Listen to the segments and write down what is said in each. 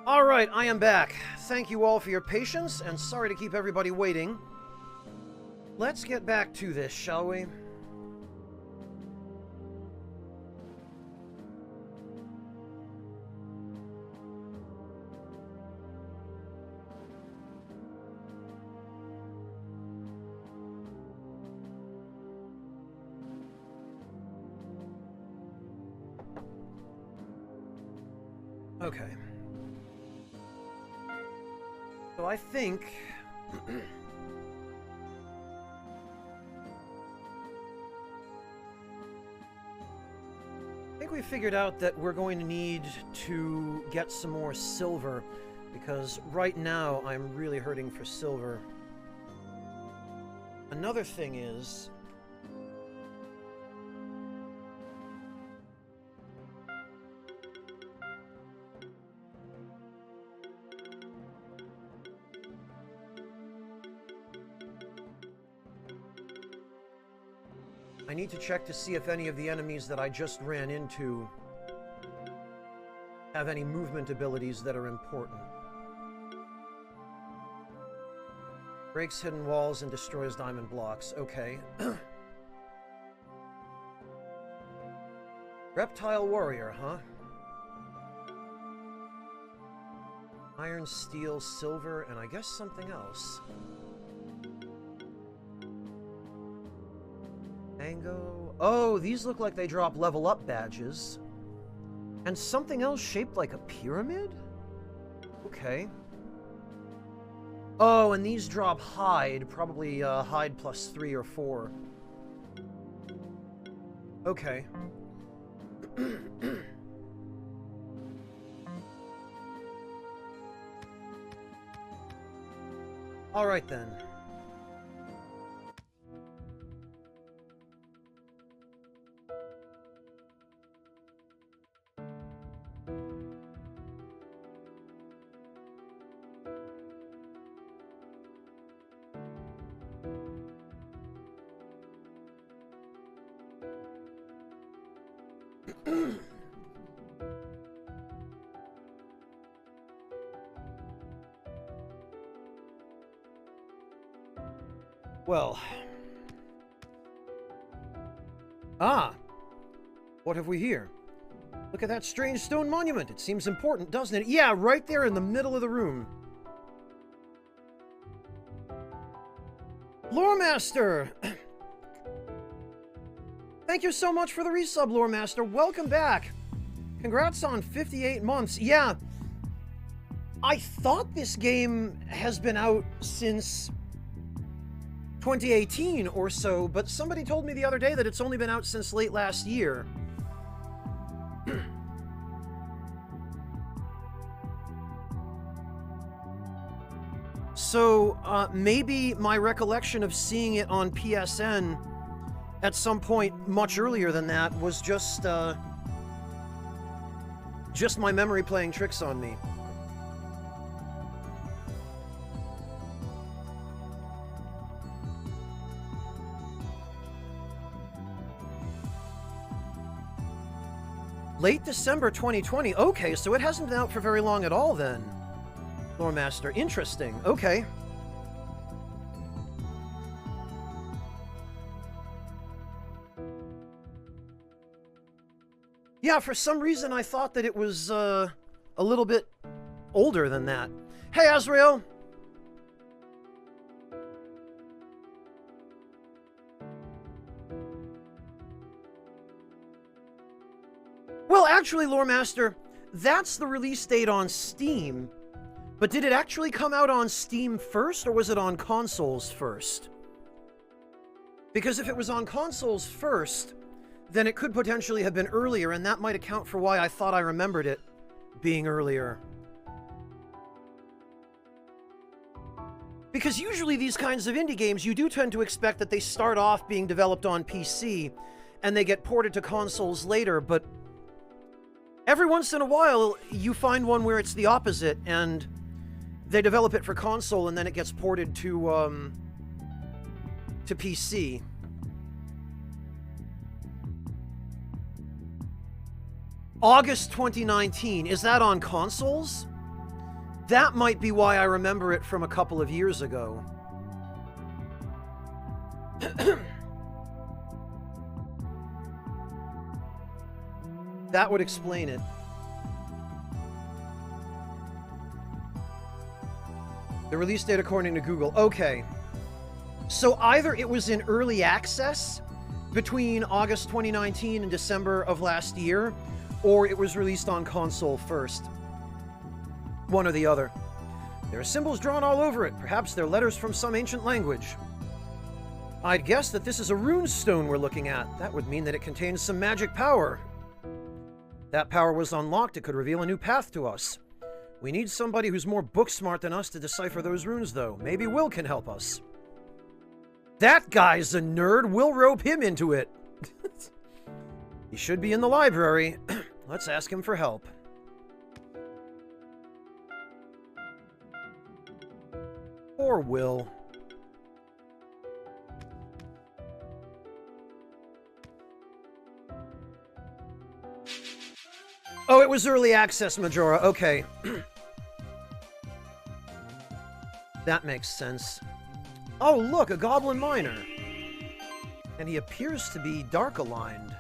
Alright, I am back. Thank you all for your patience, and sorry to keep everybody waiting. Let's get back to this, shall we? Okay. So I think... I think we figured out that we're going to need to get some more silver, because right now I'm really hurting for silver. Another thing is... I need to check to see if any of the enemies that I just ran into have any movement abilities that are important. Breaks hidden walls and destroys diamond blocks. Okay. Reptile warrior, huh? Iron, steel, silver, and I guess something else. Mango. Oh, these look like they drop level up badges. And something else shaped like a pyramid? Okay. Oh, and these drop hide. Probably hide plus 3 or 4. Okay. Alright then. Well. Ah! What have we here? Look at that strange stone monument. It seems important, doesn't it? Yeah, right there in the middle of the room. Lore Master! Thank you so much for the resub, Lore Master. Welcome back. Congrats on 58 months. Yeah. I thought this game has been out since 2018 or so, but somebody told me the other day that it's only been out since late last year. So, maybe my recollection of seeing it on PSN at some point much earlier than that was just my memory playing tricks on me. Late December 2020. Okay, so it hasn't been out for very long at all then. Lore Master. Interesting. Okay. Yeah, for some reason I thought that it was a little bit older than that. Hey, Azrael! Well, actually, Lore Master, that's the release date on Steam. But did it actually come out on Steam first, or was it on consoles first? Because if it was on consoles first, then it could potentially have been earlier, and that might account for why I thought I remembered it being earlier. Because usually these kinds of indie games, you do tend to expect that they start off being developed on PC, and they get ported to consoles later, but every once in a while, you find one where it's the opposite, and they develop it for console, and then it gets ported to PC. August 2019. Is that on consoles? That might be why I remember it from a couple of years ago. That would explain it. The release date according to Google. Okay. So either it was in early access between August 2019 and December of last year, or it was released on console first. One or the other. There are symbols drawn all over it. Perhaps they're letters from some ancient language. I'd guess that this is a rune stone we're looking at. That would mean that it contains some magic power. That power was unlocked. It could reveal a new path to us. We need somebody who's more book smart than us to decipher those runes, though. Maybe Will can help us. That guy's a nerd. We'll rope him into it. He should be in the library. Let's ask him for help. Poor Will. Oh, it was early access, Majora. Okay. That makes sense. Oh, look, a goblin miner. And he appears to be dark aligned.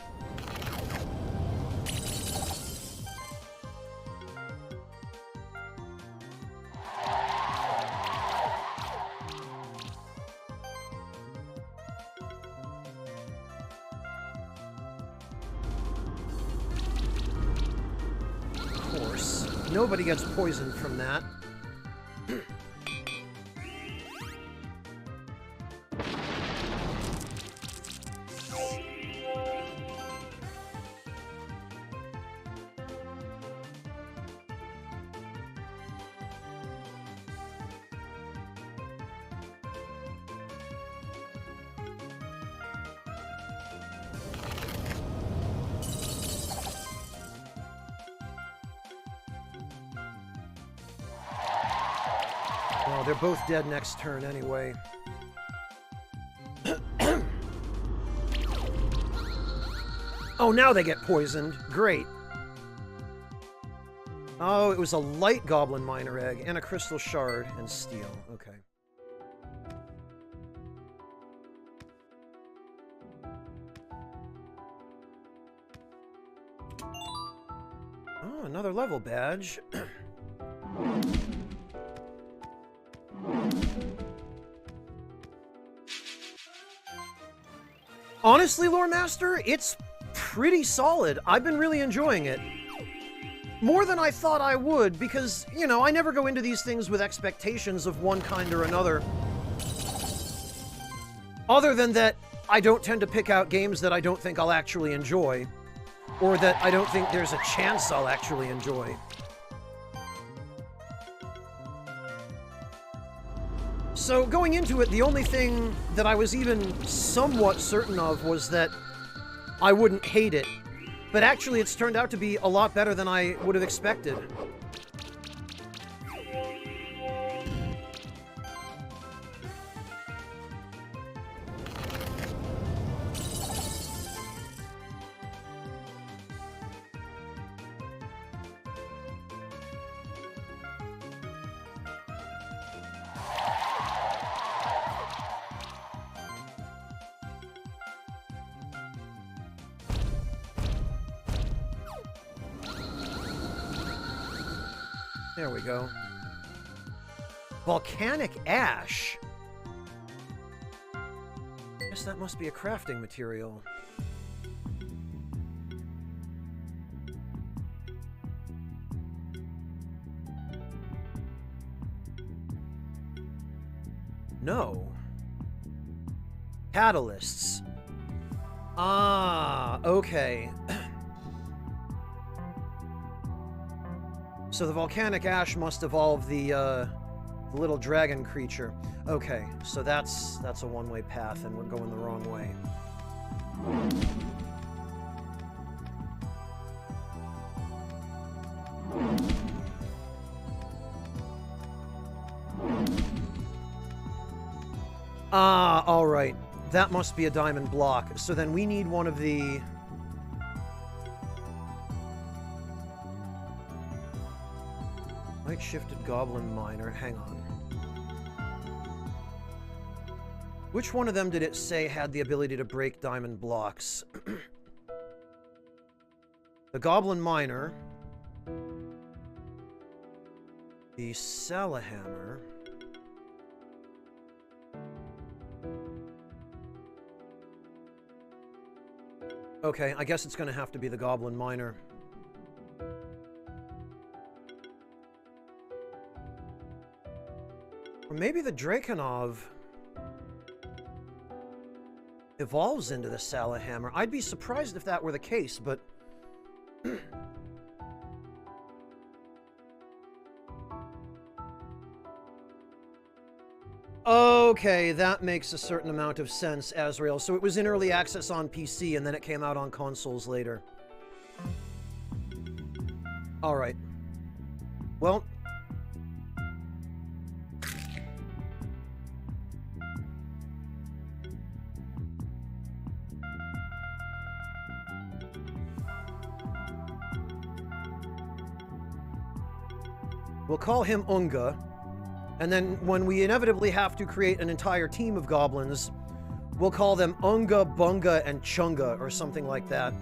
Of course. Nobody gets poisoned from that. Well, they're both dead next turn anyway. Oh, now they get poisoned. Great. Oh, it was a light goblin miner egg and a crystal shard and steel. Okay. Oh, another level badge. Honestly, Lore Master, it's pretty solid. I've been really enjoying it. More than I thought I would, because, you know, I never go into these things with expectations of one kind or another. Other than that, I don't tend to pick out games that I don't think I'll actually enjoy, or that I don't think there's a chance I'll actually enjoy. So, going into it, the only thing that I was even somewhat certain of was that I wouldn't hate it. But actually, it's turned out to be a lot better than I would have expected. There we go. Volcanic ash. Guess that must be a crafting material. No. Catalysts. Ah, okay. So the volcanic ash must evolve the little dragon creature. Okay, so that's a one-way path, and we're going the wrong way. Ah, all right. That must be a diamond block. So then we need one of the... Right-shifted goblin miner. Hang on. Which one of them did it say had the ability to break diamond blocks? The goblin miner. The Salahammer. Okay, I guess it's going to have to be the goblin miner. Or maybe the Drakenov evolves into the Salahammer. I'd be surprised if that were the case, but... Okay, that makes a certain amount of sense, Azrael. So it was in early access on PC, and then it came out on consoles later. Alright. Well... we'll call him Unga. And then when we inevitably have to create an entire team of goblins, we'll call them Unga, Bunga, and Chunga, or something like that.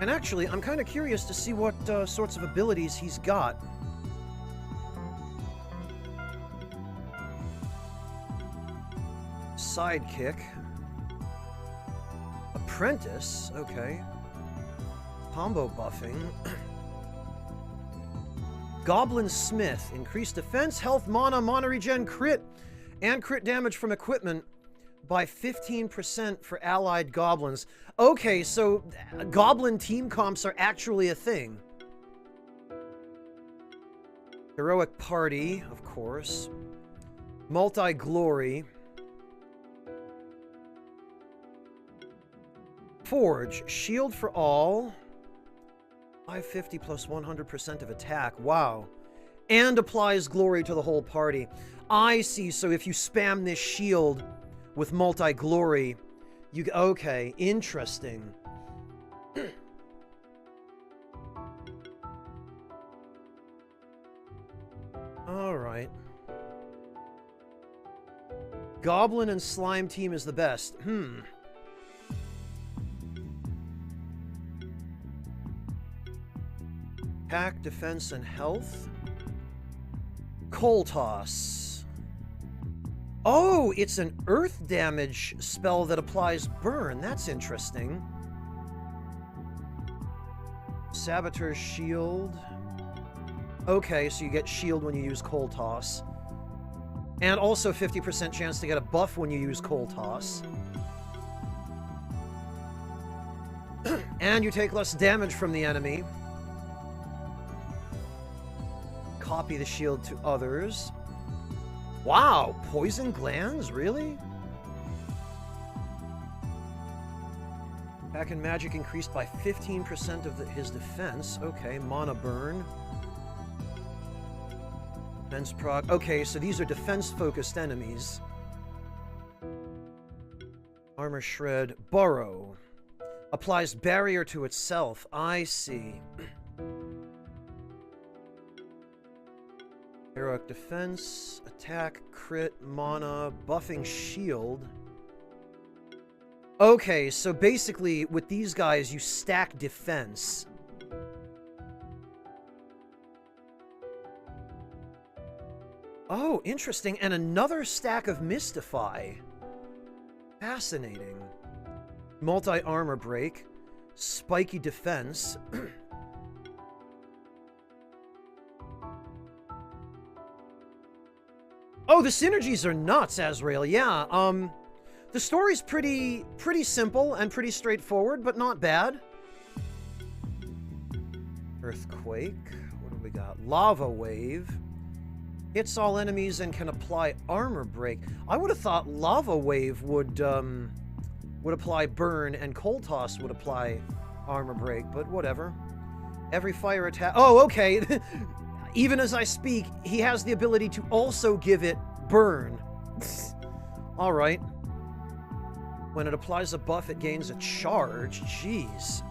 And actually, I'm kind of curious to see what sorts of abilities he's got. Sidekick. Apprentice, okay. Combo buffing. Goblin Smith. Increased defense, health, mana regen, crit, and crit damage from equipment by 15% for allied goblins. Okay, so goblin team comps are actually a thing. Heroic Party, of course. Multi-Glory. Forge. Shield for all. 550 plus 100% of attack. Wow. And applies glory to the whole party. I see. So if you spam this shield with multi-glory, you... Okay. Interesting. Alright. Goblin and Slime team is the best. Attack, defense, and health. Coal Toss. Oh, it's an earth damage spell that applies burn. That's interesting. Saboteur's Shield. Okay, so you get shield when you use Coal Toss. And also 50% chance to get a buff when you use Coal Toss. And you take less damage from the enemy. Copy the shield to others. Wow, poison glands? Really? Attack and magic increased by 15% of his defense. Okay, mana burn. Defense proc. Okay, so these are defense-focused enemies. Armor shred. Burrow. Applies barrier to itself. I see. Heroic defense, attack, crit, mana, buffing shield. Okay, so basically with these guys you stack defense. Oh, interesting. And another stack of Mystify. Fascinating. Multi-armor break. Spiky defense. Oh, the synergies are nuts, Azrael. Yeah, the story's pretty simple and pretty straightforward, but not bad. Earthquake. What do we got? Lava Wave. Hits all enemies and can apply armor break. I would have thought Lava Wave would apply burn and Coal Toss would apply armor break, but whatever. Every fire attack... Oh, okay. Even as I speak, he has the ability to also give it burn. Alright. When it applies a buff, it gains a charge. Jeez.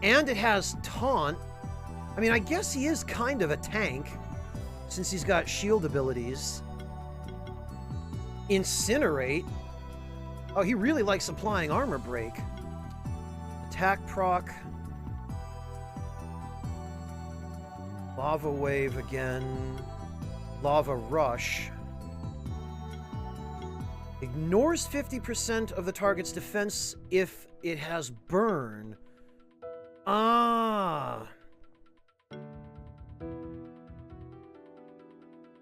And it has taunt. I mean, I guess he is kind of a tank, since he's got shield abilities. Incinerate. Oh, he really likes applying armor break. Attack proc. Lava wave again. Lava rush. Ignores 50% of the target's defense if it has burn. Ah.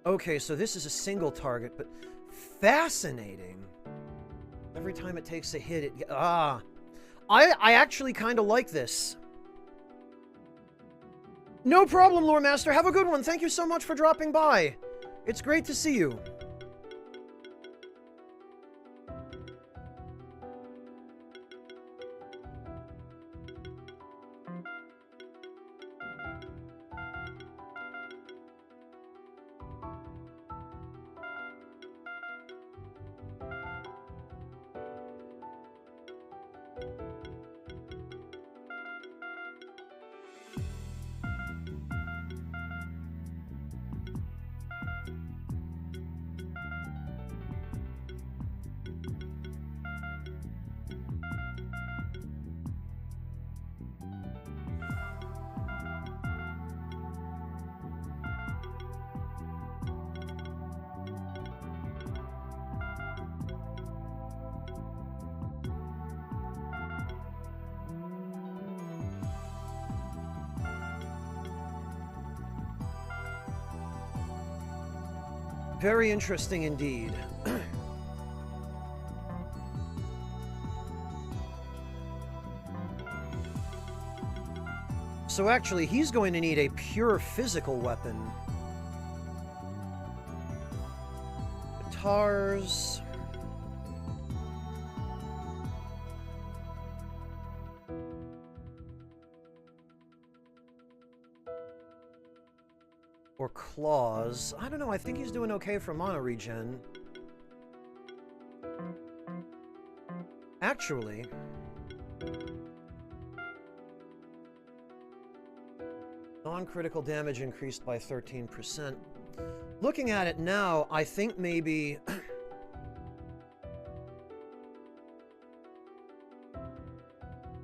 Okay, so this is a single target, but fascinating. Every time it takes a hit, it... Ah. I actually kind of like this. No problem, Lore Master. Have a good one. Thank you so much for dropping by. It's great to see you. Very interesting indeed. So actually, he's going to need a pure physical weapon. Guitars. Or claws. I don't know, I think he's doing okay for mana regen. Actually... non-critical damage increased by 13%. Looking at it now, I think maybe...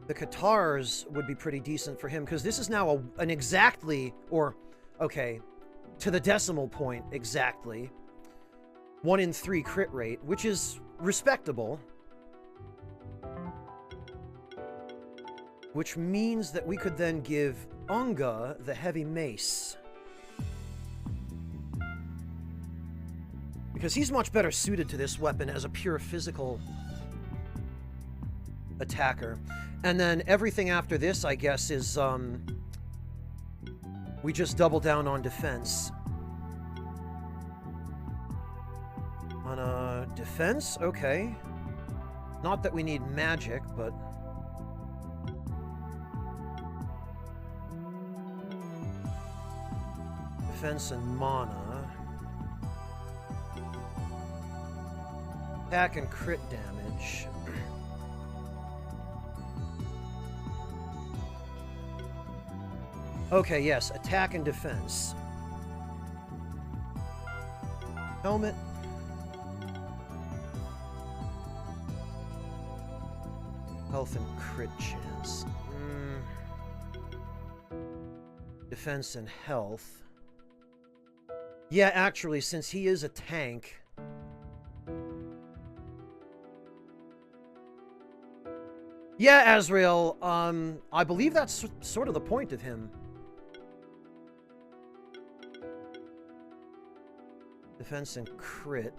the guitars would be pretty decent for him, because this is now an exactly, or, okay, to the decimal point exactly, 1 in 3 crit rate, which is respectable. Which means that we could then give Unga the heavy mace. Because he's much better suited to this weapon as a pure physical attacker. And then everything after this, I guess, is, we just double down on defense. On, defense? Okay. Not that we need magic, but... defense and mana. Attack and crit damage. Okay, yes, attack and defense. Helmet. Health and crit chance. Defense and health. Yeah, actually, since he is a tank... yeah, Azrael, I believe that's sort of the point of him. Defense and crit.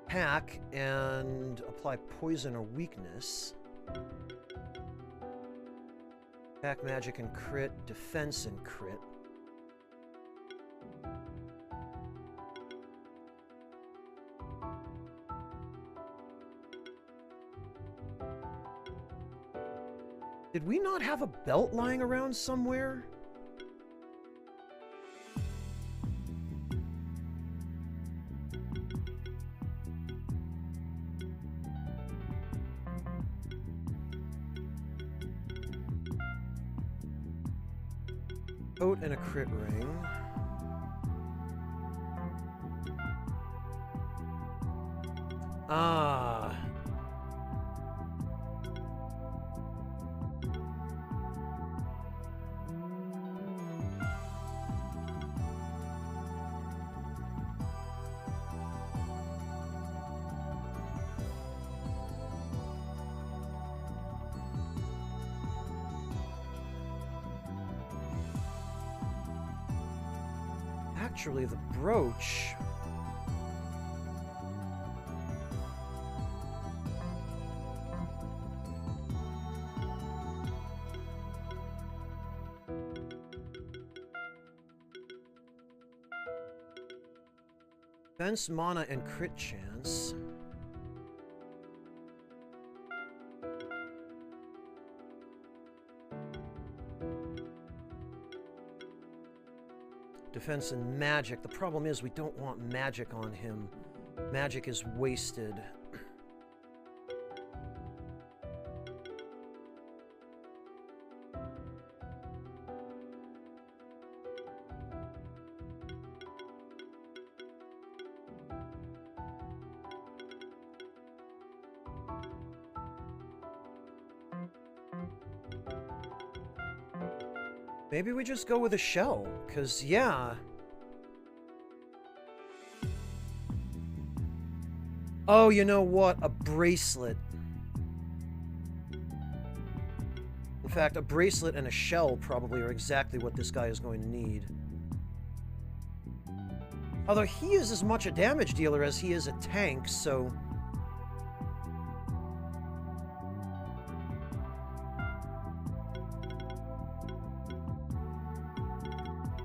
Hack and apply poison or weakness. Attack, magic, and crit. Defense and crit. Did we not have a belt lying around somewhere? Coat and a crit ring. Ah. Actually, the brooch... Defense, mana, and crit chance. Defense and magic. The problem is we don't want magic on him. Magic is wasted. Maybe we just go with a shell, because, yeah. Oh, you know what? A bracelet. In fact, a bracelet and a shell probably are exactly what this guy is going to need. Although he is as much a damage dealer as he is a tank, so...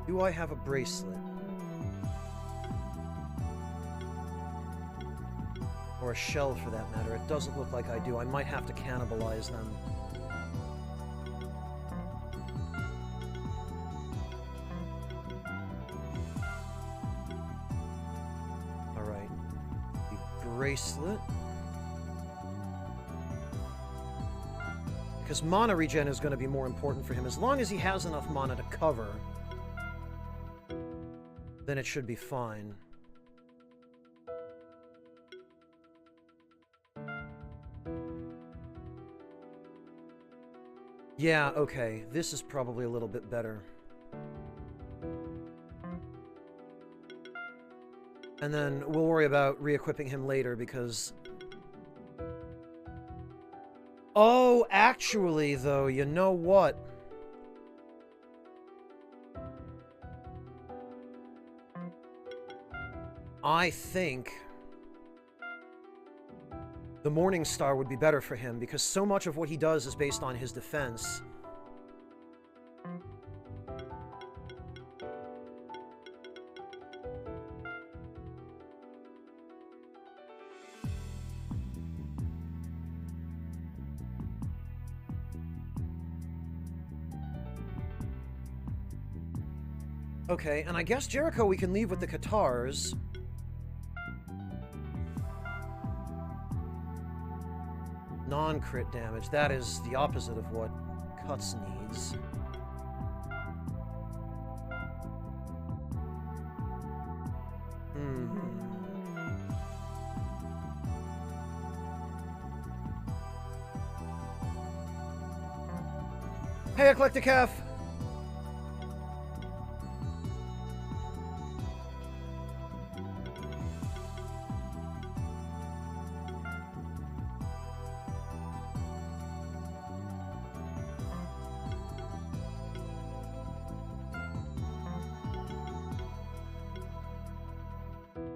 Do I have a bracelet? Or a shell, for that matter. It doesn't look like I do. I might have to cannibalize them. Alright. The bracelet. Because mana regen is going to be more important for him. As long as he has enough mana to cover, then it should be fine. Yeah, okay. This is probably a little bit better. And then we'll worry about re-equipping him later, because... Oh, actually, though, you know what? I think the Morning Star would be better for him, because so much of what he does is based on his defense. Okay, and I guess Jericho we can leave with the Katars. Non-crit damage. That is the opposite of what Cuts needs. Hey, Eclectic Half!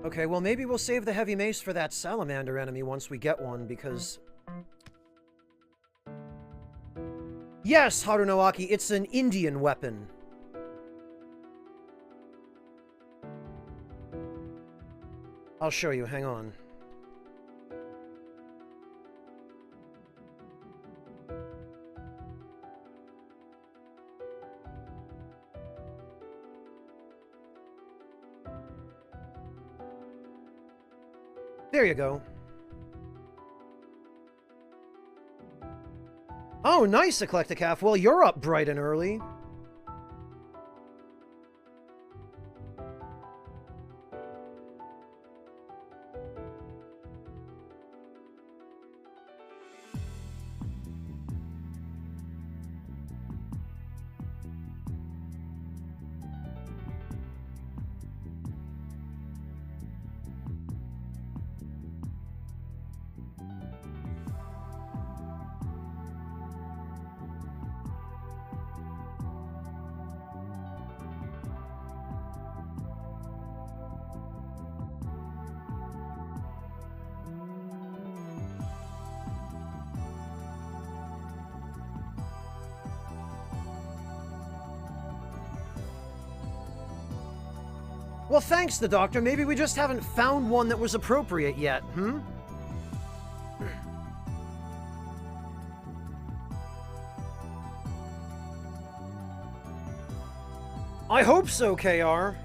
Okay, well, maybe we'll save the heavy mace for that salamander enemy once we get one, because... Yes, Harunoaki, it's an Indian weapon. I'll show you, hang on. There you go. Oh, nice, Eclectic Half. Well, you're up bright and early. Well, thanks, the Doctor. Maybe we just haven't found one that was appropriate yet, hmm? I hope so, KR.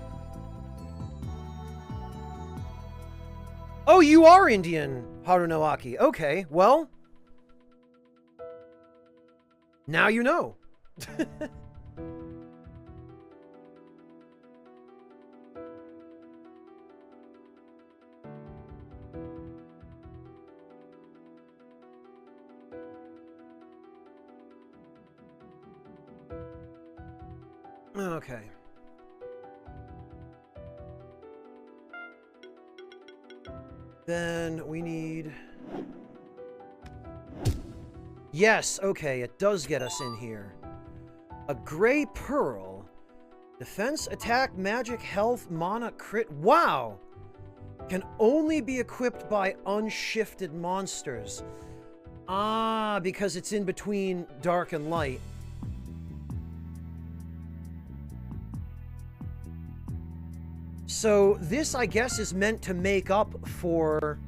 Oh, you are Indian, Harunoaki. Okay, well... now you know. Okay. Then we need... yes, okay, it does get us in here. A gray pearl. Defense, attack, magic, health, mana, crit. Wow! Can only be equipped by unshifted monsters. Ah, because it's in between dark and light. So this, I guess, is meant to make up for...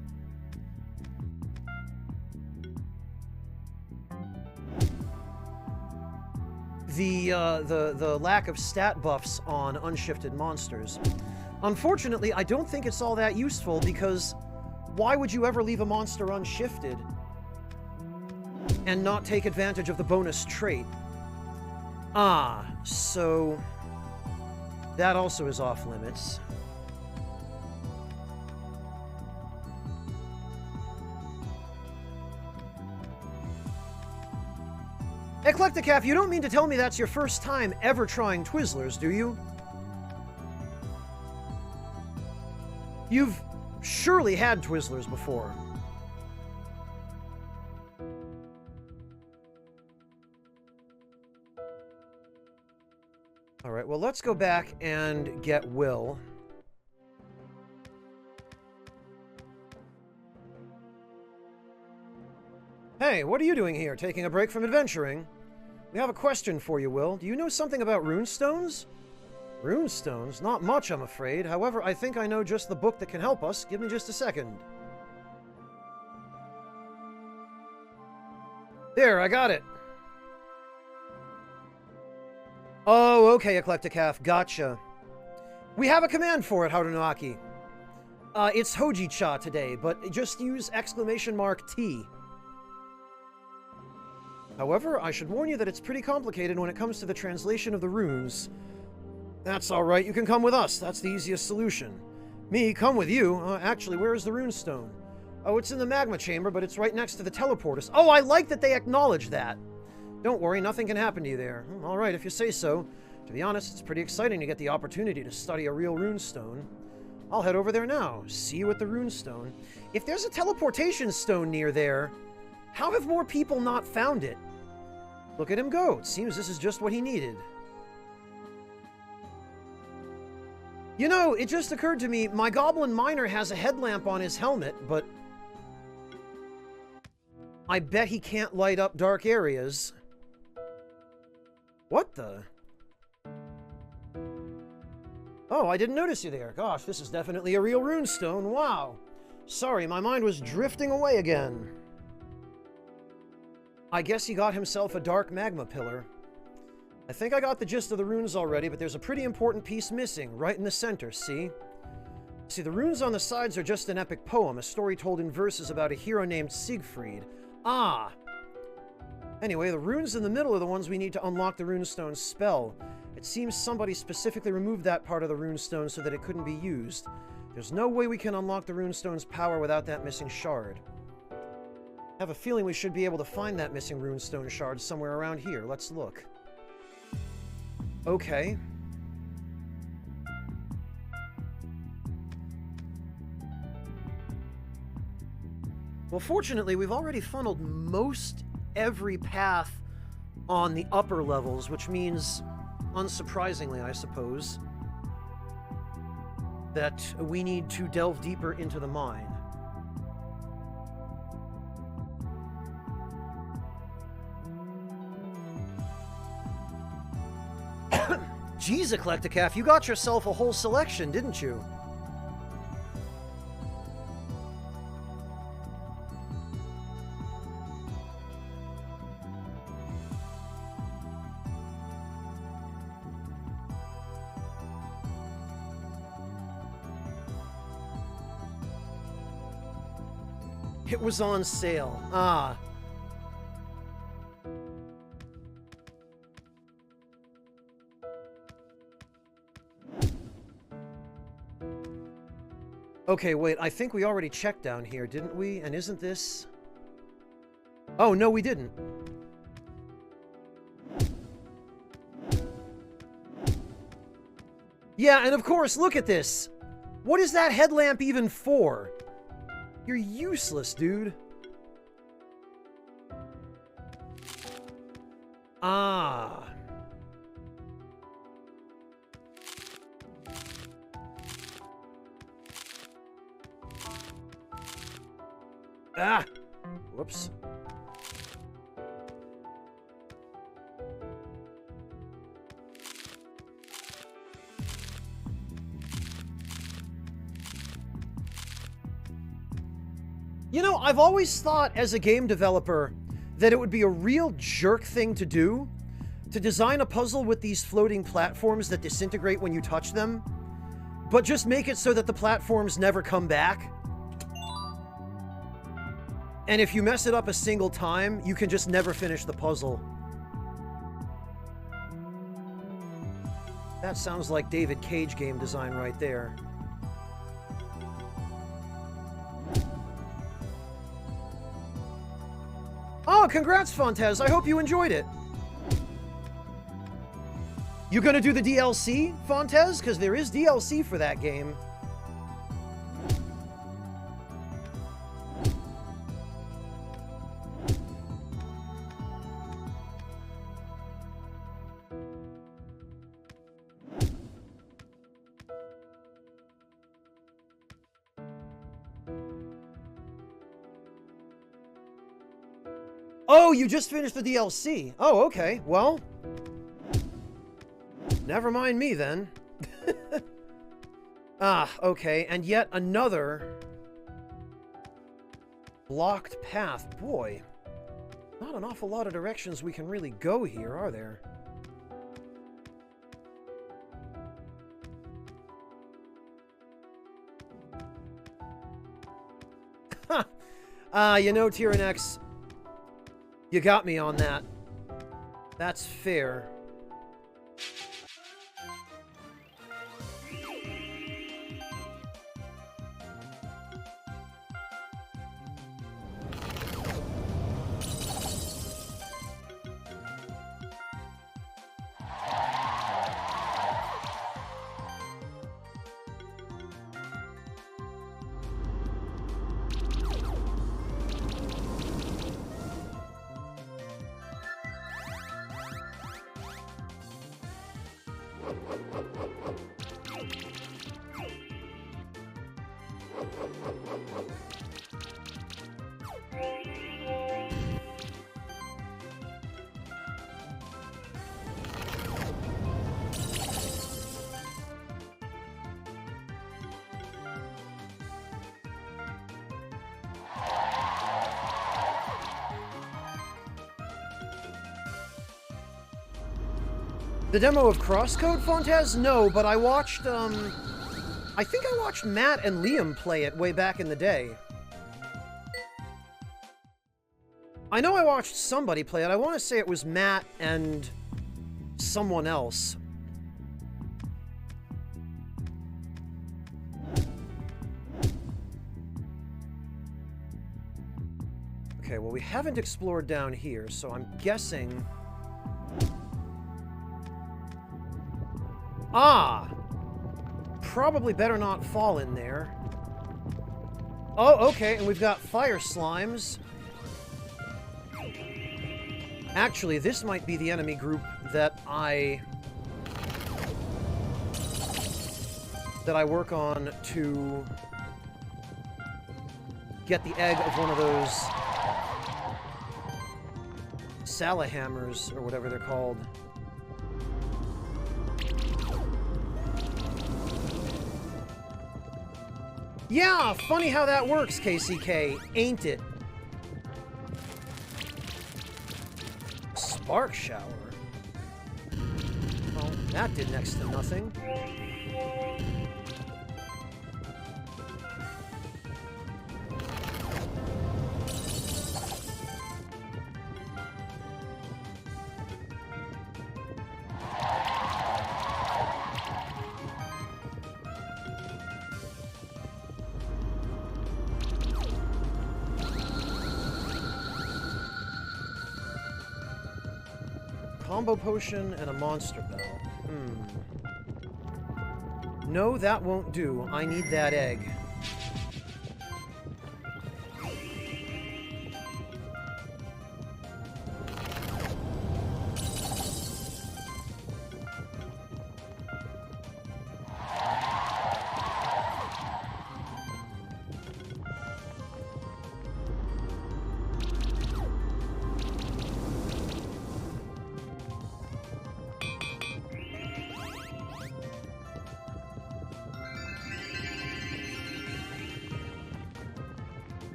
the lack of stat buffs on unshifted monsters. Unfortunately, I don't think it's all that useful, because why would you ever leave a monster unshifted and not take advantage of the bonus trait? Ah, so that also is off limits. Eclecticaf, you don't mean to tell me that's your first time ever trying Twizzlers, do you? You've surely had Twizzlers before. Alright, well, let's go back and get Will. Hey, what are you doing here? Taking a break from adventuring? We have a question for you, Will. Do you know something about runestones? Runestones? Not much, I'm afraid. However, I think I know just the book that can help us. Give me just a second. There, I got it. Oh, okay, Eclecticaf. Gotcha. We have a command for it, Harunoaki. It's Hoji-cha today, but just use !T. However, I should warn you that it's pretty complicated when it comes to the translation of the runes. That's alright, you can come with us. That's the easiest solution. Me, come with you? Actually, where is the runestone? Oh, it's in the magma chamber, but it's right next to the teleporters. Oh, I like that they acknowledge that. Don't worry, nothing can happen to you there. Alright, if you say so. To be honest, it's pretty exciting to get the opportunity to study a real runestone. I'll head over there now. See you at the runestone. If there's a teleportation stone near there, how have more people not found it? Look at him go. It seems this is just what he needed. You know, it just occurred to me, my goblin miner has a headlamp on his helmet, but I bet he can't light up dark areas. What the? Oh, I didn't notice you there. Gosh, this is definitely a real runestone. Wow. Sorry, my mind was drifting away again. I guess he got himself a dark magma pillar. I think I got the gist of the runes already, but there's a pretty important piece missing, right in the center, see? See, the runes on the sides are just an epic poem, a story told in verses about a hero named Siegfried. Ah! Anyway, the runes in the middle are the ones we need to unlock the runestone's spell. It seems somebody specifically removed that part of the runestone so that it couldn't be used. There's no way we can unlock the runestone's power without that missing shard. I have a feeling we should be able to find that missing runestone shard somewhere around here. Let's look. Okay. Well, fortunately, we've already funneled most every path on the upper levels, which means, unsurprisingly, I suppose, that we need to delve deeper into the mine. Geez, Eclecticaf, you got yourself a whole selection, didn't you? It was on sale. Ah. Okay, wait, I think we already checked down here, didn't we? And isn't this... Oh, no, we didn't. Yeah, and of course, look at this. What is that headlamp even for? You're useless, dude. Ah. Ah! Whoops. You know, I've always thought as a game developer that it would be a real jerk thing to do to design a puzzle with these floating platforms that disintegrate when you touch them, but just make it so that the platforms never come back. And if you mess it up a single time, you can just never finish the puzzle. That sounds like David Cage game design right there. Oh, congrats, Fontez. I hope you enjoyed it. You gonna do the DLC, Fontez? Because there is DLC for that game. Oh, you just finished the DLC. Oh, okay. Well, never mind me then. Ah, okay. And yet another blocked path. Boy, not an awful lot of directions we can really go here, are there? You know, Tyrannex, you got me on that. That's fair. The demo of Crosscode, Fontez? No, but I watched, I think I watched Matt and Liam play it way back in the day. I know I watched somebody play it. I want to say it was Matt and someone else. Okay, well, we haven't explored down here, so I'm guessing... Ah! Probably better not fall in there. Oh, okay, and we've got fire slimes. Actually, this might be the enemy group that I work on to get the egg of one of those Salahammers, or whatever they're called. Yeah, funny how that works, KCK, ain't it? Spark shower? Well, that did next to nothing. Combo potion and a monster bell. No, that won't do. I need that egg.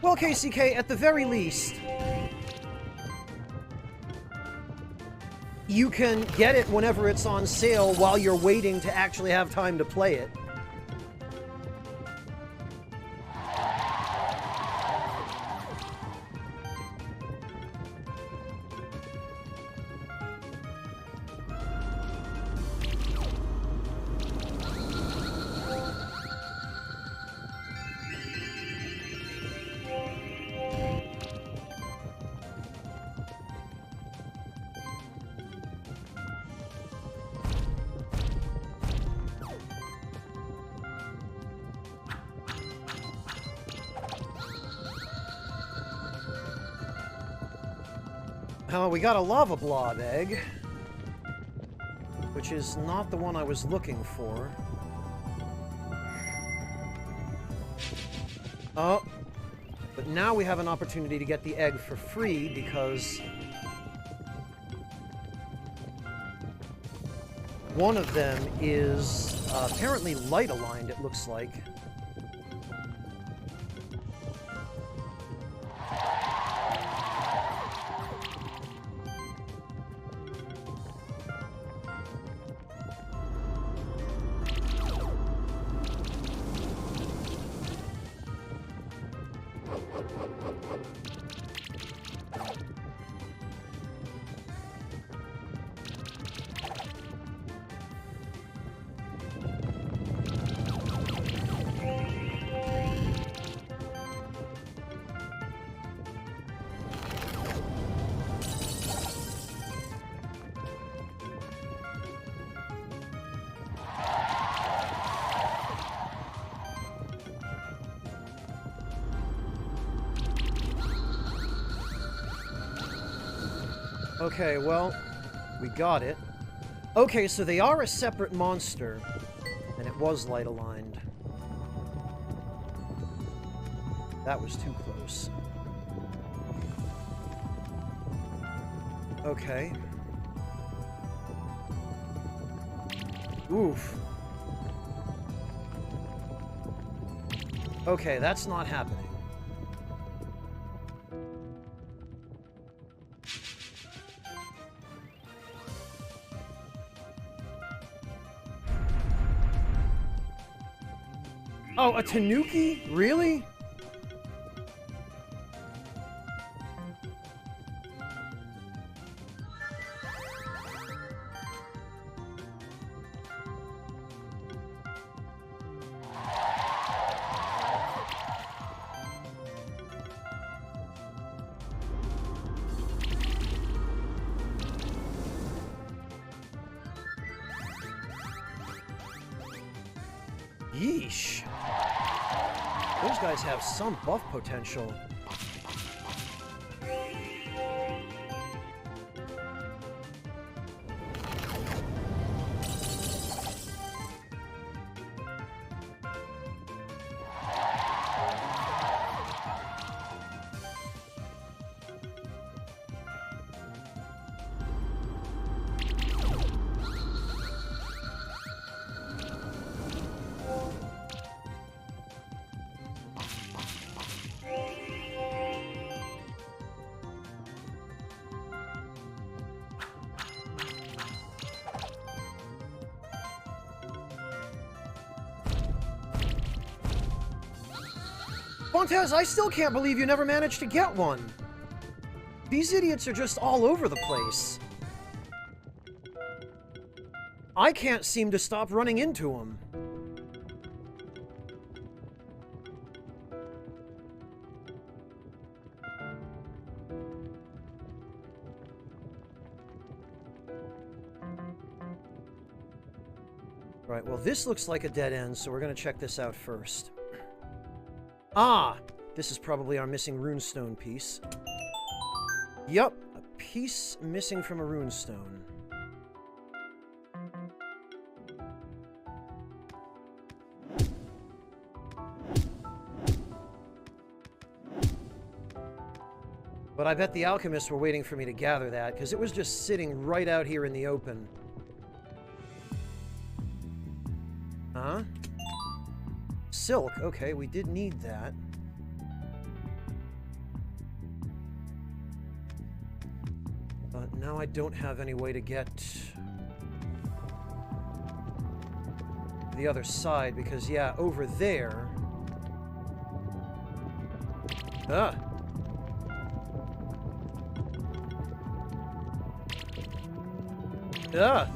Well, KCK, at the very least, you can get it whenever it's on sale while you're waiting to actually have time to play it. Oh, we got a lava blob egg, which is not the one I was looking for. Oh, but now we have an opportunity to get the egg for free because one of them is apparently light aligned, it looks like. Okay, well, we got it. Okay, so they are a separate monster, and it was light aligned. That was too close. Okay. Oof. Okay, that's not happening. Oh, a Tanuki? Really? Yeesh. Those guys have some buff potential. Fontez, I still can't believe you never managed to get one. These idiots are just all over the place. I can't seem to stop running into them. Right, well, this looks like a dead end, so we're going to check this out first. Ah! This is probably our missing runestone piece. Yup, a piece missing from a runestone. But I bet the alchemists were waiting for me to gather that, because it was just sitting right out here in the open. Huh? Silk. Okay, we did need that. But now I don't have any way to get the other side, because, yeah, over there... Ah! Ah!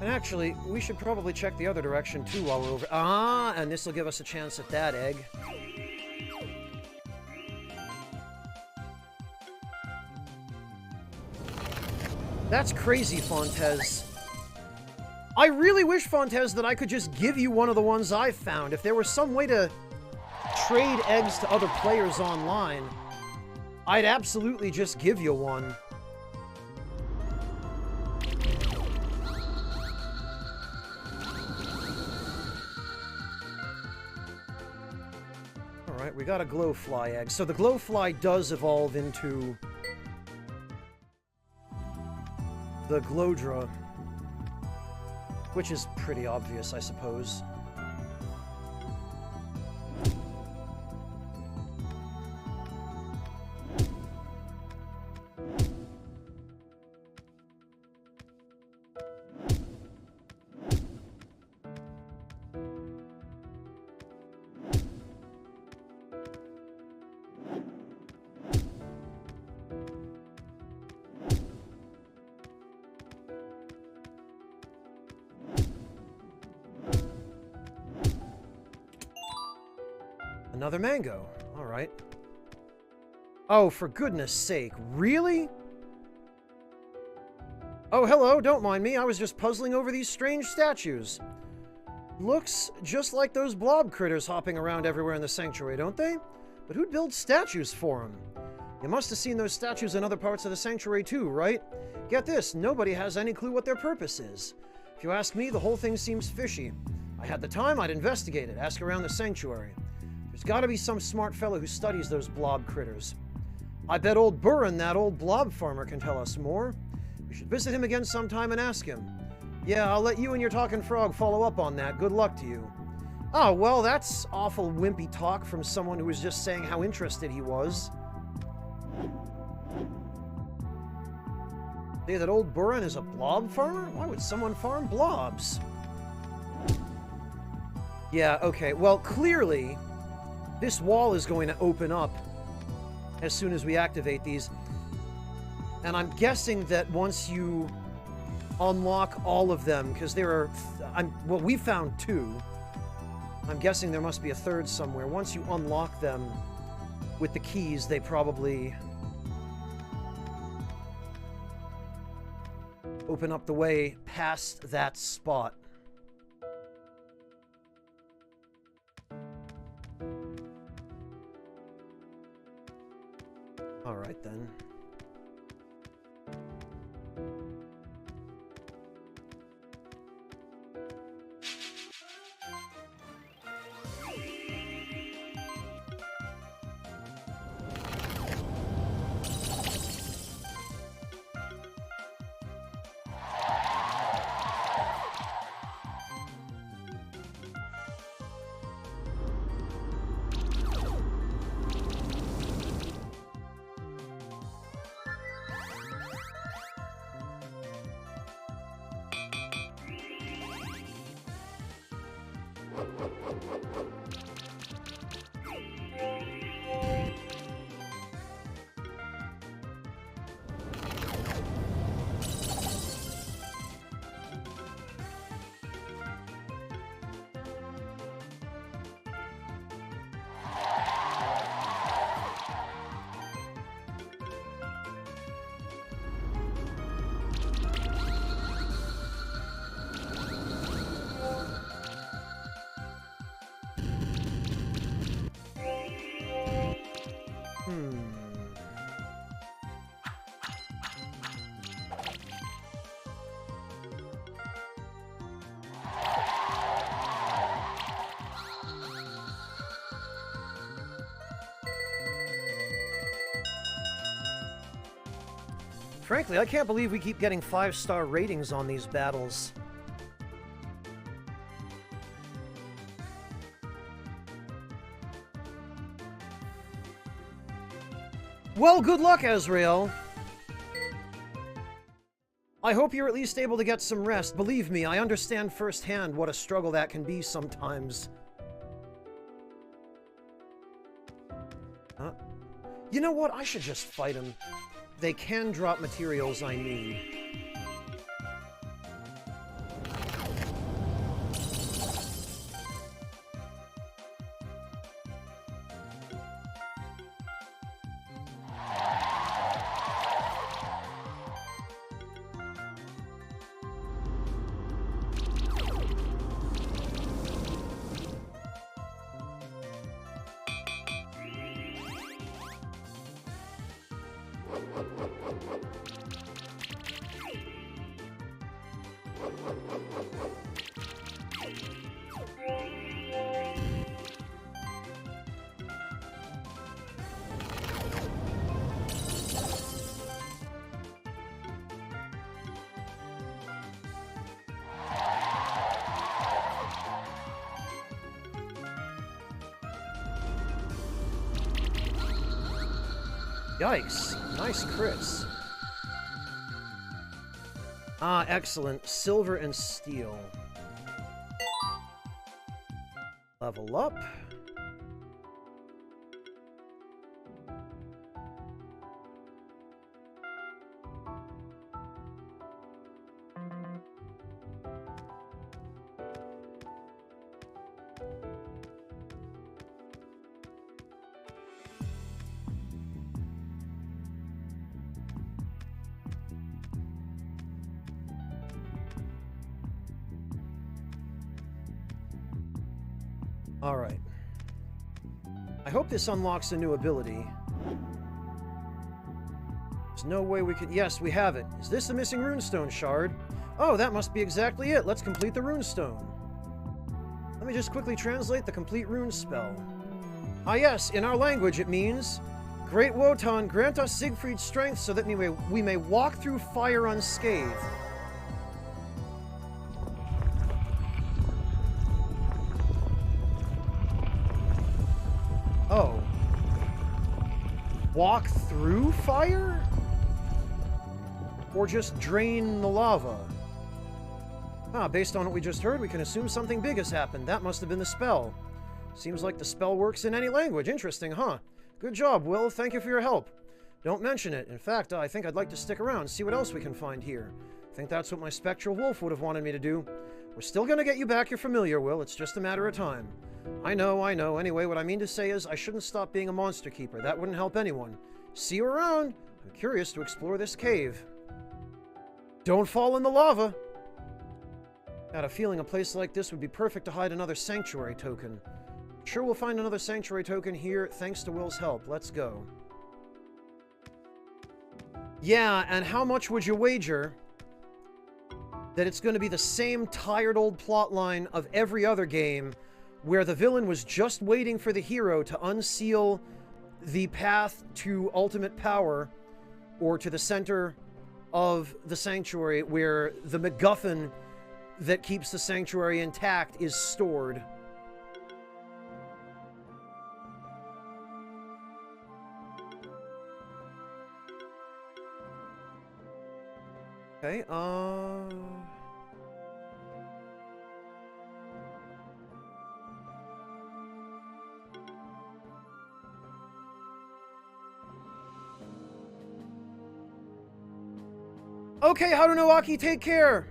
And actually, we should probably check the other direction too while we're over. Ah, and this will give us a chance at that egg. That's crazy, Fontez. I really wish, Fontez, that I could just give you one of the ones I've found. If there was some way to trade eggs to other players online, I'd absolutely just give you one. Alright, we got a glowfly egg. So the glowfly does evolve into the glowdra, which is pretty obvious, I suppose. Another mango. All right. Oh, for goodness sake. Really? Oh, hello. Don't mind me. I was just puzzling over these strange statues. Looks just like those blob critters hopping around everywhere in the sanctuary, don't they? But who'd build statues for them? You must have seen those statues in other parts of the sanctuary too, right? Get this. Nobody has any clue what their purpose is. If you ask me, the whole thing seems fishy. I had the time, I'd investigate it. Ask around the sanctuary. There's got to be some smart fellow who studies those blob critters. I bet old Burin, that old blob farmer, can tell us more. We should visit him again sometime and ask him. Yeah, I'll let you and your talking frog follow up on that. Good luck to you. Oh, well, that's awful wimpy talk from someone who was just saying how interested he was. Say that old Burin is a blob farmer? Why would someone farm blobs? Yeah, okay. Well, clearly, this wall is going to open up as soon as we activate these. And I'm guessing that once you unlock all of them, because there are... well, we found 2. I'm guessing there must be a third somewhere. Once you unlock them with the keys, they probably open up the way past that spot. All right, then. Hmm. Frankly, I can't believe we keep getting 5-star ratings on these battles. Well, good luck, Azrael. I hope you're at least able to get some rest. Believe me, I understand firsthand what a struggle that can be sometimes. You know what? I should just fight him. They can drop materials I need. Yikes. Nice crits. Ah, excellent. Silver and steel. Level up. Alright. I hope this unlocks a new ability. There's no way we could... Yes, we have it. Is this the missing runestone shard? Oh, that must be exactly it. Let's complete the runestone. Let me just quickly translate the complete rune spell. Ah yes, in our language it means... Great Wotan, grant us Siegfried's strength so that we may walk through fire unscathed. Oh. Walk through fire? Or just drain the lava? Ah, based on what we just heard, we can assume something big has happened. That must have been the spell. Seems like the spell works in any language. Interesting, huh? Good job, Will. Thank you for your help. Don't mention it. In fact, I think I'd like to stick around, see what else we can find here. I think that's what my spectral wolf would have wanted me to do. We're still gonna get you back your familiar, Will. It's just a matter of time. I know. Anyway, what I mean to say is I shouldn't stop being a monster keeper. That wouldn't help anyone. See you around. I'm curious to explore this cave. Don't fall in the lava. Got a feeling a place like this would be perfect to hide another sanctuary token. Sure we'll find another sanctuary token here thanks to Will's help. Let's go. Yeah, and how much would you wager that it's going to be the same tired old plotline of every other game where the villain was just waiting for the hero to unseal the path to ultimate power or to the center of the sanctuary where the MacGuffin that keeps the sanctuary intact is stored. Okay, Okay, Harunoaki, take care!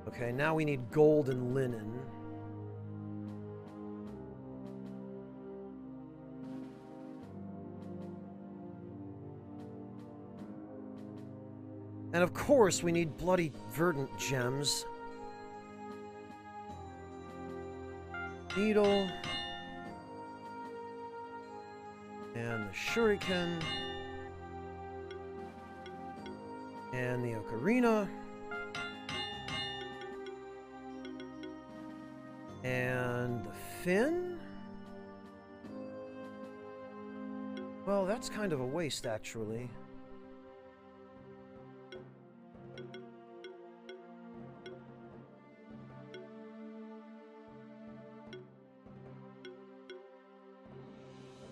Okay, now we need gold and linen. And of course, we need bloody verdant gems. Needle. And the shuriken. And the ocarina. And the fin? Well, that's kind of a waste, actually.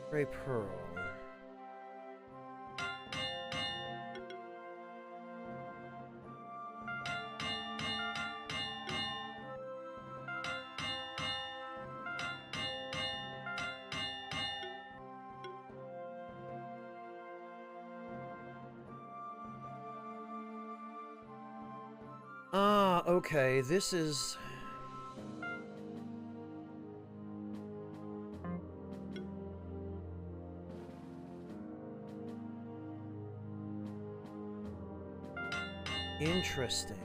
Gray Pearl. Ah, okay, this is... interesting.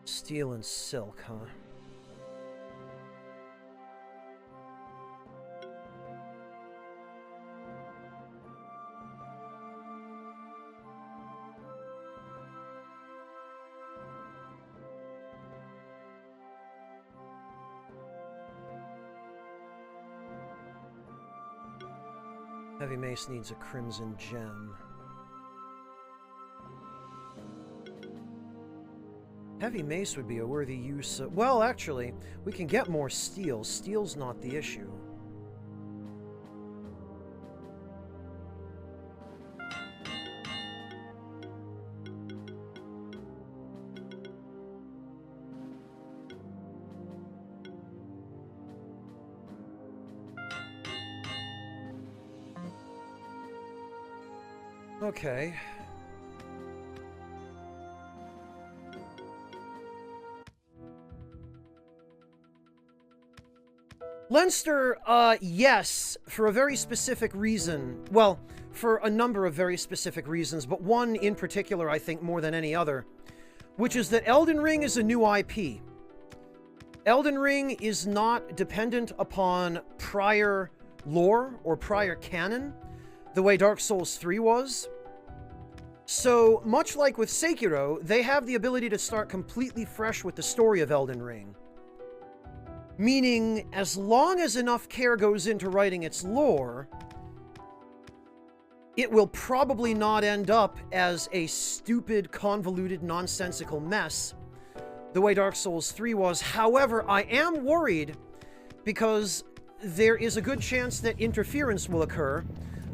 Steel and silk, huh? Heavy Mace needs a crimson gem. Heavy Mace would be a worthy use of... Well, actually, we can get more steel. Steel's not the issue. Okay. Leinster, yes, for a very specific reason. Well, for a number of very specific reasons, but one in particular, I think, more than any other, which is that Elden Ring is a new IP. Elden Ring is not dependent upon prior lore or prior canon, the way Dark Souls 3 was. So, much like with Sekiro, they have the ability to start completely fresh with the story of Elden Ring. Meaning, as long as enough care goes into writing its lore, it will probably not end up as a stupid, convoluted, nonsensical mess, the way Dark Souls 3 was. However, I am worried because there is a good chance that interference will occur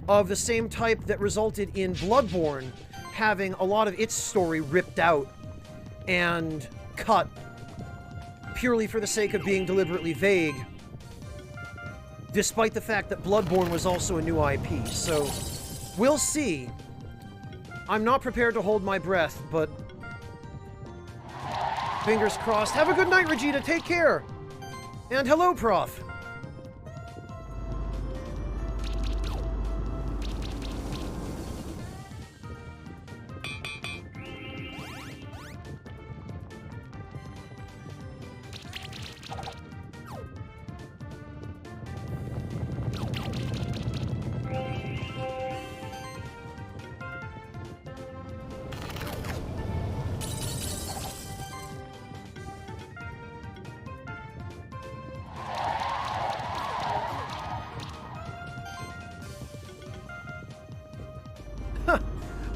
of the same type that resulted in Bloodborne having a lot of its story ripped out and cut purely for the sake of being deliberately vague, despite the fact that Bloodborne was also a new IP. So, we'll see. I'm not prepared to hold my breath, but fingers crossed. Have a good night, Regina. Take care. And hello, Prof.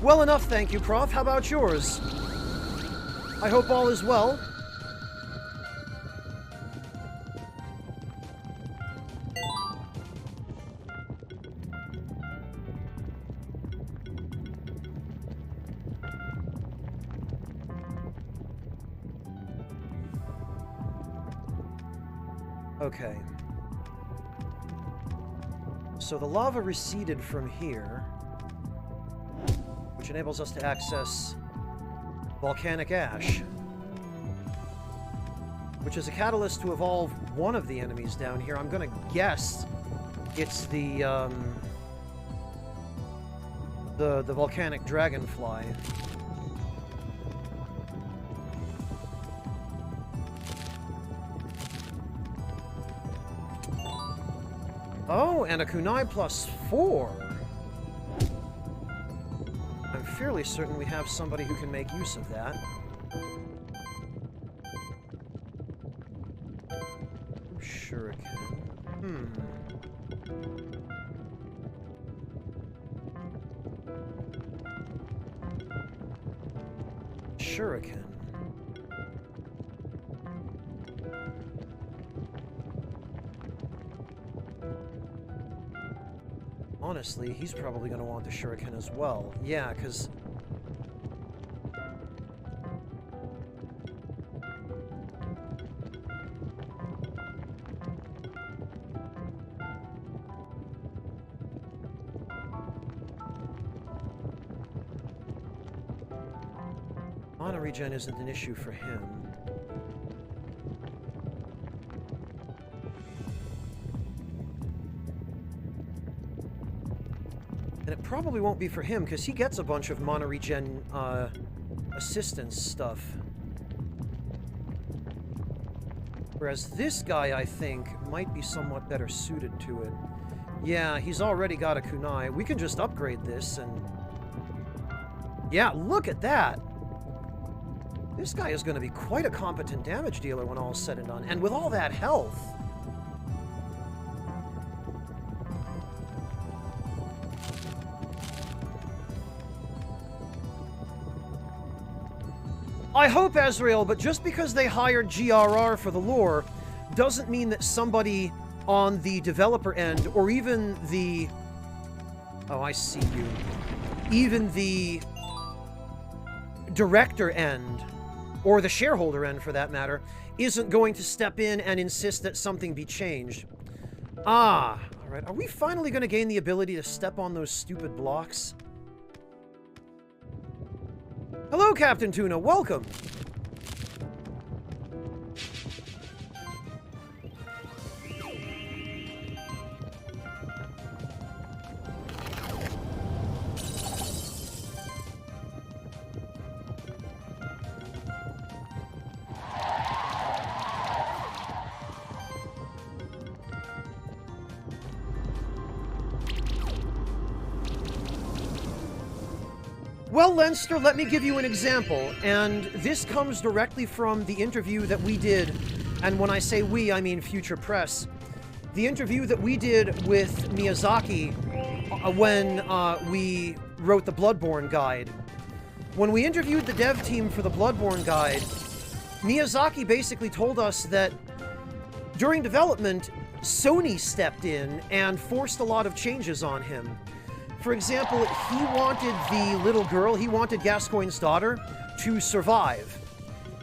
Well enough, thank you, Prof. How about yours? I hope all is well. Okay. So the lava receded from here, which enables us to access volcanic ash, which is a catalyst to evolve one of the enemies down here. I'm gonna guess it's the volcanic dragonfly. Oh, and a kunai +4. I'm fairly certain we have somebody who can make use of that. Shuriken. Shuriken. Honestly, he's probably going to want the shuriken as well. Yeah, because... mana regen isn't an issue for him. And it probably won't be for him, because he gets a bunch of mana regen assistance stuff. Whereas this guy, I think, might be somewhat better suited to it. Yeah, he's already got a kunai. We can just upgrade this and... yeah, look at that! This guy is going to be quite a competent damage dealer when all is said and done. And with all that health... I hope, Azrael, but just because they hired GRR for the lore doesn't mean that somebody on the developer end, or even the... oh, I see you. Even the director end, or the shareholder end for that matter, isn't going to step in and insist that something be changed. Ah, alright. Are we finally going to gain the ability to step on those stupid blocks? Hello, Captain Tuna. Welcome. Well, Leinster, let me give you an example, and this comes directly from the interview that we did, and when I say we, I mean Future Press. The interview that we did with Miyazaki when we wrote the Bloodborne guide. When we interviewed the dev team for the Bloodborne guide, Miyazaki basically told us that during development, Sony stepped in and forced a lot of changes on him. For example, he wanted the little girl, he wanted Gascoigne's daughter, to survive.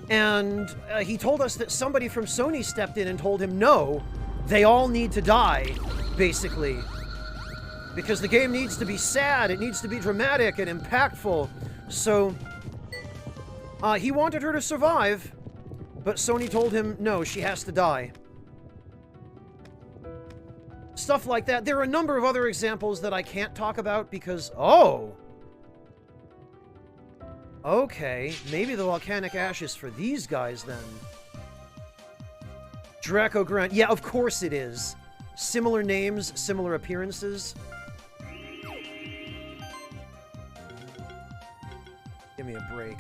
And he told us that somebody from Sony stepped in and told him, no, they all need to die, basically. Because the game needs to be sad, it needs to be dramatic and impactful. So, he wanted her to survive, but Sony told him, no, she has to die. Stuff like that. There are a number of other examples that I can't talk about because... oh! Okay, maybe the volcanic ash is for these guys, then. Draco Grant. Yeah, of course it is. Similar names, similar appearances. Give me a break.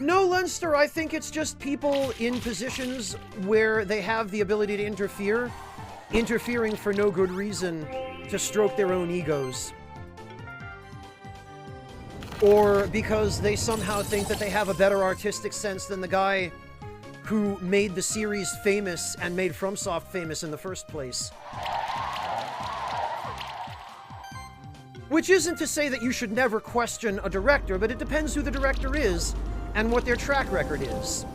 No, Leinster, I think it's just people in positions where they have the ability to interfere, interfering for no good reason to stroke their own egos. or because they somehow think that they have a better artistic sense than the guy who made the series famous and made FromSoft famous in the first place. Which isn't to say that you should never question a director, but it depends who the director is and what their track record is.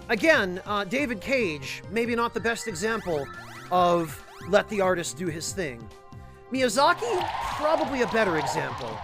Again, David Cage, maybe not the best example of let the artist do his thing. Miyazaki, probably a better example.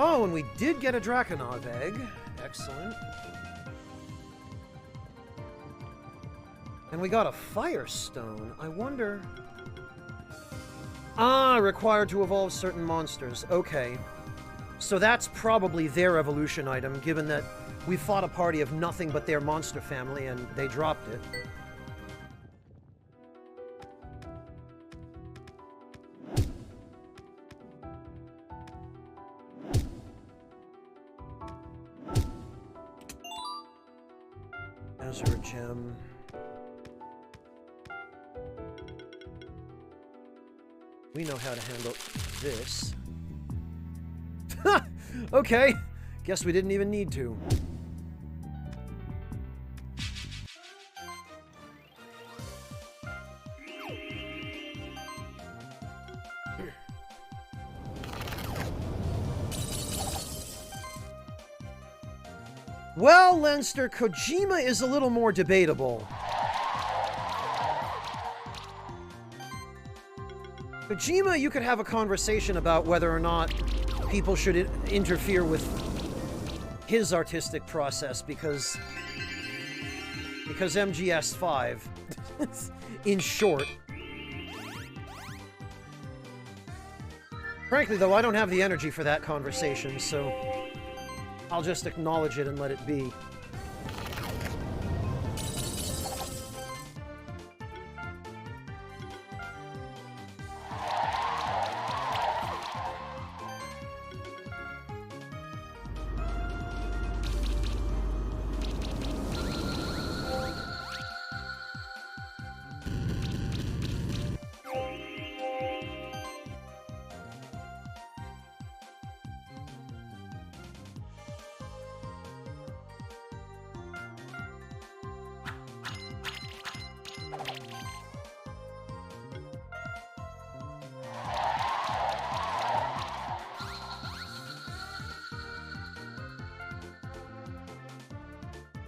Oh, and we did get a Drakenov egg. Excellent. And we got a Firestone. I wonder... Ah, required to evolve certain monsters. Okay. So that's probably their evolution item, given that we fought a party of nothing but their monster family and they dropped it. Azure Gem. We know how to handle this. Okay. Guess we didn't even need to. Well, Leinster, Kojima is a little more debatable. Kojima, you could have a conversation about whether or not people should interfere with his artistic process because MGS5, in short. Frankly, though, I don't have the energy for that conversation, so I'll just acknowledge it and let it be.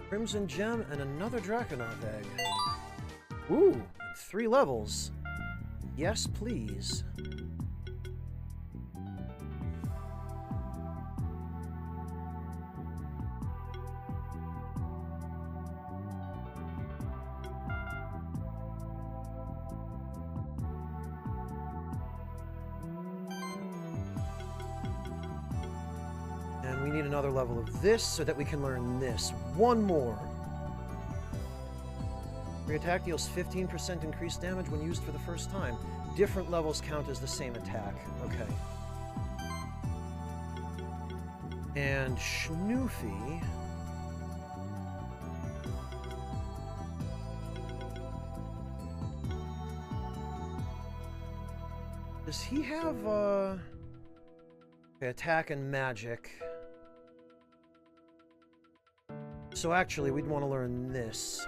Crimson Gem and another Drakenov egg. Ooh, 3 levels. Yes, please. And we need another level of this so that we can learn this. One more. Your attack deals 15% increased damage when used for the first time. Different levels count as the same attack. Okay. And Schnoofy. Does he have, attack and magic? So actually, we'd want to learn this.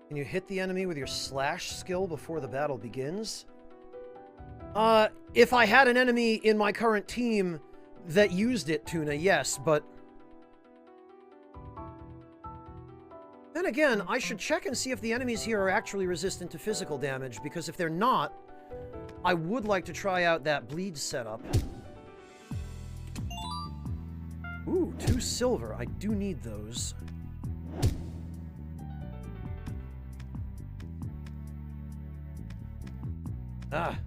Can you hit the enemy with your slash skill before the battle begins? If I had an enemy in my current team that used it, Tuna, yes, but then again, I should check and see if the enemies here are actually resistant to physical damage, because if they're not, I would like to try out that bleed setup. 2 silver. I do need those. Ah.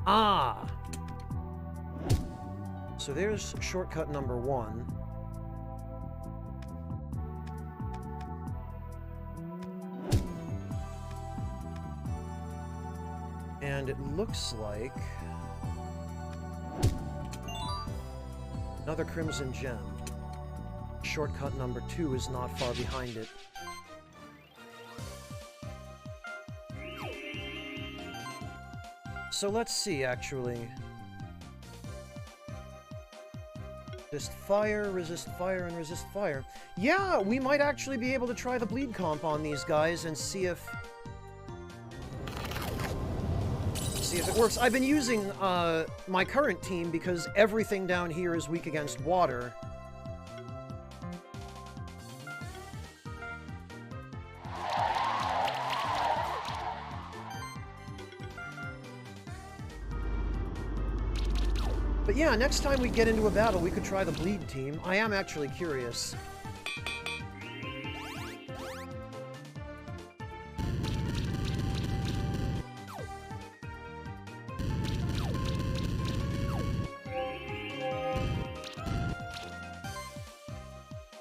Ah. So there's shortcut number 1. And it looks like another crimson gem. Shortcut number 2 is not far behind it. So let's see, actually. Resist fire, and resist fire. Yeah, we might actually be able to try the bleed comp on these guys and see if it works. I've been using my current team because everything down here is weak against water. But yeah, next time we get into a battle, we could try the bleed team. I am actually curious.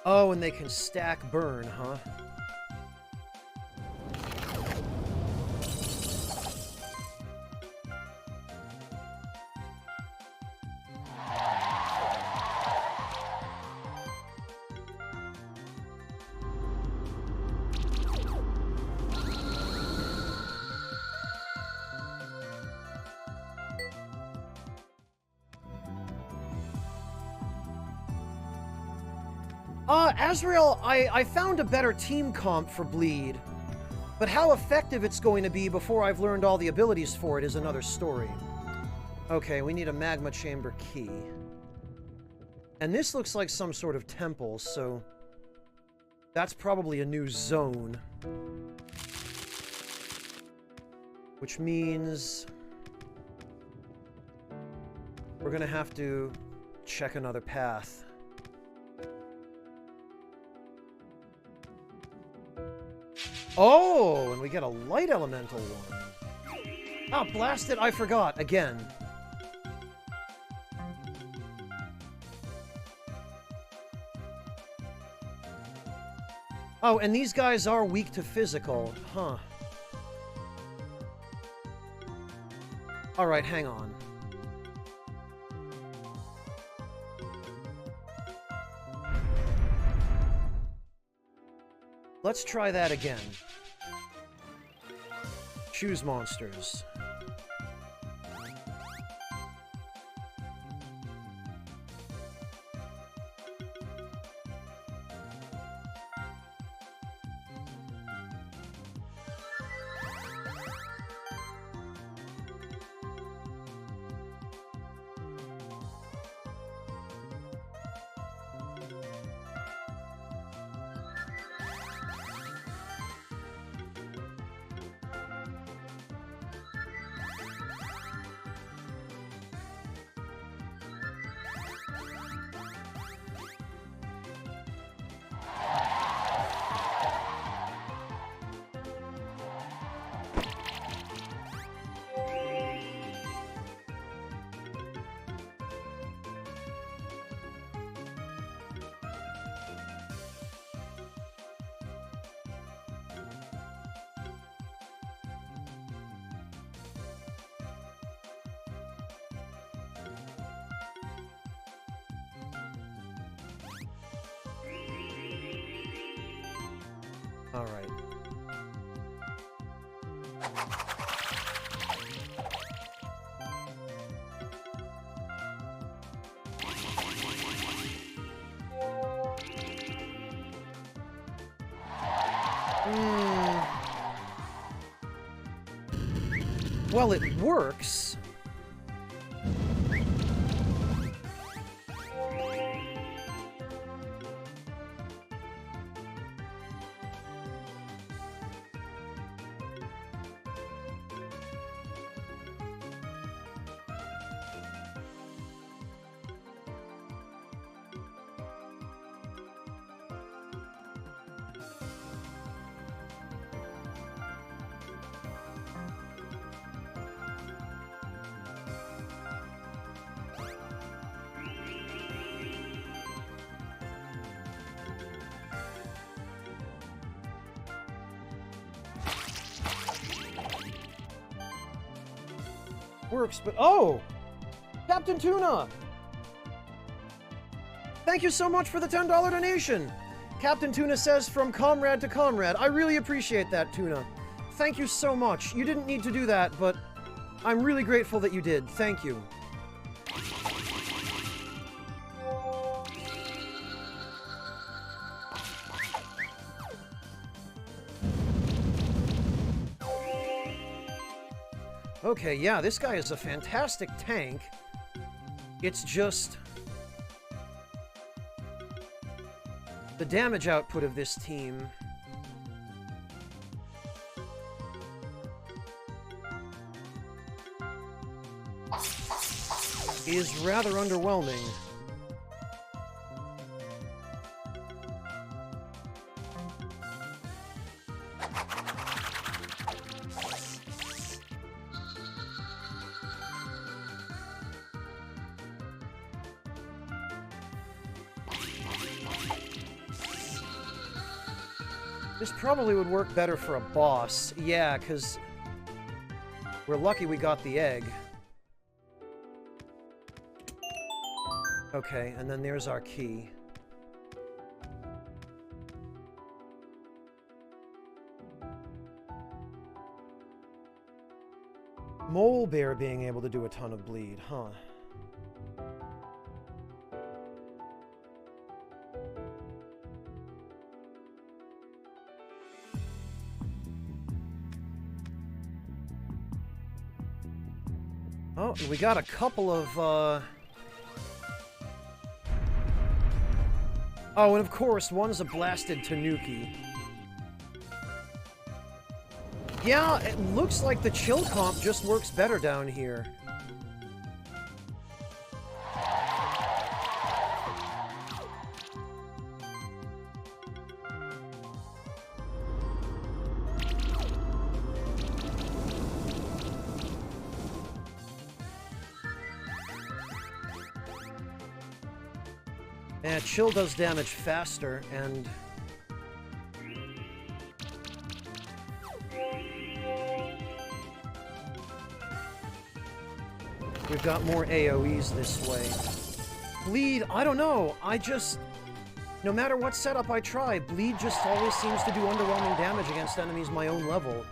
Oh, and they can stack burn, huh? Azrael, I found a better team comp for Bleed, but how effective it's going to be before I've learned all the abilities for it is another story. Okay, we need a magma chamber key. And this looks like some sort of temple, so that's probably a new zone. Which means we're gonna have to check another path. Oh, and we get a light elemental one. Ah, blast it, I forgot, again. Oh, and these guys are weak to physical, huh. Alright, hang on. Let's try that again. Choose monsters. All right. Well, it works. works, but... Oh! Captain Tuna! Thank you so much for the $10 donation! Captain Tuna says, from comrade to comrade. I really appreciate that, Tuna. Thank you so much. You didn't need to do that, but I'm really grateful that you did. Thank you. Okay, yeah, this guy is a fantastic tank. It's just... the damage output of this team... is rather underwhelming. This probably would work better for a boss. Yeah, because we're lucky we got the egg. Okay, and then there's our key. Mole Bear being able to do a ton of bleed, huh? Oh, we got a couple of, Oh, and of course, one's a blasted Tanuki. Yeah, it looks like the chill comp just works better down here. Yeah, chill does damage faster, and... we've got more AoEs this way. Bleed, I don't know, no matter what setup I try, Bleed just always seems to do underwhelming damage against enemies my own level.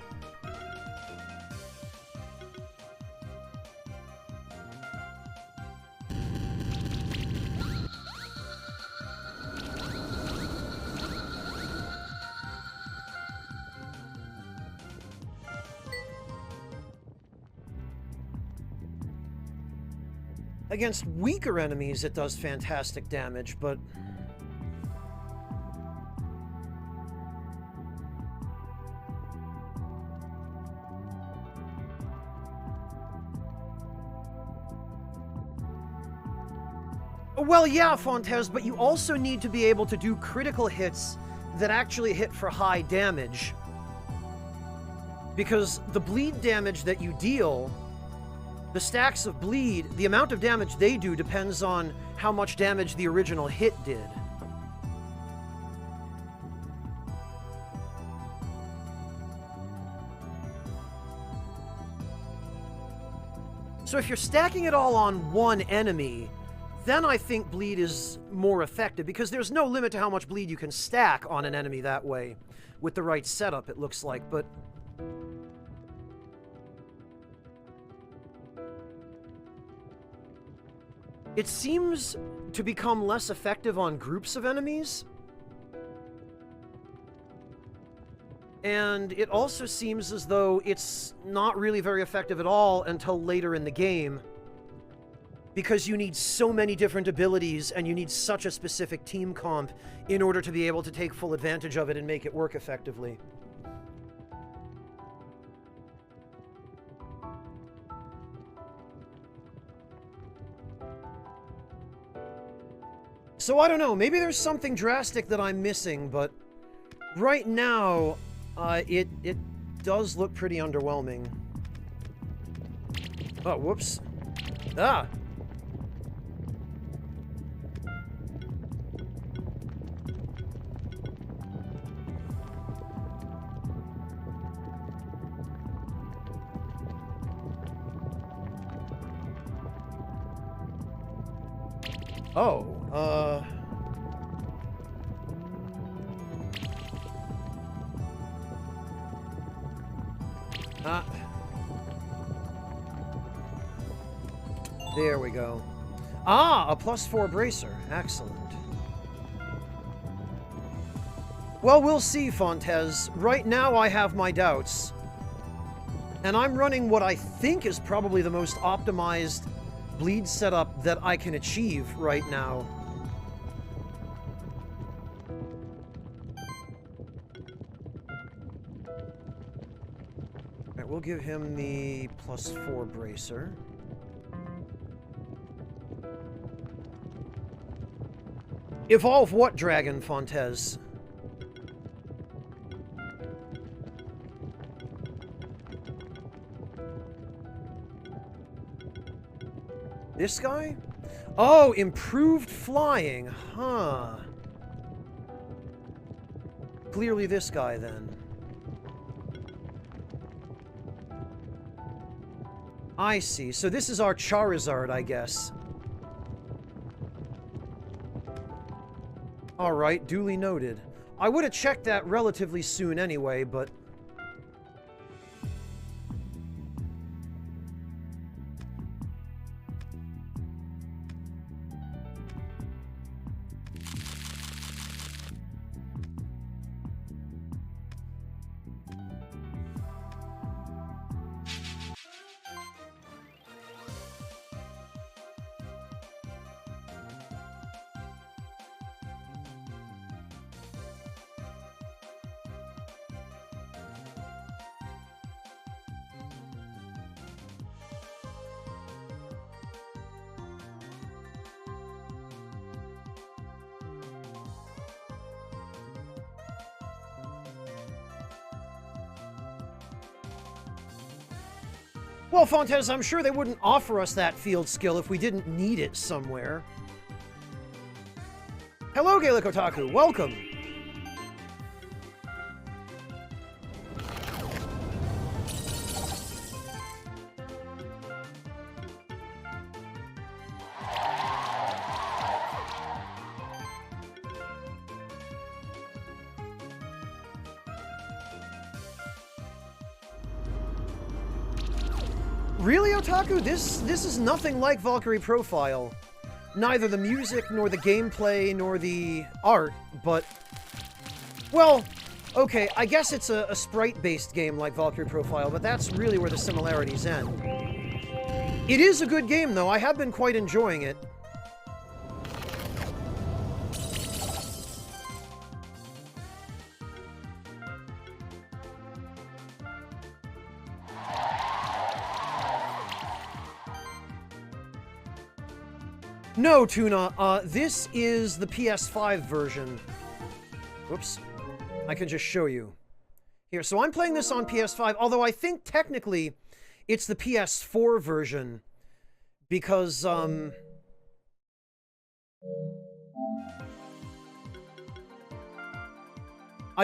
Against weaker enemies, it does fantastic damage, but... well, yeah, Fontes, but you also need to be able to do critical hits that actually hit for high damage. Because the bleed damage that you deal... the stacks of bleed, the amount of damage they do depends on how much damage the original hit did. So if you're stacking it all on one enemy, then I think bleed is more effective, because there's no limit to how much bleed you can stack on an enemy that way. With the right setup, it looks like, but... it seems to become less effective on groups of enemies. And it also seems as though it's not really very effective at all until later in the game. Because you need so many different abilities and you need such a specific team comp in order to be able to take full advantage of it and make it work effectively. So I don't know, maybe there's something drastic that I'm missing, but right now, it does look pretty underwhelming. Oh, whoops. Ah! Oh, there we go. Ah, a +4 bracer. Excellent. Well, we'll see, Fontes. Right now I have my doubts. And I'm running what I think is probably the most optimized bleed setup that I can achieve right now. Alright, we'll give him the +4 bracer. Evolve what dragon, Fontes? This guy? Oh, improved flying. Huh. Clearly this guy, then. I see. So this is our Charizard, I guess. Alright, duly noted. I would have checked that relatively soon anyway, but... Well, Fontes, I'm sure they wouldn't offer us that field skill if we didn't need it somewhere. Hello, Gaelic Otaku. Welcome. Really, Otaku? This is nothing like Valkyrie Profile. Neither the music, nor the gameplay, nor the art, but... Well, okay, I guess it's a sprite-based game like Valkyrie Profile, but that's really where the similarities end. It is a good game, though. I have been quite enjoying it. No, Tuna, this is the PS5 version. Whoops. I can just show you. Here, so I'm playing this on PS5, although I think technically it's the PS4 version, because, I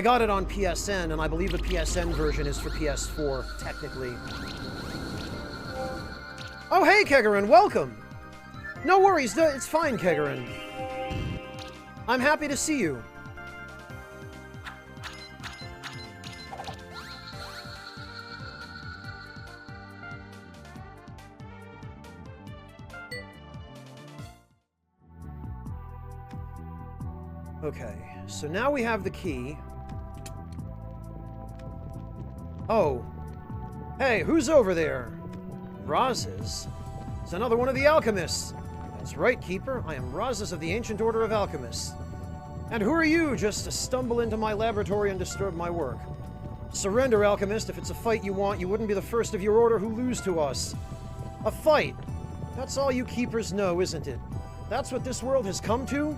got it on PSN, and I believe the PSN version is for PS4, technically. Oh, hey, Kegarin, welcome! No worries, it's fine, Kegarin. I'm happy to see you. Okay, so now we have the key. Oh. Hey, who's over there? Razes? It's another one of the alchemists. That's right, Keeper. I am Razes of the Ancient Order of Alchemists. And who are you just to stumble into my laboratory and disturb my work? Surrender, Alchemist. If it's a fight you want, you wouldn't be the first of your order who lose to us. A fight. That's all you Keepers know, isn't it? That's what this world has come to?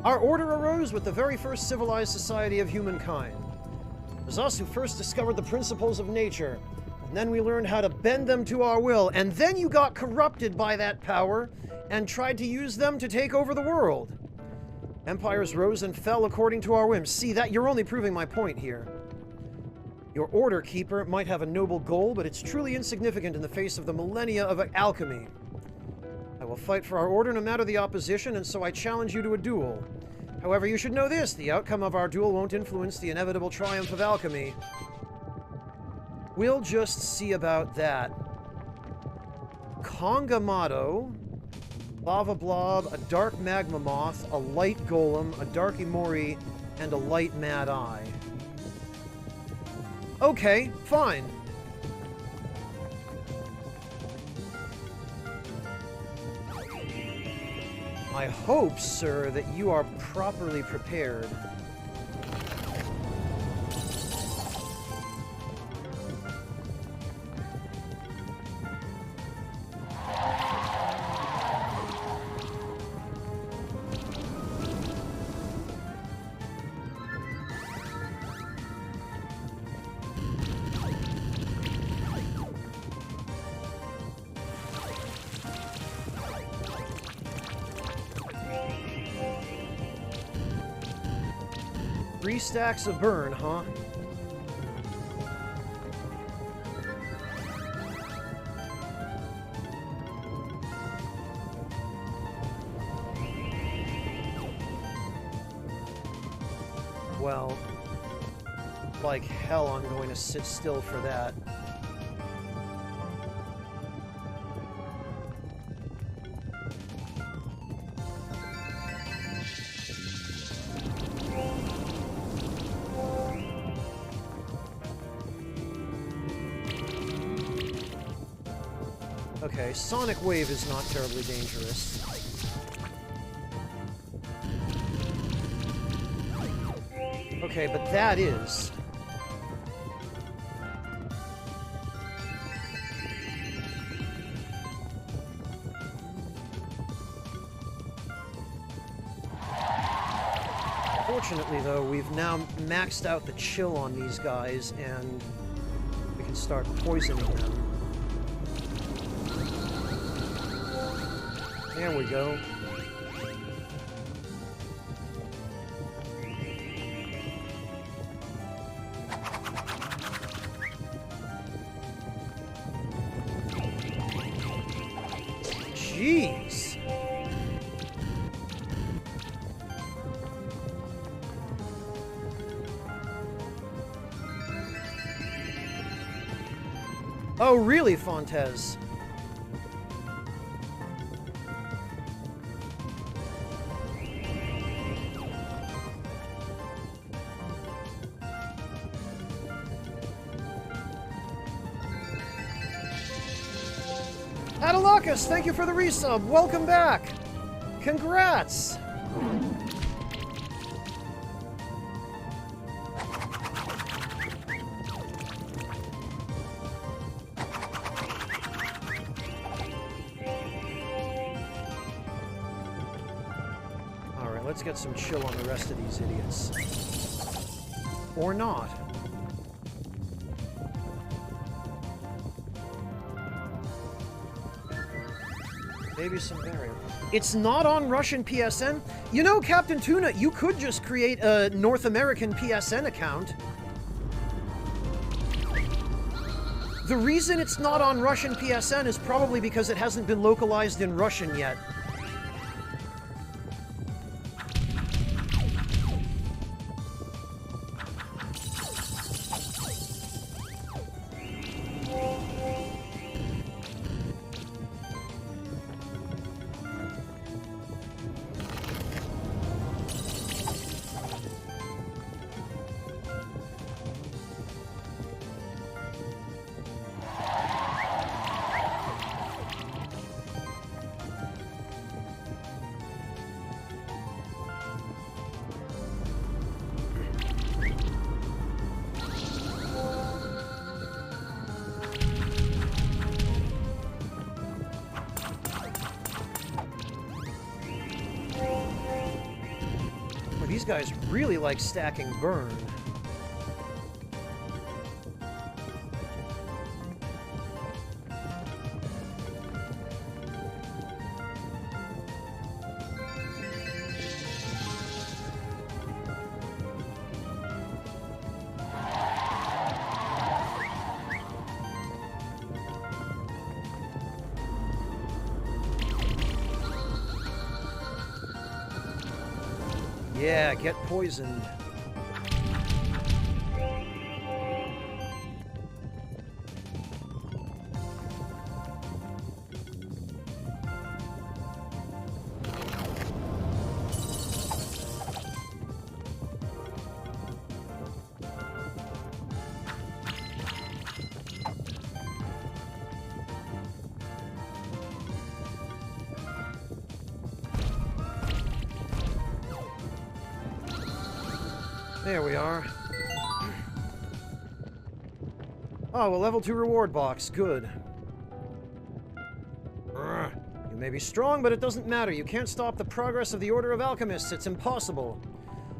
Our order arose with the very first civilized society of humankind. It was us who first discovered the principles of nature, and then we learned how to bend them to our will, and then you got corrupted by that power and tried to use them to take over the world. Empires rose and fell according to our whims. See, that you're only proving my point here. Your order, Keeper, might have a noble goal, but it's truly insignificant in the face of the millennia of alchemy. I will will fight for our order no matter the opposition, and so I challenge you to a duel. However, you should know this. The outcome of our duel won't influence the inevitable triumph of alchemy. We'll just see about that. Kongamato, Lava Blob, a Dark Magma Moth, a Light Golem, a Dark Imori, and a Light Mad Eye. Okay, fine. I hope, sir, that you are properly prepared. Three stacks of burn, huh? Well, like hell I'm going to sit still for that. Okay, Sonic Wave is not terribly dangerous. Okay, but that is. Fortunately, though, we've now maxed out the chill on these guys, and we can start poisoning them. There we go. Jeez. Oh, really, Fontes? Adalakis, thank you for the resub. Welcome back. Congrats. All right, let's get some chill on the rest of these idiots. Or not. Maybe some barrier. It's not on Russian PSN? You know, Captain Tuna, you could just create a North American PSN account. The reason it's not on Russian PSN is probably because it hasn't been localized in Russian yet. These guys really like stacking burn. Yeah, get poisoned. There we are. Oh, a level 2 reward box. Good. You may be strong, but it doesn't matter. You can't stop the progress of the Order of Alchemists. It's impossible.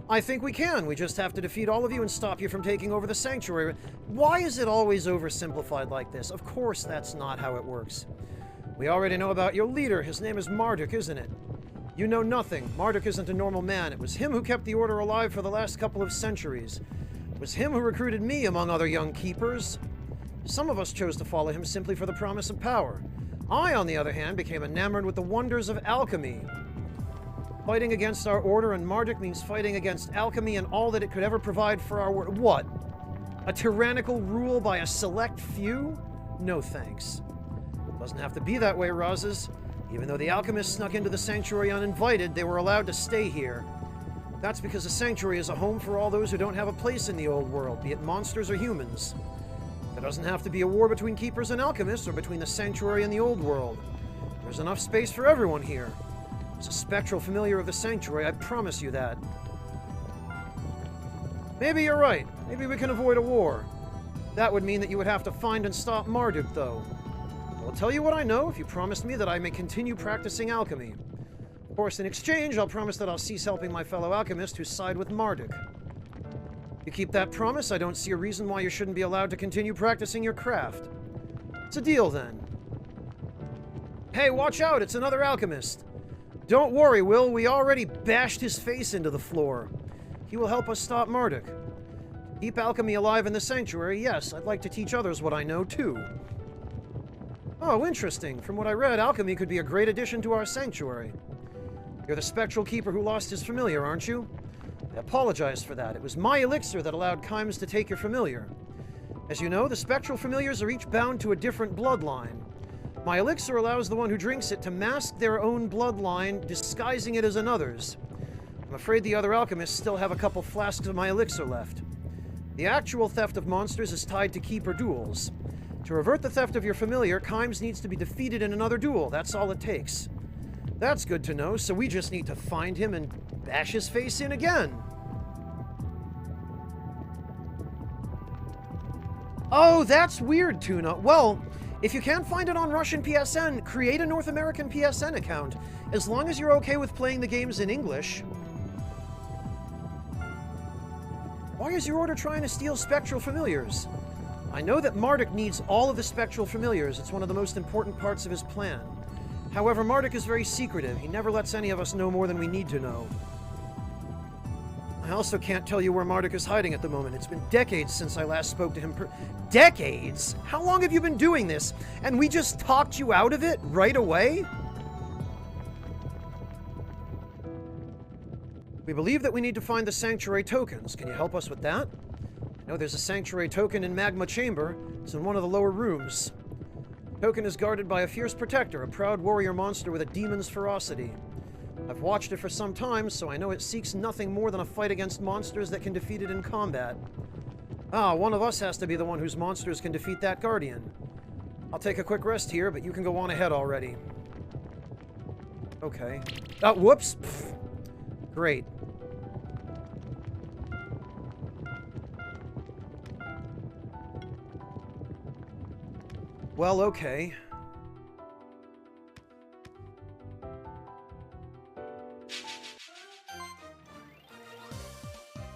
I think we can. We just have to defeat all of you and stop you from taking over the Sanctuary. Why is it always oversimplified like this? Of course that's not how it works. We already know about your leader. His name is Marduk, isn't it? You know nothing. Marduk isn't a normal man. It was him who kept the Order alive for the last couple of centuries. It was him who recruited me, among other young keepers. Some of us chose to follow him simply for the promise of power. I, on the other hand, became enamored with the wonders of alchemy. Fighting against our Order and Marduk means fighting against alchemy and all that it could ever provide for our world. What? A tyrannical rule by a select few? No thanks. Doesn't have to be that way, Razes. Even though the alchemists snuck into the Sanctuary uninvited, they were allowed to stay here. That's because the Sanctuary is a home for all those who don't have a place in the old world, be it monsters or humans. There doesn't have to be a war between Keepers and Alchemists, or between the Sanctuary and the old world. There's enough space for everyone here. As a spectral familiar of the Sanctuary, I promise you that. Maybe you're right. Maybe we can avoid a war. That would mean that you would have to find and stop Marduk, though. I'll tell you what I know if you promise me that I may continue practicing alchemy. Of course, in exchange, I'll promise that I'll cease helping my fellow alchemists who side with Marduk. If you keep that promise, I don't see a reason why you shouldn't be allowed to continue practicing your craft. It's a deal, then. Hey, watch out! It's another alchemist! Don't worry, Will. We already bashed his face into the floor. He will help us stop Marduk. Keep alchemy alive in the Sanctuary, yes. I'd like to teach others what I know, too. Oh, interesting. From what I read, alchemy could be a great addition to our Sanctuary. You're the spectral keeper who lost his familiar, aren't you? I apologize for that. It was my elixir that allowed Chimes to take your familiar. As you know, the spectral familiars are each bound to a different bloodline. My elixir allows the one who drinks it to mask their own bloodline, disguising it as another's. I'm afraid the other alchemists still have a couple flasks of my elixir left. The actual theft of monsters is tied to keeper duels. To revert the theft of your familiar, Chimes needs to be defeated in another duel. That's all it takes. That's good to know, so we just need to find him and bash his face in again. Oh, that's weird, Tuna. Well, if you can't find it on Russian PSN, create a North American PSN account. As long as you're okay with playing the games in English. Why is your Order trying to steal spectral familiars? I know that Marduk needs all of the spectral familiars. It's one of the most important parts of his plan. However, Marduk is very secretive. He never lets any of us know more than we need to know. I also can't tell you where Marduk is hiding at the moment. It's been decades since I last spoke to him. Decades? How long have you been doing this? And we just talked you out of it right away? We believe that we need to find the Sanctuary tokens. Can you help us with that? I know there's a Sanctuary token in Magma Chamber. It's in one of the lower rooms. The token is guarded by a fierce protector, a proud warrior monster with a demon's ferocity. I've watched it for some time, so I know it seeks nothing more than a fight against monsters that can defeat it in combat. Ah, one of us has to be the one whose monsters can defeat that guardian. I'll take a quick rest here, but you can go on ahead already. Okay. Whoops! Pfft. Great. Well, okay.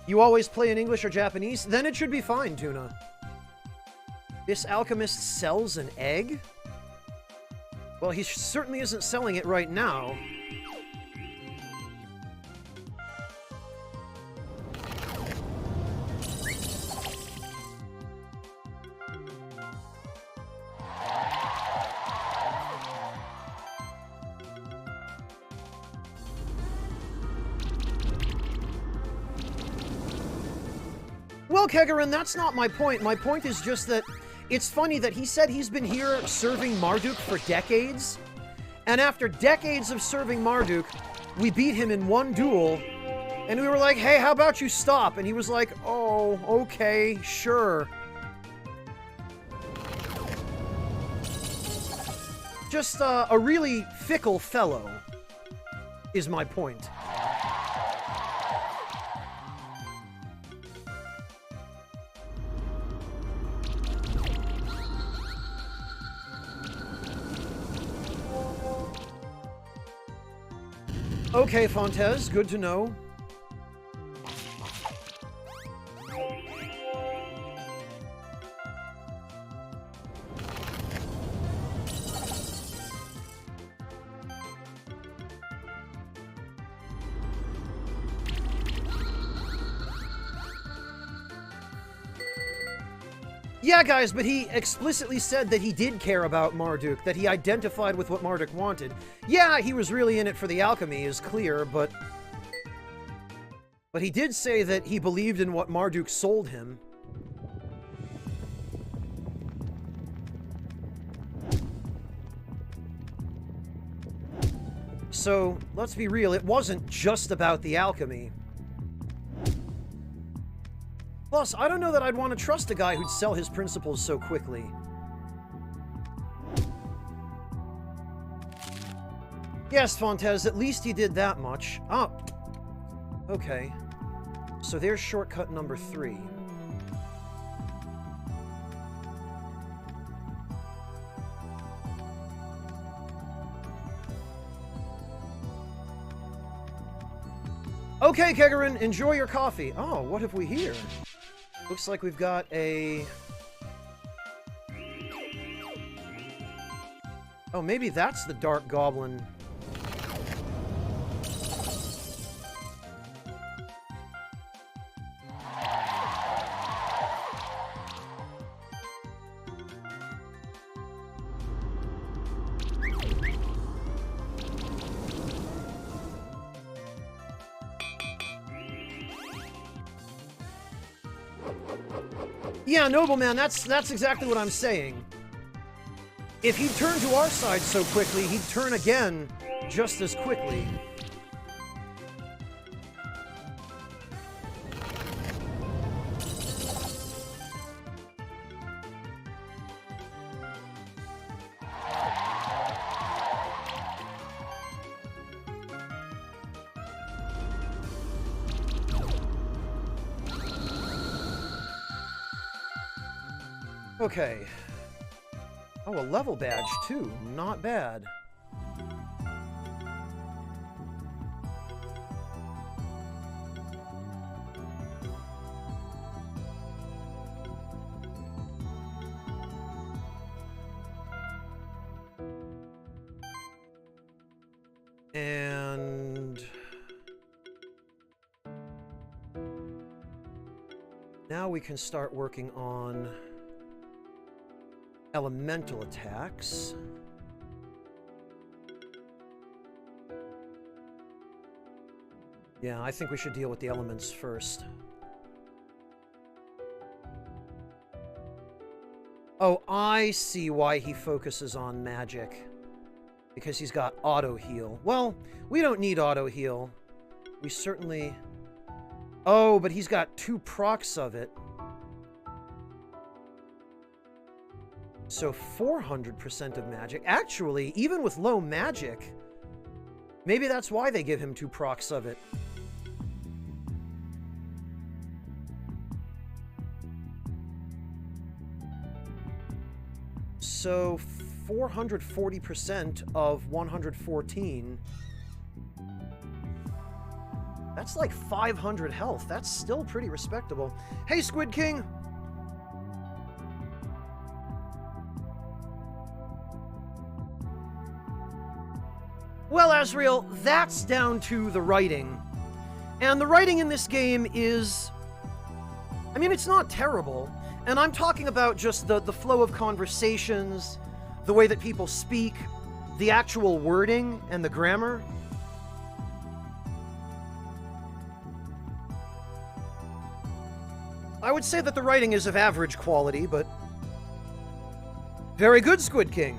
You always play in English or Japanese? Then it should be fine, Tuna. This alchemist sells an egg? Well, he certainly isn't selling it right now. Well, Kegarin, that's not my point. My point is just that it's funny that he said he's been here serving Marduk for decades, and after decades of serving Marduk, we beat him in one duel, and we were like, hey, how about you stop? And he was like, oh, okay, sure. Just a really fickle fellow, is my point. Okay, Fontes, good to know. Yeah, guys, but he explicitly said that he did care about Marduk, that he identified with what Marduk wanted. Yeah, he was really in it for the alchemy, is clear, but he did say that he believed in what Marduk sold him. So, let's be real, it wasn't just about the alchemy. Plus, I don't know that I'd want to trust a guy who'd sell his principles so quickly. Yes, Fontes, at least he did that much. Oh. Okay. So there's shortcut number 3. Okay, Kegarin, enjoy your coffee. Oh, what have we here? Looks like we've got a... Oh, maybe that's the Dark Goblin. Yeah, Nobleman, that's exactly what I'm saying. If he'd turn to our side so quickly, he'd turn again just as quickly. Okay. Oh, a level badge, too. Not bad. And... now we can start working on... elemental attacks. Yeah, I think we should deal with the elements first. Oh, I see why he focuses on magic. Because he's got auto-heal. Well, we don't need auto-heal. We certainly... Oh, but he's got 2 procs of it. So 400% of magic. Actually, even with low magic, maybe that's why they give him 2 procs of it. So 440% of 114. That's like 500 health. That's still pretty respectable. Hey, Squid King! Well, Azrael, that's down to the writing. And the writing in this game is... I mean, it's not terrible. And I'm talking about just the flow of conversations, the way that people speak, the actual wording and the grammar. I would say that the writing is of average quality, but very good, Squid King.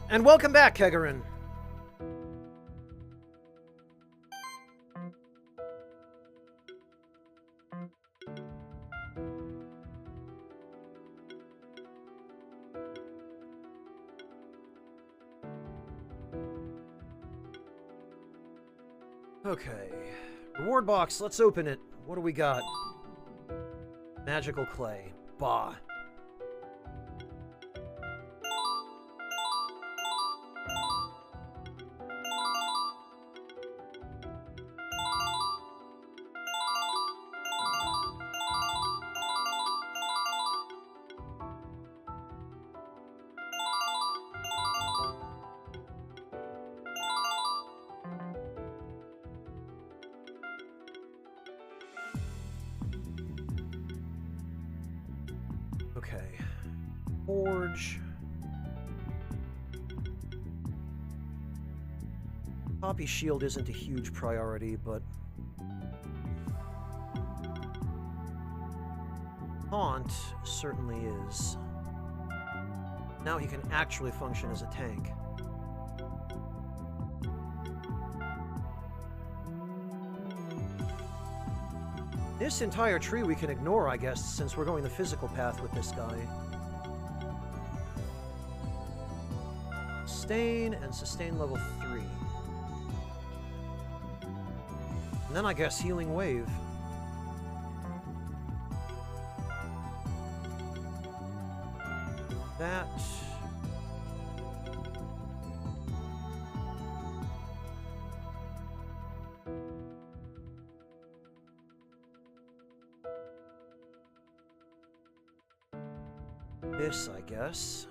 And welcome back, Kegarin. Okay. Reward box, let's open it. What do we got? Magical clay. Bah. Okay. Forge. Poppy shield isn't a huge priority, but Haunt certainly is. Now he can actually function as a tank. This entire tree we can ignore, I guess, since we're going the physical path with this guy. Sustain and sustain level 3. And then I guess healing wave. That... this, I guess.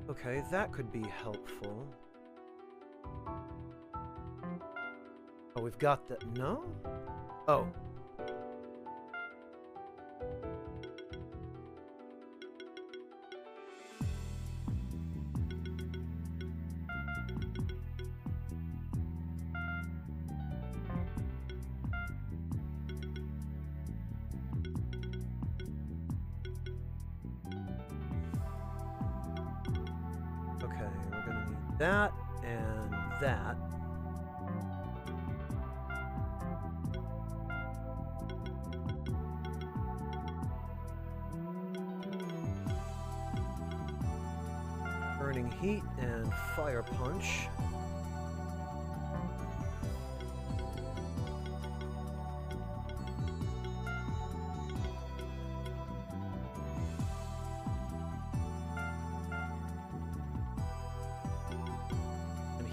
Okay, that could be helpful. Oh, we've got the... no? Oh. Okay, we're gonna need that and that. Burning heat and fire punch.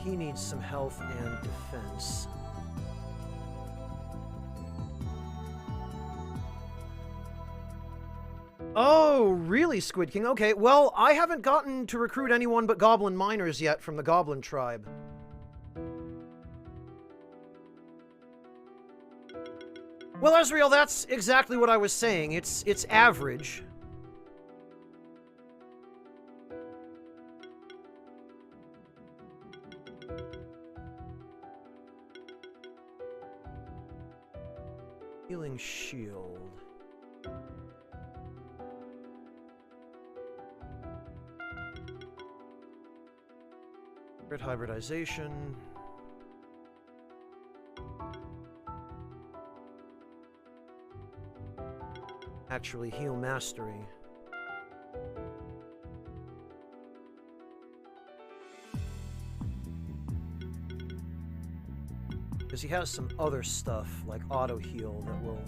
He needs some health and defense. Oh, really, Squid King? Okay, well, I haven't gotten to recruit anyone but goblin miners yet from the goblin tribe. Well, Ezreal, that's exactly what I was saying. It's average. Healing shield. Grid hybridization. Actually heal mastery. Because he has some other stuff, like auto heal, that will...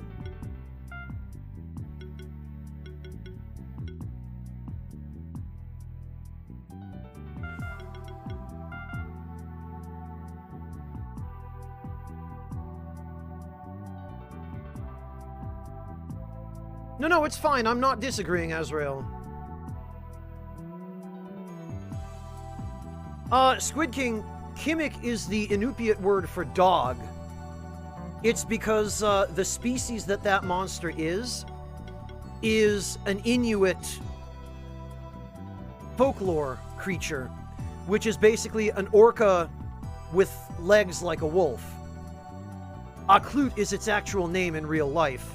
No, it's fine. I'm not disagreeing, Azrael. Squid King, Kimik is the Inupiat word for dog. It's because the species that monster is an Inuit folklore creature, which is basically an orca with legs like a wolf. Aklut is its actual name in real life.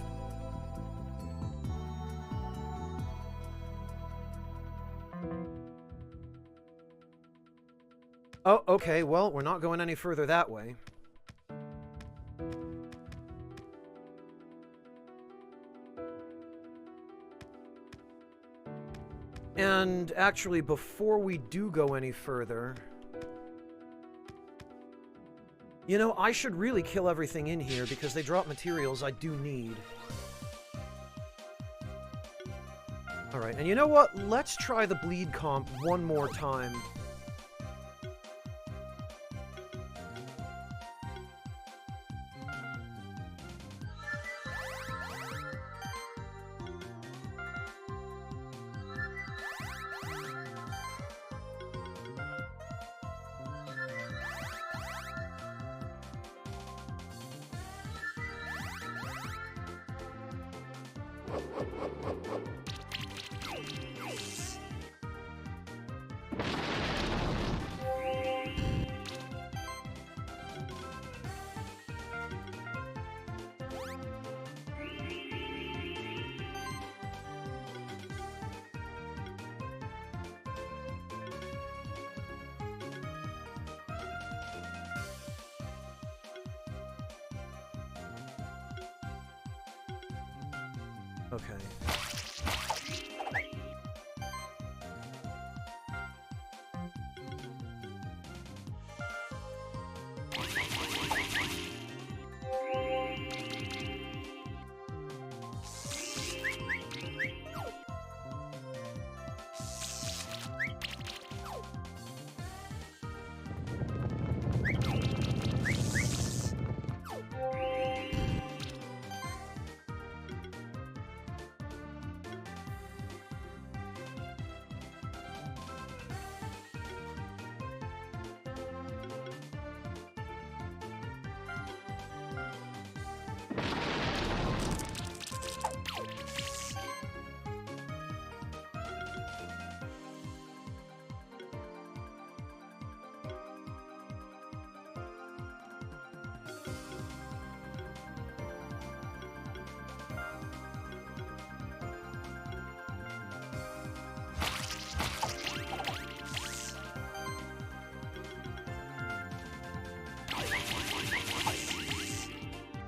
Oh, okay, well, we're not going any further that way. And actually, before we do go any further... You know, I should really kill everything in here because they drop materials I do need. Alright, and you know what? Let's try the bleed comp one more time. Okay.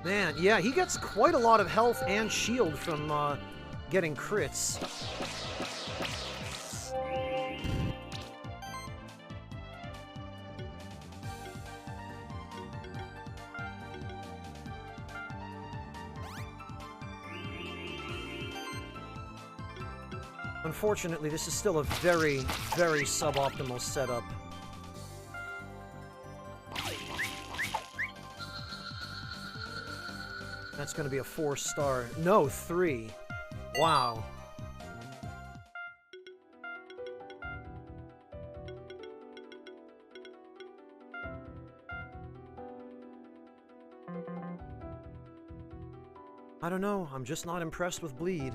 Man, yeah, he gets quite a lot of health and shield from getting crits. Unfortunately, this is still a very, very suboptimal setup. That's going to be a 4-star. No, 3. Wow. I don't know. I'm just not impressed with bleed.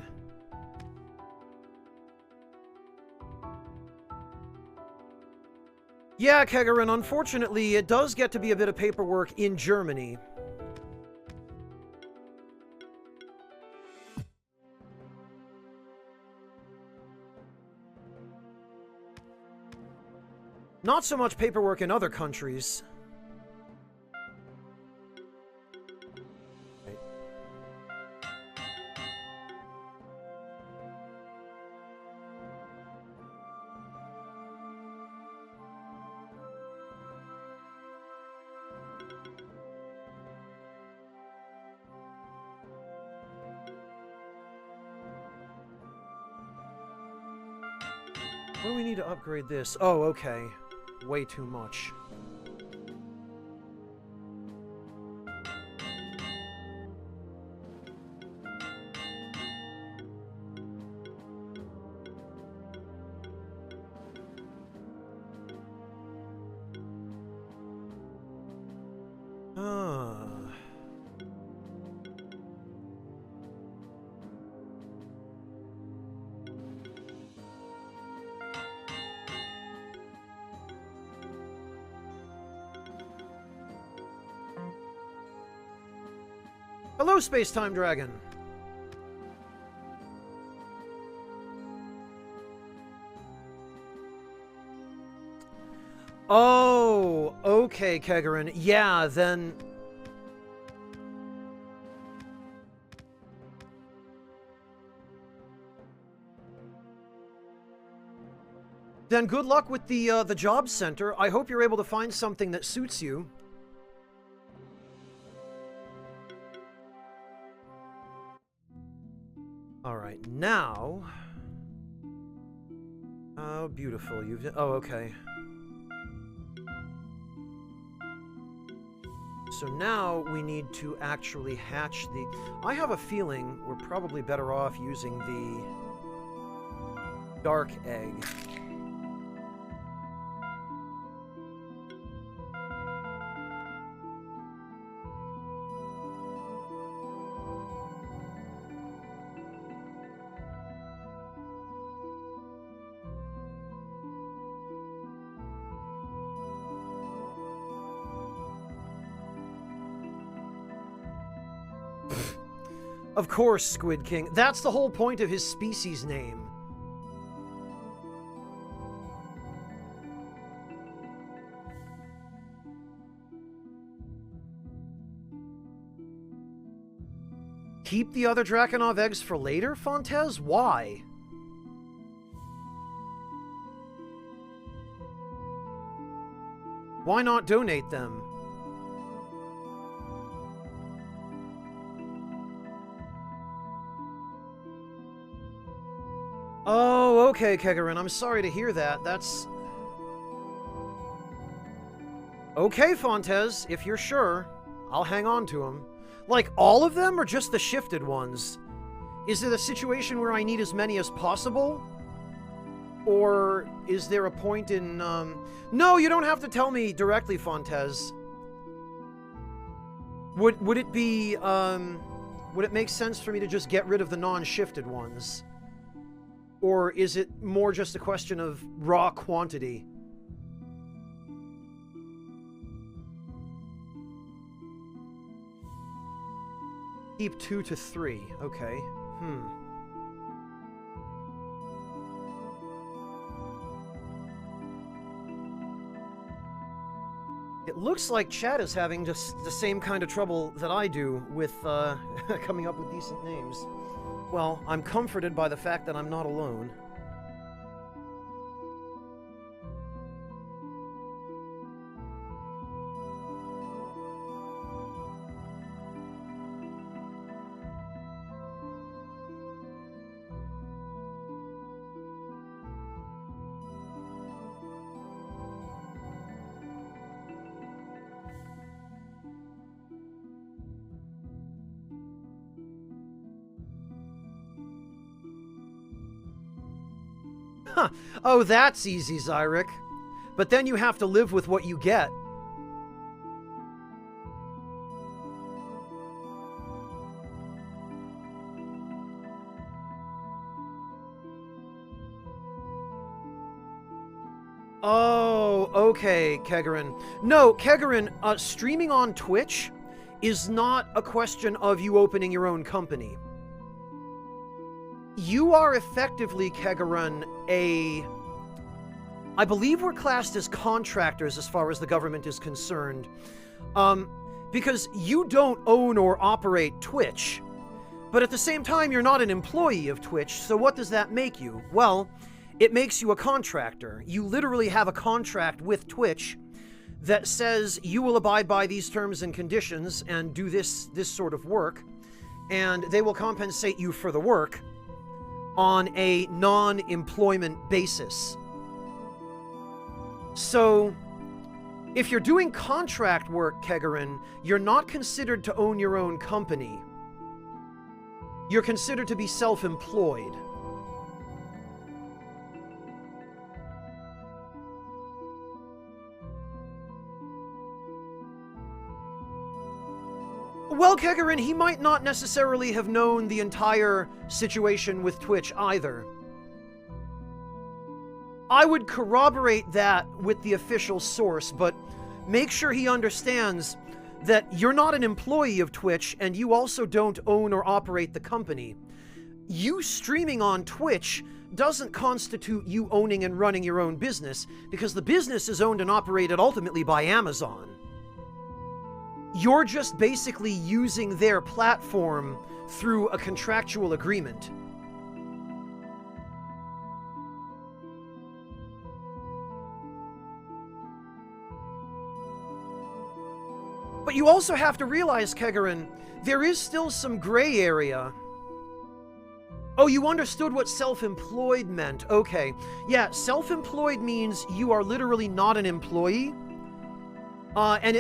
Yeah, Kegarin, unfortunately, it does get to be a bit of paperwork in Germany. Not so much paperwork in other countries. Right. What do we need to upgrade this? Oh, okay. Way too much. Ah. Hello, Space-Time Dragon. Oh, okay, Kegarin. Yeah, then... Then good luck with the job center. I hope you're able to find something that suits you. Alright, now... Oh, beautiful. Oh, okay. So now we need to actually hatch the... I have a feeling we're probably better off using the dark egg. Of course, Squid King. That's the whole point of his species name. Keep the other Drakenov eggs for later, Fontez? Why? Why not donate them? Oh, okay, Kegarin. I'm sorry to hear that. That's... Okay, Fontez, if you're sure, I'll hang on to them. Like, all of them, or just the shifted ones? Is it a situation where I need as many as possible? Or is there a point in, No, you don't have to tell me directly, Fontez. Would it be, Would it make sense for me to just get rid of the non-shifted ones? Or is it more just a question of raw quantity? Keep 2 to 3. Okay. It looks like chat is having just the same kind of trouble that I do with, coming up with decent names. Well, I'm comforted by the fact that I'm not alone. Huh. Oh, that's easy, Zyric. But then you have to live with what you get. Oh, okay, Kegarin. No, Kegarin, streaming on Twitch is not a question of you opening your own company. You are effectively, Kegarin, I believe we're classed as contractors as far as the government is concerned. Because you don't own or operate Twitch. But at the same time, you're not an employee of Twitch, so what does that make you? Well, it makes you a contractor. You literally have a contract with Twitch that says you will abide by these terms and conditions and do this sort of work, and they will compensate you for the work on a non-employment basis. So, if you're doing contract work, Kegarin, you're not considered to own your own company. You're considered to be self-employed. Well, Kegarin, he might not necessarily have known the entire situation with Twitch either. I would corroborate that with the official source, but make sure he understands that you're not an employee of Twitch, and you also don't own or operate the company. You streaming on Twitch doesn't constitute you owning and running your own business, because the business is owned and operated ultimately by Amazon. You're just basically using their platform through a contractual agreement. But you also have to realize, Kegarin, there is still some gray area. Oh, you understood what self-employed meant. Okay. Yeah, self-employed means you are literally not an employee.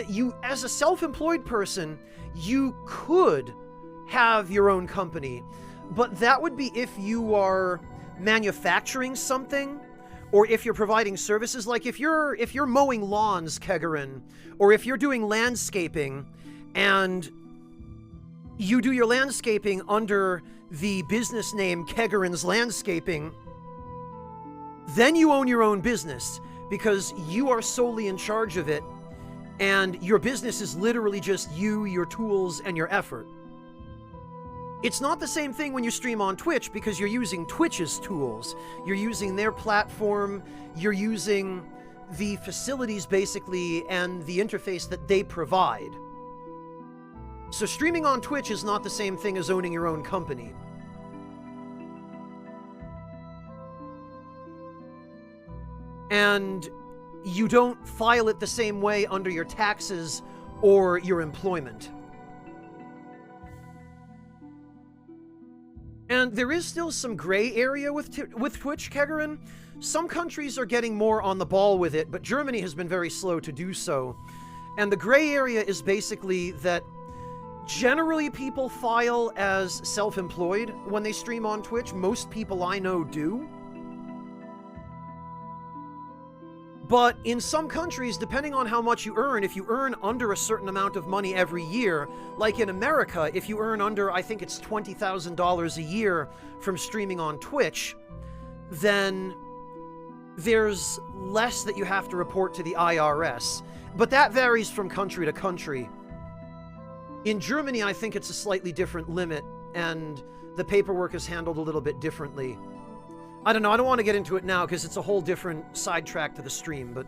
You, as a self-employed person, you could have your own company. But that would be if you are manufacturing something, or if you're providing services. Like if you're mowing lawns, Kegarin, or if you're doing landscaping, and you do your landscaping under the business name Kegarin's Landscaping, then you own your own business, because you are solely in charge of it, and your business is literally just you, your tools, and your effort. It's not the same thing when you stream on Twitch, because you're using Twitch's tools. You're using their platform, you're using the facilities, basically, and the interface that they provide. So streaming on Twitch is not the same thing as owning your own company. And you don't file it the same way under your taxes or your employment. And there is still some gray area with Twitch, Kegarin. Some countries are getting more on the ball with it, but Germany has been very slow to do so. And the gray area is basically that generally people file as self-employed when they stream on Twitch. Most people I know do. But in some countries, depending on how much you earn, if you earn under a certain amount of money every year, like in America, if you earn under, I think it's $20,000 a year from streaming on Twitch, then there's less that you have to report to the IRS. But that varies from country to country. In Germany, I think it's a slightly different limit, and the paperwork is handled a little bit differently. I don't know, I don't want to get into it now because it's a whole different sidetrack to the stream, but...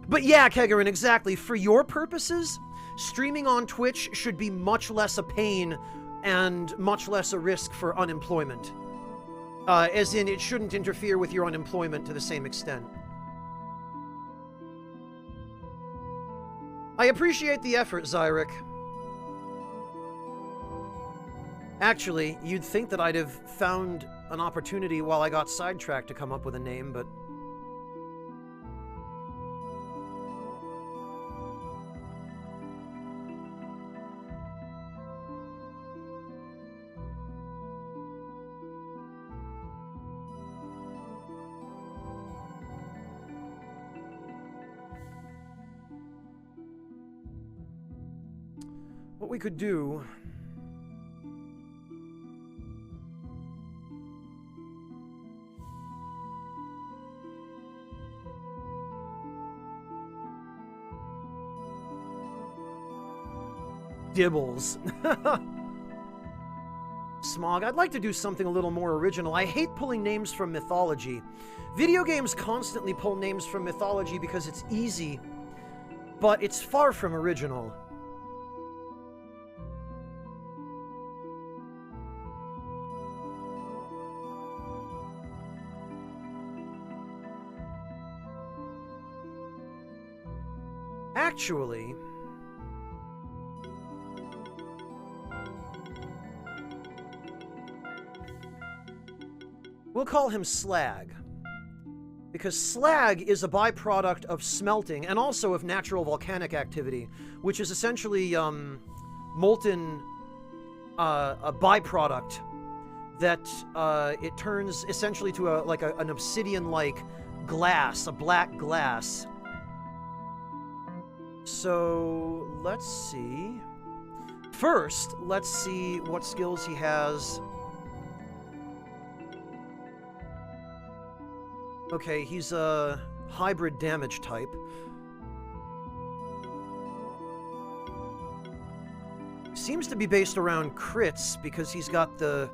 But yeah, Kegarin, exactly. For your purposes, streaming on Twitch should be much less a pain and much less a risk for unemployment. As in, it shouldn't interfere with your unemployment to the same extent. I appreciate the effort, Zyrek. Actually, you'd think that I'd have found an opportunity while I got sidetracked to come up with a name, but... What we could do... Dibbles. Smog, I'd like to do something a little more original. I hate pulling names from mythology. Video games constantly pull names from mythology because it's easy, but it's far from original. Actually... we'll call him Slag. Because slag is a byproduct of smelting, and also of natural volcanic activity, which is essentially, molten, a byproduct that, it turns essentially to an obsidian-like glass, a black glass. So, let's see. First, let's see what skills he has. Okay, he's a hybrid damage type. Seems to be based around crits because he's got the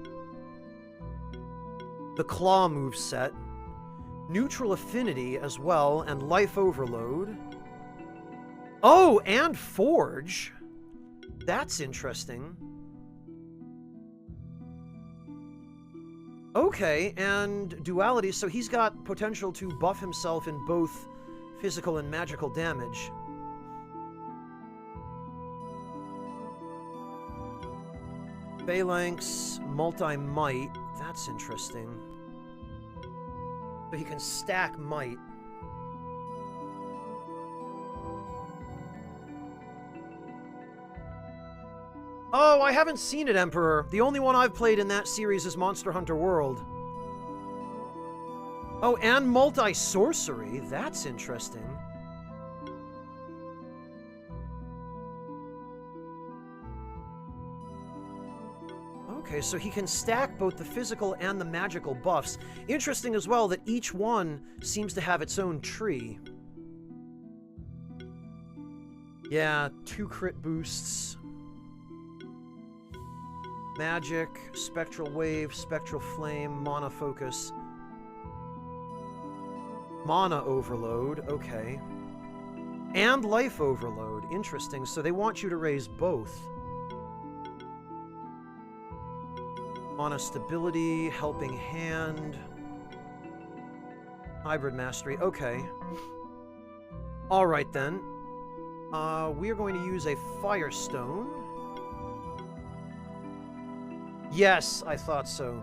claw moveset, neutral affinity as well, and life overload. Oh, and forge. That's interesting. Okay, and duality, so he's got potential to buff himself in both physical and magical damage. Phalanx, multi-might, that's interesting. So he can stack might. Oh, I haven't seen it, Emperor. The only one I've played in that series is Monster Hunter World. Oh, and multi-sorcery. That's interesting. Okay, so he can stack both the physical and the magical buffs. Interesting as well that each one seems to have its own tree. Yeah, 2 crit boosts. Magic, Spectral Wave, Spectral Flame, Mana Focus. Mana Overload, okay. And Life Overload, interesting. So they want you to raise both. Mana Stability, Helping Hand. Hybrid Mastery, okay. Alright then. We are going to use a Firestone. Yes, I thought so.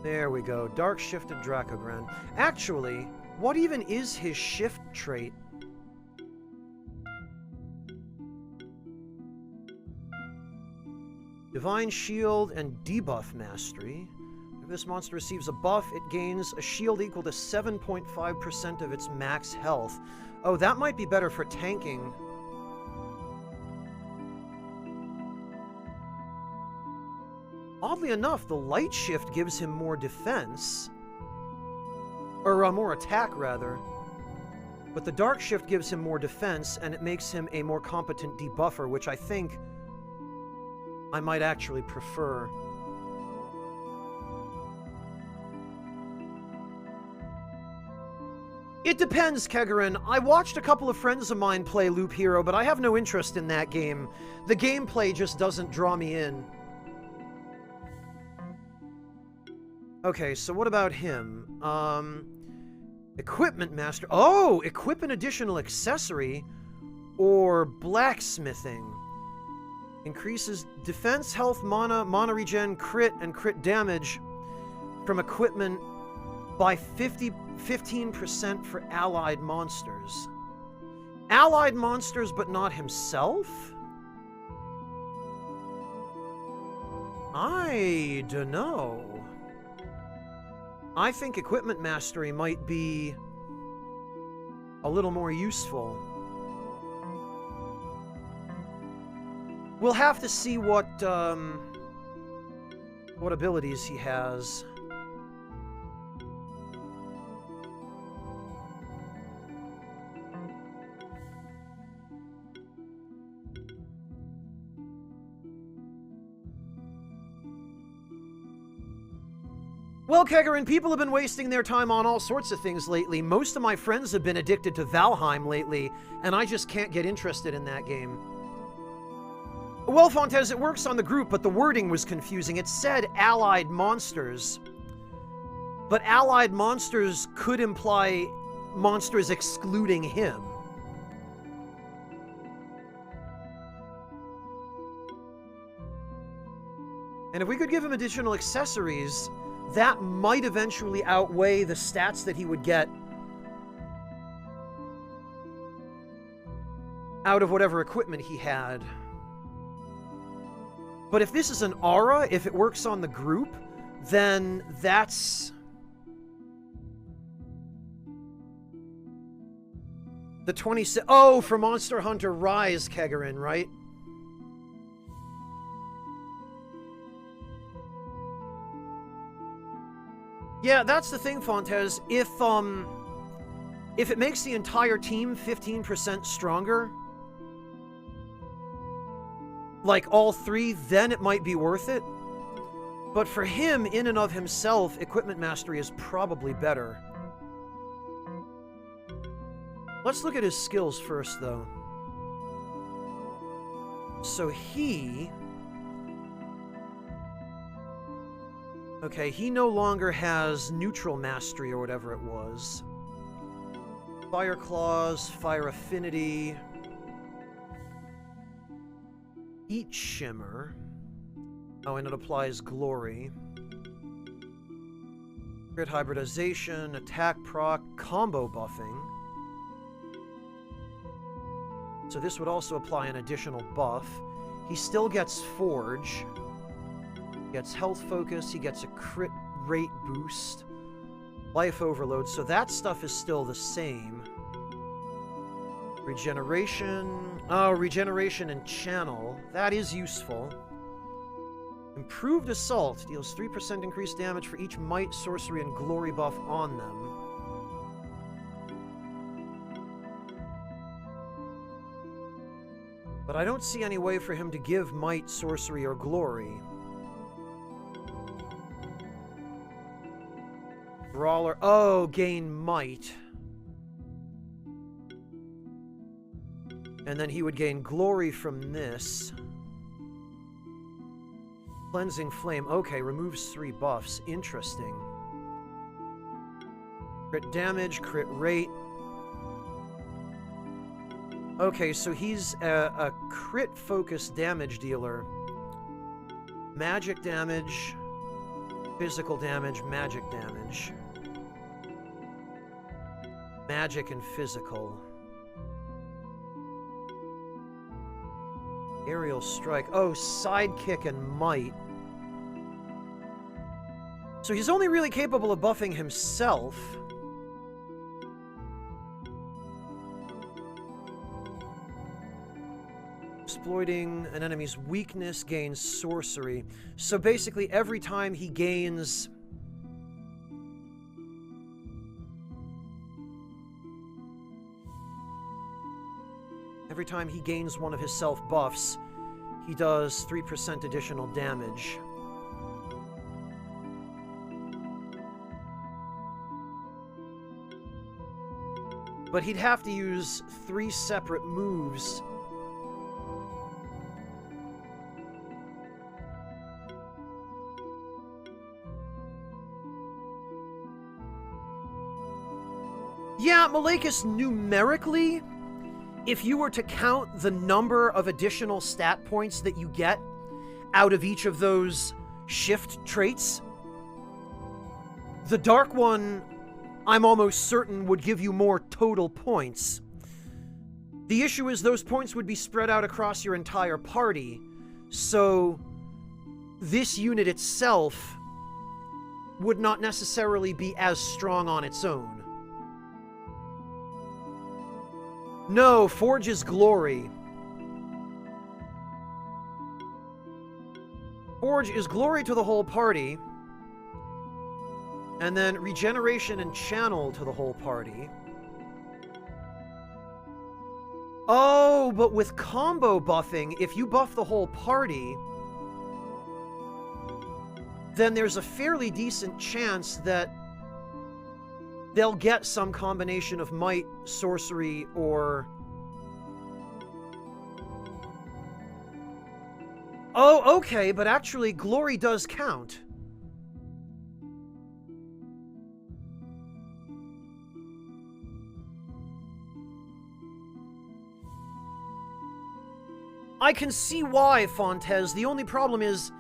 There we go. Dark Shifted Dracogran. Actually, what even is his shift trait? Divine Shield and Debuff Mastery. If this monster receives a buff, it gains a shield equal to 7.5% of its max health. Oh, that might be better for tanking. Oddly enough, the Light Shift gives him more defense. Or more attack, rather. But the Dark Shift gives him more defense, and it makes him a more competent debuffer, which I think I might actually prefer. It depends, Kegarin. I watched a couple of friends of mine play Loop Hero, but I have no interest in that game. The gameplay just doesn't draw me in. Okay, so what about him? Equipment Master. Oh, equip an additional accessory or blacksmithing. Increases defense, health, mana regen, crit, and crit damage from equipment by 15% for allied monsters. Allied monsters, but not himself? I don't know. I think Equipment Mastery might be a little more useful. We'll have to see what abilities he has. Well, Kegarin, people have been wasting their time on all sorts of things lately. Most of my friends have been addicted to Valheim lately, and I just can't get interested in that game. Well, Fontes, it works on the group, but the wording was confusing. It said allied monsters, but allied monsters could imply monsters excluding him. And if we could give him additional accessories, that might eventually outweigh the stats that he would get out of whatever equipment he had. But if this is an aura, if it works on the group, then that's... The 26... Oh, for Monster Hunter Rise, Kegarin, right? Yeah, that's the thing, Fontes. If it makes the entire team 15% stronger, like all three, then it might be worth it. But for him, in and of himself, Equipment Mastery is probably better. Let's look at his skills first, though. So he... Okay, he no longer has Neutral Mastery or whatever it was. Fire Claws, Fire Affinity... Heat Shimmer. Oh, and it applies Glory. Crit Hybridization, Attack Proc, Combo Buffing. So this would also apply an additional buff. He still gets Forge. He gets Health Focus, he gets a crit rate boost. Life Overload, so that stuff is still the same. Regeneration... Oh, Regeneration and Channel. That is useful. Improved Assault. Deals 3% increased damage for each Might, Sorcery, and Glory buff on them. But I don't see any way for him to give Might, Sorcery, or Glory. Brawler... Oh, gain Might. And then he would gain Glory from this. Cleansing Flame. Okay, removes 3 buffs. Interesting. Crit damage, crit rate. Okay, so he's a crit-focused damage dealer. Magic damage, physical damage, magic damage. Magic and physical. Aerial Strike. Oh, Sidekick and Might. So he's only really capable of buffing himself. Exploiting an enemy's weakness gains sorcery. So basically every time he gains... Every time he gains one of his self-buffs, he does 3% additional damage. But he'd have to use 3 separate moves. Yeah, Malekis, numerically, if you were to count the number of additional stat points that you get out of each of those shift traits, the Dark One, I'm almost certain, would give you more total points. The issue is those points would be spread out across your entire party, so this unit itself would not necessarily be as strong on its own. No, Forge is Glory. Forge is Glory to the whole party. And then Regeneration and Channel to the whole party. Oh, but with combo buffing, if you buff the whole party, then there's a fairly decent chance that they'll get some combination of Might, Sorcery, or... Oh, okay, but actually, Glory does count. I can see why, Fontes. The only problem is,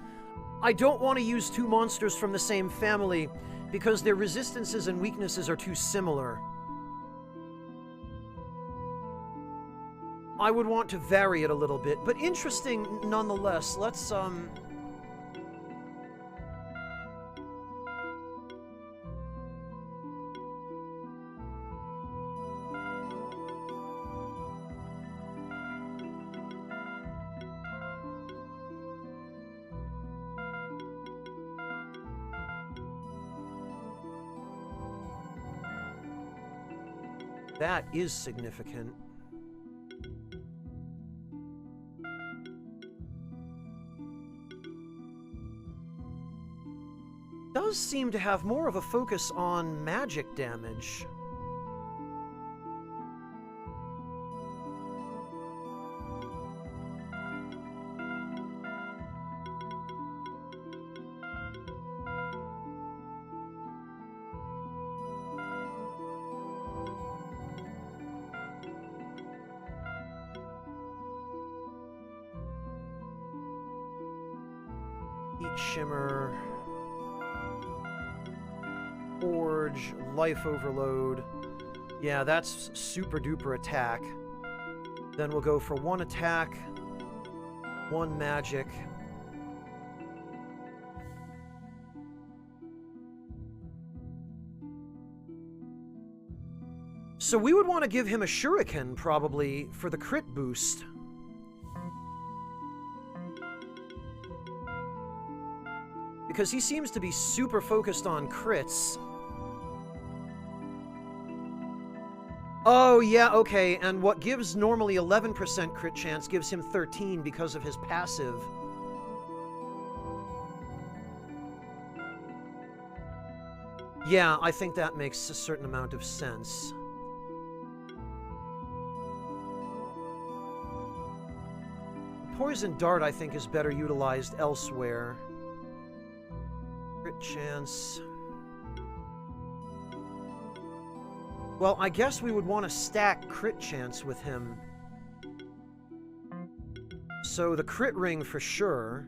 I don't want to use 2 monsters from the same family, because their resistances and weaknesses are too similar. I would want to vary it a little bit, but interesting nonetheless. Let's, That is significant. Does seem to have more of a focus on magic damage. Heat Shimmer, Forge, Life Overload. Yeah, that's super duper attack. Then we'll go for 1 attack, 1 magic. So we would want to give him a Shuriken, probably, for the crit boost. Because he seems to be super focused on crits. Oh, yeah, okay, and what gives normally 11% crit chance gives him 13 because of his passive. Yeah, I think that makes a certain amount of sense. Poison Dart, I think, is better utilized elsewhere. Crit chance. Well, I guess we would want to stack crit chance with him. So the crit ring for sure.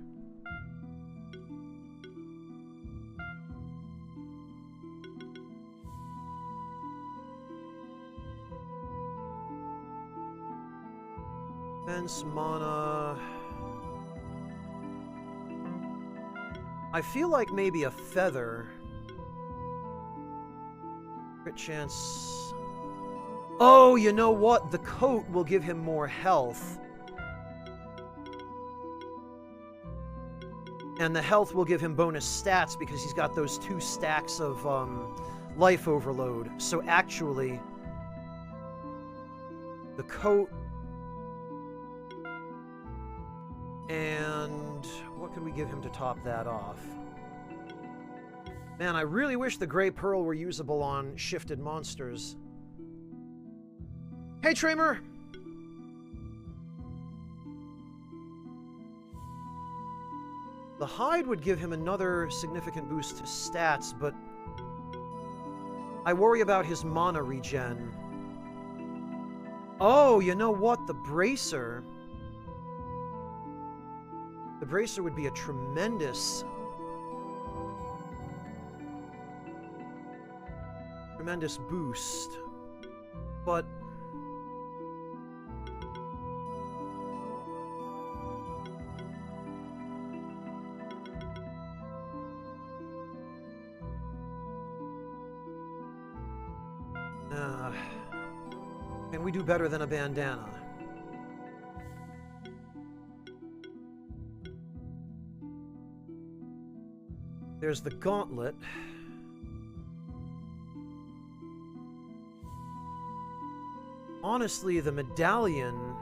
Defense, mana. I feel like maybe a feather. Crit chance. Oh, you know what? The coat will give him more health. And the health will give him bonus stats because he's got those 2 stacks of life overload. So actually, the coat. And what could we give him to top that off? Man, I really wish the Grey Pearl were usable on shifted monsters. Hey, Tramer! The hide would give him another significant boost to stats, but I worry about his mana regen. Oh, you know what? The bracer. The bracer would be a tremendous boost, but can we do better than a bandana? There's the gauntlet. Honestly, the medallion...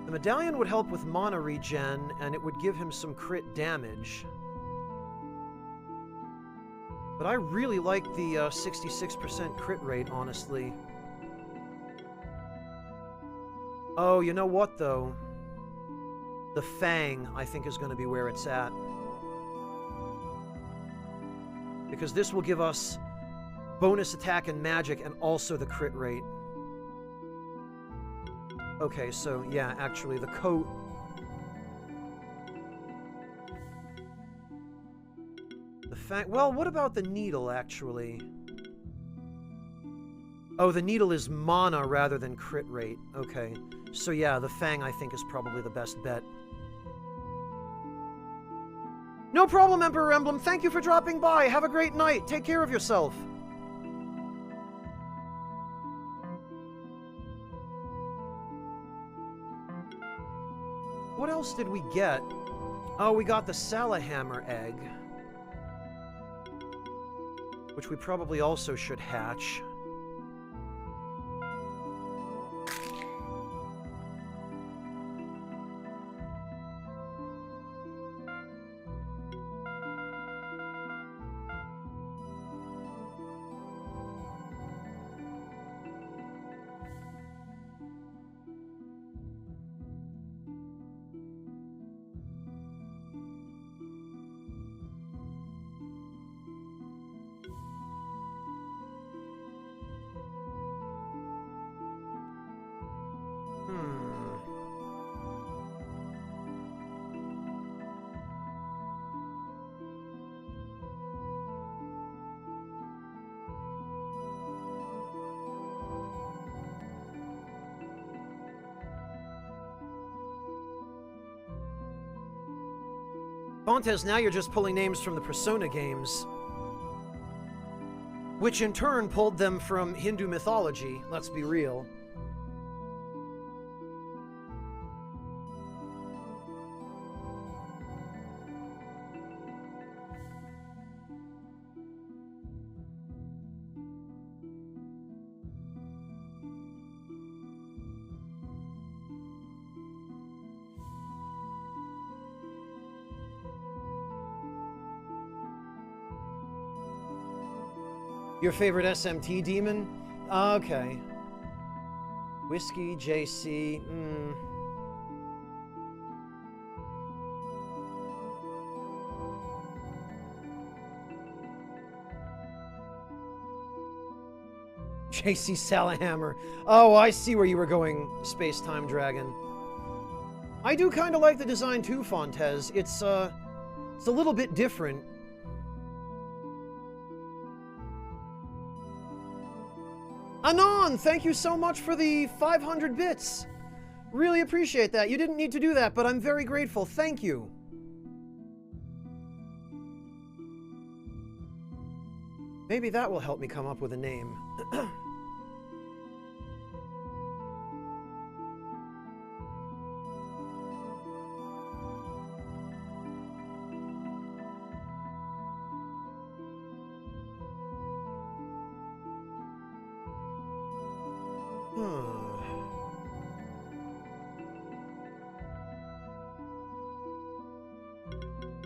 The medallion would help with mana regen, and it would give him some crit damage. But I really like the 66% crit rate, honestly. Oh, you know what, though? The Fang, I think, is going to be where it's at. Because this will give us bonus attack and magic and also the crit rate. Okay, so yeah, actually the coat. The Fang... Well, what about the needle, actually? Oh, the needle is mana rather than crit rate. Okay. So yeah, the Fang, I think, is probably the best bet. No problem, Emperor Emblem. Thank you for dropping by. Have a great night. Take care of yourself. What else did we get? Oh, we got the Salahammer egg. which we probably also should hatch. Fontes, now you're just pulling names from the Persona games, which in turn pulled them from Hindu mythology, let's be real. Your favorite SMT demon? Okay. Whiskey, JC, JC Salahammer. Oh, I see where you were going, Space-Time Dragon. I do kind of like the design too, Fontes. It's a little bit different. Anon, thank you so much for the 500 bits. Really appreciate that. You didn't need to do that, but I'm very grateful. Thank you. Maybe that will help me come up with a name.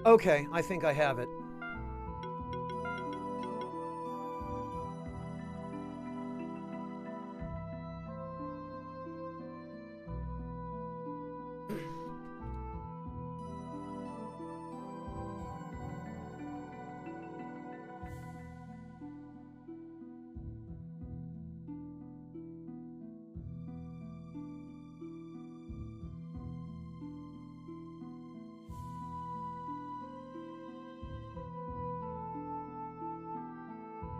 Okay, I think I have it.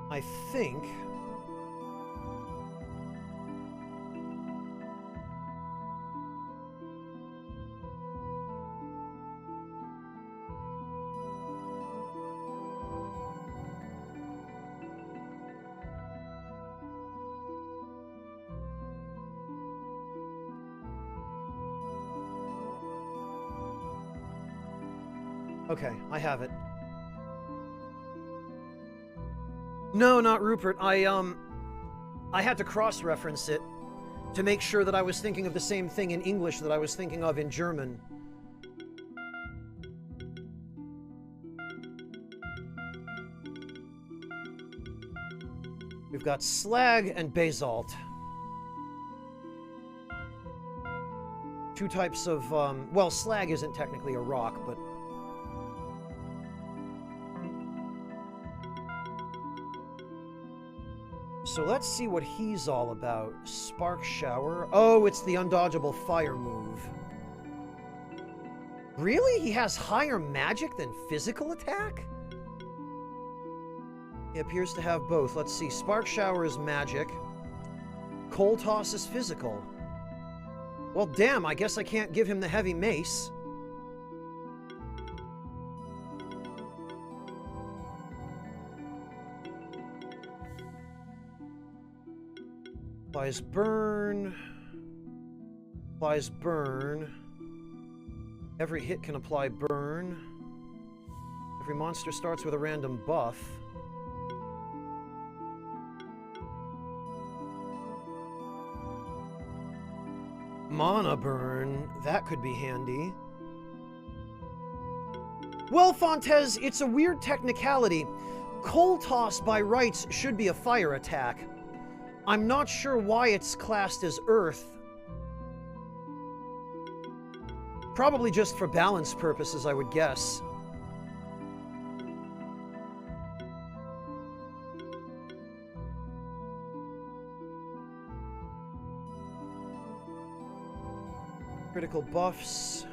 I think... Okay, I have it. No, not Rupert. I had to cross-reference it to make sure that I was thinking of the same thing in English that I was thinking of in German. We've got slag and basalt. Two types of, well, slag isn't technically a rock, but... So let's see what he's all about. Spark shower. Oh, it's the undodgeable fire move. Really? He has higher magic than physical attack? He appears to have both. Let's see. Spark shower is magic. Coal toss is physical. Well, damn, I guess I can't give him the heavy mace. Applies burn. Applies burn. Every hit can apply burn. Every monster starts with a random buff. Mana burn. That could be handy. Well, Fontes, it's a weird technicality. Coal toss by rights should be a fire attack. I'm not sure why it's classed as earth. Probably just for balance purposes, I would guess. Critical buffs.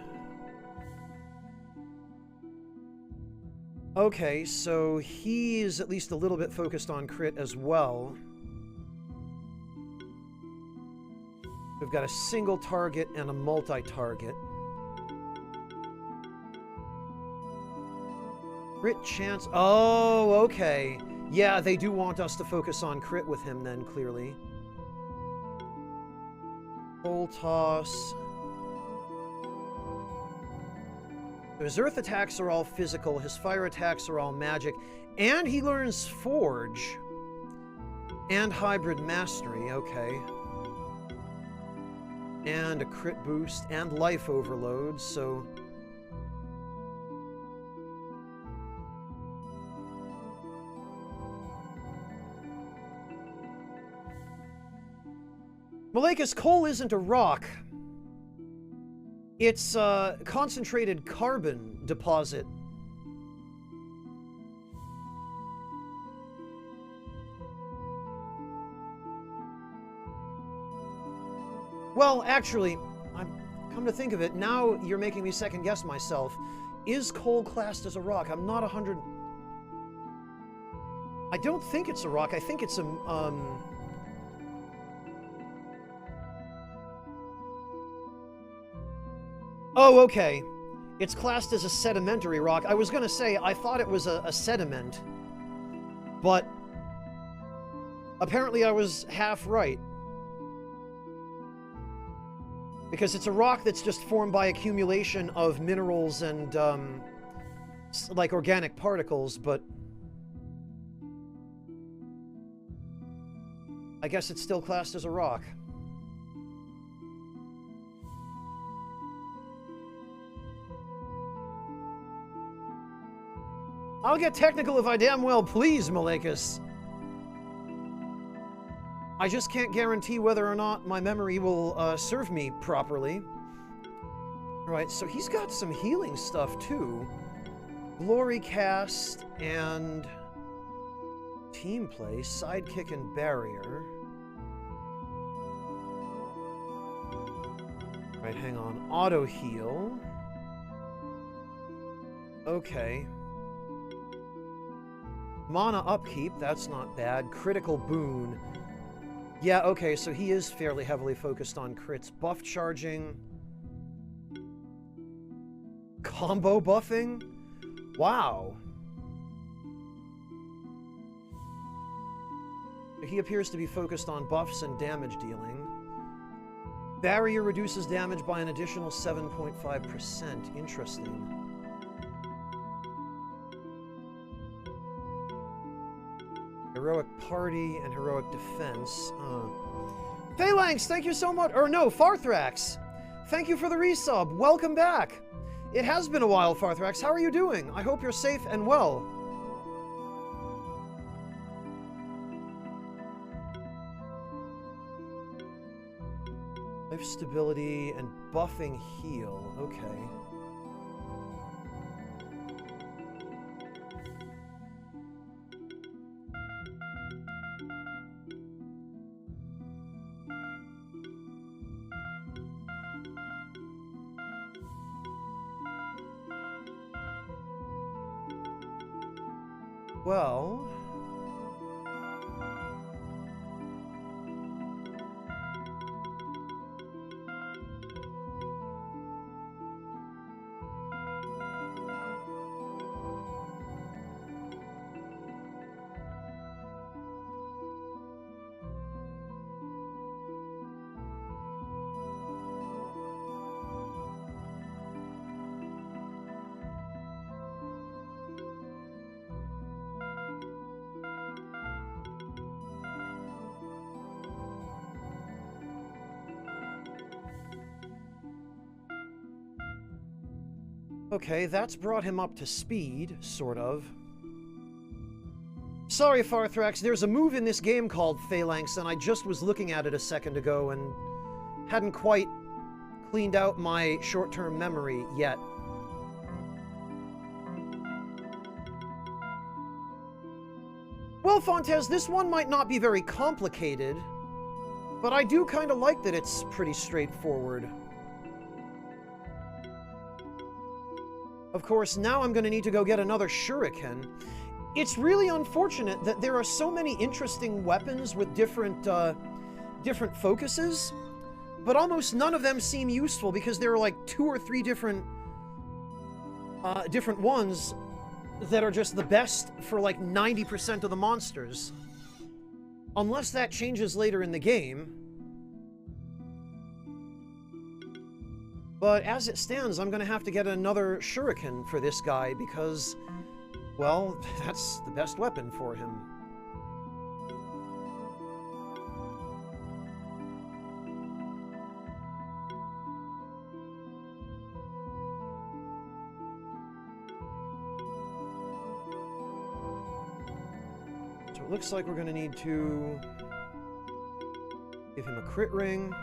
Okay, so he's at least a little bit focused on crit as well. We've got a single target and a multi-target. Crit chance. Oh, okay. Yeah, they do want us to focus on crit with him then, clearly. Full toss. His earth attacks are all physical, his fire attacks are all magic, and he learns Forge. And Hybrid Mastery, okay. And a crit boost, and Life Overload, so... Malekis, coal isn't a rock. It's a concentrated carbon deposit. Well, actually, come to think of it, now you're making me second guess myself. Is coal classed as a rock? I'm not 100... I don't think it's a rock. I think it's a, Oh, okay. It's classed as a sedimentary rock. I was gonna say, I thought it was a sediment. But... apparently I was half right. Because it's a rock that's just formed by accumulation of minerals and, like organic particles, but... I guess it's still classed as a rock. I'll get technical if I damn well please, Malekis. I just can't guarantee whether or not my memory will serve me properly. Right, so he's got some healing stuff too. Glory Cast and Team Play, Sidekick and Barrier. Right, hang on. Auto Heal. Okay. Mana Upkeep, that's not bad. Critical Boon. Yeah, okay, so he is fairly heavily focused on crits. Buff charging. Combo buffing? Wow. He appears to be focused on buffs and damage dealing. Barrier reduces damage by an additional 7.5%. Interesting. Heroic Party and Heroic Defense. Phalanx, thank you so much. Or no, Farthrax. Thank you for the resub. Welcome back. It has been a while, Farthrax. How are you doing? I hope you're safe and well. Life stability and buffing heal. Okay. Well... Okay, that's brought him up to speed, sort of. Sorry, Farthrax, there's a move in this game called Phalanx, and I just was looking at it a second ago and hadn't quite cleaned out my short-term memory yet. Well, Fontes, this one might not be very complicated, but I do kind of like that it's pretty straightforward. Of course, now I'm going to need to go get another shuriken. It's really unfortunate that there are so many interesting weapons with different focuses, but almost none of them seem useful because there are like 2 or 3 different ones that are just the best for like 90% of the monsters. Unless that changes later in the game. But as it stands, I'm going to have to get another shuriken for this guy because, well, that's the best weapon for him. So it looks like we're going to need to give him a crit ring.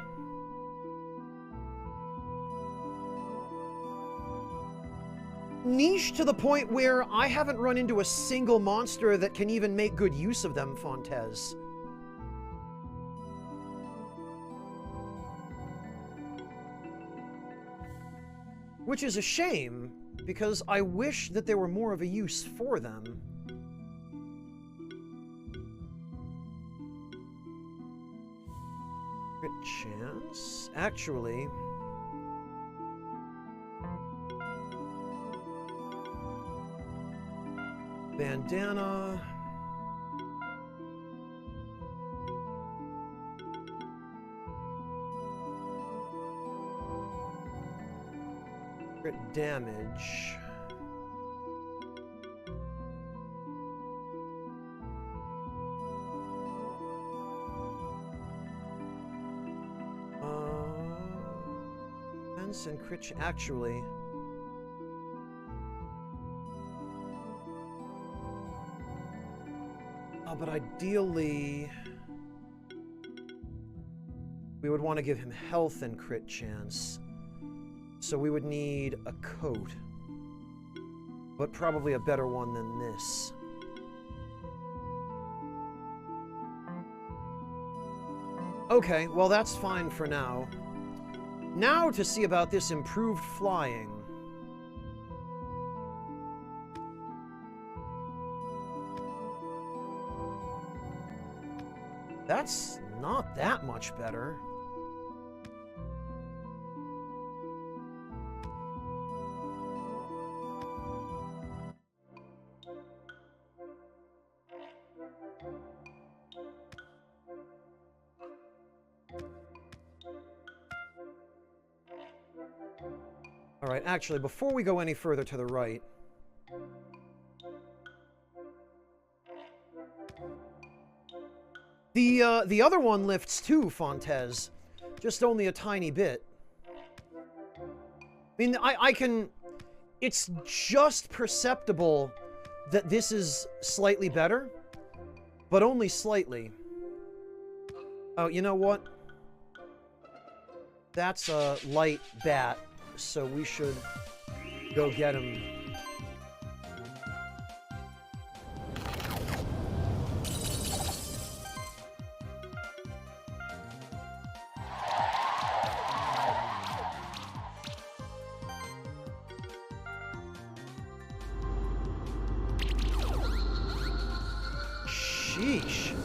Niche to the point where I haven't run into a single monster that can even make good use of them, Fontes. Which is a shame, because I wish that there were more of a use for them. Crit chance? Actually... bandana. Crit damage. Defense and crit actually. But ideally, we would want to give him health and crit chance. So we would need a coat. But probably a better one than this. Okay, well that's fine for now. Now to see about this improved flying. That's not that much better. All right, actually, before we go any further to the right... The other one lifts too, Fontes. Just only a tiny bit. I mean, I can... It's just perceptible that this is slightly better, but only slightly. Oh, you know what? That's a light bat, so we should go get him. Sheesh.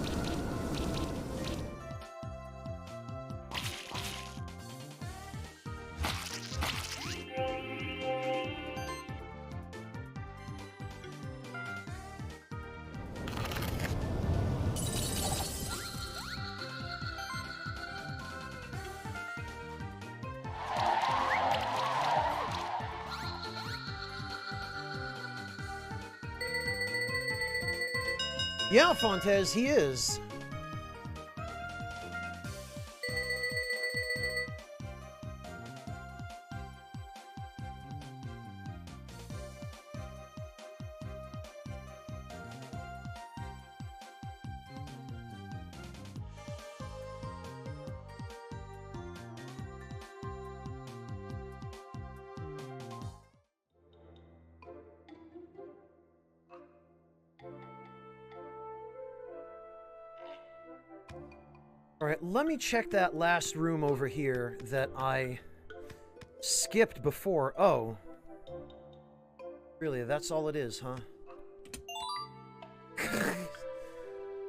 Yeah, Fontes, he is. Alright, let me check that last room over here that I skipped before. Oh. Really, that's all it is, huh?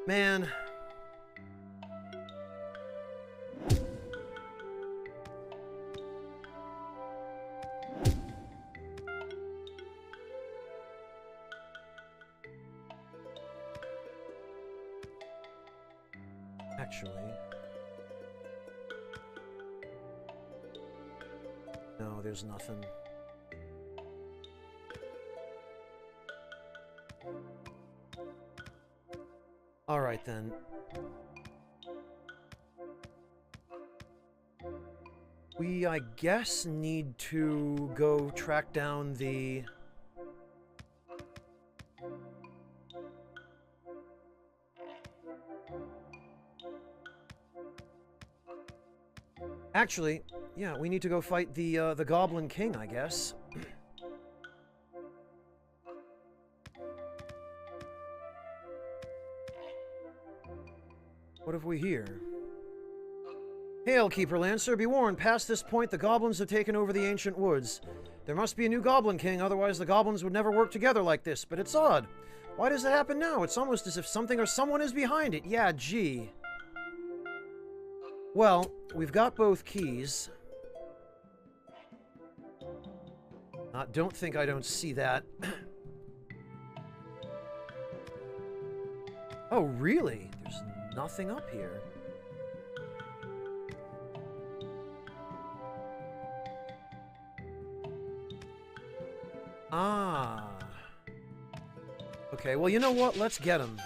Man. Actually. No, there's nothing. All right, then. We, I guess, need to go track down the... Actually, yeah, we need to go fight the Goblin King, I guess. What have we here? Hail, Keeper Lancer. Be warned, past this point, the goblins have taken over the ancient woods. There must be a new Goblin King, otherwise the goblins would never work together like this, but it's odd. Why does it happen now? It's almost as if something or someone is behind it. Yeah, gee. Well, we've got both keys. Don't think I don't see that. Oh, really? There's nothing up here. Ah. Okay, well, you know what? Let's get him.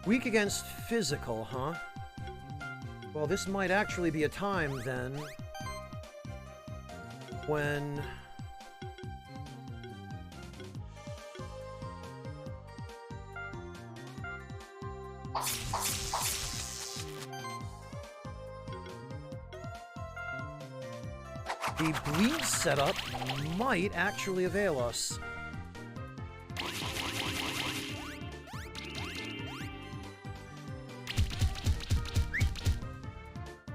Weak against physical, huh? Well, this might actually be a time, then, when... the bleed setup might actually avail us.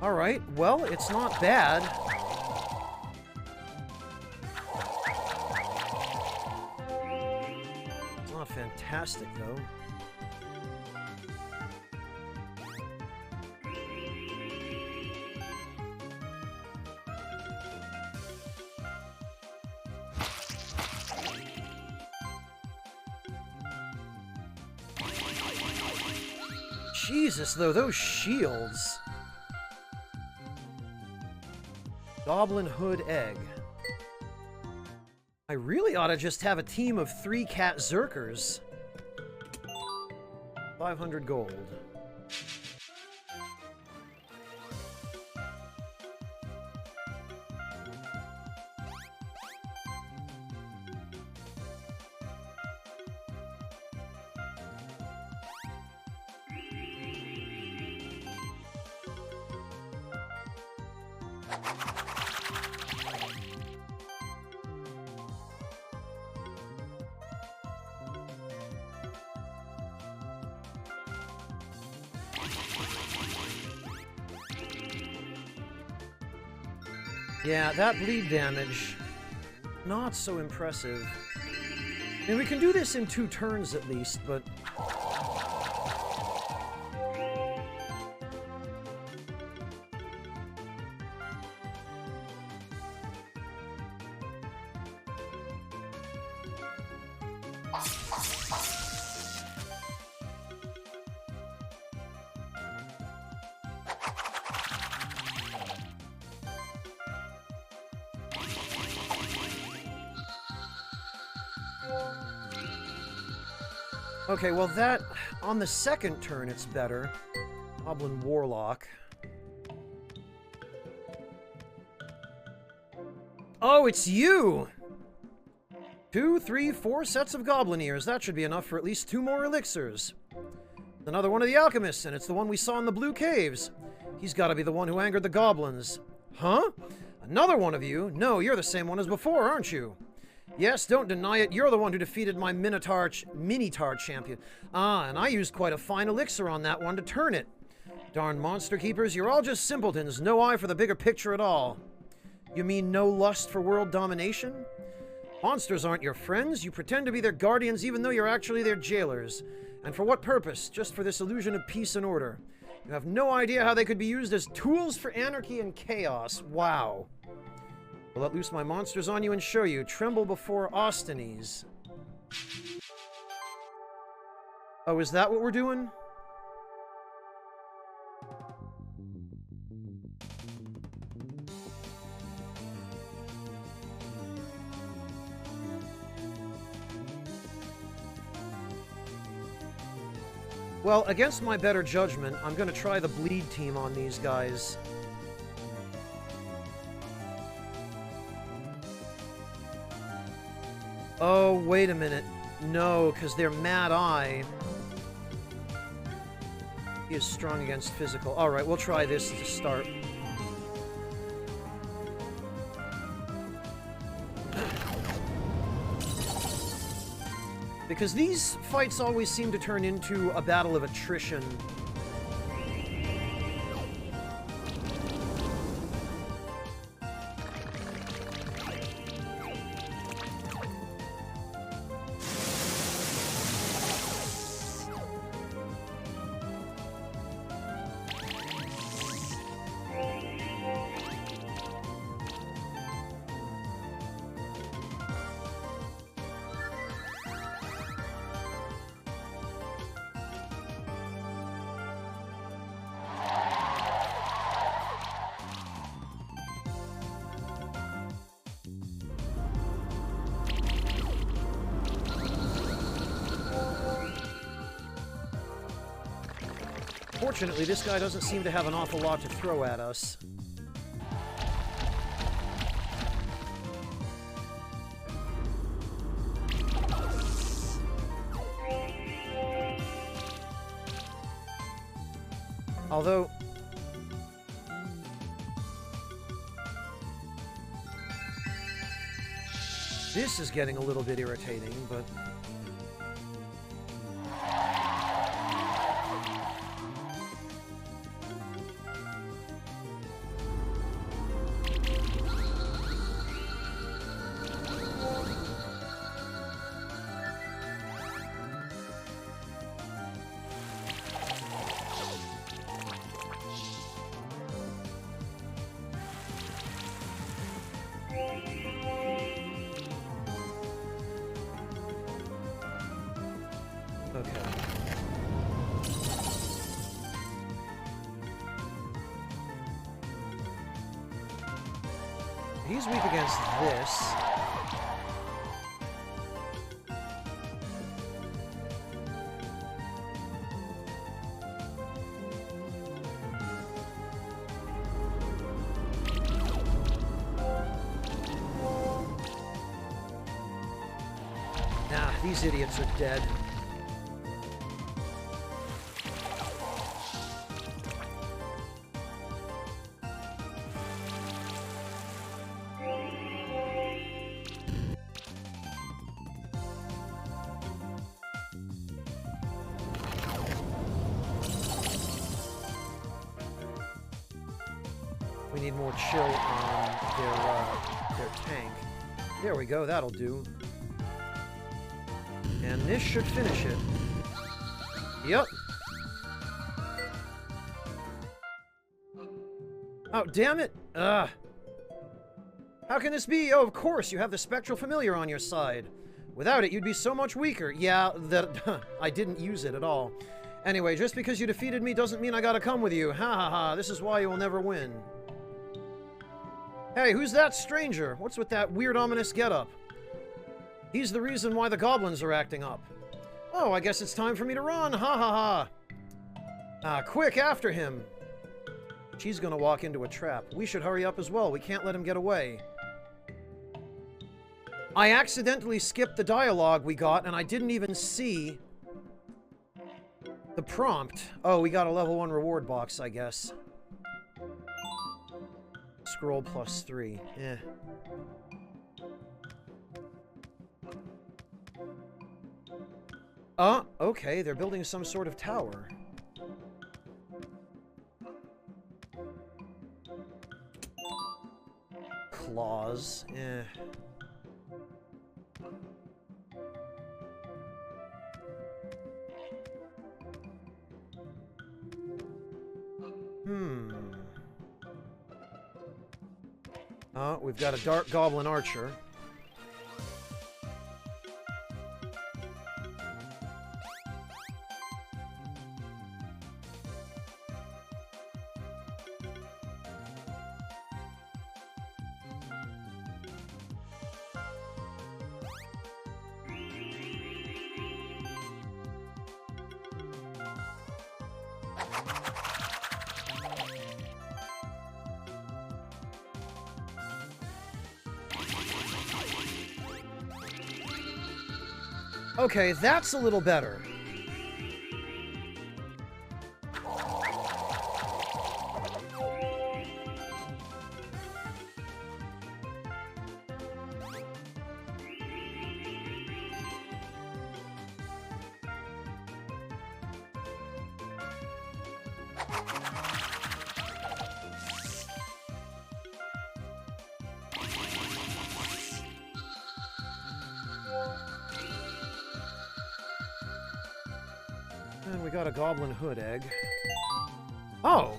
Alright, well, it's not bad. It's not fantastic, though. Jesus, though, those shields. Goblin Hood Egg. I really ought to just have a team of 3 cat Zerkers. 500 gold. Yeah, that bleed damage, not so impressive. I mean, we can do this in 2 turns at least, but... Okay, well that, on the second turn it's better. Goblin Warlock. Oh, it's you! 2, 3, 4 sets of goblin ears. That should be enough for at least 2 more elixirs. Another one of the alchemists, and it's the one we saw in the Blue Caves. He's gotta be the one who angered the goblins. Huh? Another one of you? No, you're the same one as before, aren't you? Yes, don't deny it. You're the one who defeated my Minotaur champion. Ah, and I used quite a fine elixir on that one to turn it. Darn monster keepers, you're all just simpletons. No eye for the bigger picture at all. You mean no lust for world domination? Monsters aren't your friends. You pretend to be their guardians even though you're actually their jailers. And for what purpose? Just for this illusion of peace and order. You have no idea how they could be used as tools for anarchy and chaos. Wow. I'll let loose my monsters on you and show you. Tremble before Austinese. Oh, is that what we're doing? Well, against my better judgment, I'm gonna try the bleed team on these guys. Oh, wait a minute. No, because they're Mad Eye. He is strong against physical. Alright, we'll try this to start. Because these fights always seem to turn into a battle of attrition. Fortunately, this guy doesn't seem to have an awful lot to throw at us. Although... this is getting a little bit irritating, but... he's weak against this. Nah, these idiots are dead. We need more chill on their tank. There we go, that'll do. And this should finish it. Yep. Oh, damn it! Ugh. How can this be? Oh, of course, you have the Spectral Familiar on your side. Without it, you'd be so much weaker. Yeah, that... I didn't use it at all. Anyway, just because you defeated me doesn't mean I gotta come with you. Ha ha ha, this is why you will never win. Hey, who's that stranger? What's with that weird ominous getup? He's the reason why the goblins are acting up. Oh, I guess it's time for me to run. Ha ha ha. Quick, after him. She's gonna walk into a trap. We should hurry up as well. We can't let him get away. I accidentally skipped the dialogue we got, and I didn't even see the prompt. Oh, we got a level 1 reward box, I guess. Scroll +3. Eh. Okay, they're building some sort of tower. Claws, eh. We've got a dark goblin archer. Okay, that's a little better. And we got a goblin hood egg. Oh!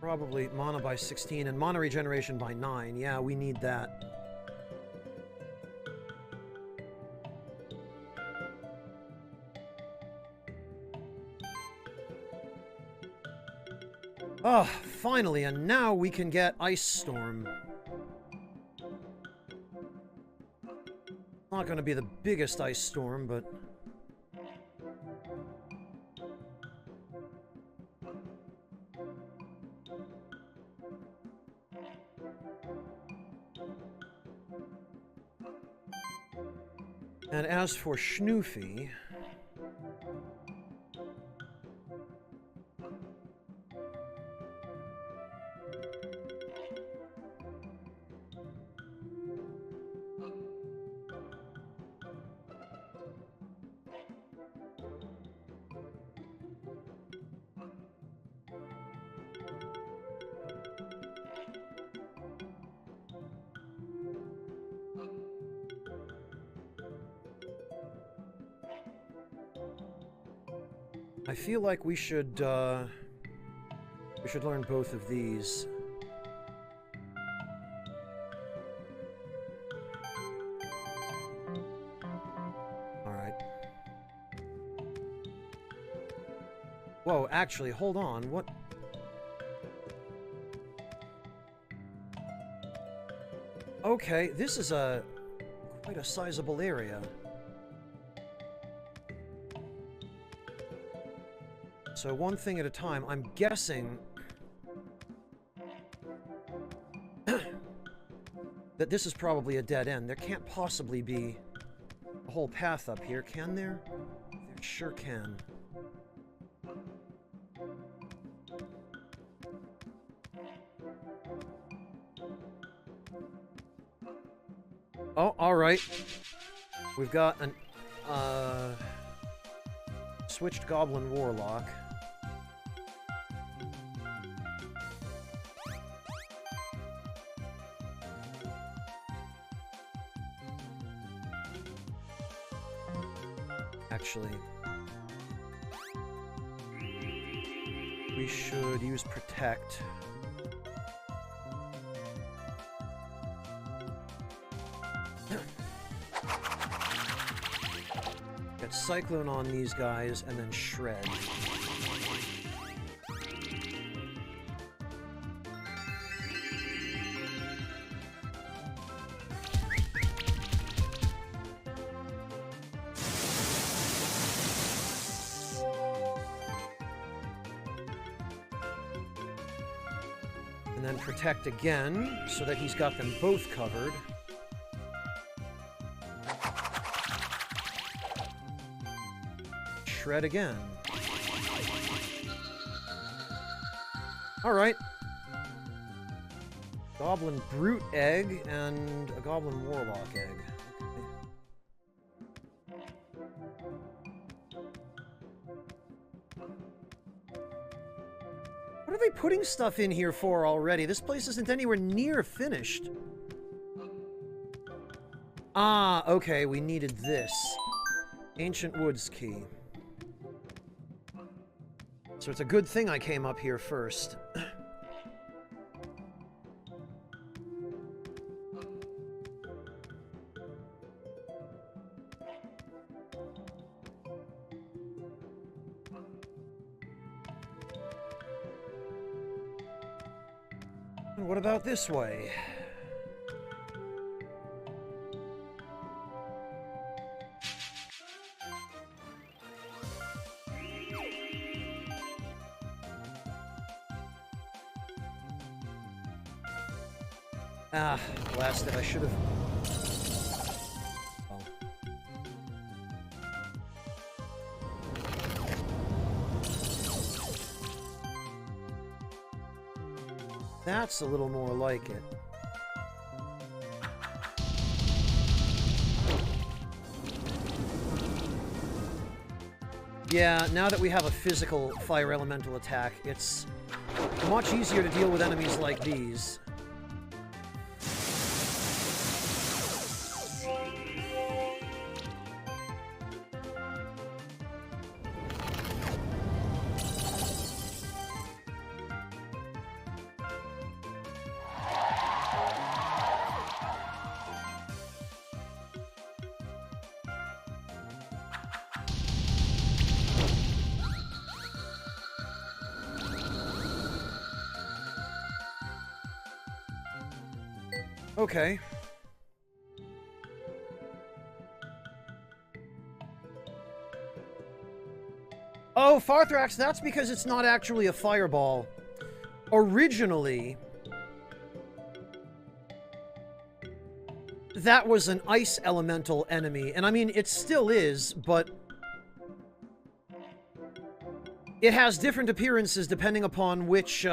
Probably mana by 16 and mana regeneration by 9. Yeah, we need that. Oh, finally, and now we can get Ice Storm. Not going to be the biggest Ice Storm, but... And as for Schnoofy... I feel like we should learn both of these. All right. Whoa, actually, hold on. What? Okay, this is quite a sizable area. So one thing at a time, I'm guessing that this is probably a dead end. There can't possibly be a whole path up here, can there? There sure can. Oh, alright. We've got an, switched Goblin Warlock. Actually, we should use Protect. Get Cyclone on these guys, and then Shred. And then protect again, so that he's got them both covered. Shred again. Alright. Goblin Brute Egg and a Goblin Warlock Egg. What are they putting stuff in here for already? This place isn't anywhere near finished. Ah, okay, we needed this. Ancient Woods Key. So it's a good thing I came up here first. And what about this way? Ah, blasted, I should have... Oh. That's a little more like it. Yeah, now that we have a physical fire elemental attack, it's much easier to deal with enemies like these. Okay. Oh, Farthrax, that's because it's not actually a fireball. Originally, that was an ice elemental enemy. And I mean, it still is, but it has different appearances depending upon which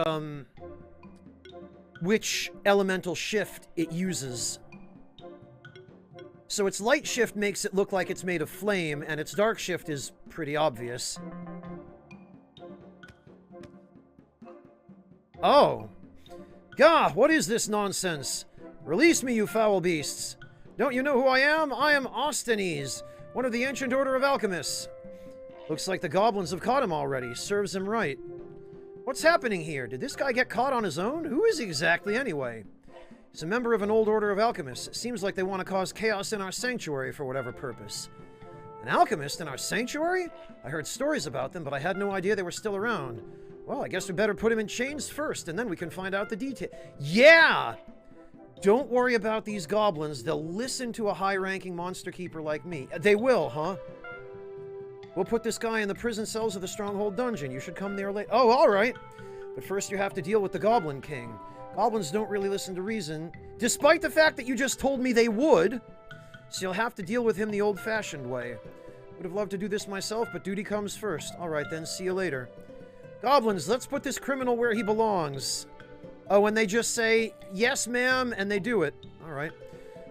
elemental shift it uses. So its light shift makes it look like it's made of flame, and its dark shift is pretty obvious. Oh. Gah, what is this nonsense? Release me, you foul beasts. Don't you know who I am? I am Ostenes, one of the Ancient Order of Alchemists. Looks like the goblins have caught him already. Serves him right. What's happening here? Did this guy get caught on his own? Who is he exactly, anyway? He's a member of an old order of alchemists. It seems like they want to cause chaos in our sanctuary for whatever purpose. An alchemist in our sanctuary? I heard stories about them, but I had no idea they were still around. Well, I guess we better put him in chains first, and then we can find out the detail. Yeah! Don't worry about these goblins. They'll listen to a high-ranking monster keeper like me. They will, huh? We'll put this guy in the prison cells of the Stronghold Dungeon. You should come there later. Oh, all right. But first you have to deal with the Goblin King. Goblins don't really listen to reason, despite the fact that you just told me they would. So you'll have to deal with him the old-fashioned way. Would have loved to do this myself, but duty comes first. All right, then. See you later. Goblins, let's put this criminal where he belongs. Oh, and they just say, yes, ma'am, and they do it. All right.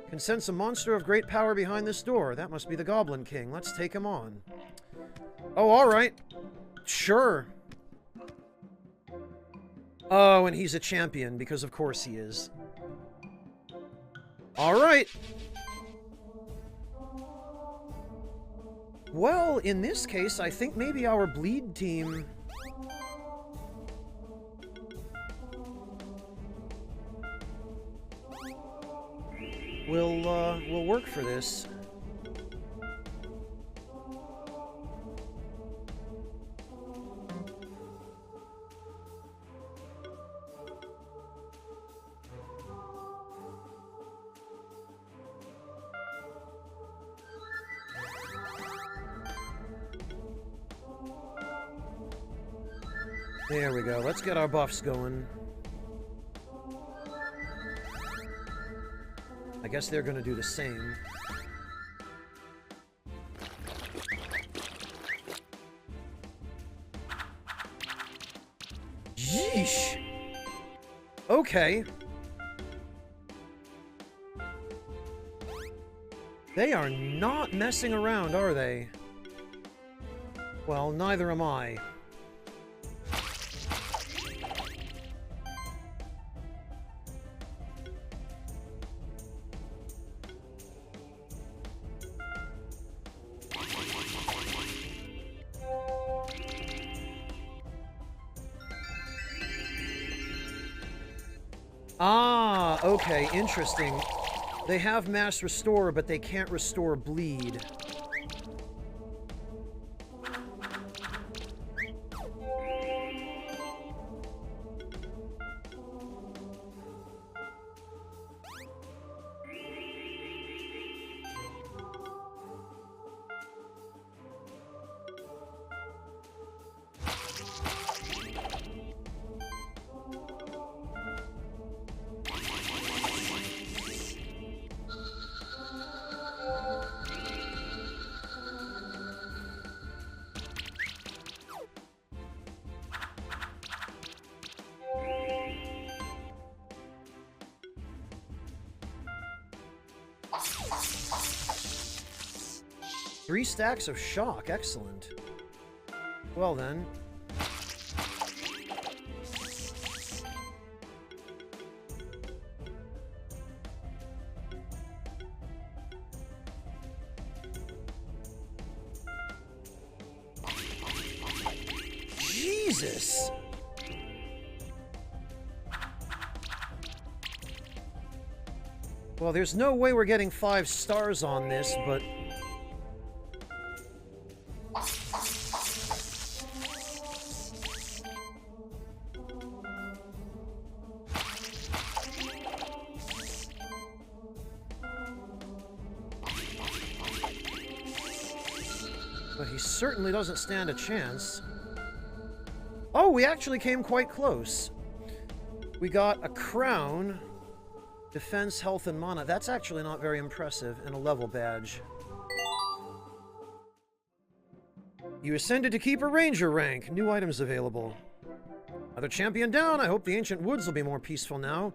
Can sense a monster of great power behind this door. That must be the Goblin King. Let's take him on. Oh, all right. Sure. Oh, and he's a champion, because of course he is. All right. Well, in this case, I think maybe our bleed team... will work for this. There we go. Let's get our buffs going. guess they're gonna do the same. Yeesh! Okay. They are not messing around, are they? Well, neither am I. Ah, okay, interesting. They have mass restore, but they can't restore bleed. Three stacks of shock, excellent. Well then. Jesus! Well, there's no way we're getting 5 stars on this, but... But he certainly doesn't stand a chance. Oh, we actually came quite close. We got a crown, defense, health, and mana. That's actually not very impressive, and a level badge. You ascended to Keeper Ranger rank. New items available. Another champion down. I hope the ancient woods will be more peaceful now.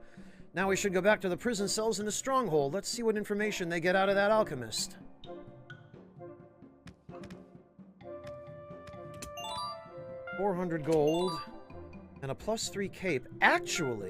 Now we should go back to the prison cells in the stronghold. Let's see what information they get out of that alchemist. $400 gold and a +3 cape. Actually,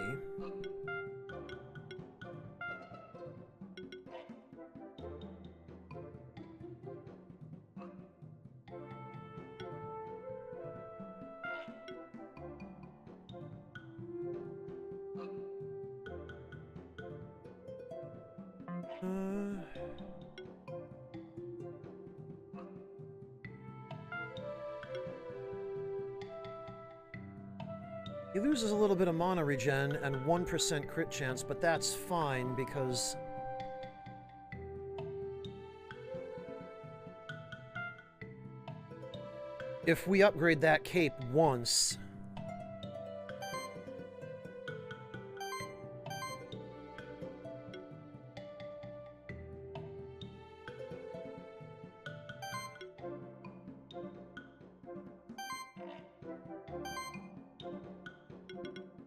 he loses a little bit of mana regen and 1% crit chance, but that's fine because... if we upgrade that cape once...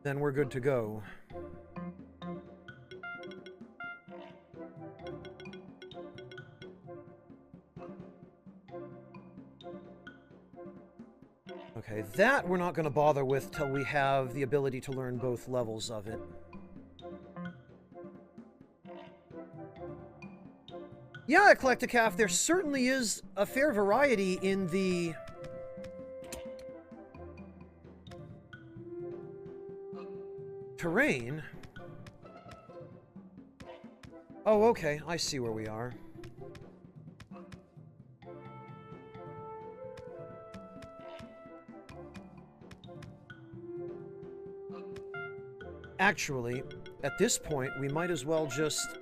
then we're good to go. Okay, that we're not going to bother with till we have the ability to learn both levels of it. Yeah, Eclecticaf, there certainly is a fair variety in the... terrain. Oh, okay. I see where we are. Actually, at this point, we might as well just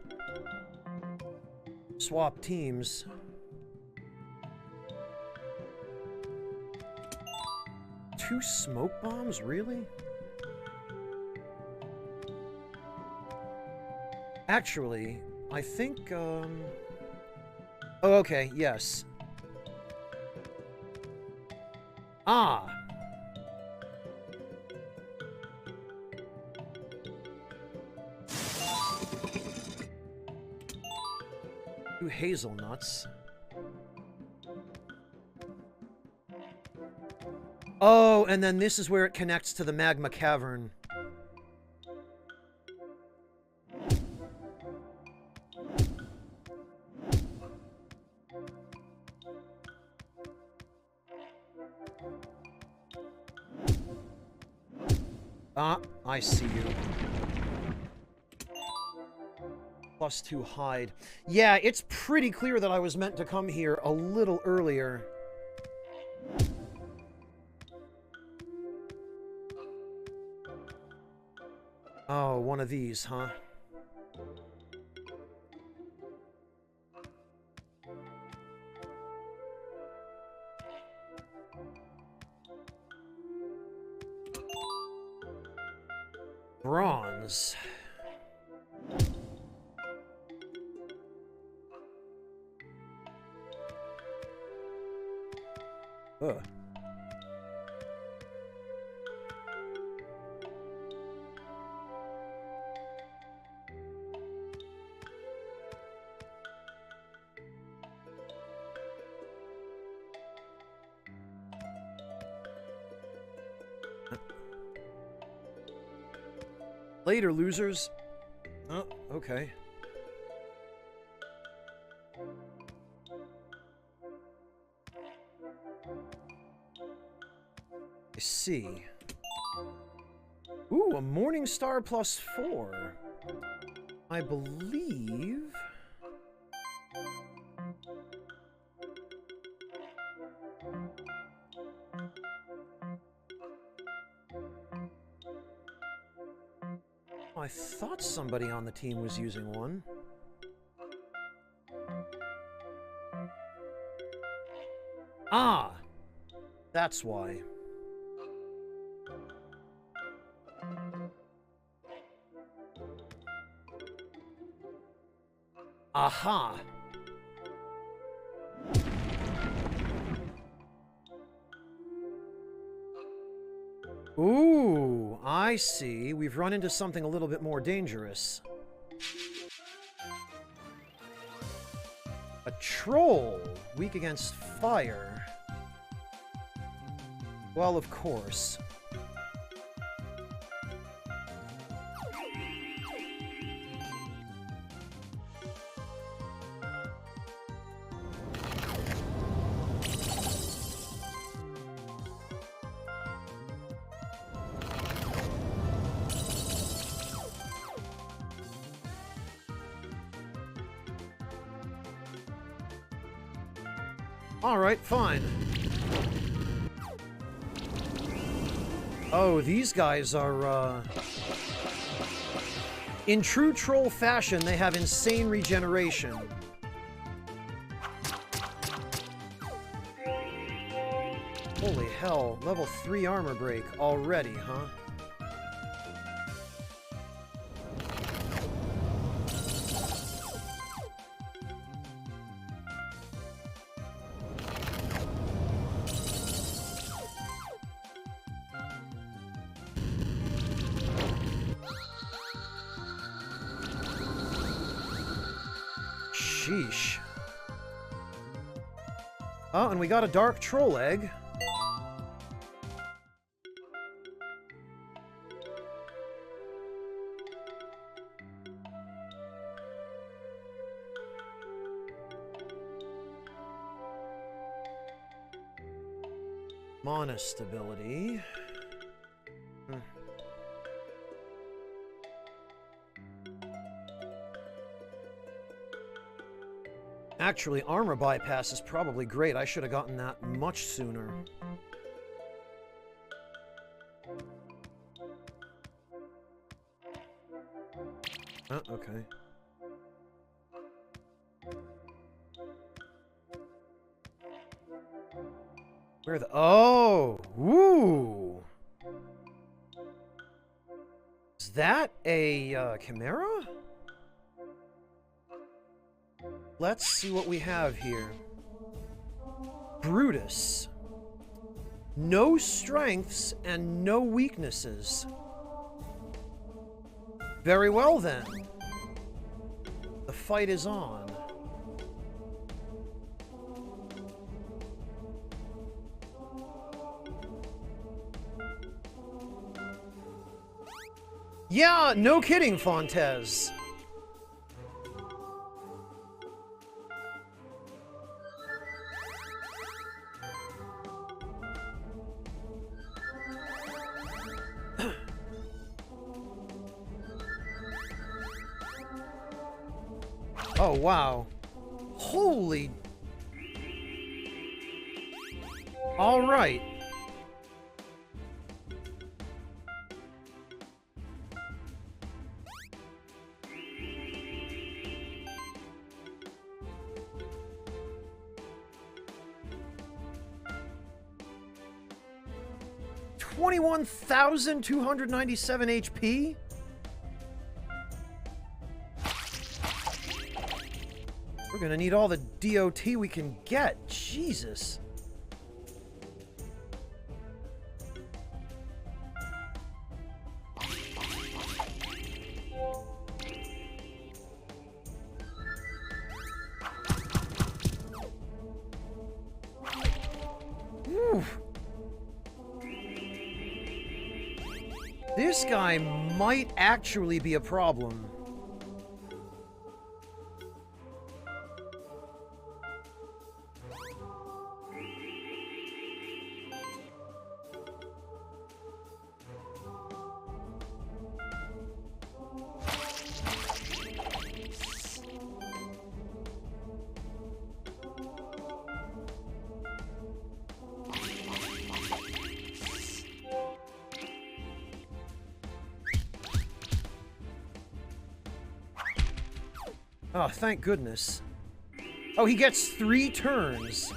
swap teams. Two smoke bombs? Really? Actually, I think, Oh, okay, yes. Ah! Two hazelnuts. Oh, and then this is where it connects to the magma cavern. Ah, I see you. +2 hide. Yeah, it's pretty clear that I was meant to come here a little earlier. Oh, one of these, huh? Bronze. Ugh. Later, losers. Oh, okay. I see. Ooh, a Morning Star +4. I believe... I thought somebody on the team was using one. Ah! That's why. Aha! Ooh, I see. We've run into something a little bit more dangerous. A troll, weak against fire. Well, of course. Alright, fine. Oh, these guys are, in true troll fashion, they have insane regeneration. Holy hell, level 3 armor break already, huh? Sheesh. Oh, and we got a dark troll egg. Mana stability. Actually, armor bypass is probably great. I should have gotten that much sooner. Oh, okay. Where the... Oh! Woo! Is that a, Chimera? Let's see what we have here. Brutus. No strengths and no weaknesses. Very well then. The fight is on. Yeah, no kidding, Fontes. Oh, wow. Holy... All right. $21,297 HP? We're gonna need all the DOT we can get. Jesus. Oof. This guy might actually be a problem. Oh, thank goodness. Oh, he gets 3 turns.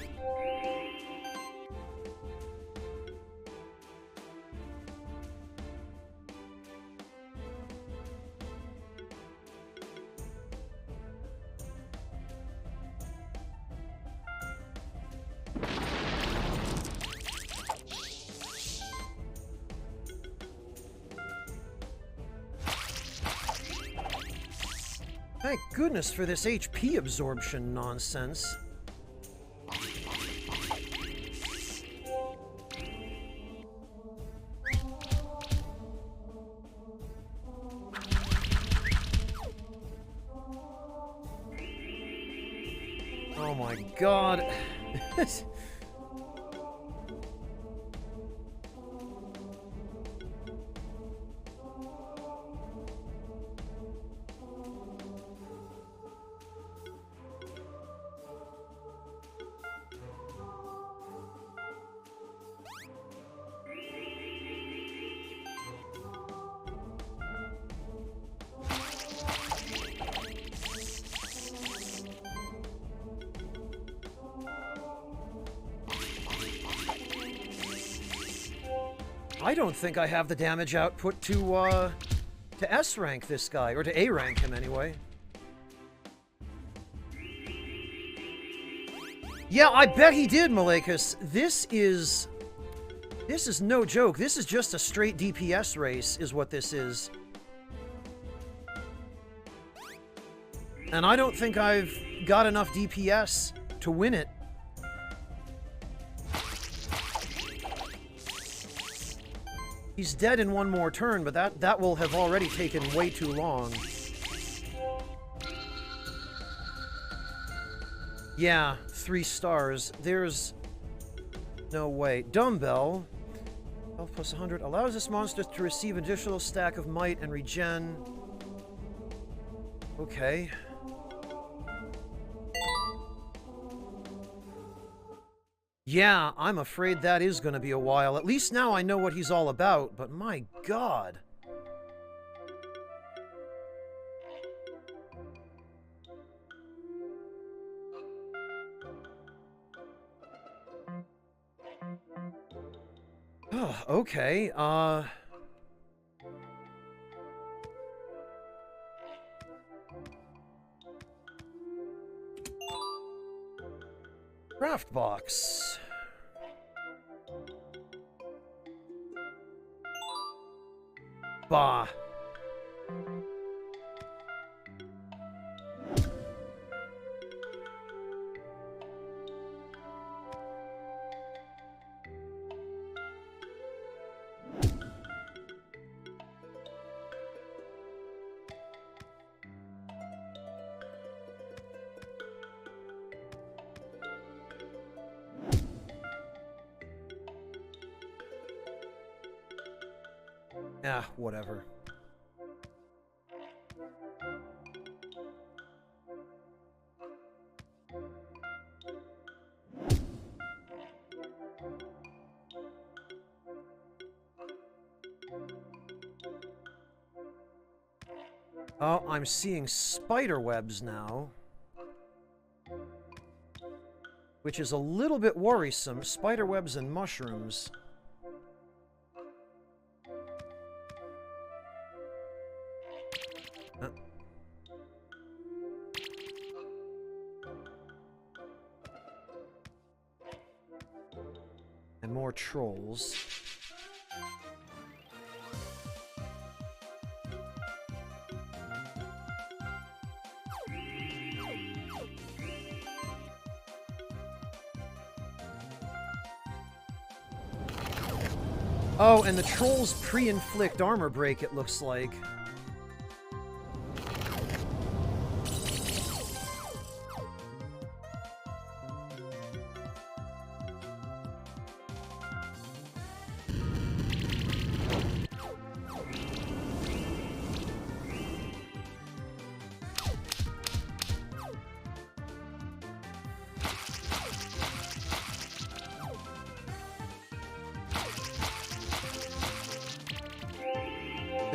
Thank goodness for this HP absorption nonsense. Oh my god. I don't think I have the damage output to S rank this guy, or to A rank him anyway. Yeah, I bet he did, Malakus. This is no joke. This is just a straight DPS race, is what this is. And I don't think I've got enough DPS to win it. He's dead in one more turn, but that will have already taken way too long. Yeah, 3 stars. There's no way. Dumbbell. Health plus 100 allows this monster to receive additional stack of might and regen. Okay. Yeah, I'm afraid that is going to be a while. At least now I know what he's all about, but my god. Oh, okay, craft box. Bah. Ah, whatever. Oh, I'm seeing spider webs now. Which is a little bit worrisome. Spider webs and mushrooms. And more trolls. Oh, and the trolls pre-inflict armor break, it looks like.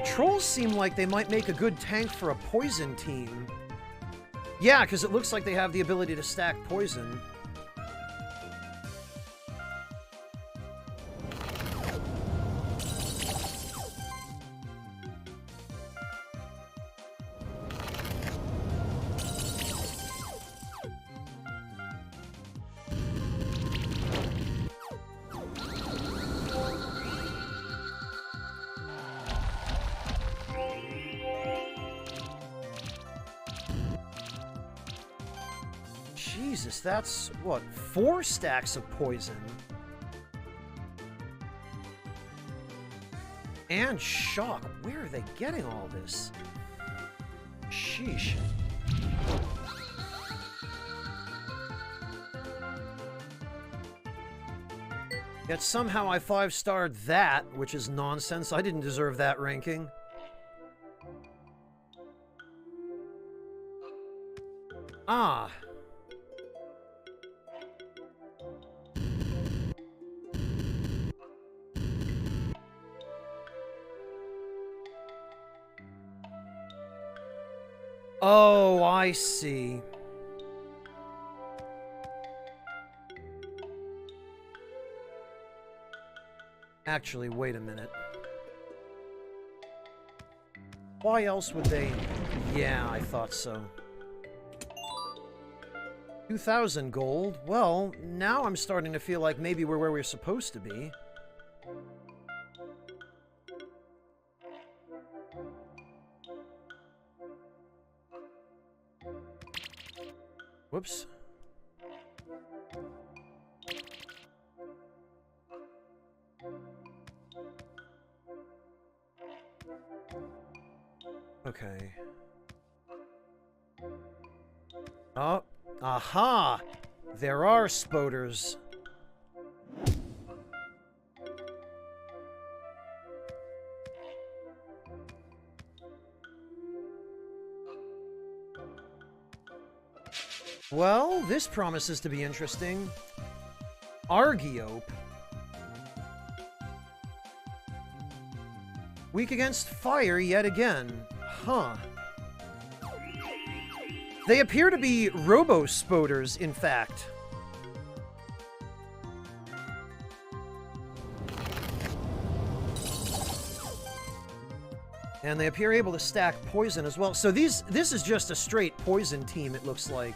Trolls seem like they might make a good tank for a poison team. Yeah, because it looks like they have the ability to stack poison. Jesus, that's, what, 4 stacks of poison? And shock. Where are they getting all this? Sheesh. Yet somehow I 5-starred that, which is nonsense. I didn't deserve that ranking. Ah. Oh, I see. Actually, wait a minute. Why else would they... Yeah, I thought so. 2,000 gold. Well, now I'm starting to feel like maybe we're where we're supposed to be. Whoops. Okay. Oh, aha! There are spoders. Well, this promises to be interesting. Argiope. Weak against fire yet again. Huh. They appear to be robo-spoders, in fact. And they appear able to stack poison as well. So this is just a straight poison team, it looks like.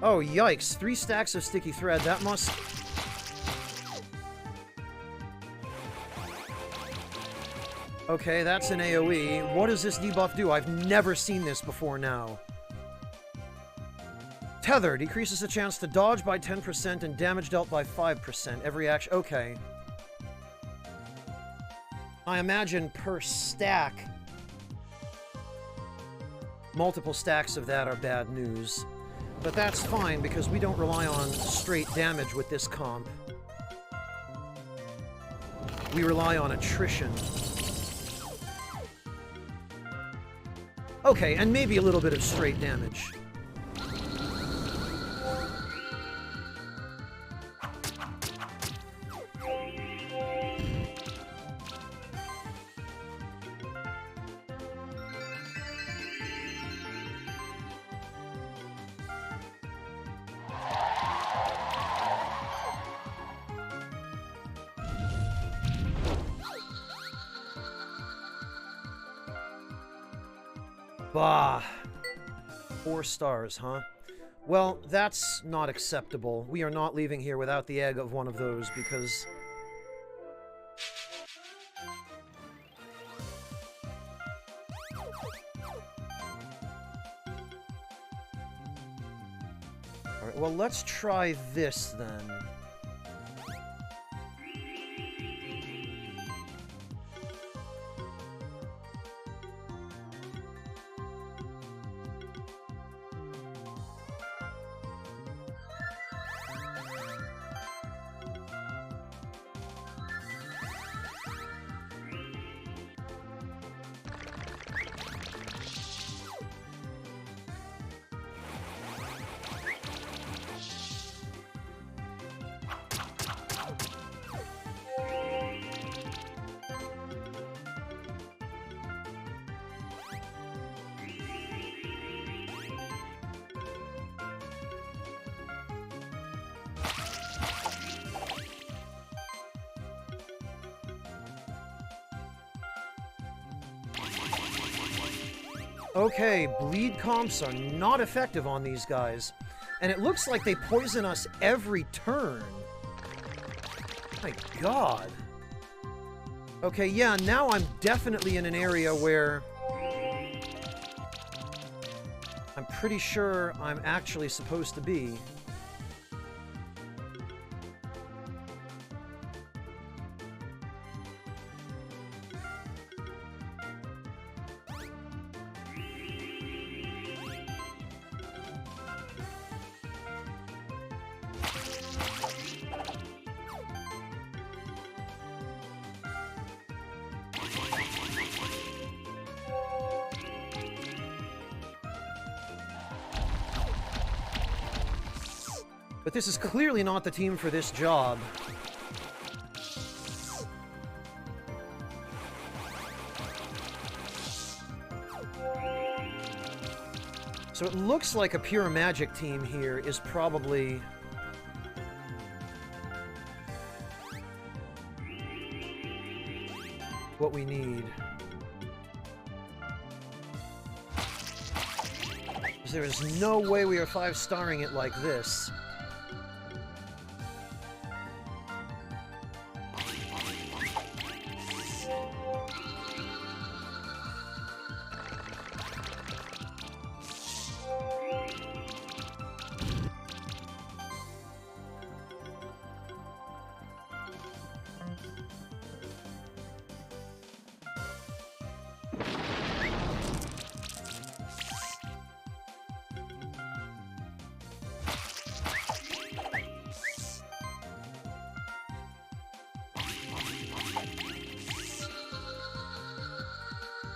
Oh, yikes. 3 stacks of sticky thread. That must... Okay, that's an AoE. What does this debuff do? I've never seen this before now. Tether decreases the chance to dodge by 10% and damage dealt by 5%. Every action... Okay. I imagine per stack, multiple stacks of that are bad news. But that's fine, because we don't rely on straight damage with this comp. We rely on attrition. Okay, and maybe a little bit of straight damage. Bah. 4 stars, huh? Well, that's not acceptable. We are not leaving here without the egg of one of those, because... Alright, well, let's try this, then. Okay, bleed comps are not effective on these guys. And it looks like they poison us every turn. My god. Okay, yeah, now I'm definitely in an area where... I'm pretty sure I'm actually supposed to be. But this is clearly not the team for this job. So it looks like a pure magic team here is probably... what we need. There is no way we are 5-starring it like this.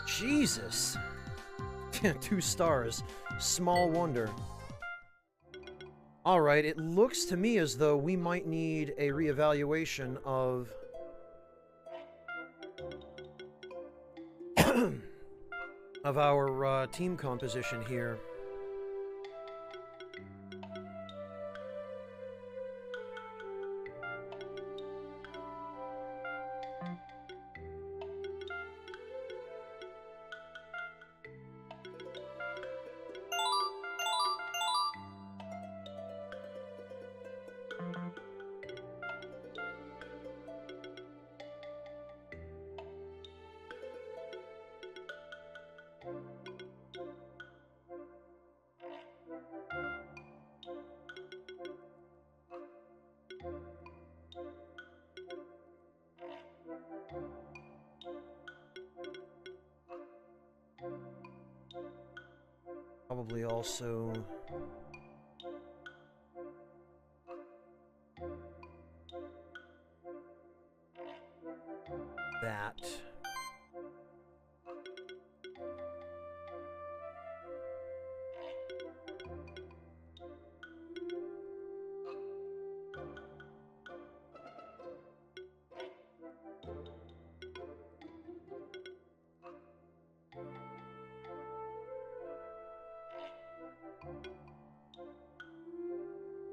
Jesus. 2 stars. Small wonder. Alright, it looks to me as though we might need a reevaluation of... of our team composition here. probably also... that.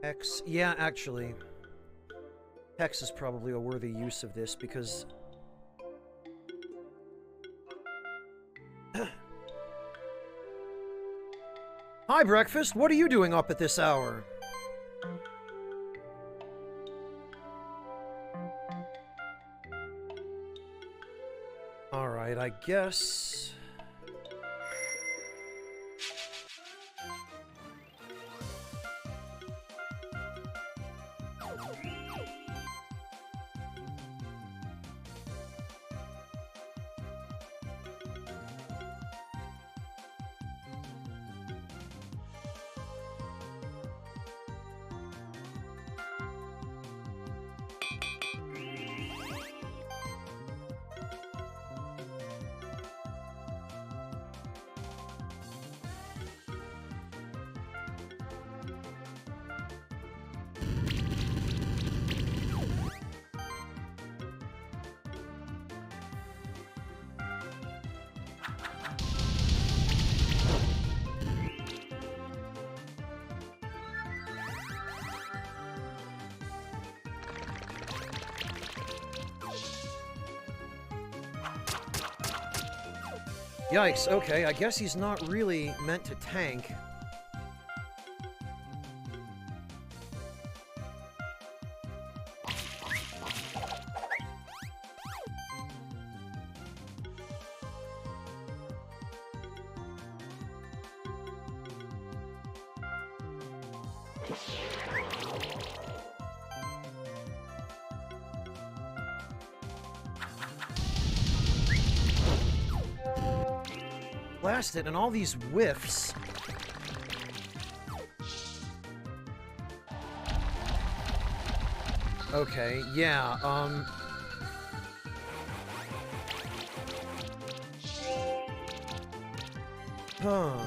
Hex, yeah, actually. Hex is probably a worthy use of this because... Hi, Breakfast! What are you doing up at this hour? Alright, I guess... Yikes, okay, I guess he's not really meant to tank. Blasted, and all these whiffs. Okay, yeah, Huh.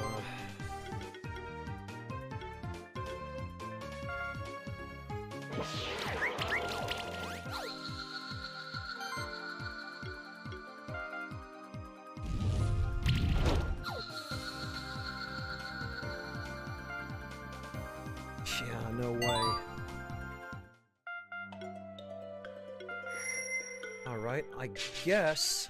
Yeah, no way. Alright, I guess...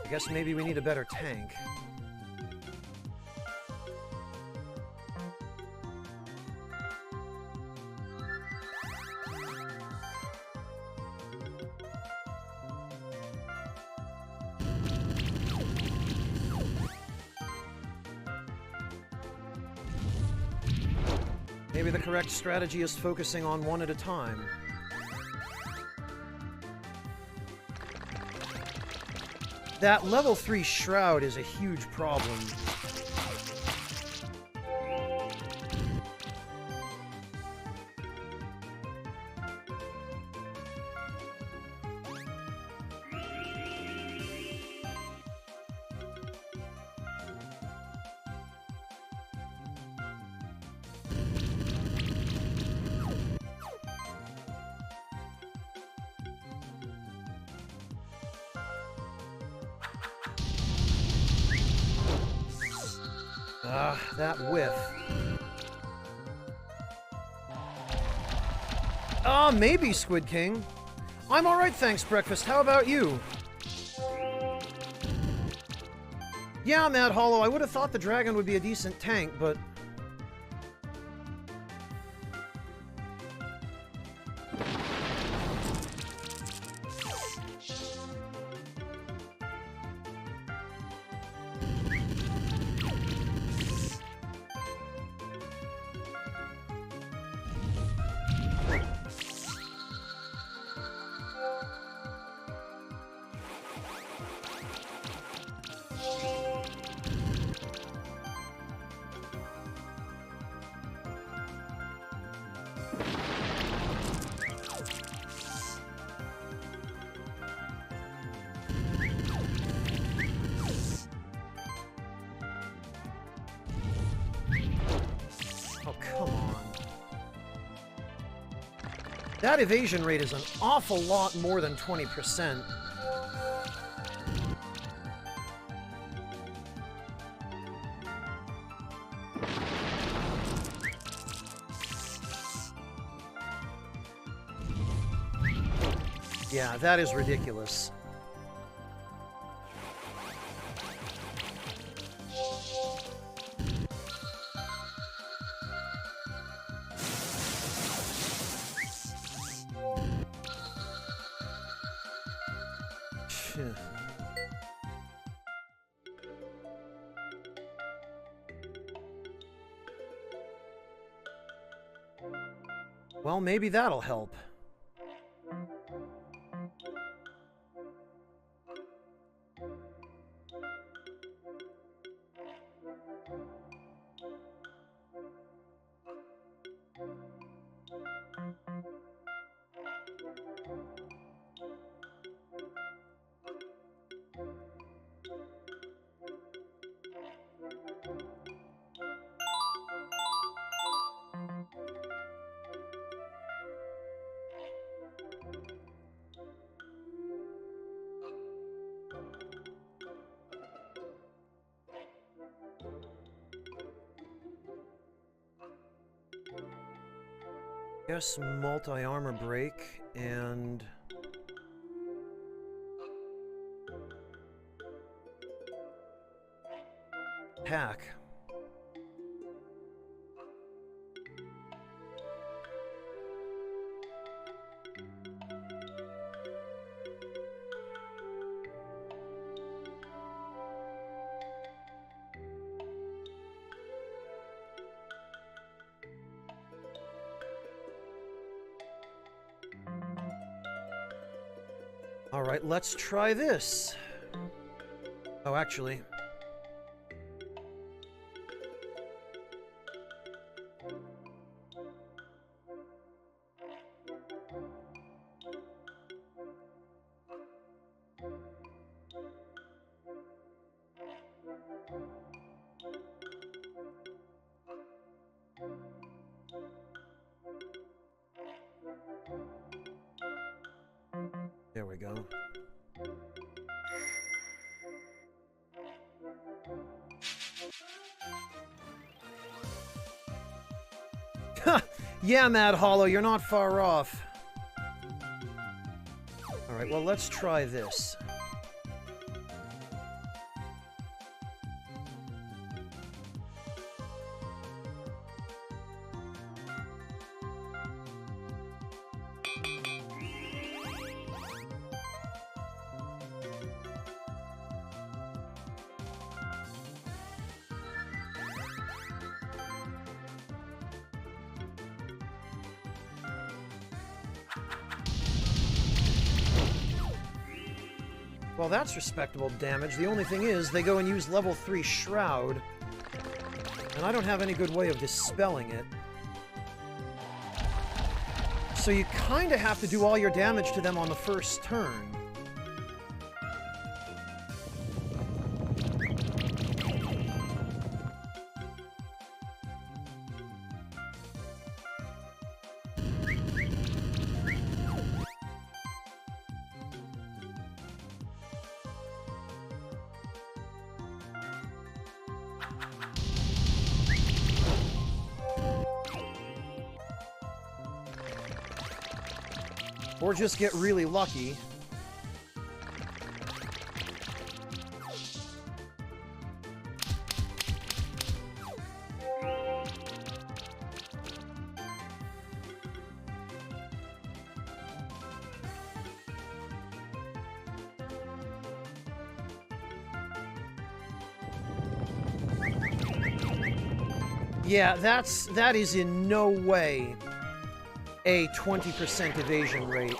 I guess maybe we need a better tank. Maybe the correct strategy is focusing on one at a time. That level 3 Shroud is a huge problem. That whiff. Maybe, Squid King. I'm alright, thanks, Breakfast. How about you? Yeah, Mad Hollow, I would have thought the dragon would be a decent tank, but... That evasion rate is an awful lot more than 20%. Yeah, that is ridiculous. Well, maybe that'll help. Guess multi-armor break and hack. All right, let's try this. Oh, actually. There we go. Yeah, Mad Hollow, you're not far off. Alright, well, let's try this. Well, that's respectable damage. The only thing is, they go and use level 3 Shroud, and I don't have any good way of dispelling it. So you kind of have to do all your damage to them on the first turn. Or just get really lucky. Yeah, that is in no way a 20% evasion rate.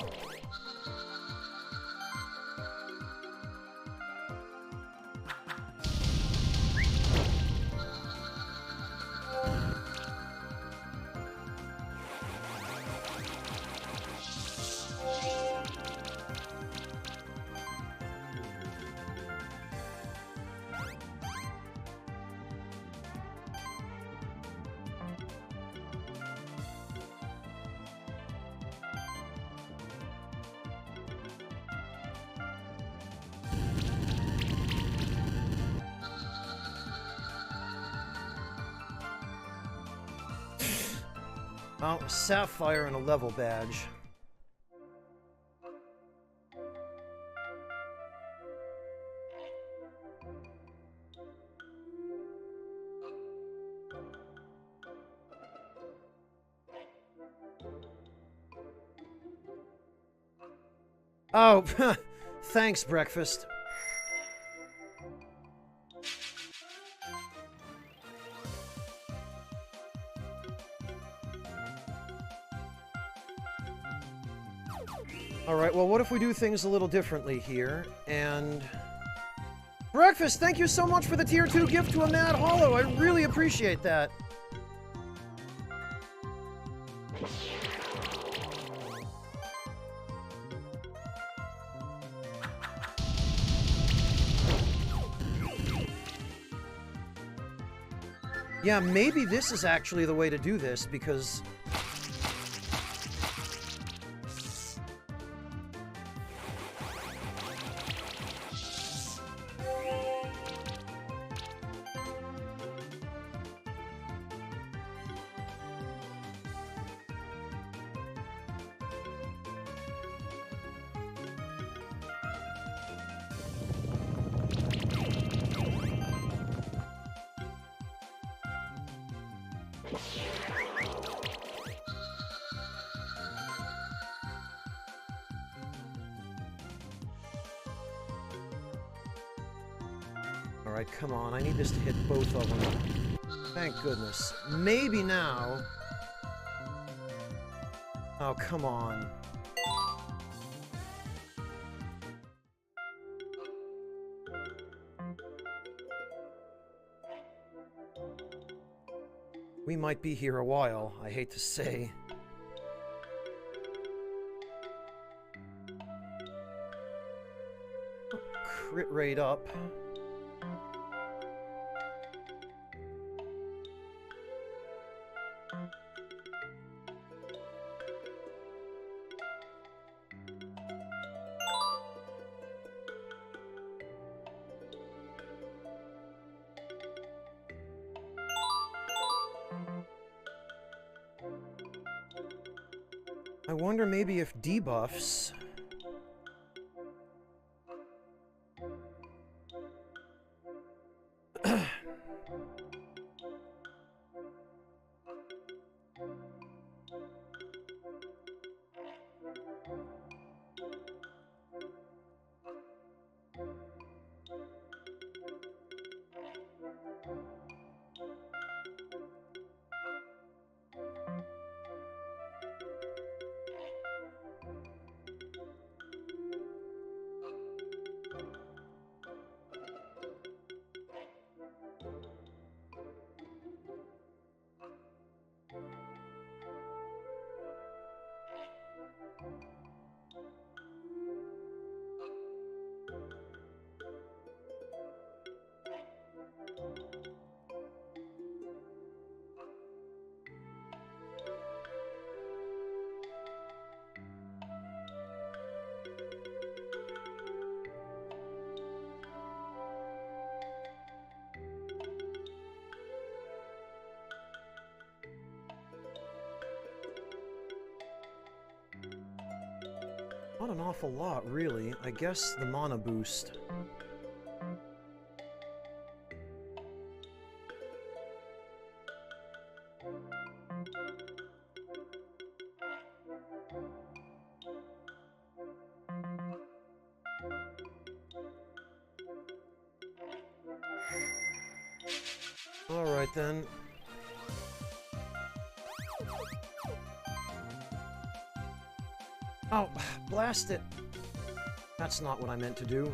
Oh, a sapphire and a level badge. Oh, thanks, breakfast. Alright, well, what if we do things a little differently here, and... Breakfast, thank you so much for the Tier 2 gift to a Mad Hollow, I really appreciate that. Yeah, maybe this is actually the way to do this, because... Alright, come on, I need this to hit both of them. Thank goodness. Maybe now... Oh, come on. We might be here a while, I hate to say. Crit rate up. I wonder maybe if debuffs... Not an awful lot, really. I guess the mana boost. Alright then. Oh, blast it. That's not what I meant to do.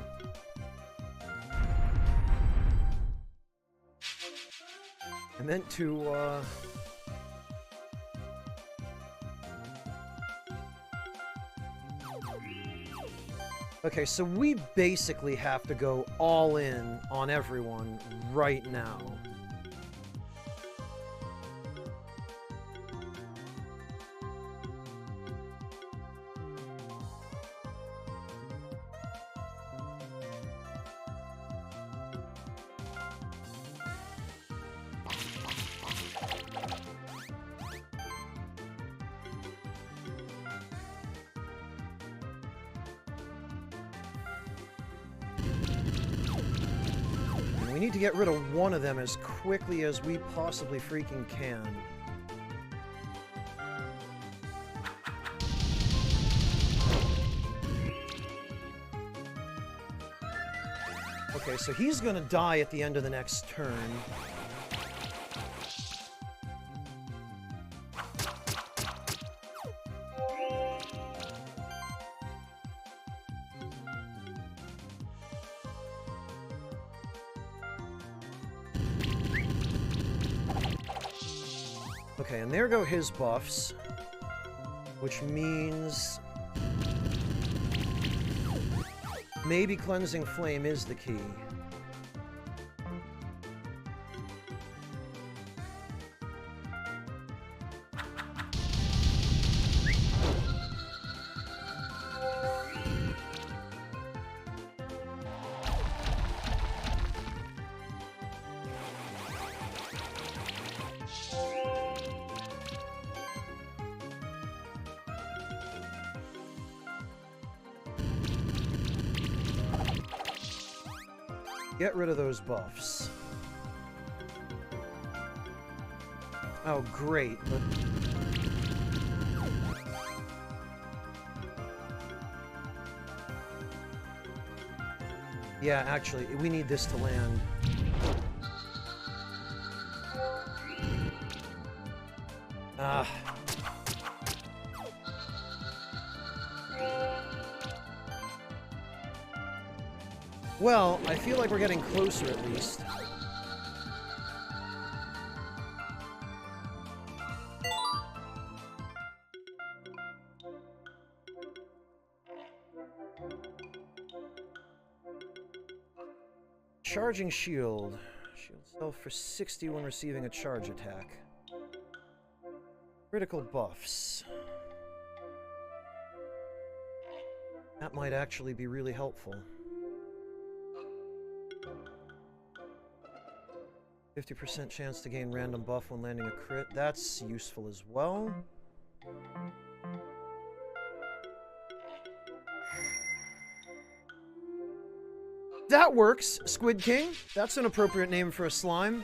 I meant to, Okay, so we basically have to go all in on everyone right now. need to get rid of one of them as quickly as we possibly freaking can. Okay, so he's gonna die at the end of the next turn. Okay, and there go his buffs, which means maybe Cleansing Flame is the key. Get rid of those buffs. Oh, great, but... Yeah, actually, we need this to land. Ah. Well, I feel like we're getting closer at least. Charging shield. Shield self for 60 when receiving a charge attack. Critical buffs. That might actually be really helpful. 50% chance to gain random buff when landing a crit. That's useful as well. That works, Squid King. That's an appropriate name for a slime.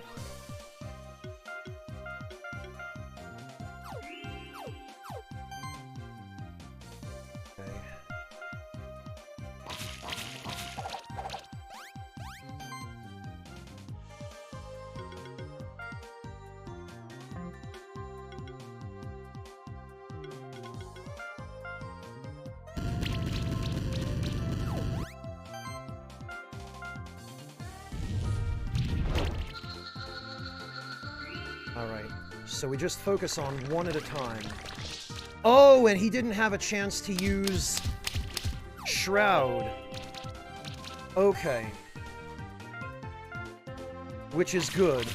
Alright, so we just focus on one at a time. Oh, and he didn't have a chance to use Shroud. Okay. Which is good.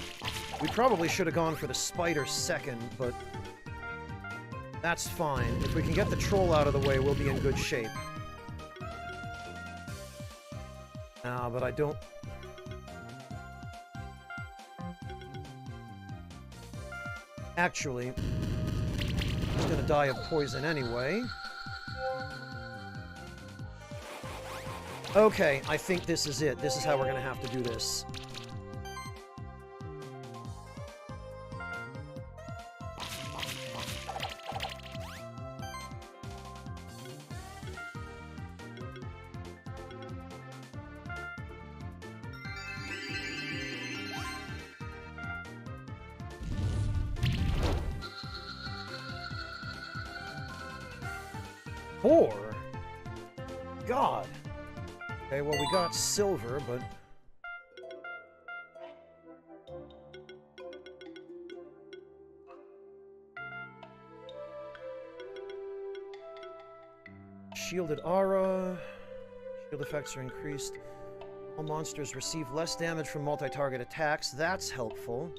We probably should have gone for the spider second, but that's fine. If we can get the troll out of the way, we'll be in good shape. But I don't... Actually, he's gonna die of poison anyway. Okay, I think this is it. This is how we're gonna have to do this. God. Okay, well, we got silver, but... Shielded aura. Shield effects are increased. All monsters receive less damage from multi-target attacks. That's helpful.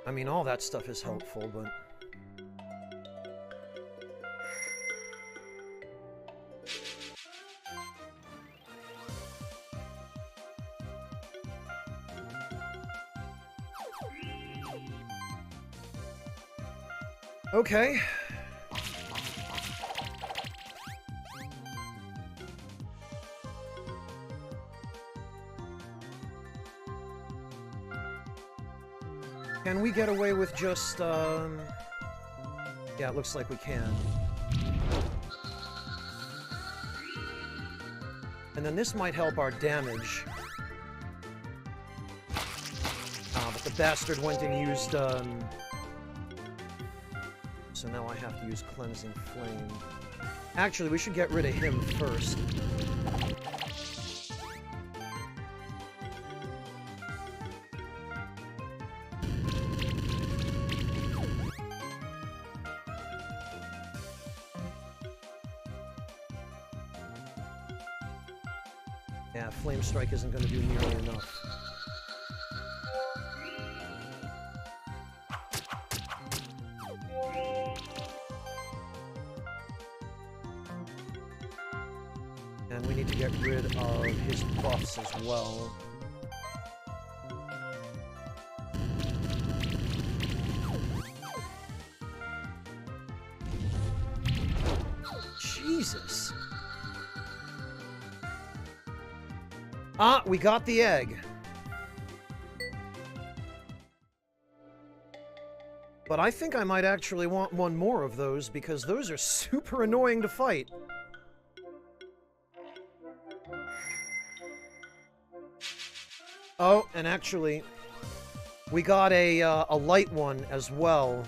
I mean, all that stuff is helpful, but... Okay. Can we get away with just, yeah, it looks like we can. And then this might help our damage. But the bastard went and used, so now I have to use Cleansing Flame. Actually, we should get rid of him first. Yeah, Flame Strike isn't going to do nearly enough. And we need to get rid of his buffs as well. Jesus! Ah, we got the egg. But I think I might actually want one more of those, because those are super annoying to fight. Oh, and actually, we got a light one as well.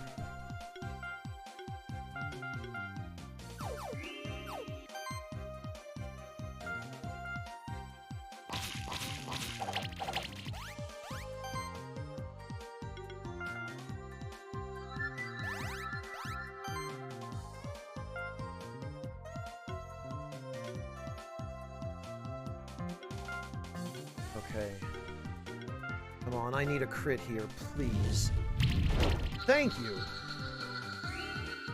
Okay. Come on, I need a crit here, please. Thank you!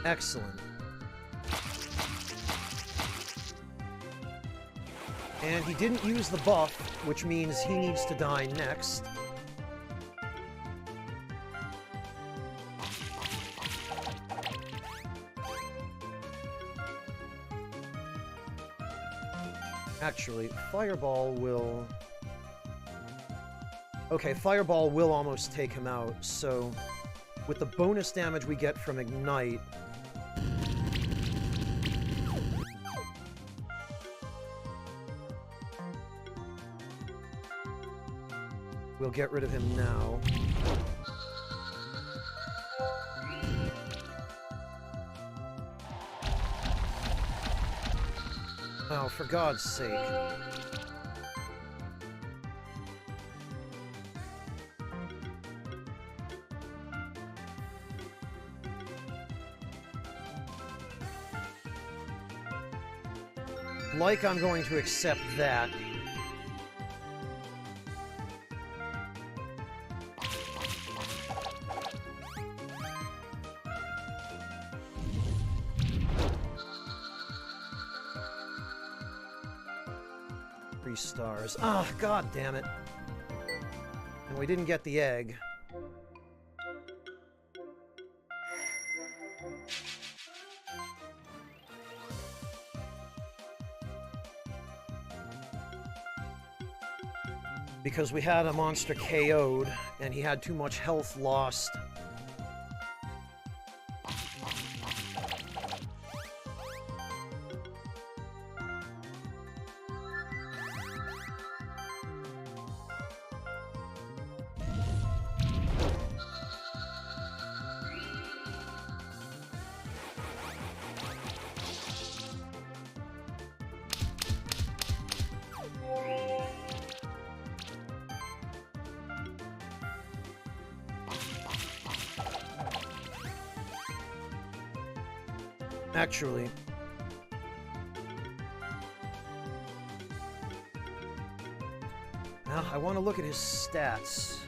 Excellent. And he didn't use the buff, which means he needs to die next. Actually, Fireball will... Okay, Fireball will almost take him out, so with the bonus damage we get from Ignite... We'll get rid of him now. Oh, for God's sake. Like I'm going to accept that. Stars. Ah, oh, God damn it. And we didn't get the egg. Because we had a monster KO'd, and he had too much health lost. Actually, now I want to look at his stats.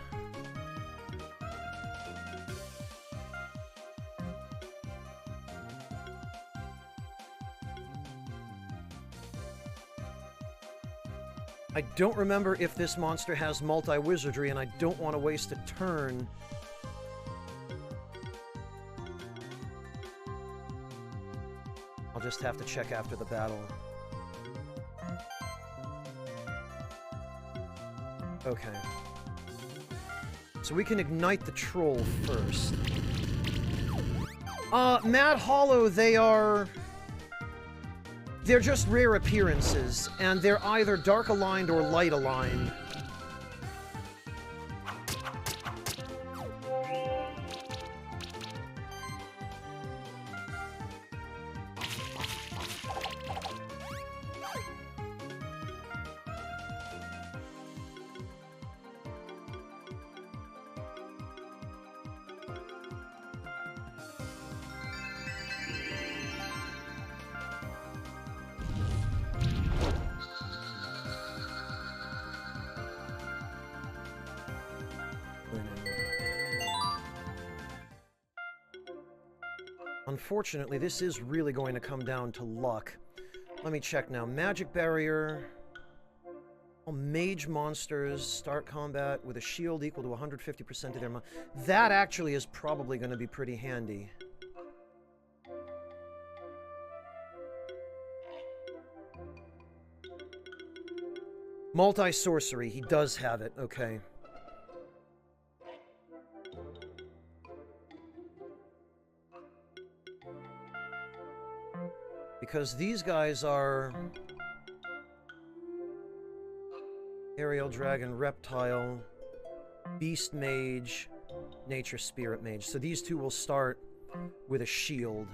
I don't remember if this monster has multi-wizardry, and I don't want to waste a turn. I'll just have to check after the battle. Okay. So we can ignite the troll first. Mad Hollow, they're just rare appearances, and they're either dark aligned or light aligned. Unfortunately, this is really going to come down to luck. Let me check now. Magic Barrier. Oh, mage monsters start combat with a shield equal to 150% of their... That actually is probably going to be pretty handy. Multi-sorcery. He does have it. Okay. Because these guys are... Aerial Dragon, Reptile, Beast Mage, Nature Spirit Mage. So these two will start with a shield,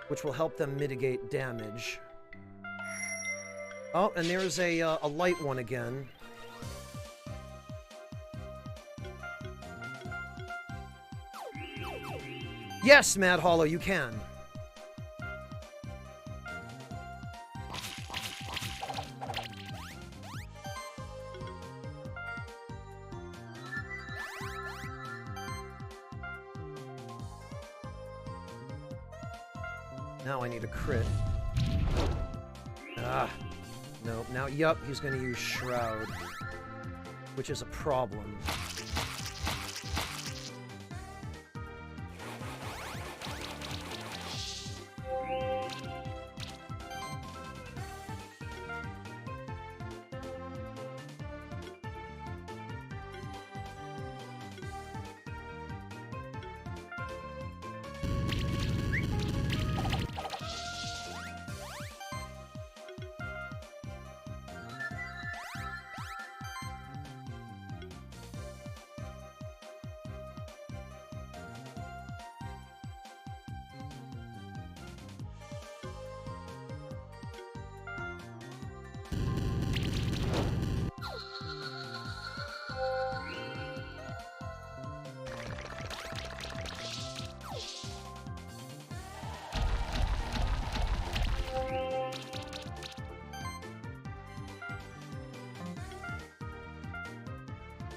which will help them mitigate damage. Oh, and there's a light one again. Yes, Mad Hollow, you can. Now I need a crit. Ah. Nope. Now, yup, he's going to use Shroud. Which is a problem.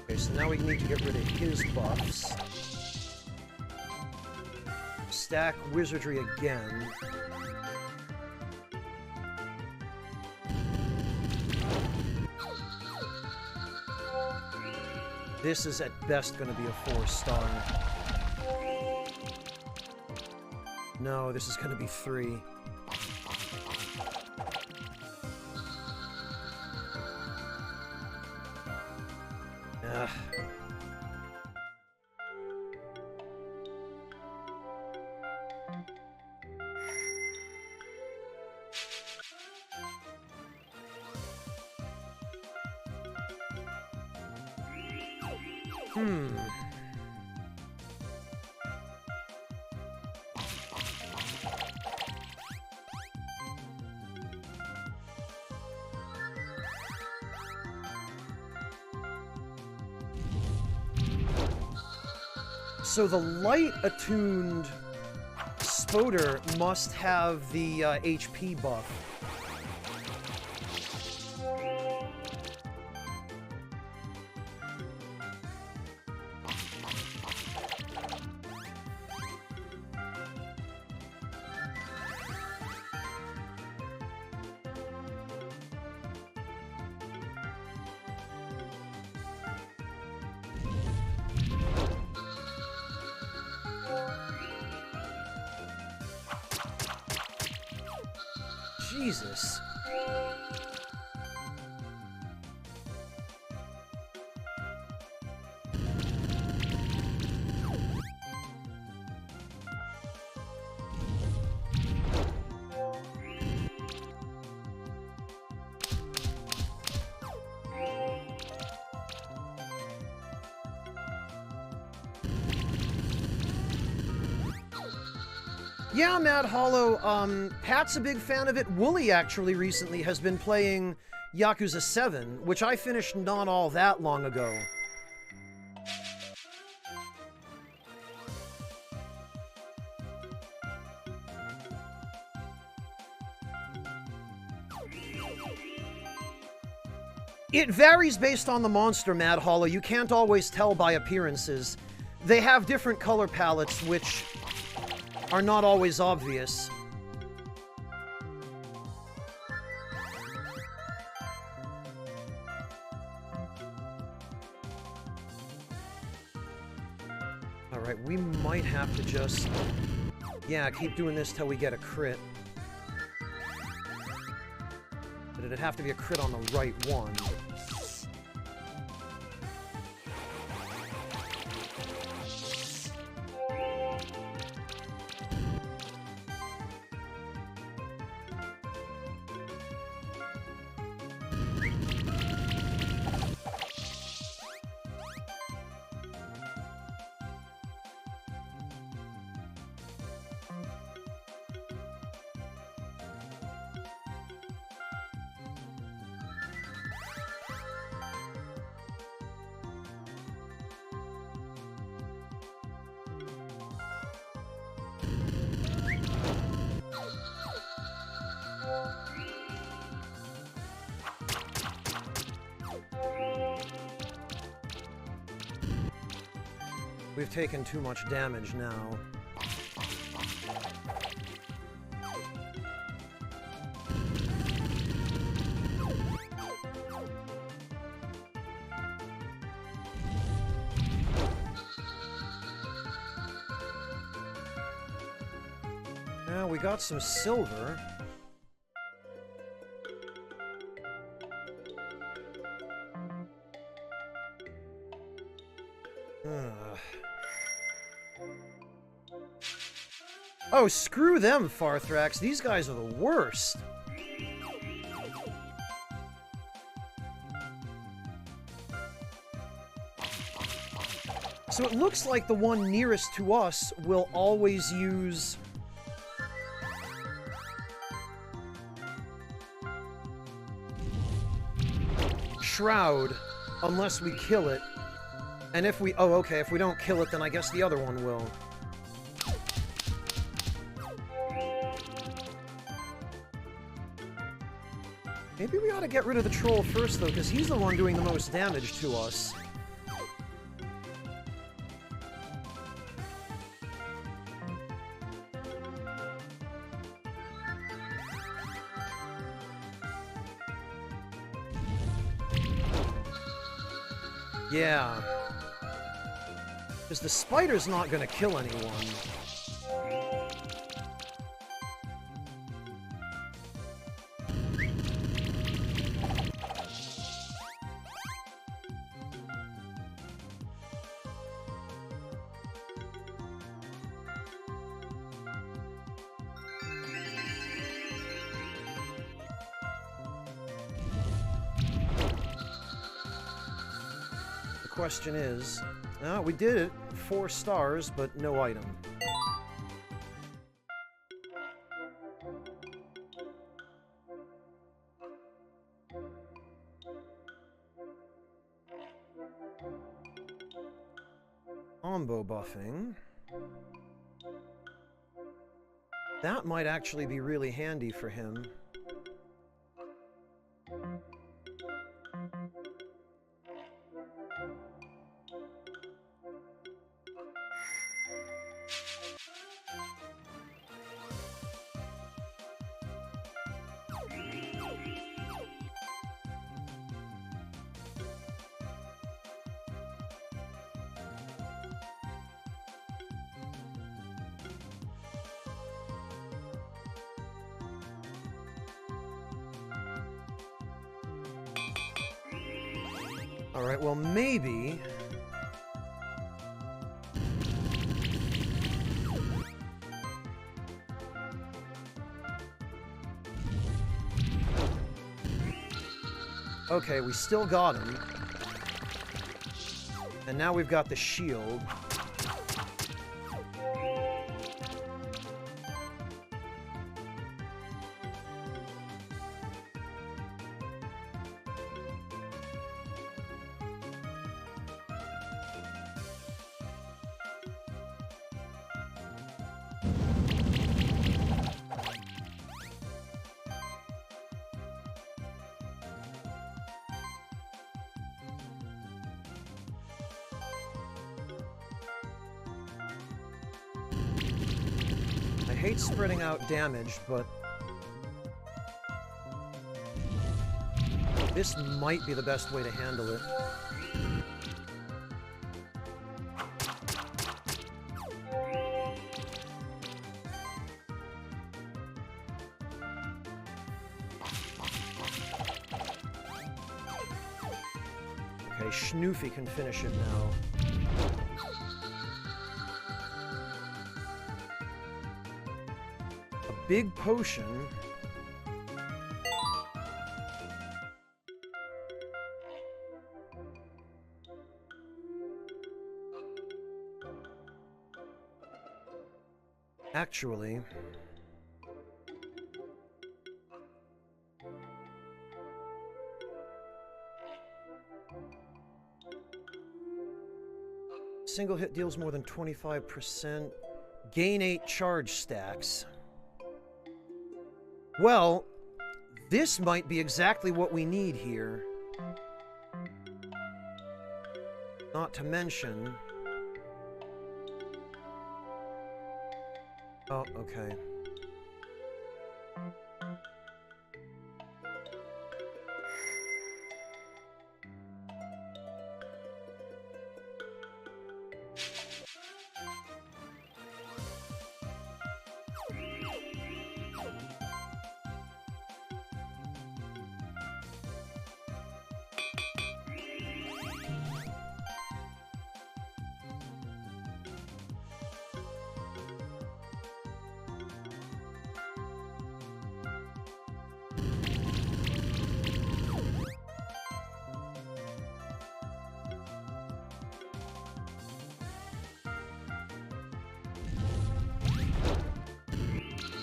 Okay, so now we need to get rid of his buffs. Stack Wizardry again. This is at best going to be a 4-star. No, this is going to be 3. Ugh. So the light-attuned Spoder must have the HP buff. Jesus. Yeah, Mad Hollow, Pat's a big fan of it. Wooly actually recently has been playing Yakuza 7, which I finished not all that long ago. It varies based on the monster, Mad Hollow. You can't always tell by appearances. They have different color palettes, which are not always obvious. Alright, we might have to just... yeah, keep doing this till we get a crit. But it'd have to be a crit on the right one. We've taken too much damage now. Now we got some silver. Oh, screw them, Farthrax. These guys are the worst. So it looks like the one nearest to us will always use... Shroud, unless we kill it. And if we... oh, okay, if we don't kill it, then I guess the other one will. Maybe we ought to get rid of the troll first, though, because he's the one doing the most damage to us. Yeah. Because the spider's not going to kill anyone. Question is, we did it, 4 stars, but no item. Combo buffing. That might actually be really handy for him. Alright, well, maybe... Okay, we still got him. And now we've got the shield. hate spreading out damage, but this might be the best way to handle it. Okay, Schnoofy can finish it now. A big potion. Actually, single hit deals more than 25%. Gain 8 charge stacks. Well, this might be exactly what we need here. Not to mention... Oh, okay.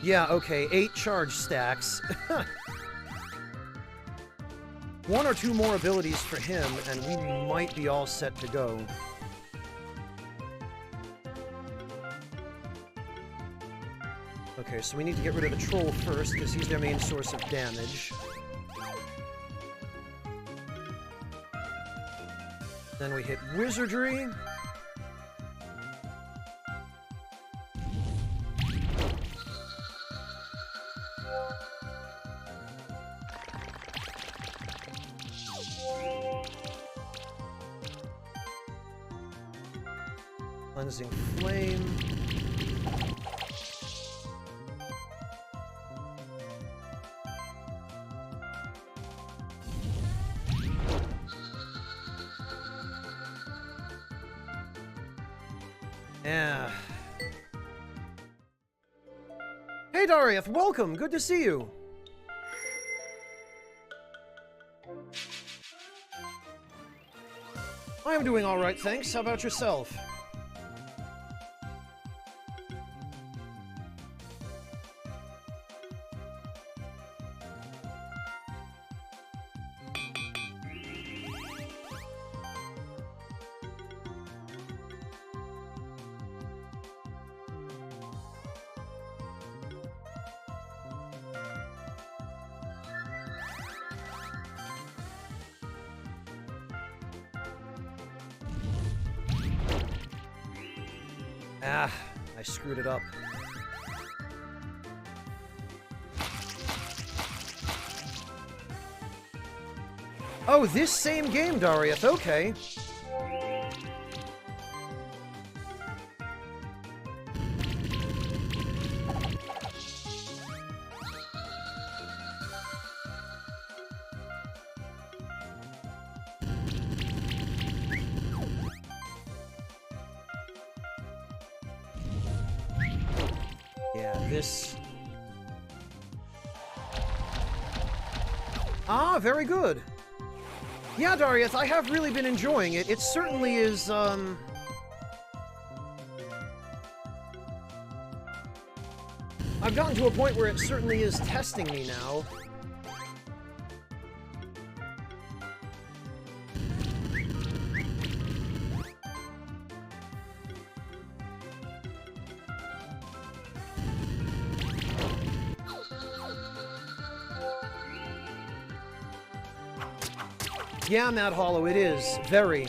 Yeah, okay, 8 charge stacks. 1 or 2 more abilities for him, and we might be all set to go. Okay, so we need to get rid of the troll first, because he's their main source of damage. Then we hit wizardry. Cleansing flame. Yeah. Hey Dariath, welcome. Good to see you. I'm doing all right, thanks. How about yourself? Ah, I screwed it up. Oh, this same game, Dariath, okay. Yeah, this... Ah, very good. Yeah, Dariath, I have really been enjoying it. It certainly is, I've gotten to a point where it certainly is testing me now. Yeah, Mad Hollow, it is. Very.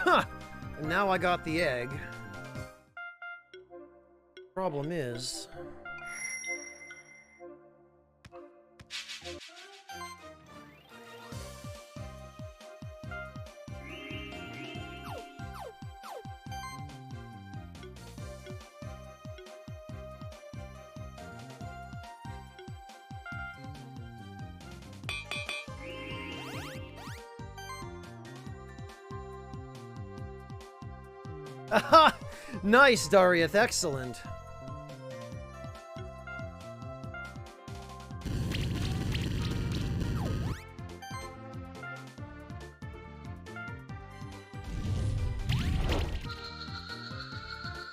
Huh! And now I got the egg. Problem is... Aha! Nice, Darieth. Excellent.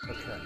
Okay.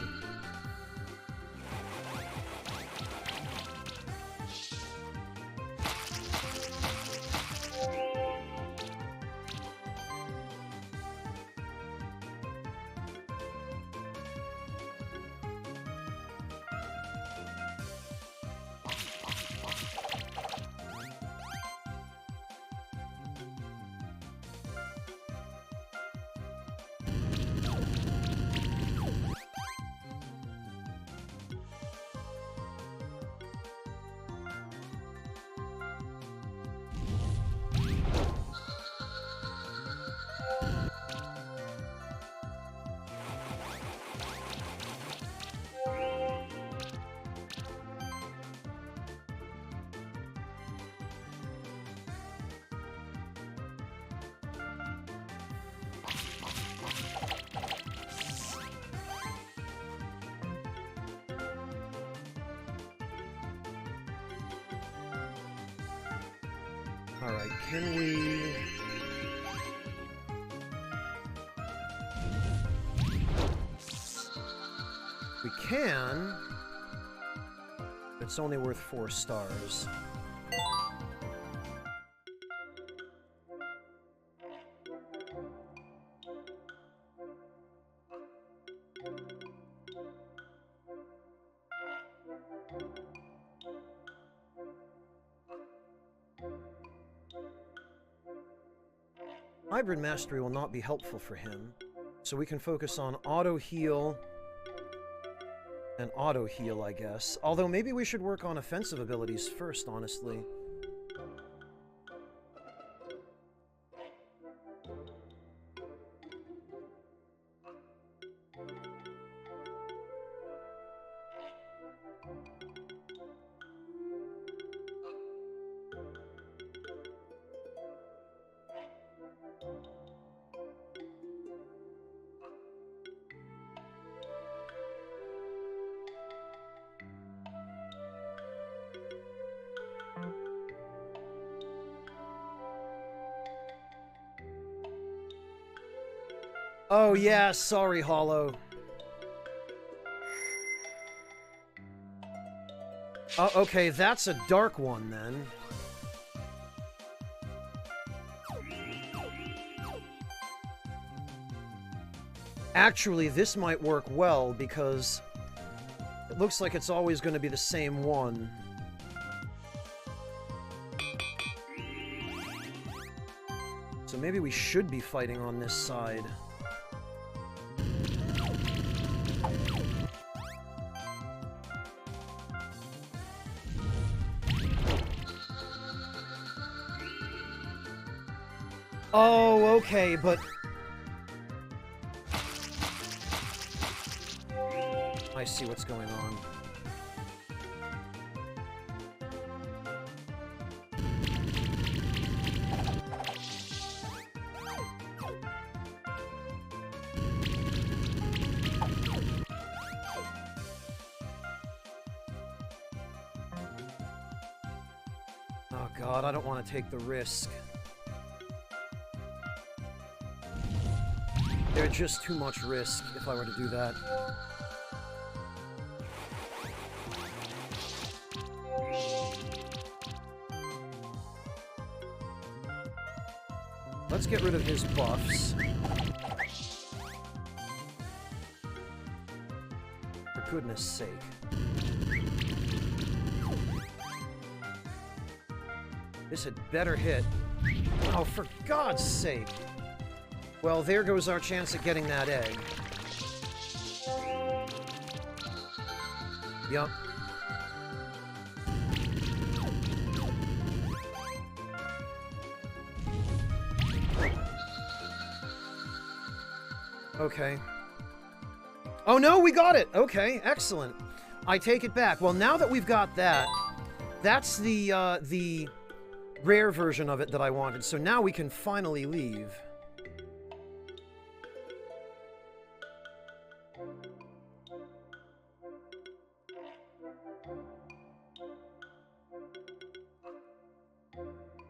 Alright, can we... We can... It's only worth 4 stars. Hybrid Mastery will not be helpful for him, so we can focus on auto-heal and auto-heal, I guess. Although maybe we should work on offensive abilities first, honestly. Oh yeah, sorry, Hollow. Oh, okay, that's a dark one, then. Actually, this might work well, because it looks like it's always going to be the same one. So maybe we should be fighting on this side. Oh, okay, but... I see what's going on. Oh god, I don't want to take the risk. There's just too much risk if I were to do that. Let's get rid of his buffs. For goodness sake. This had better hit. Oh, for God's sake. Well, there goes our chance at getting that egg. Yup. Okay. Oh no, we got it! Okay, excellent. I take it back. Well, now that we've got that, that's the rare version of it that I wanted, so now we can finally leave.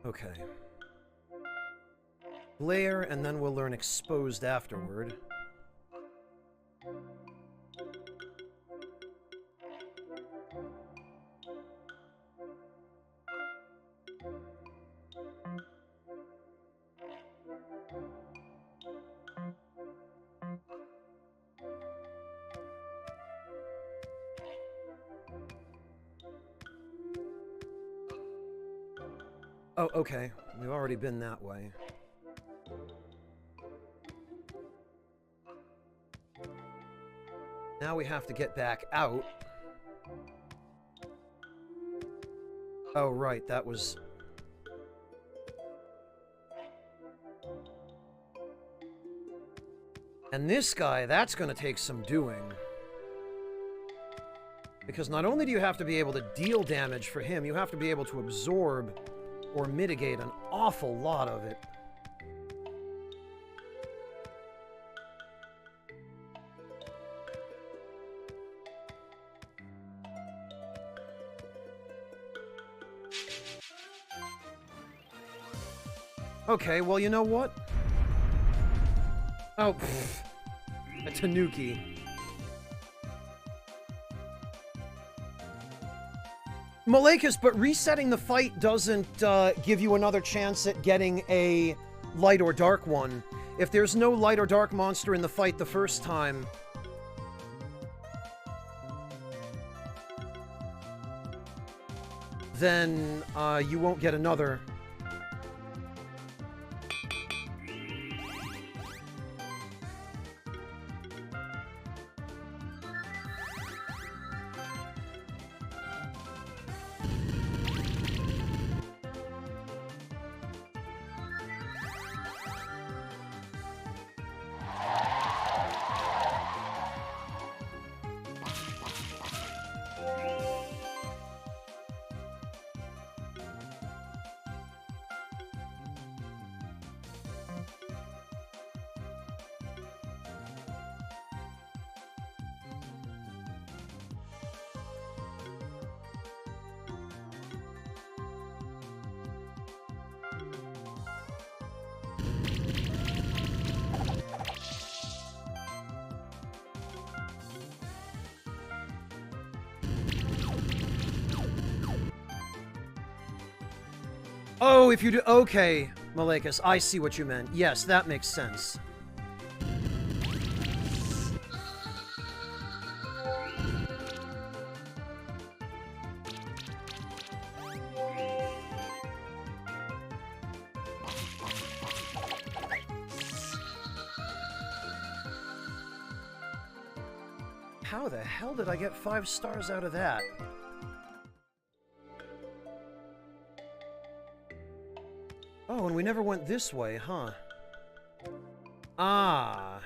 Okay. Layer, and then we'll learn exposed afterward. Oh, okay. We've already been that way. Now we have to get back out. Oh, right, that was... And this guy, that's gonna take some doing. Because not only do you have to be able to deal damage for him, you have to be able to absorb or mitigate an awful lot of it. Okay, well, you know what? Oh, pfft. A Tanuki. Malakas, but resetting the fight doesn't give you another chance at getting a light or dark one. If there's no light or dark monster in the fight the first time... then you won't get another. Oh, if you do... Okay, Malakas, I see what you meant. Yes, that makes sense. How the hell did I get 5 stars out of that? Oh, and we never went this way, huh? Ah.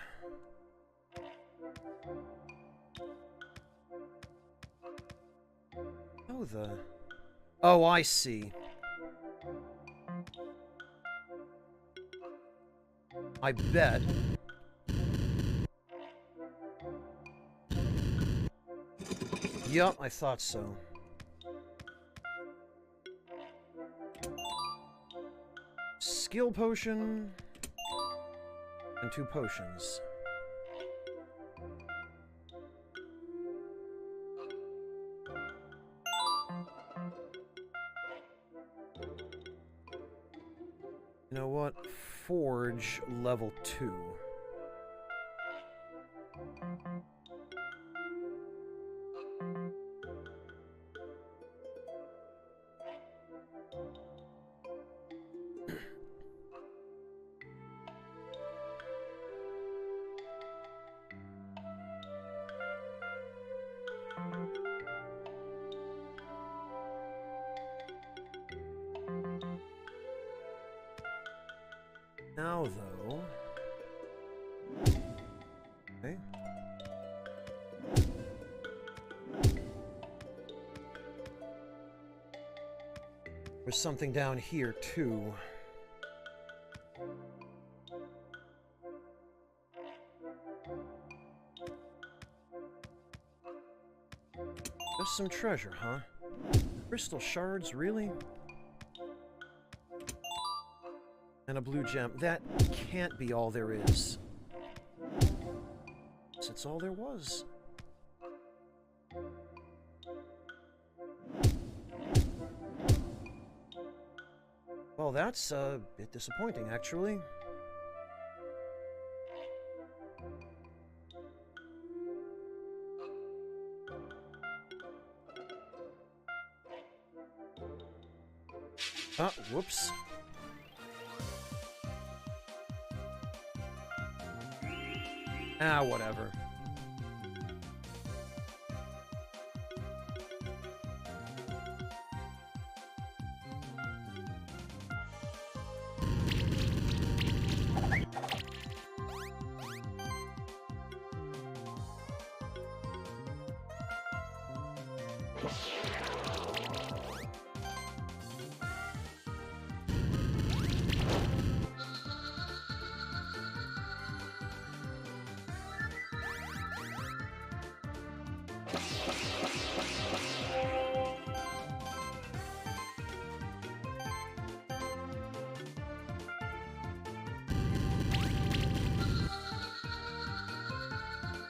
Oh, the... Oh, I see. I bet. Yup, I thought so. Skill potion, and 2 potions. You know what? Forge level 2. now, though... Okay. There's something down here, too. Just some treasure, huh? Crystal shards, really? And a blue gem. That can't be all there is. It's all there was. Well, that's a bit disappointing, actually. Ah, whoops. Ah, whatever.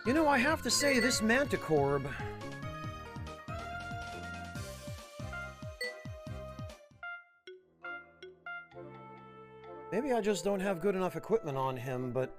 You know, I have to say, this Manticorb... Maybe I just don't have good enough equipment on him, but...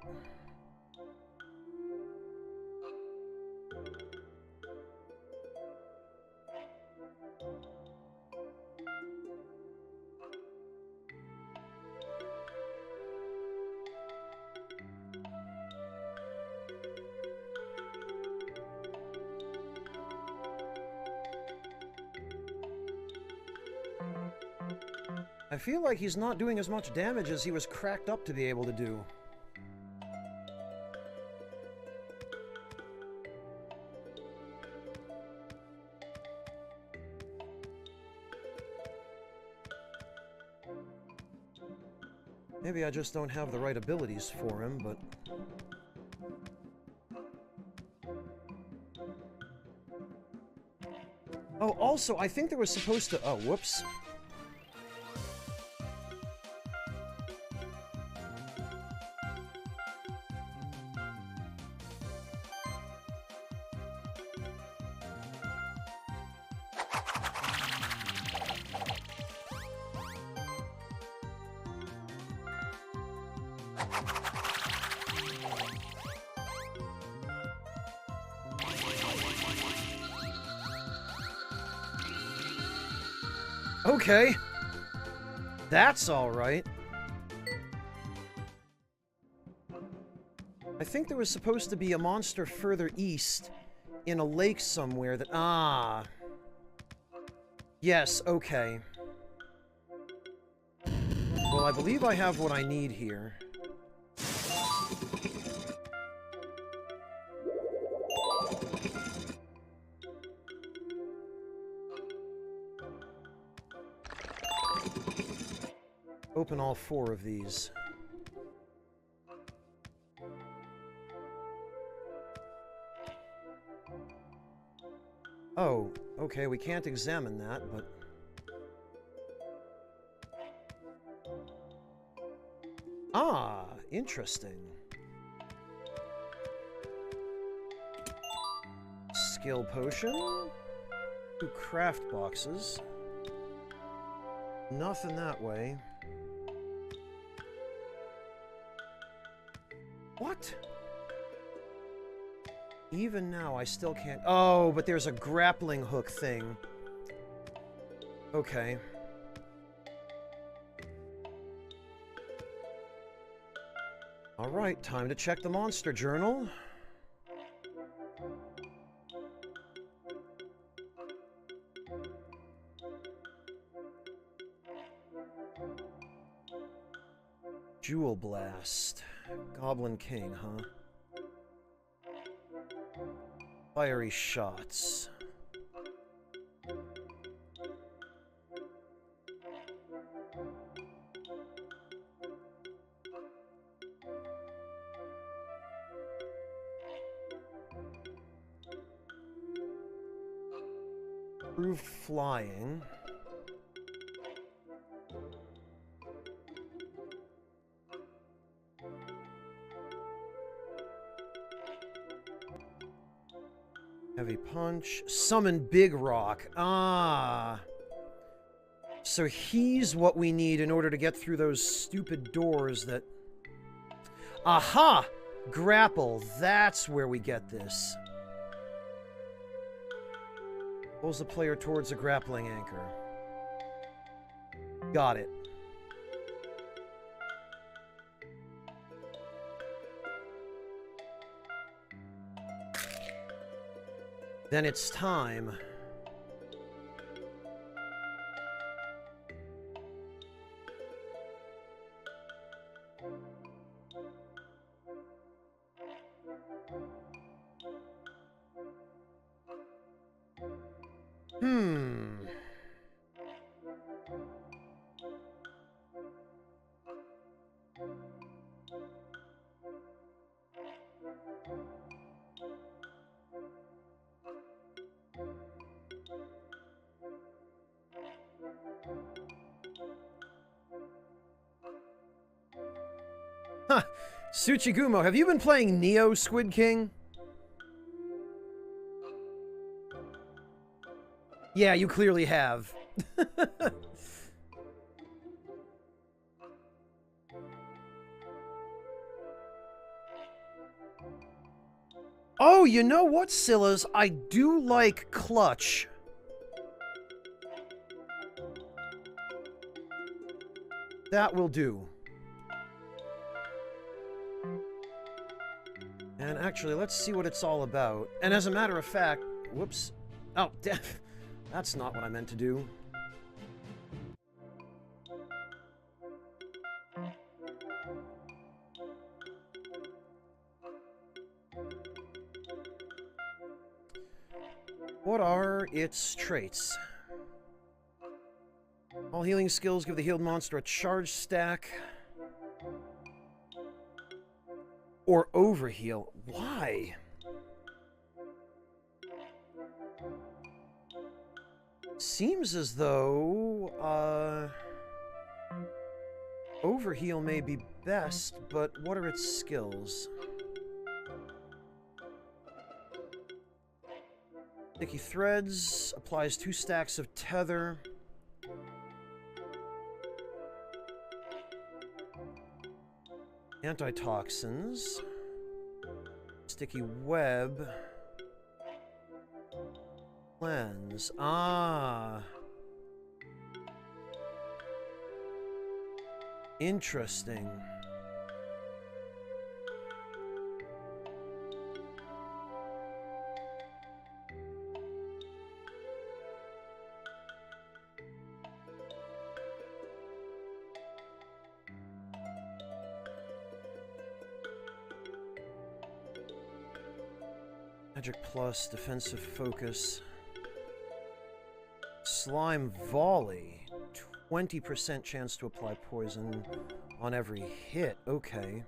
I feel like he's not doing as much damage as he was cracked up to be able to do. Maybe I just don't have the right abilities for him, but... Oh, also, I think there was supposed to... Oh, whoops. Okay. That's alright. I think there was supposed to be a monster further east in a lake somewhere that... Ah. Yes, okay. Well, I believe I have what I need here. Open all 4 of these. Oh, okay, we can't examine that, but... Ah, interesting. Skill potion. 2 craft boxes. Nothing that way. What? Even now, I still can't... Oh, but there's a grappling hook thing. Okay. Alright, time to check the monster journal. Jewel Blast. Goblin King, huh? Fiery shots. Improved flying. Heavy punch. Summon Big Rock. Ah. So he's what we need in order to get through those stupid doors that... Aha! Grapple. That's where we get this. Pulls the player towards a grappling anchor. Got it. Then it's time. Huh. Tsuchigumo, have you been playing Neo Squid King? Yeah, you clearly have. Oh, you know what, Sillas? I do like Clutch. That will do. And actually, let's see what it's all about. And as a matter of fact... Whoops. Oh, that's not what I meant to do. What are its traits? All healing skills give the healed monster a charge stack. Or overheal. Why? Seems as though, overheal may be best, but what are its skills? Sticky Threads applies 2 stacks of tether. Antitoxins. Sticky Web. Cleanse. Ah. Interesting. Magic Plus, Defensive Focus. Slime Volley. 20% chance to apply poison on every hit. Okay.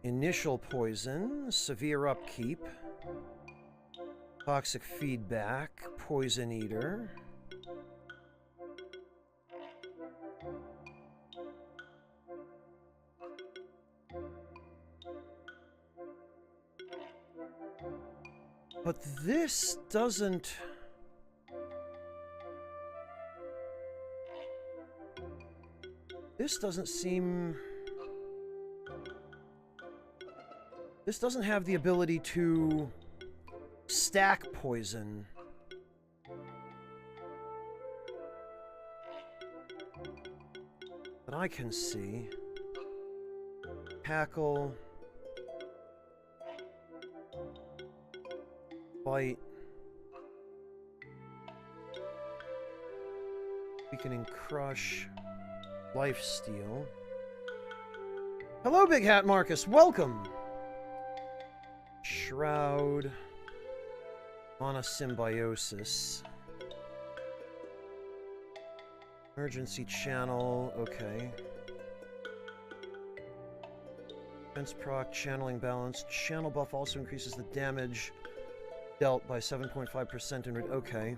Initial Poison. Severe Upkeep. Toxic Feedback. Poison Eater. But this doesn't... This doesn't seem... This doesn't have the ability to stack poison. That I can see. Tackle. Bite. Weakening Crush. Lifesteal. Hello, Big Hat Marcus. Welcome. Shroud. Monosymbiosis. Emergency channel. Okay. Defense proc, channeling balance. Channel buff also increases the damage dealt by 7.5% in... Okay.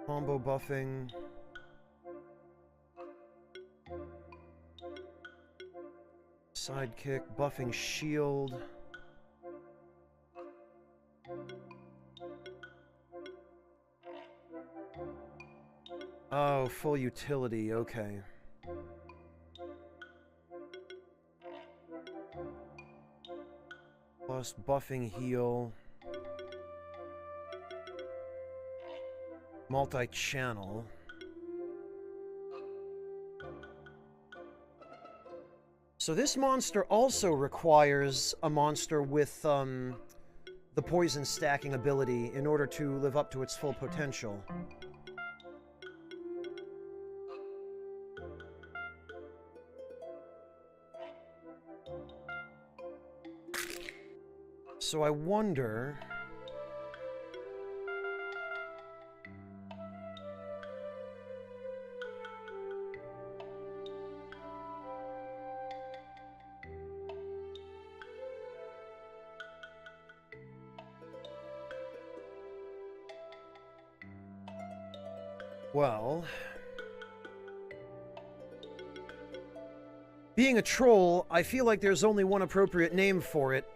Combo buffing. Sidekick, buffing shield. Oh, full utility, okay. Plus buffing heal. Multi-channel. So this monster also requires a monster with the poison stacking ability in order to live up to its full potential. So I wonder... Well... Being a troll, I feel like there's only one appropriate name for it,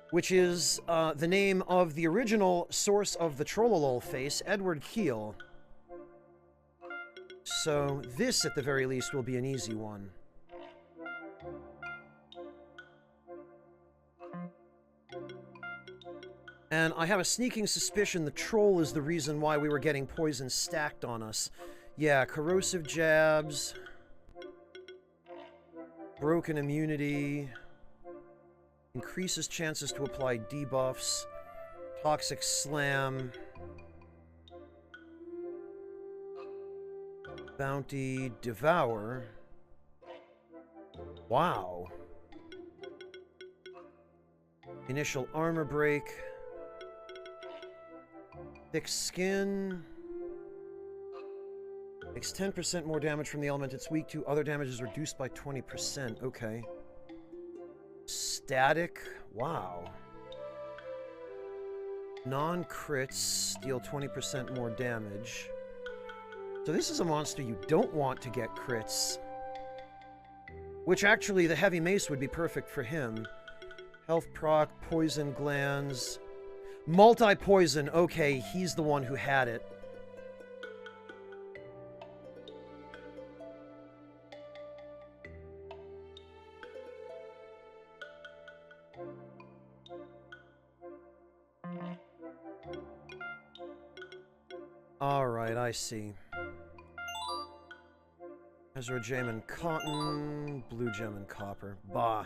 which is the name of the original source of the Trollolol face, Edward Keel. So this, at the very least, will be an easy one. And I have a sneaking suspicion the troll is the reason why we were getting poison stacked on us. Yeah, corrosive jabs... Broken immunity... Increases chances to apply debuffs. Toxic Slam. Bounty. Devour. Wow. Initial armor break. Thick Skin. Makes 10% more damage from the element it's weak to. Other damage is reduced by 20%. Okay. Static. Wow. Non-crits deal 20% more damage. So this is a monster you don't want to get crits. Which actually, the Heavy Mace would be perfect for him. Health proc, poison glands. Multi-poison. Okay, he's the one who had it. Alright, I see. Ezra Gem and Cotton, Blue Gem and Copper. Bah.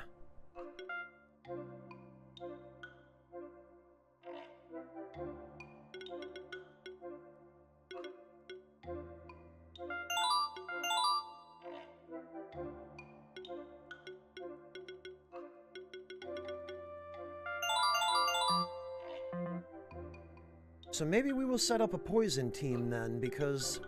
So maybe we will set up a poison team then, because...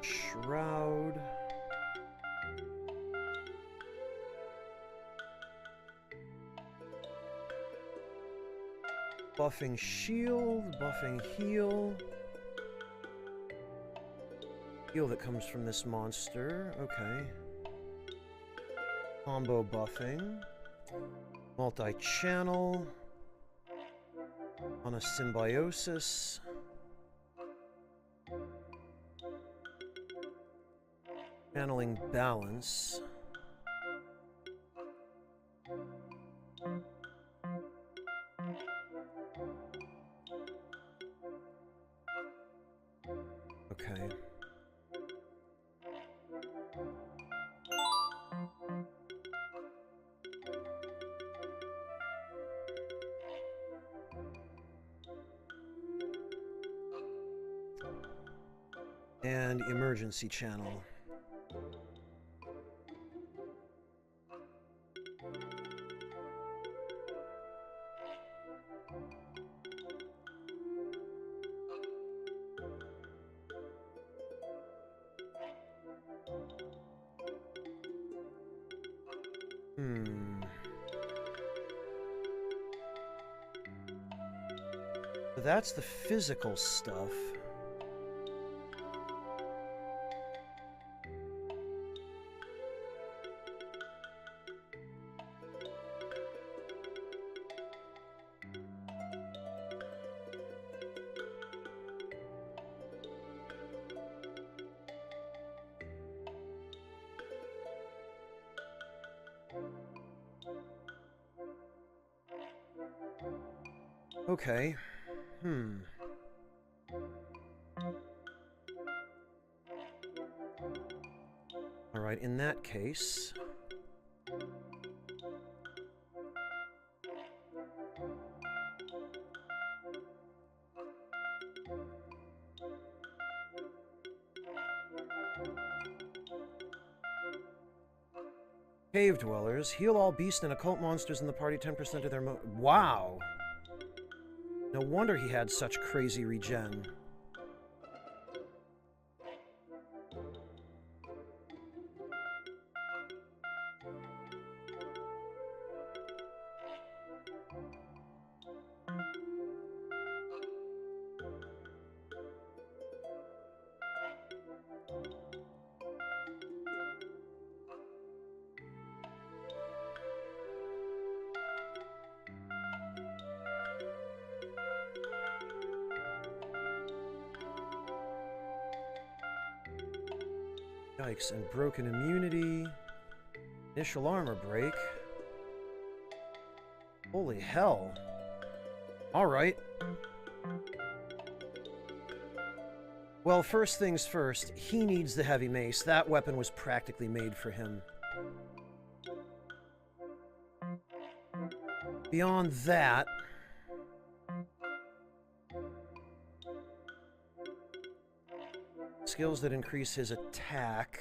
Shroud. Buffing shield, buffing heal. Heal that comes from this monster, okay. Combo buffing. Multi-channel. On a symbiosis. Channeling balance. Okay. And emergency channel. So that's the physical stuff. Okay. All right, in that case... Cave dwellers. Heal all beast and occult monsters in the party 10% of their Wow! No wonder he had such crazy regen. Yikes, and broken immunity. Initial armor break. Holy hell. Alright. Well, first things first, he needs the heavy mace. That weapon was practically made for him. Beyond that... skills that increase his attack.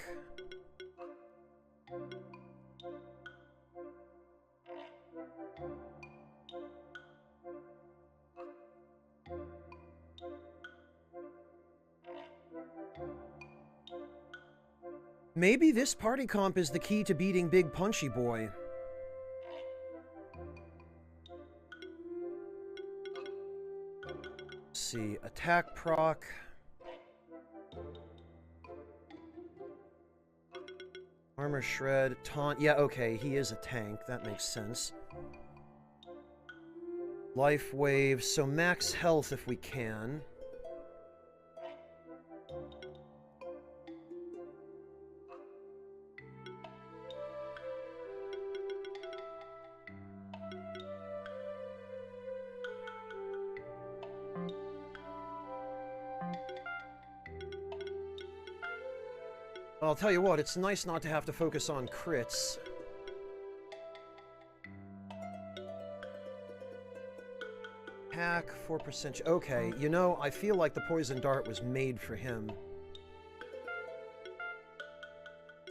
Maybe this party comp is the key to beating Big Punchy Boy. Let's see, attack proc. Armor shred, taunt. Yeah, okay, he is a tank. That makes sense. Life wave, so max health if we can. I'll tell you what, it's nice not to have to focus on crits. Hack, 4%. Okay, you know, I feel like the poison dart was made for him.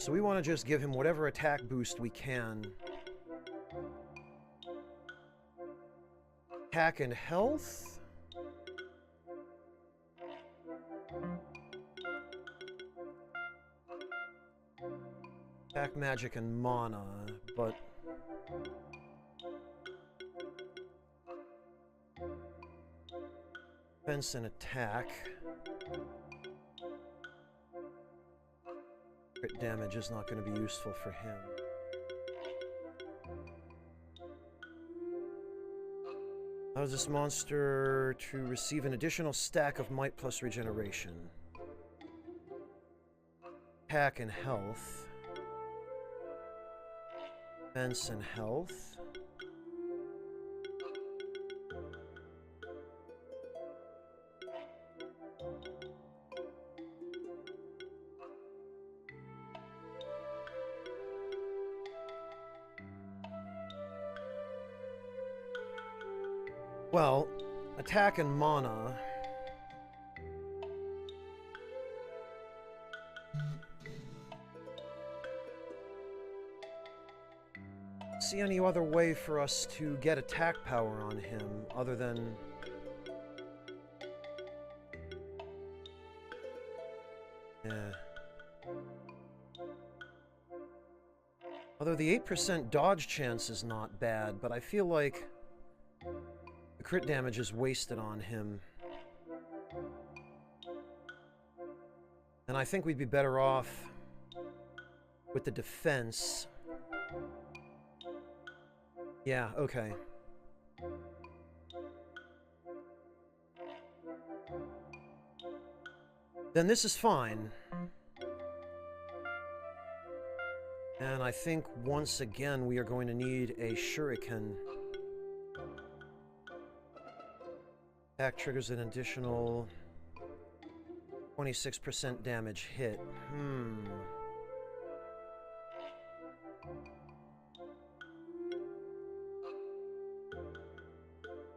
So we want to just give him whatever attack boost we can. Attack and health? Attack, magic, and mana, but... defense and attack. Crit damage is not going to be useful for him. Allows this monster to receive an additional stack of might plus regeneration. Attack and health. Defense and health. Well, attack and mana. See any other way for us to get attack power on him other than although the 8% dodge chance is not bad, but I feel like the crit damage is wasted on him. And I think we'd be better off with the defense. Yeah, okay. Then this is fine. And I think once again we are going to need a shuriken. Attack triggers an additional 26% damage hit.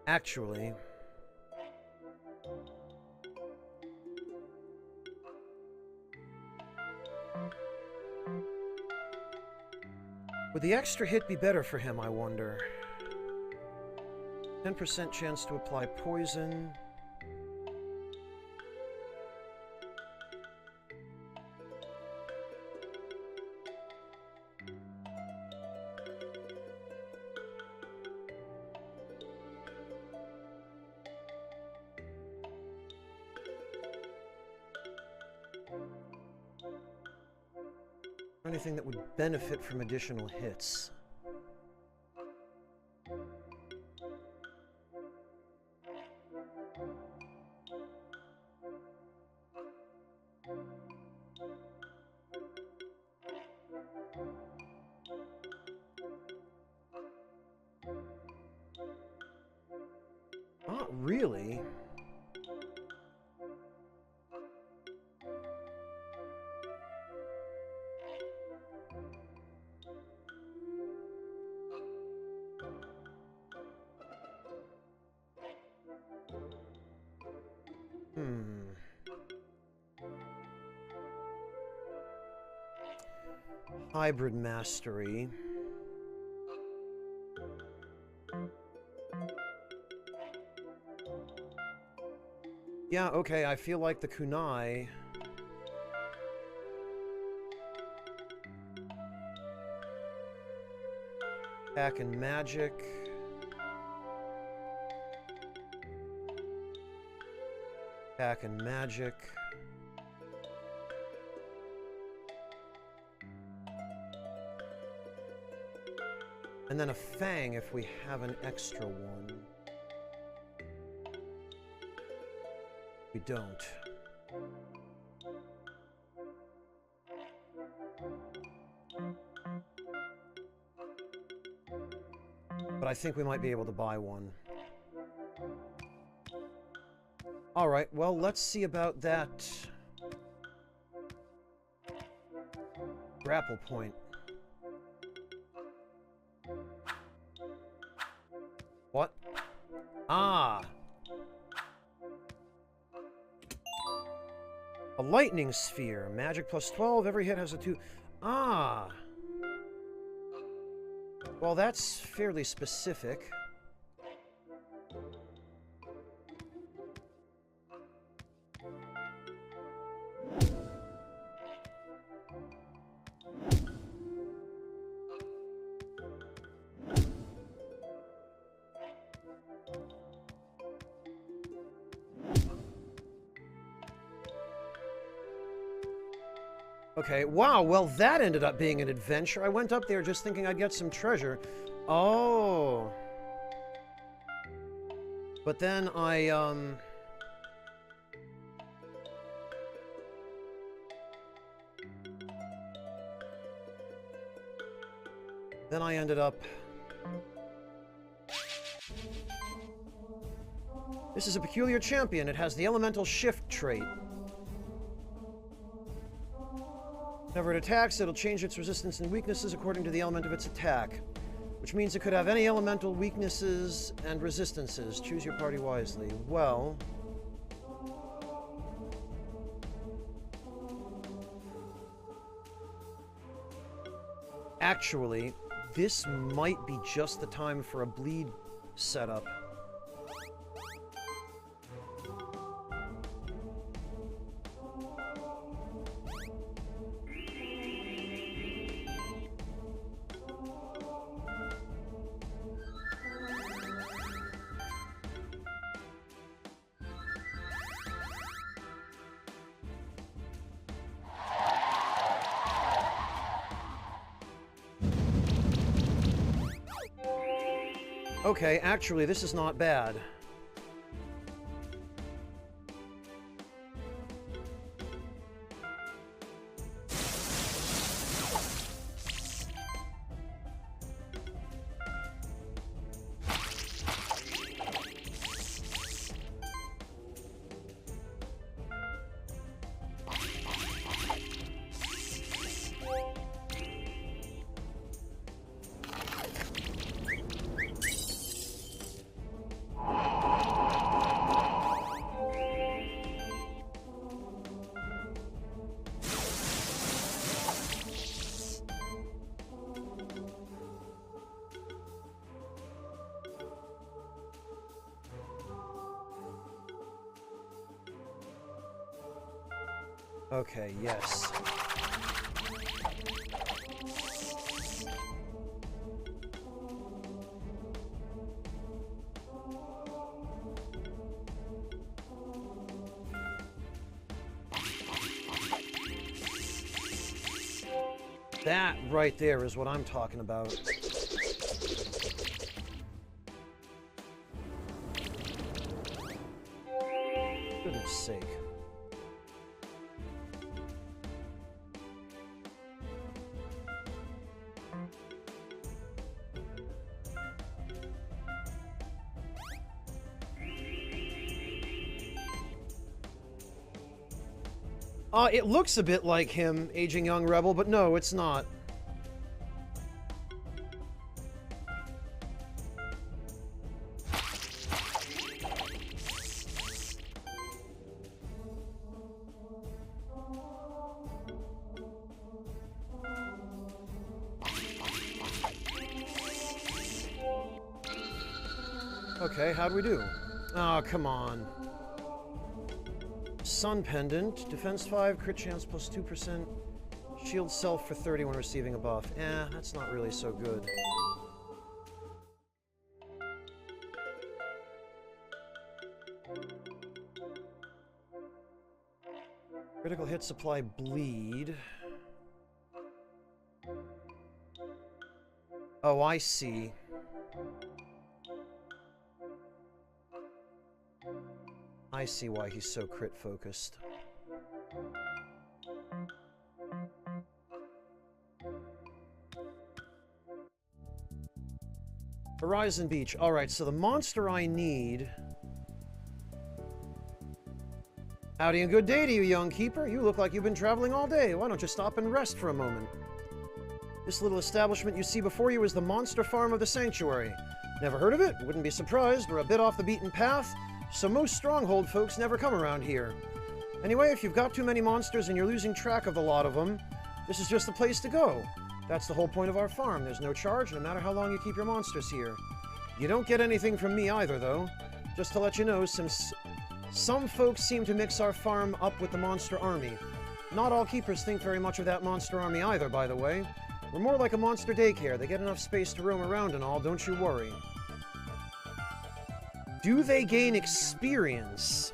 Actually, would the extra hit be better for him, I wonder? 10% chance to apply poison. Anything that would benefit from additional hits. Not really. Hybrid mastery. Yeah, okay, I feel like the kunai attack and magic. Attack and magic. And then a fang if we have an extra one. We don't. But I think we might be able to buy one. Alright, well, let's see about that grapple point. What? Ah! A lightning sphere. Magic plus 12. Every hit has a 2. Ah! Well, that's fairly specific. Okay, wow, well that ended up being an adventure. I went up there just thinking I'd get some treasure. Oh. But then I, Then I ended up... This is a peculiar champion. It has the elemental shift trait. Whenever it attacks, it'll change its resistance and weaknesses according to the element of its attack, which means it could have any elemental weaknesses and resistances. Choose your party wisely. Well... Actually, this might be just the time for a bleed setup. Okay, actually, this is not bad. Okay, yes. That right there is what I'm talking about. Goodness sake. It looks a bit like him, Aging Young Rebel, but no, it's not. Okay, how'd we do? Oh, come on. Sun Pendant, Defense 5, crit chance plus 2%, shield self for 30 when receiving a buff. That's not really so good. Critical hit supply bleed. Oh, I see. I see why he's so crit focused. Horizon Beach. Alright, so the monster I need... Howdy and good day to you, young keeper. You look like you've been traveling all day. Why don't you stop and rest for a moment? This little establishment you see before you is the monster farm of the sanctuary. Never heard of it? Wouldn't be surprised. We're a bit off the beaten path, so most stronghold folks never come around here. Anyway, if you've got too many monsters and you're losing track of a lot of them, this is just the place to go. That's the whole point of our farm. There's no charge, no matter how long you keep your monsters here. You don't get anything from me either, though. Just to let you know, since some folks seem to mix our farm up with the monster army. Not all keepers think very much of that monster army either, by the way. We're more like a monster daycare. They get enough space to roam around and all, don't you worry. Do they gain experience?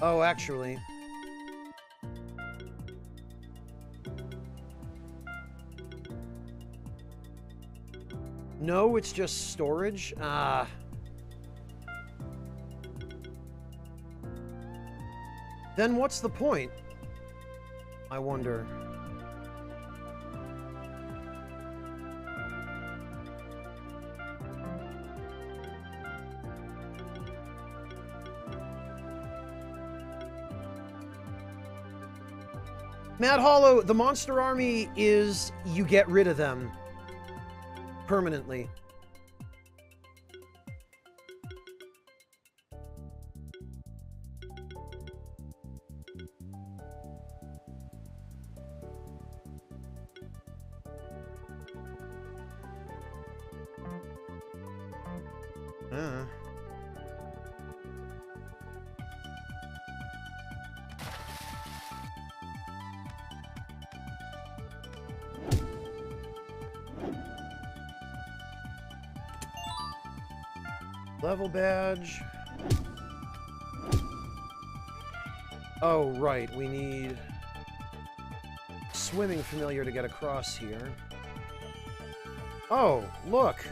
Oh, actually. No, it's just storage? Ah. Then what's the point? I wonder. Mad Hollow, the monster army is you get rid of them permanently. Level badge. Oh, right. We need swimming familiar to get across here. Oh, look.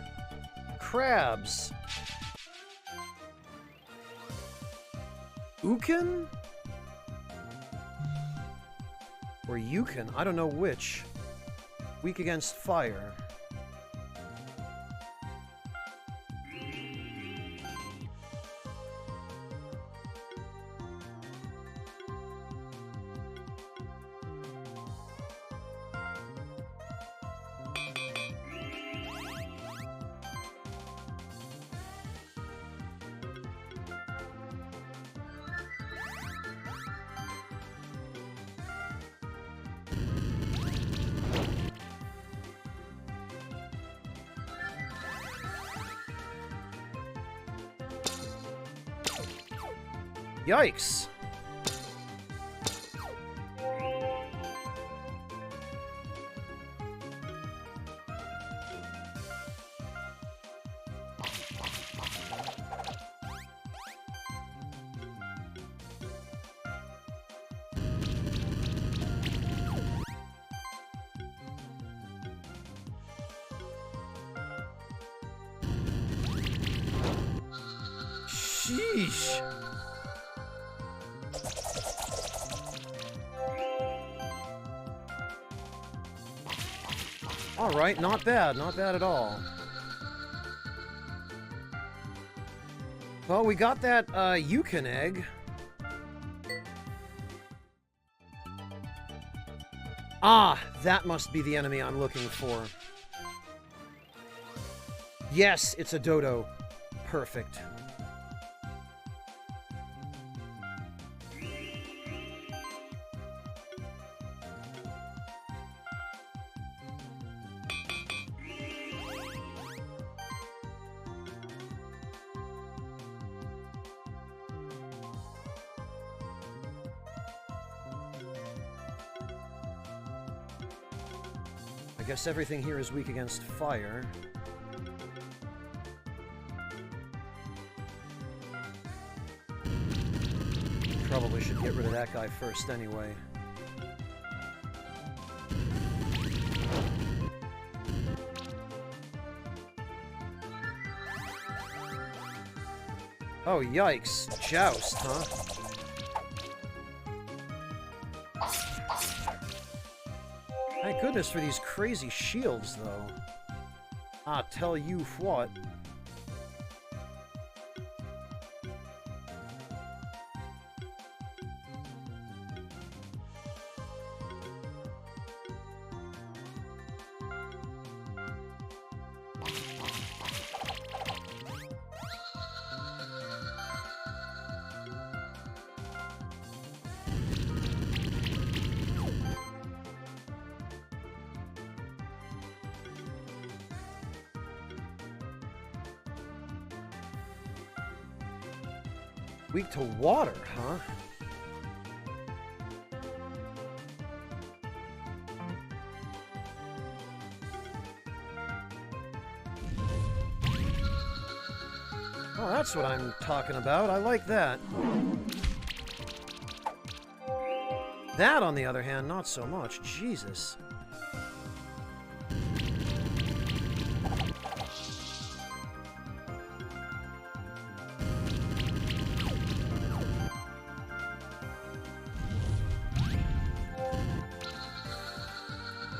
Crabs. Ukin? Or Yukon? I don't know which. Weak against fire. Yikes! Sheesh! Alright, not bad. Not bad at all. Well, we got that, Yukon egg. Ah, that must be the enemy I'm looking for. Yes, it's a dodo. Perfect. I guess everything here is weak against fire. Probably should get rid of that guy first anyway. Oh, yikes. Joust, huh? Thank goodness for these crazy shields, though. I tell you what. Weak to water, huh? Oh, that's what I'm talking about. I like that. That, on the other hand, not so much. Jesus.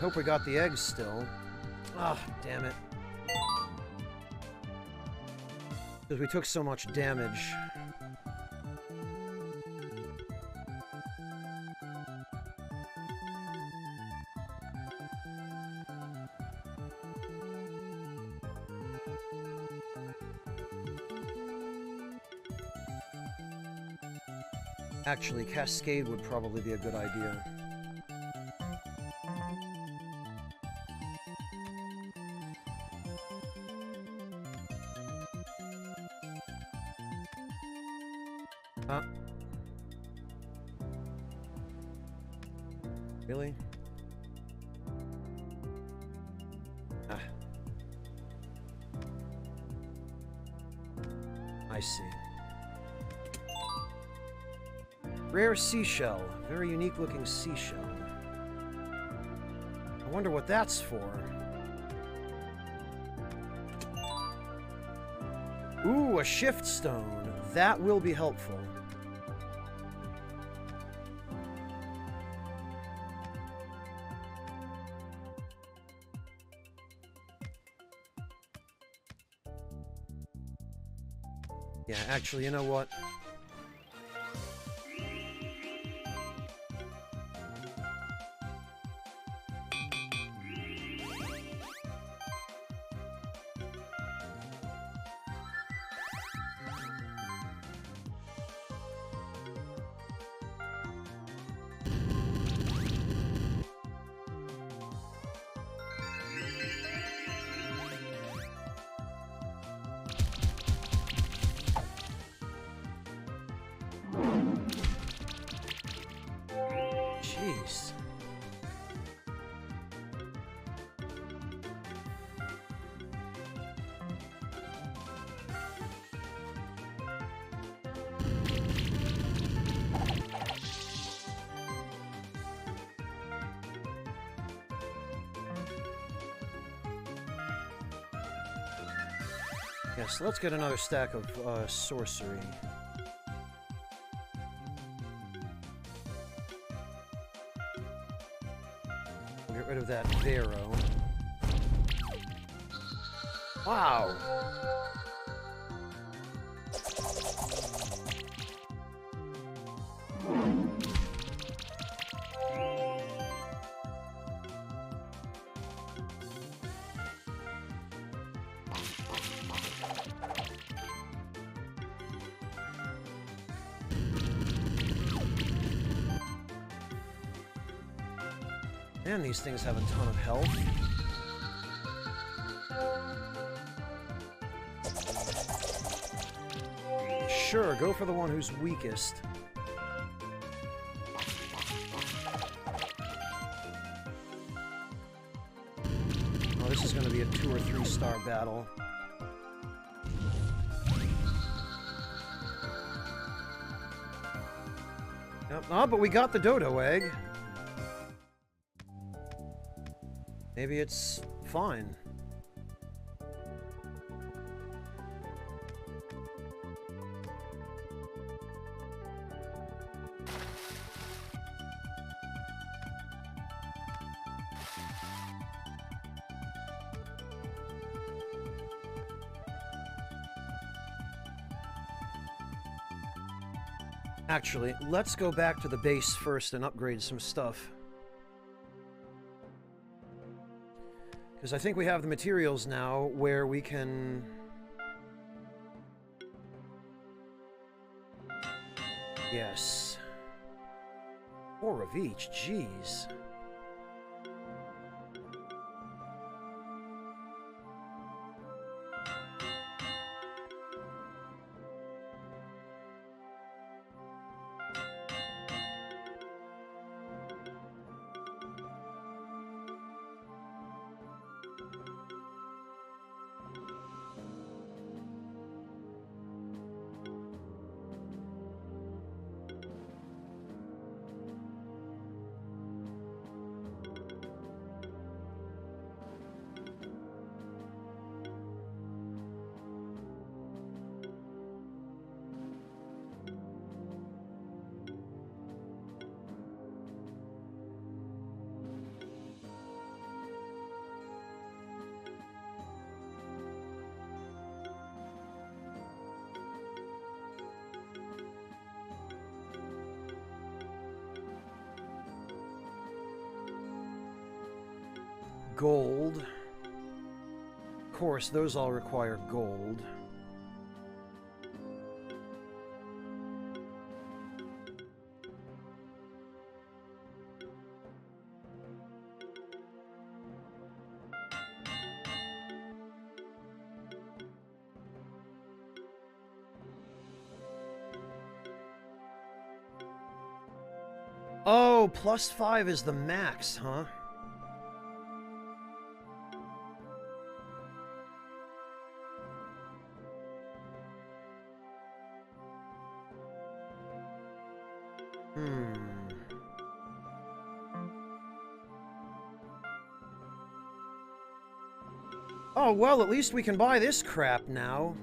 Hope we got the eggs still. Ah, damn it. Because we took so much damage. Actually, Cascade would probably be a good idea. Really? Ah. I see. Rare seashell. Very unique looking seashell. I wonder what that's for. Ooh, a shift stone. That will be helpful. Yeah, actually, you know what? Jeez. Yeah, so let's get another stack of sorcery. Get rid of that Vero. Wow! Man, these things have a ton of health. Sure, go for the one who's weakest. Oh, this is going to be a 2 or 3 star battle. Yep. Oh, but we got the dodo egg. Maybe it's fine. Actually, let's go back to the base first and upgrade some stuff. Because I think we have the materials now where we can... Yes. 4 of each, jeez. gold. Of course, those all require gold. Oh, +5 is the max, huh? Oh, well, at least we can buy this crap now.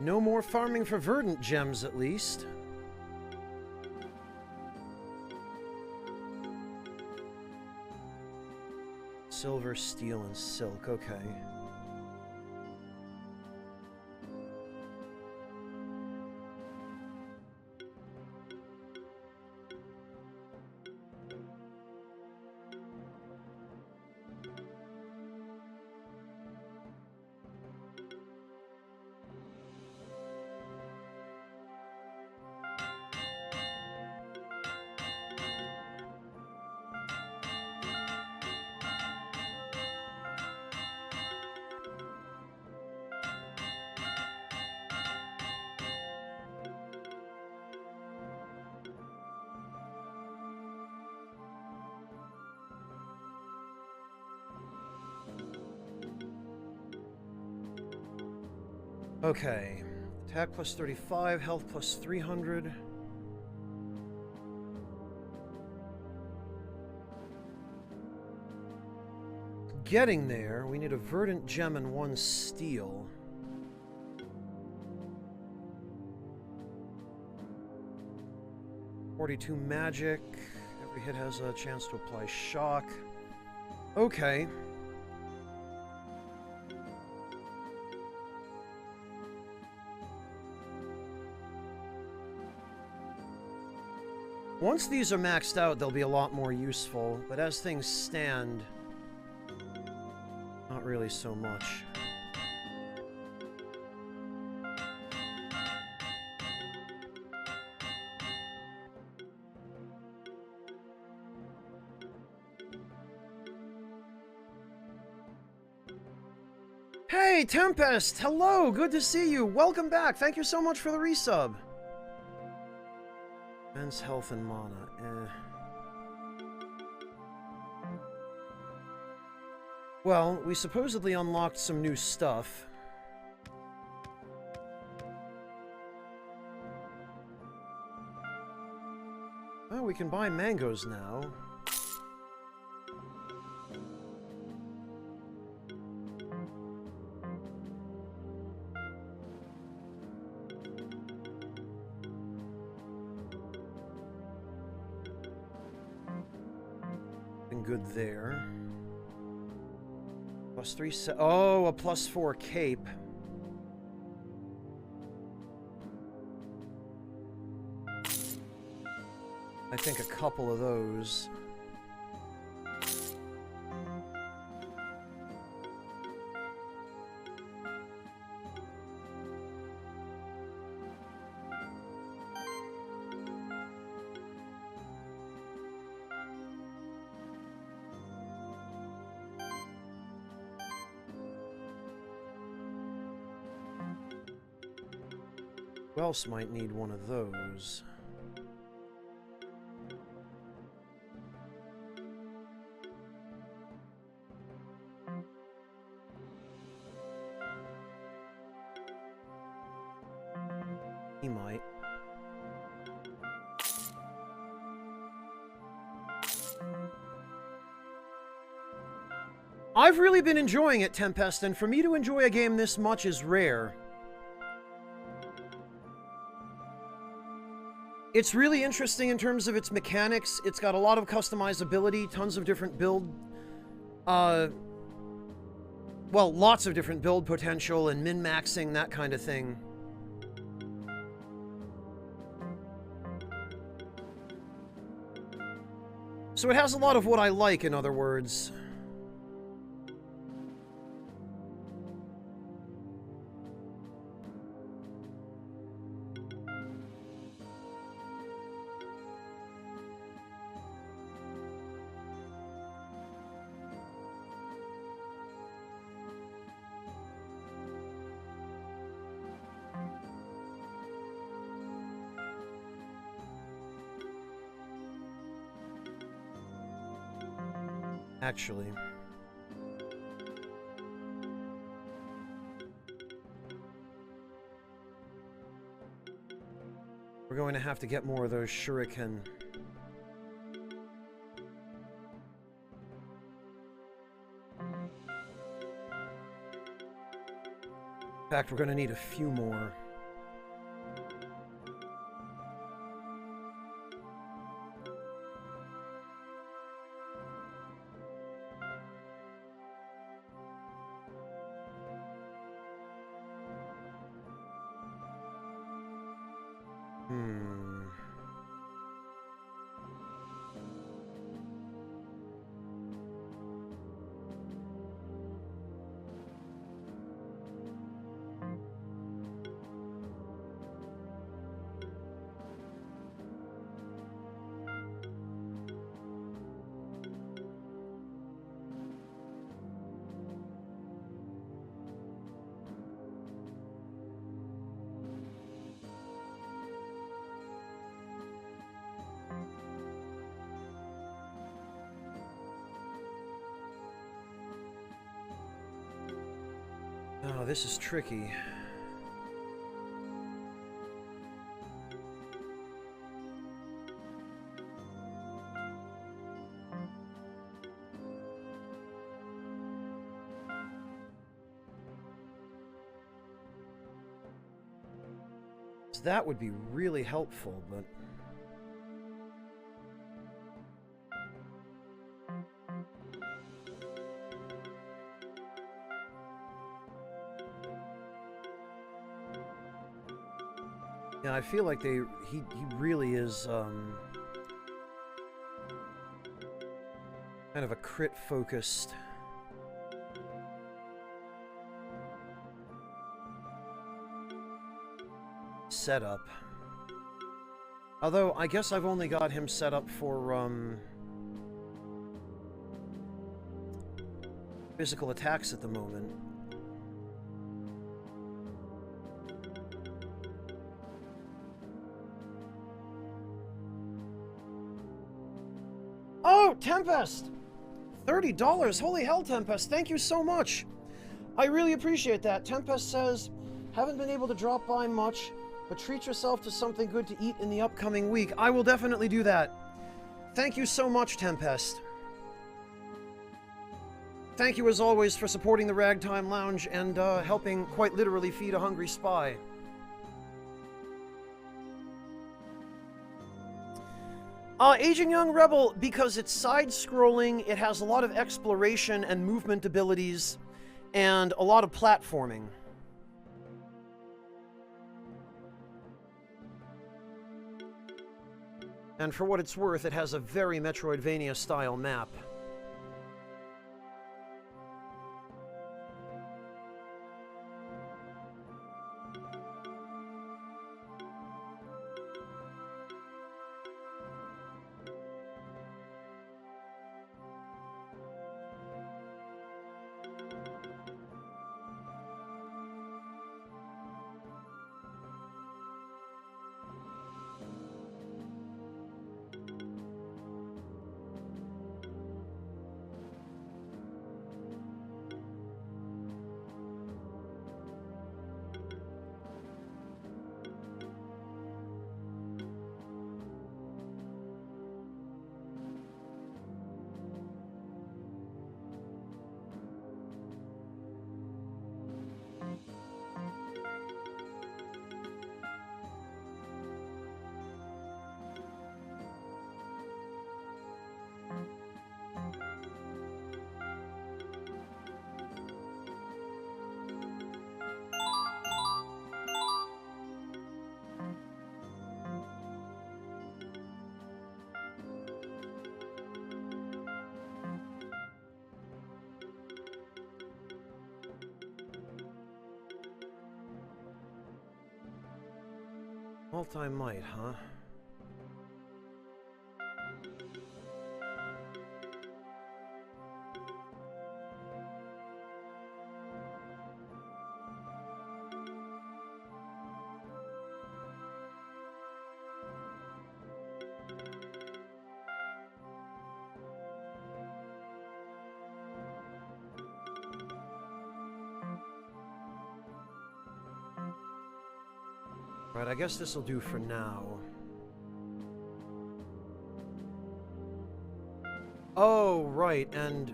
No more farming for verdant gems, at least. Silver, steel, and silk, okay. Okay. Attack +35, health +300. Getting there, we need a verdant gem and 1 steel. +42 magic. Every hit has a chance to apply shock. Okay. Once these are maxed out, they'll be a lot more useful, but as things stand, not really so much. Hey, Tempest! Hello! Good to see you! Welcome back! Thank you so much for the resub! Men's health and mana, Well, we supposedly unlocked some new stuff. Oh, we can buy mangoes now. Good there. +3 oh, a +4 cape. I think a couple of those. Who else might need one of those? He might. I've really been enjoying it, Tempest, and for me to enjoy a game this much is rare. It's really interesting in terms of its mechanics. It's got a lot of customizability, tons of different build... well, lots of different build potential and min-maxing, that kind of thing. So it has a lot of what I like, in other words. Actually. We're going to have to get more of those shuriken. In fact, we're going to need a few more. Oh, this is tricky. That would be really helpful, but... Yeah, I feel like he really is, kind of a crit-focused... setup. Although, I guess I've only got him set up for, physical attacks at the moment. Oh, Tempest! $30! Holy hell, Tempest! Thank you so much! I really appreciate that. Tempest says, haven't been able to drop by much, but treat yourself to something good to eat in the upcoming week. I will definitely do that. Thank you so much, Tempest. Thank you, as always, for supporting the Ragtime Lounge and helping quite literally feed a hungry spy. Aging Young Rebel, because it's side-scrolling, it has a lot of exploration and movement abilities, and a lot of platforming. And for what it's worth, it has a very Metroidvania-style map. Multi-might, huh? Right, I guess this'll do for now. Oh, right, and...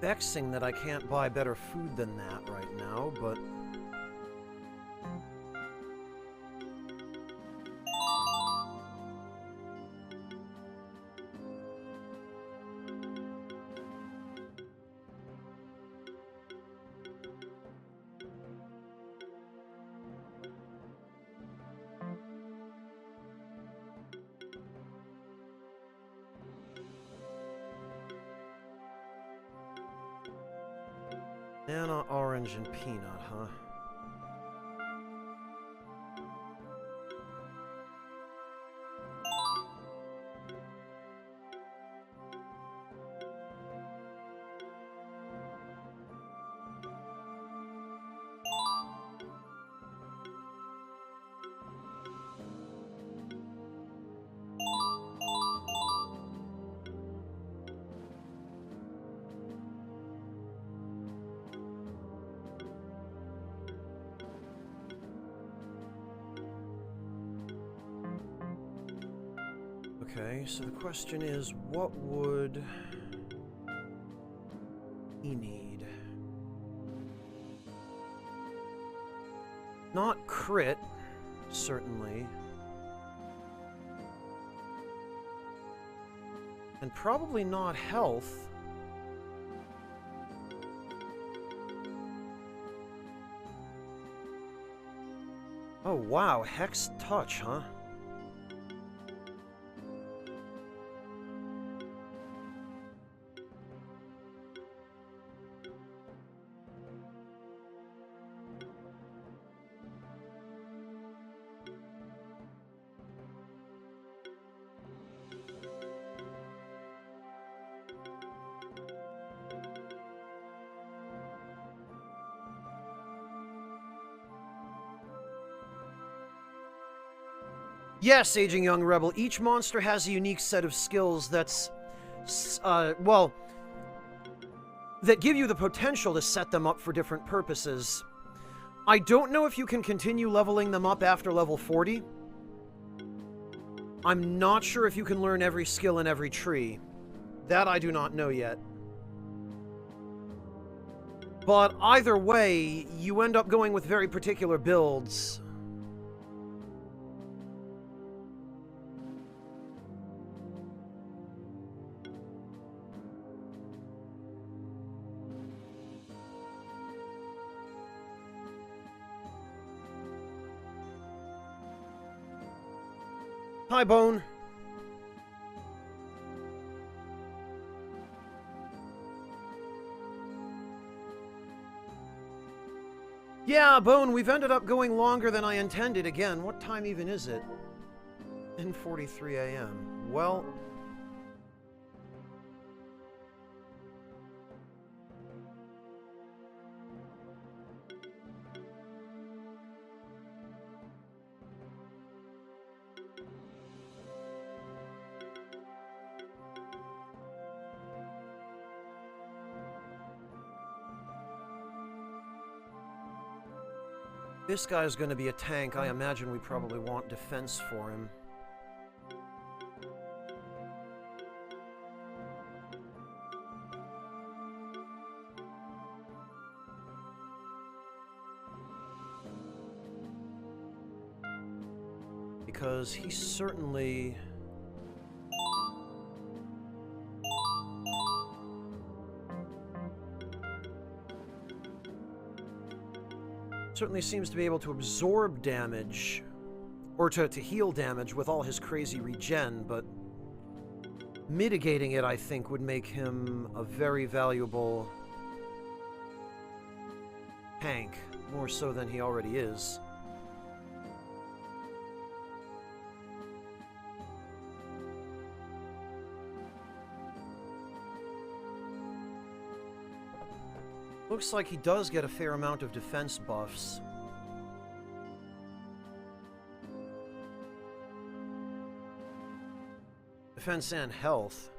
vexing that I can't buy better food than that right now, but... Banana, orange, and peanut, huh? Okay, so the question is, what would he need? Not crit, certainly. And probably not health. Oh wow, Hex Touch, huh? Yes, Aging Young Rebel, each monster has a unique set of skills that's, well, that give you the potential to set them up for different purposes. I don't know if you can continue leveling them up after level 40. I'm not sure if you can learn every skill in every tree. That I do not know yet. But either way, you end up going with very particular builds. Hi, Bone. Yeah, Bone, we've ended up going longer than I intended again. What time even is it? 10:43 a.m. Well... This guy's gonna be a tank. I imagine we probably want defense for him. Because he certainly Certainly seems to be able to absorb damage, or to heal damage with all his crazy regen, but mitigating it, I think, would make him a very valuable tank, more so than he already is. Looks like he does get a fair amount of defense buffs. Defense and health.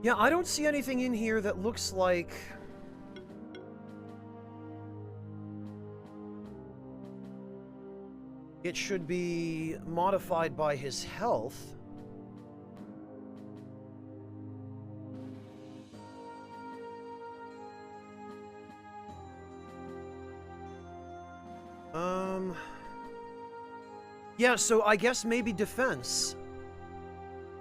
Yeah, I don't see anything in here that looks like it should be modified by his health. Yeah, so I guess maybe defense.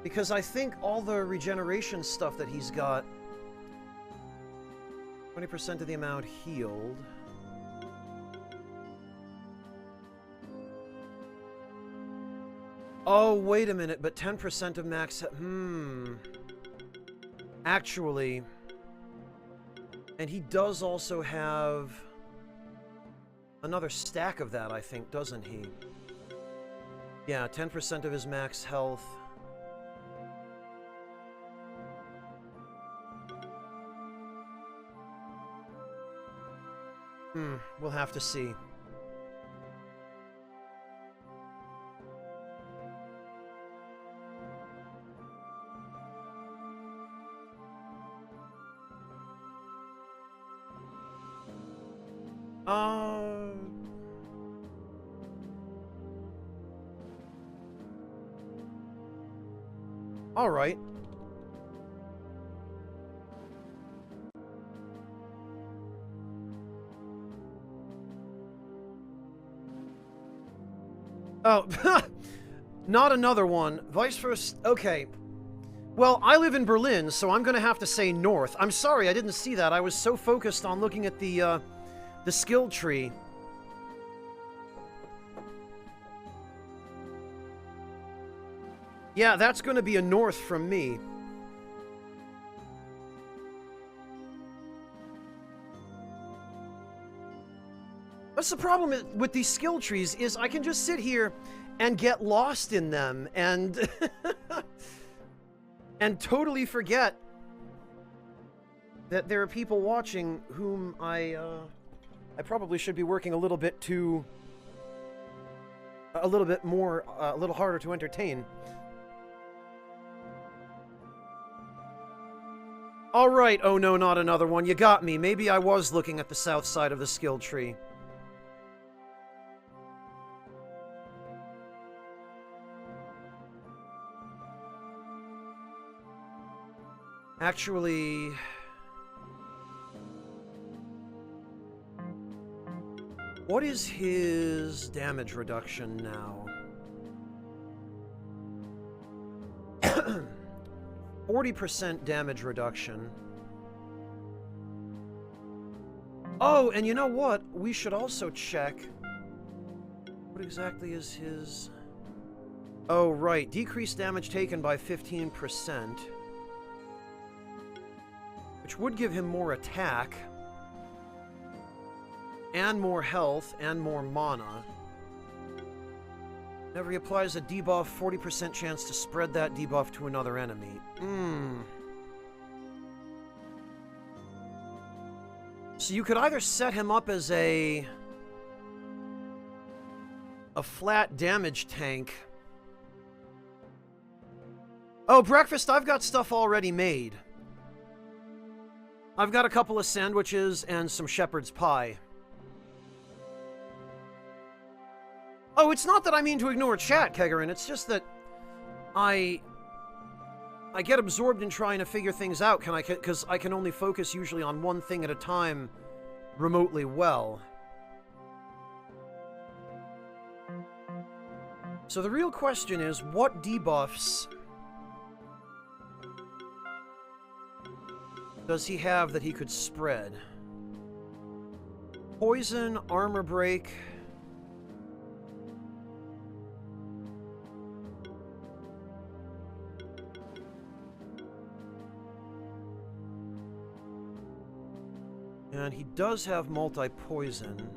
Because I think all the regeneration stuff that he's got, 20% of the amount healed. Oh, wait a minute, but 10% of max... Actually... And he does also have another stack of that, I think, doesn't he? Yeah, 10% of his max health. We'll have to see. All right. Oh, not another one. Vice versa. Okay. Well, I live in Berlin, so I'm gonna have to say north. I'm sorry, I didn't see that. I was so focused on looking at the skill tree. Yeah, that's gonna be a north from me. That's the problem with these skill trees, is I can just sit here and get lost in them and and totally forget that there are people watching whom I probably should be working a little bit harder to entertain. All right, oh no, not another one. You got me. Maybe I was looking at the south side of the skill tree. Actually... What is his damage reduction now? 40% damage reduction. Oh, and you know what? We should also check... What exactly is his... Oh, right. Decreased damage taken by 15%. Which would give him more attack. And more health, and more mana. Whenever he applies a debuff, 40% chance to spread that debuff to another enemy. So you could either set him up as a A flat damage tank. Oh, breakfast, I've got stuff already made. I've got a couple of sandwiches and some shepherd's pie. Oh, it's not that I mean to ignore chat, Kegarin. It's just that I get absorbed in trying to figure things out, because I can only focus usually on one thing at a time remotely well. So the real question is, what debuffs does he have that he could spread? Poison, armor break. And he does have multi-poison.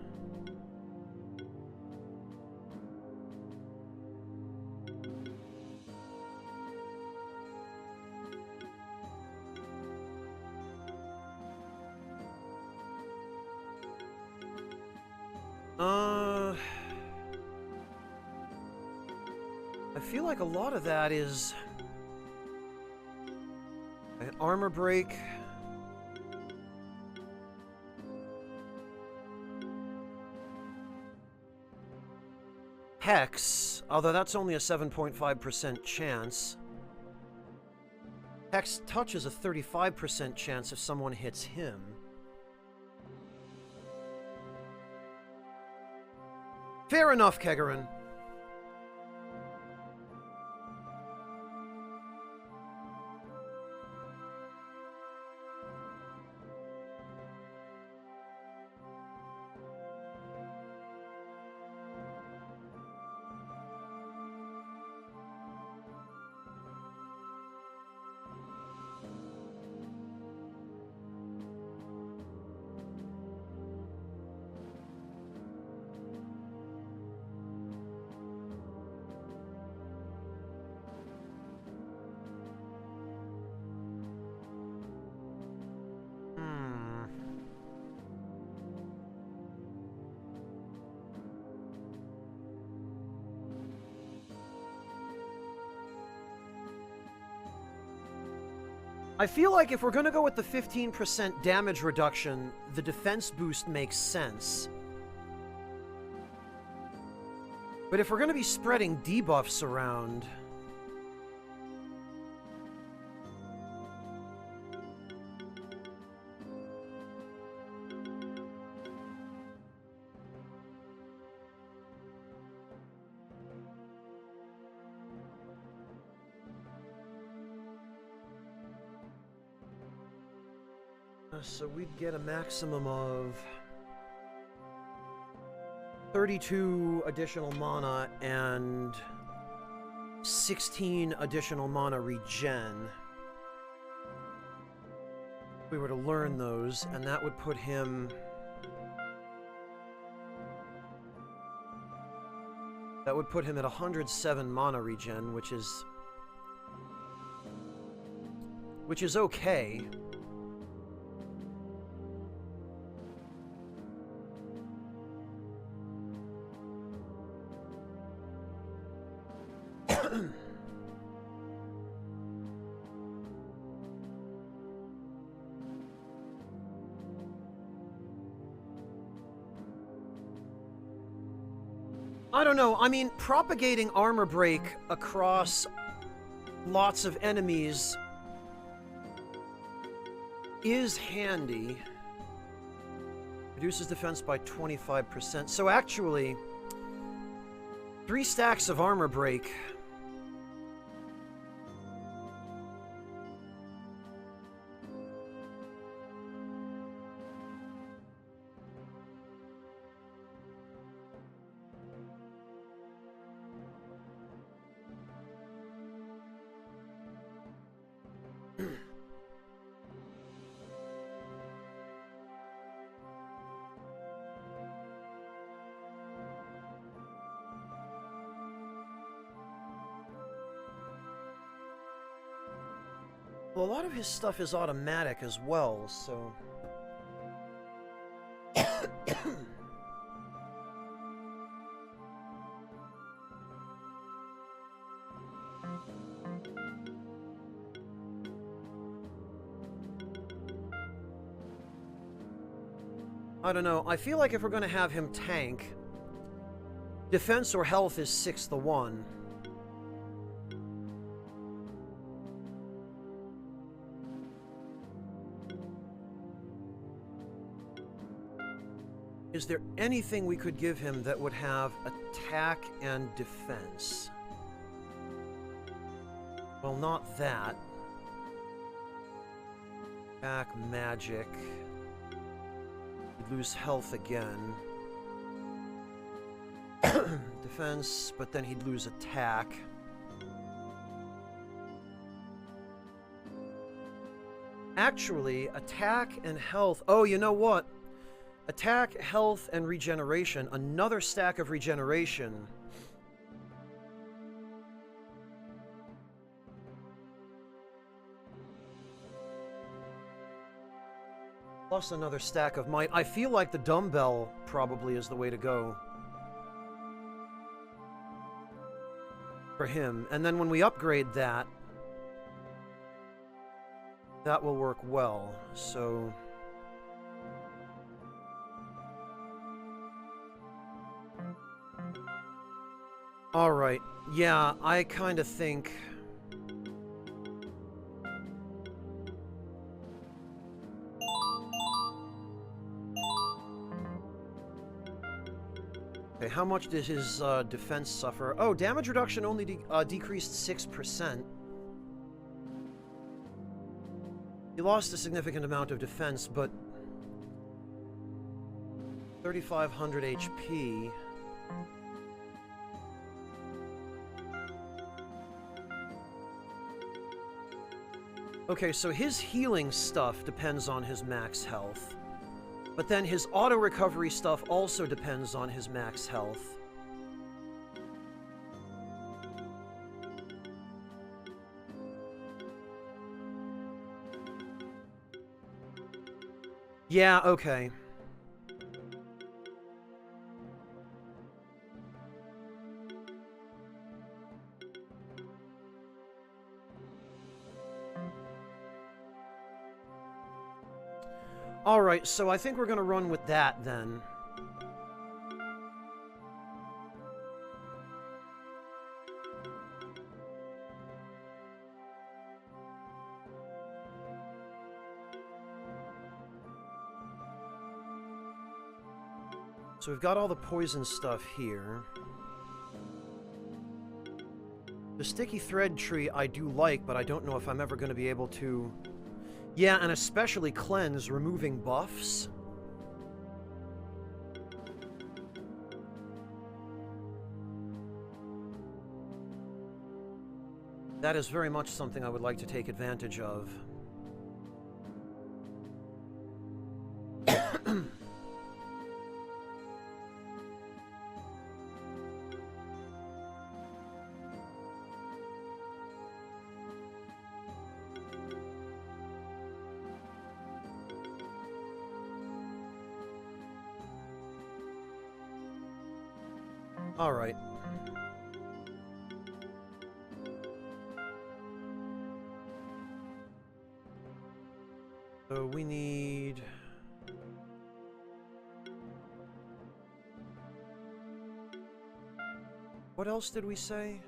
I feel like a lot of that is an armor break. Hex, although that's only a 7.5% chance. Hex touch is a 35% chance if someone hits him. Fair enough, Kegarin. I feel like if we're gonna go with the 15% damage reduction, the defense boost makes sense. But if we're gonna be spreading debuffs around... So we'd get a maximum of 32 additional mana and 16 additional mana regen. If we were to learn those, and that would put him... That would put him at 107 mana regen, which is okay. I don't know. I mean, propagating armor break across lots of enemies is handy. Reduces defense by 25%. So actually, 3 stacks of armor break. Well, a lot of his stuff is automatic as well, so... I don't know. I feel like if we're going to have him tank, defense or health is 6-1. Is there anything we could give him that would have attack and defense? Well, not that. Attack, magic. He'd lose health again. Defense, but then he'd lose attack. Actually, attack and health... Oh, you know what? Attack, health, and regeneration. Another stack of regeneration. Plus another stack of might. I feel like the dumbbell probably is the way to go. For him. And then when we upgrade that, that will work well. So... Alright, yeah, I kind of think... Okay, how much did his defense suffer? Oh, damage reduction only decreased 6%. He lost a significant amount of defense, but... 3,500 HP... Okay, so his healing stuff depends on his max health. But then his auto-recovery stuff also depends on his max health. Yeah, okay. Alright, so I think we're gonna run with that, then. So we've got all the poison stuff here. The sticky thread tree I do like, but I don't know if I'm ever gonna be able to... Yeah, and especially cleanse, removing buffs. That is very much something I would like to take advantage of. All right. So we need... What else did we say?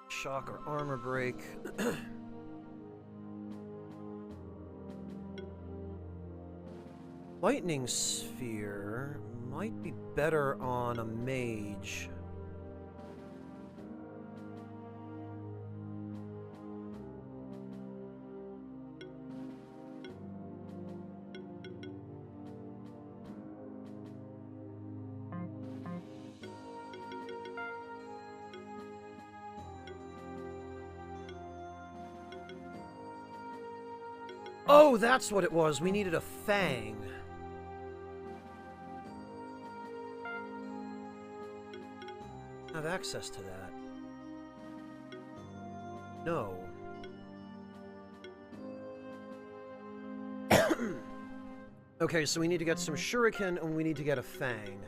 Shock or armor break. Lightning sphere might be better on a mage. Oh, that's what it was. We needed a fang. have access to that. No. Okay, so we need to get some shuriken and we need to get a fang.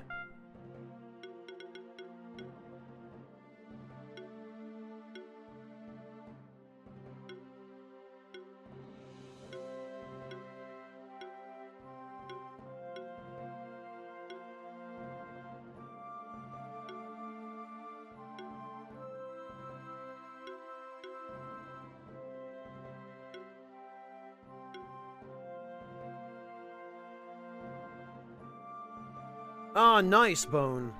Ah, nice, Bone.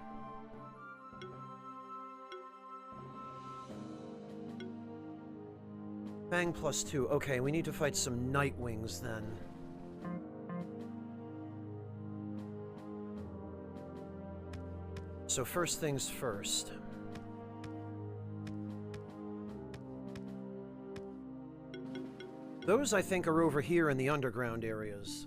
Fang +2. Okay, we need to fight some Nightwings then. So first things first. Those, I think, are over here in the underground areas.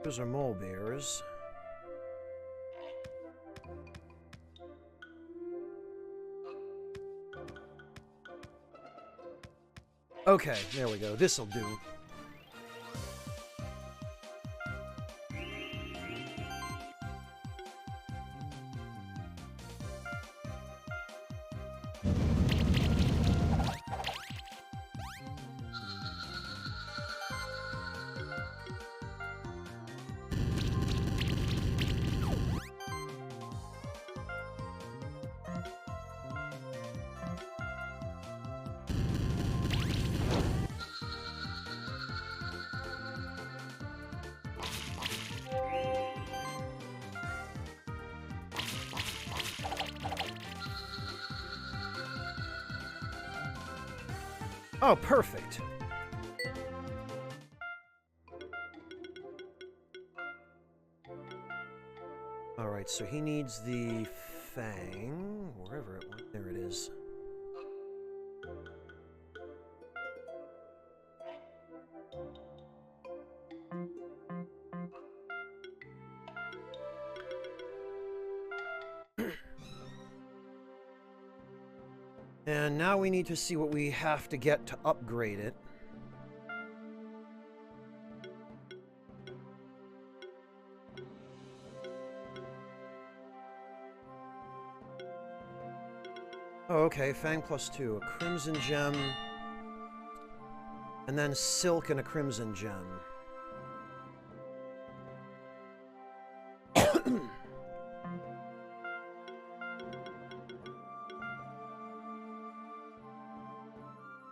Those are mole bears. Okay, there we go. This'll do. Oh, perfect. Alright, so he needs the fang, wherever it went. There it is. And now we need to see what we have to get to upgrade it. Oh, okay, Fang +2, a Crimson Gem, and then Silk and a Crimson Gem.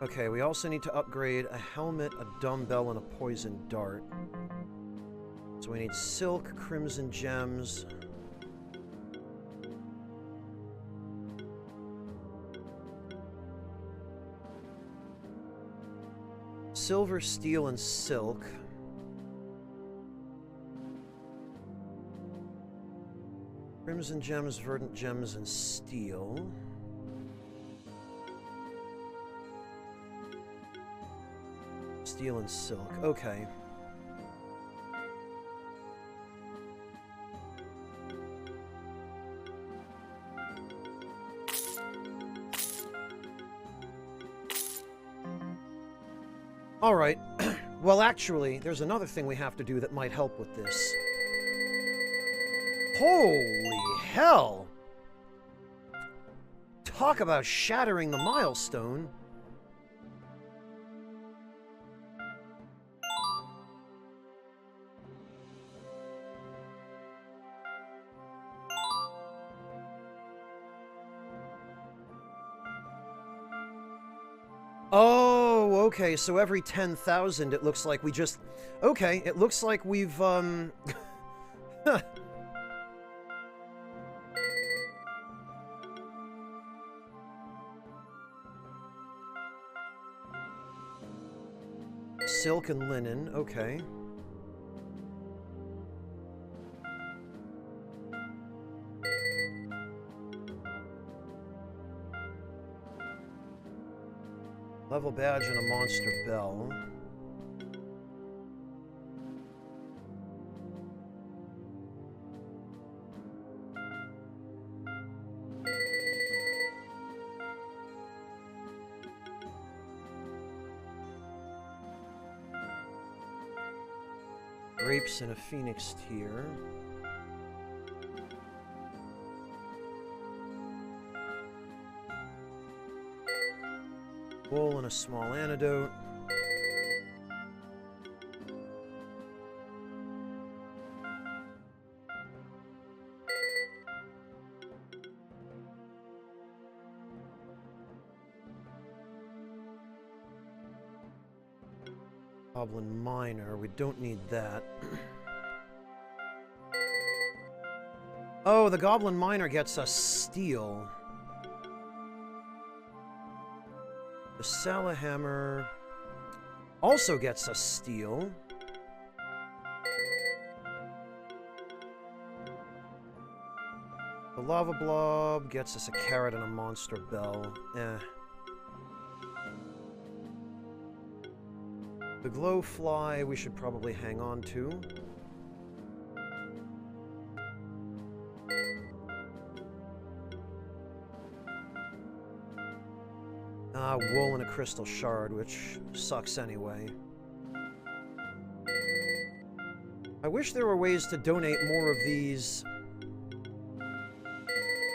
Okay, we also need to upgrade a helmet, a dumbbell, and a poison dart. So we need Silk, Crimson Gems. Silver, steel, and silk. Crimson gems, verdant gems, and steel. Steel and silk. Okay. All right. Well, actually, there's another thing we have to do that might help with this. Holy hell! Talk about shattering the milestone. Oh! Oh, okay, so every 10,000 it looks like we just... Okay, it looks like we've, Silk and linen, okay. Level badge and a monster bell. Grapes and a phoenix tear. Wool and a small antidote. Goblin Miner, we don't need that. Oh, the Goblin Miner gets us steel. The Salahammer also gets us steel. The Lava Blob gets us a carrot and a monster bell. Eh. The Glowfly we should probably hang on to. Wool and a crystal shard, which sucks anyway. I wish there were ways to donate more of these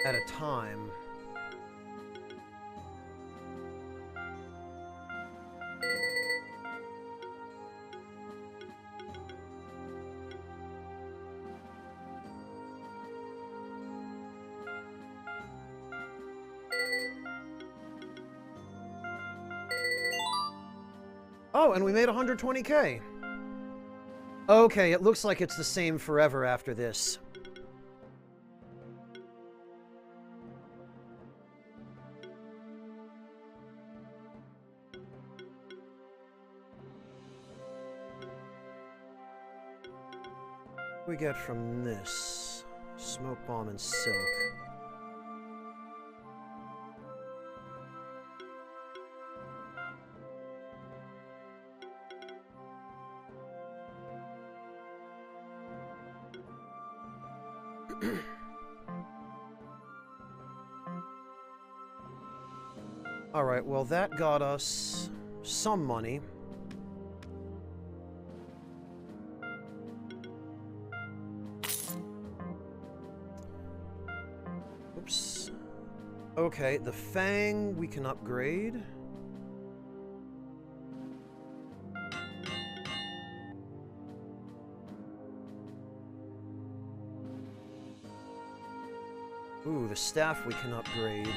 at a time. Oh, and we made 120K. Okay, it looks like it's the same forever after this. What we get from this? Smoke bomb and silk. Alright, well that got us some money. Oops. Okay, the Fang we can upgrade. Ooh, the staff we can upgrade.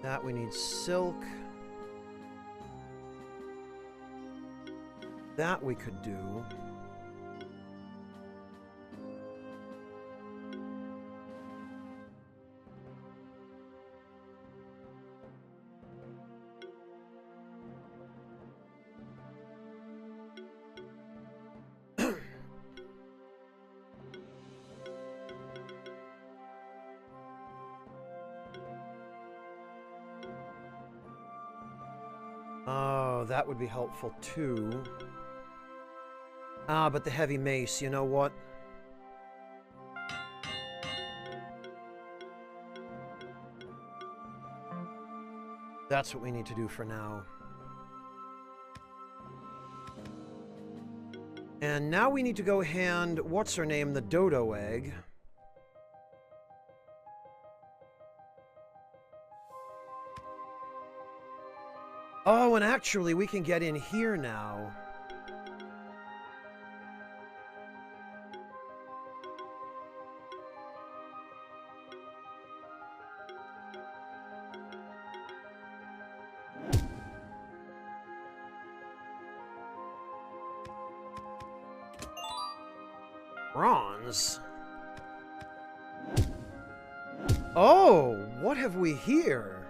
That we need silk. That we could do. Oh, that would be helpful too. Ah, but the heavy mace, you know what? That's what we need to do for now. And now we need to go hand, what's her name, the dodo egg. Oh, and actually, we can get in here now. Bronze. Oh, what have we here?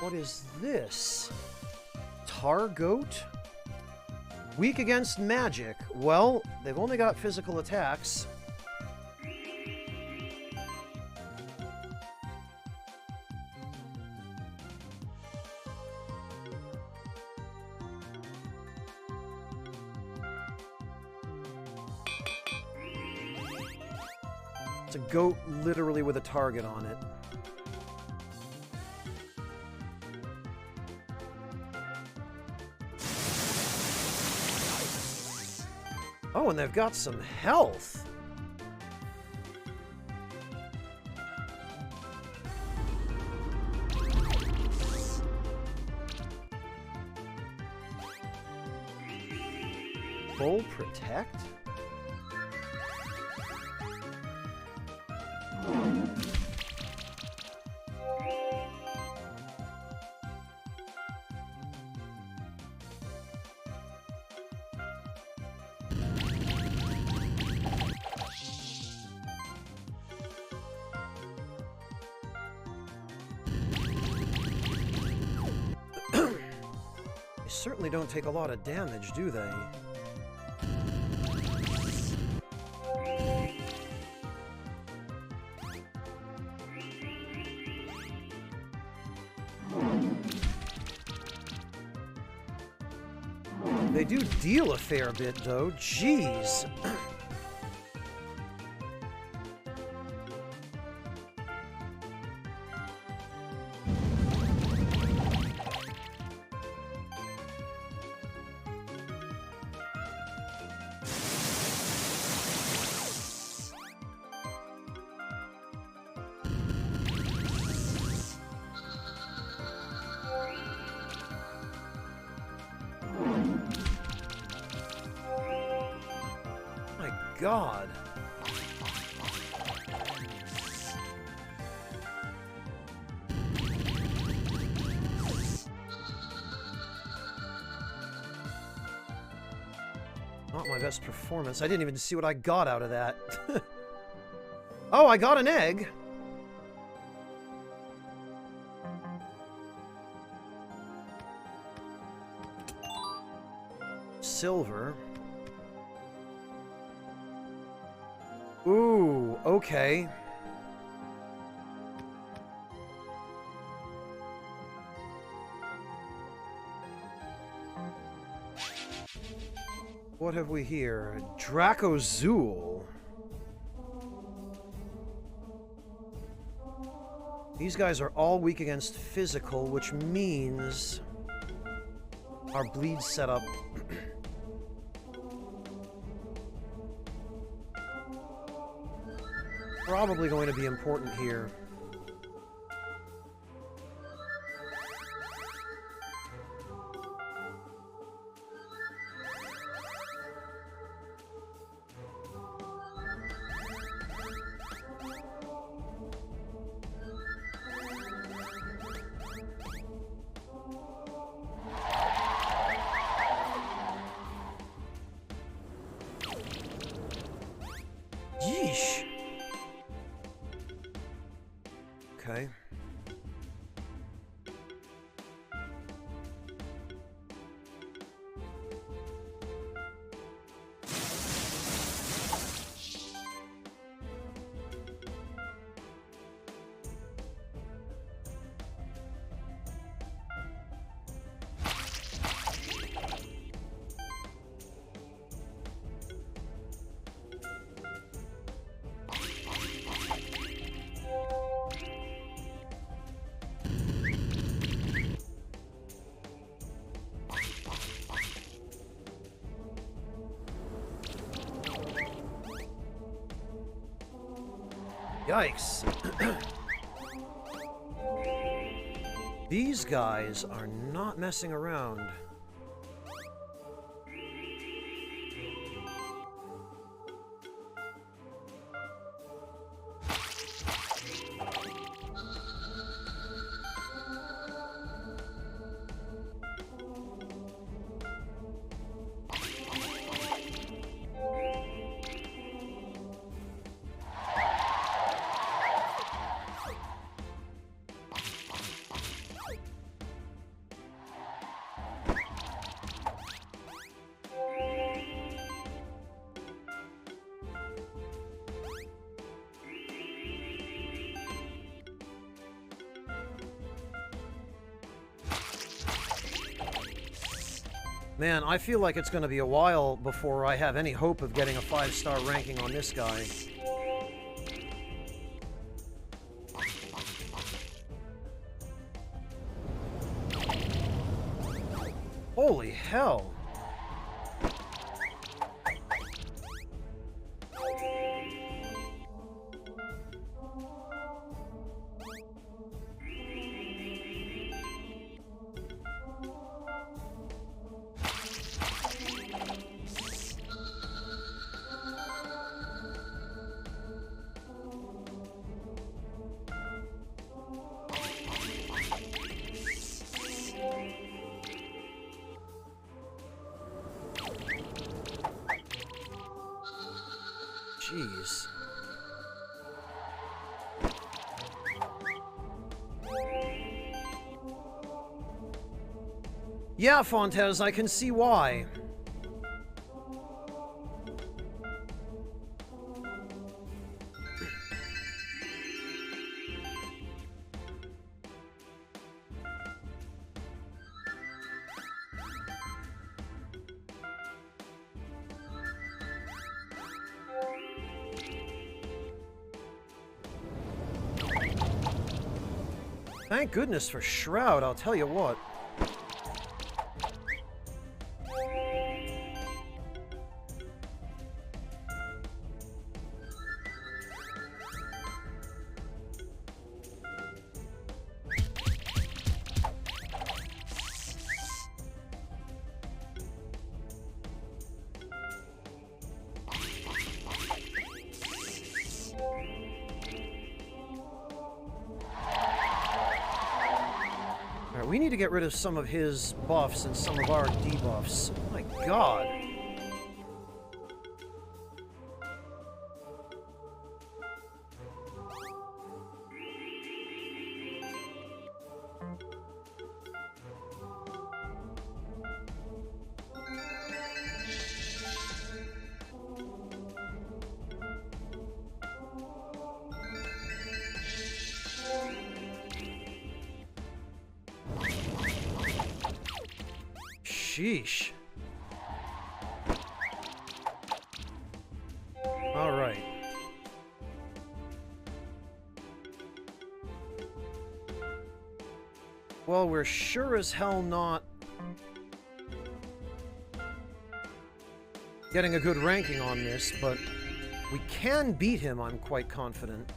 What is this? Tar goat? Weak against magic. Well, they've only got physical attacks. It's a goat literally with a target on it. Oh, and they've got some health. Full protect? Certainly don't take a lot of damage, do they? They do deal a fair bit, though. Jeez. God. Not my best performance. I didn't even see what I got out of that. Oh, I got an egg. Silver. Ooh, okay. What have we here? Dracozool. These guys are all weak against physical, which means our bleed setup probably going to be important here. Yeesh. Okay. Yikes. These guys are not messing around. Man, I feel like it's going to be a while before I have any hope of getting a 5-star ranking on this guy. Holy hell. Jeez. Yeah, Fontes, I can see why. Thank goodness for Shroud, I'll tell you what. We need to get rid of some of his buffs and some of our debuffs. Oh my god. Sheesh. All right. Well, we're sure as hell not getting a good ranking on this, but we can beat him, I'm quite confident.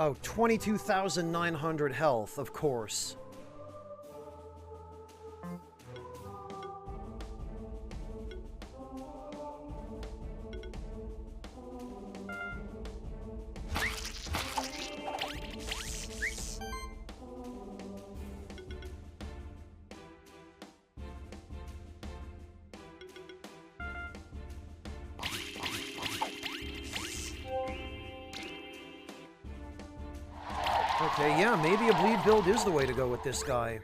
Oh, 22,900 health, of course. Okay, yeah, maybe a bleed build is the way to go with this guy.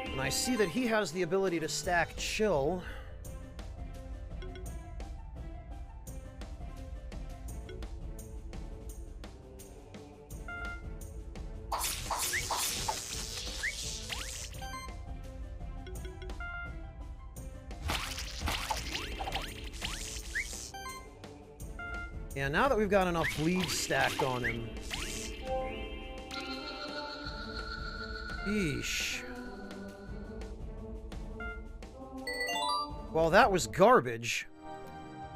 And I see that he has the ability to stack chill. Yeah, now that we've got enough bleed stacked on him. Eesh. Well, that was garbage.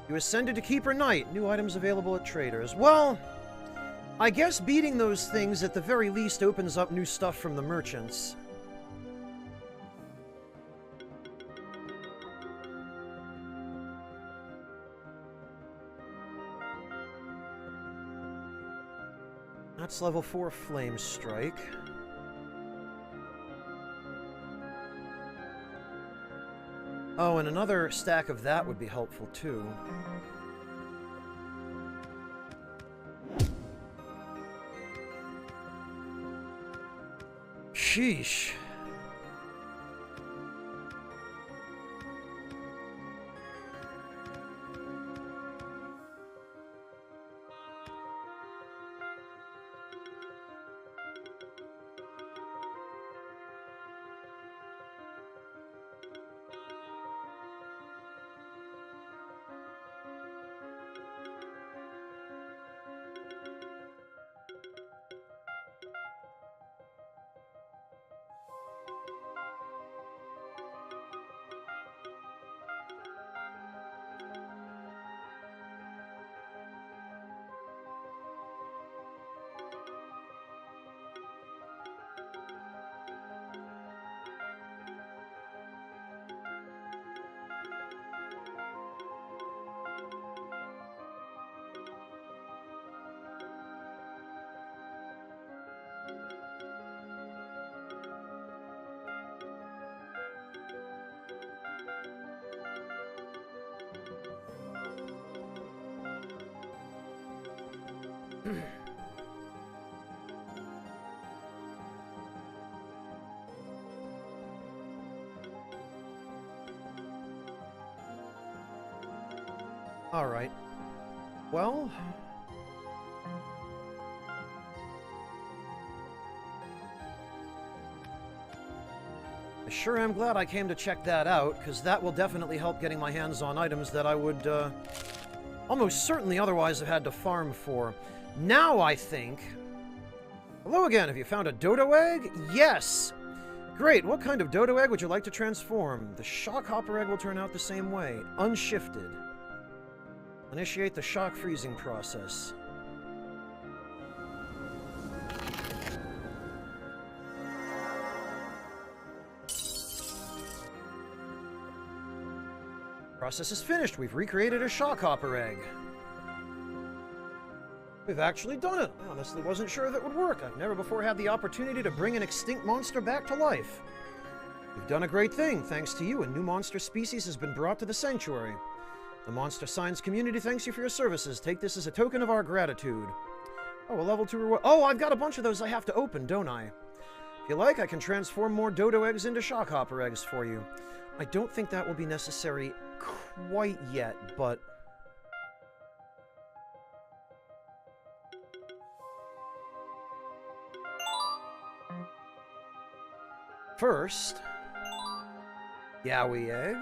You ascended to Keeper Knight. New items available at traders. Well, I guess beating those things at the very least opens up new stuff from the merchants. That's level 4 Flame Strike. Oh, and another stack of that would be helpful, too. Sheesh. All right. Well, I sure am glad I came to check that out, because that will definitely help getting my hands on items that I would almost certainly otherwise have had to farm for. Now I think... Hello again, have you found a dodo egg? Yes! Great, what kind of dodo egg would you like to transform? The shock hopper egg will turn out the same way, unshifted. Initiate the shock freezing process. Process is finished. We've recreated a shock hopper egg. We've actually done it. I honestly wasn't sure that would work. I've never before had the opportunity to bring an extinct monster back to life. You've done a great thing. Thanks to you, a new monster species has been brought to the sanctuary. The monster science community thanks you for your services. Take this as a token of our gratitude. Oh, a level 2 reward. Oh, I've got a bunch of those I have to open, don't I? If you like, I can transform more dodo eggs into shock hopper eggs for you. I don't think that will be necessary quite yet, but... First, Yowie egg,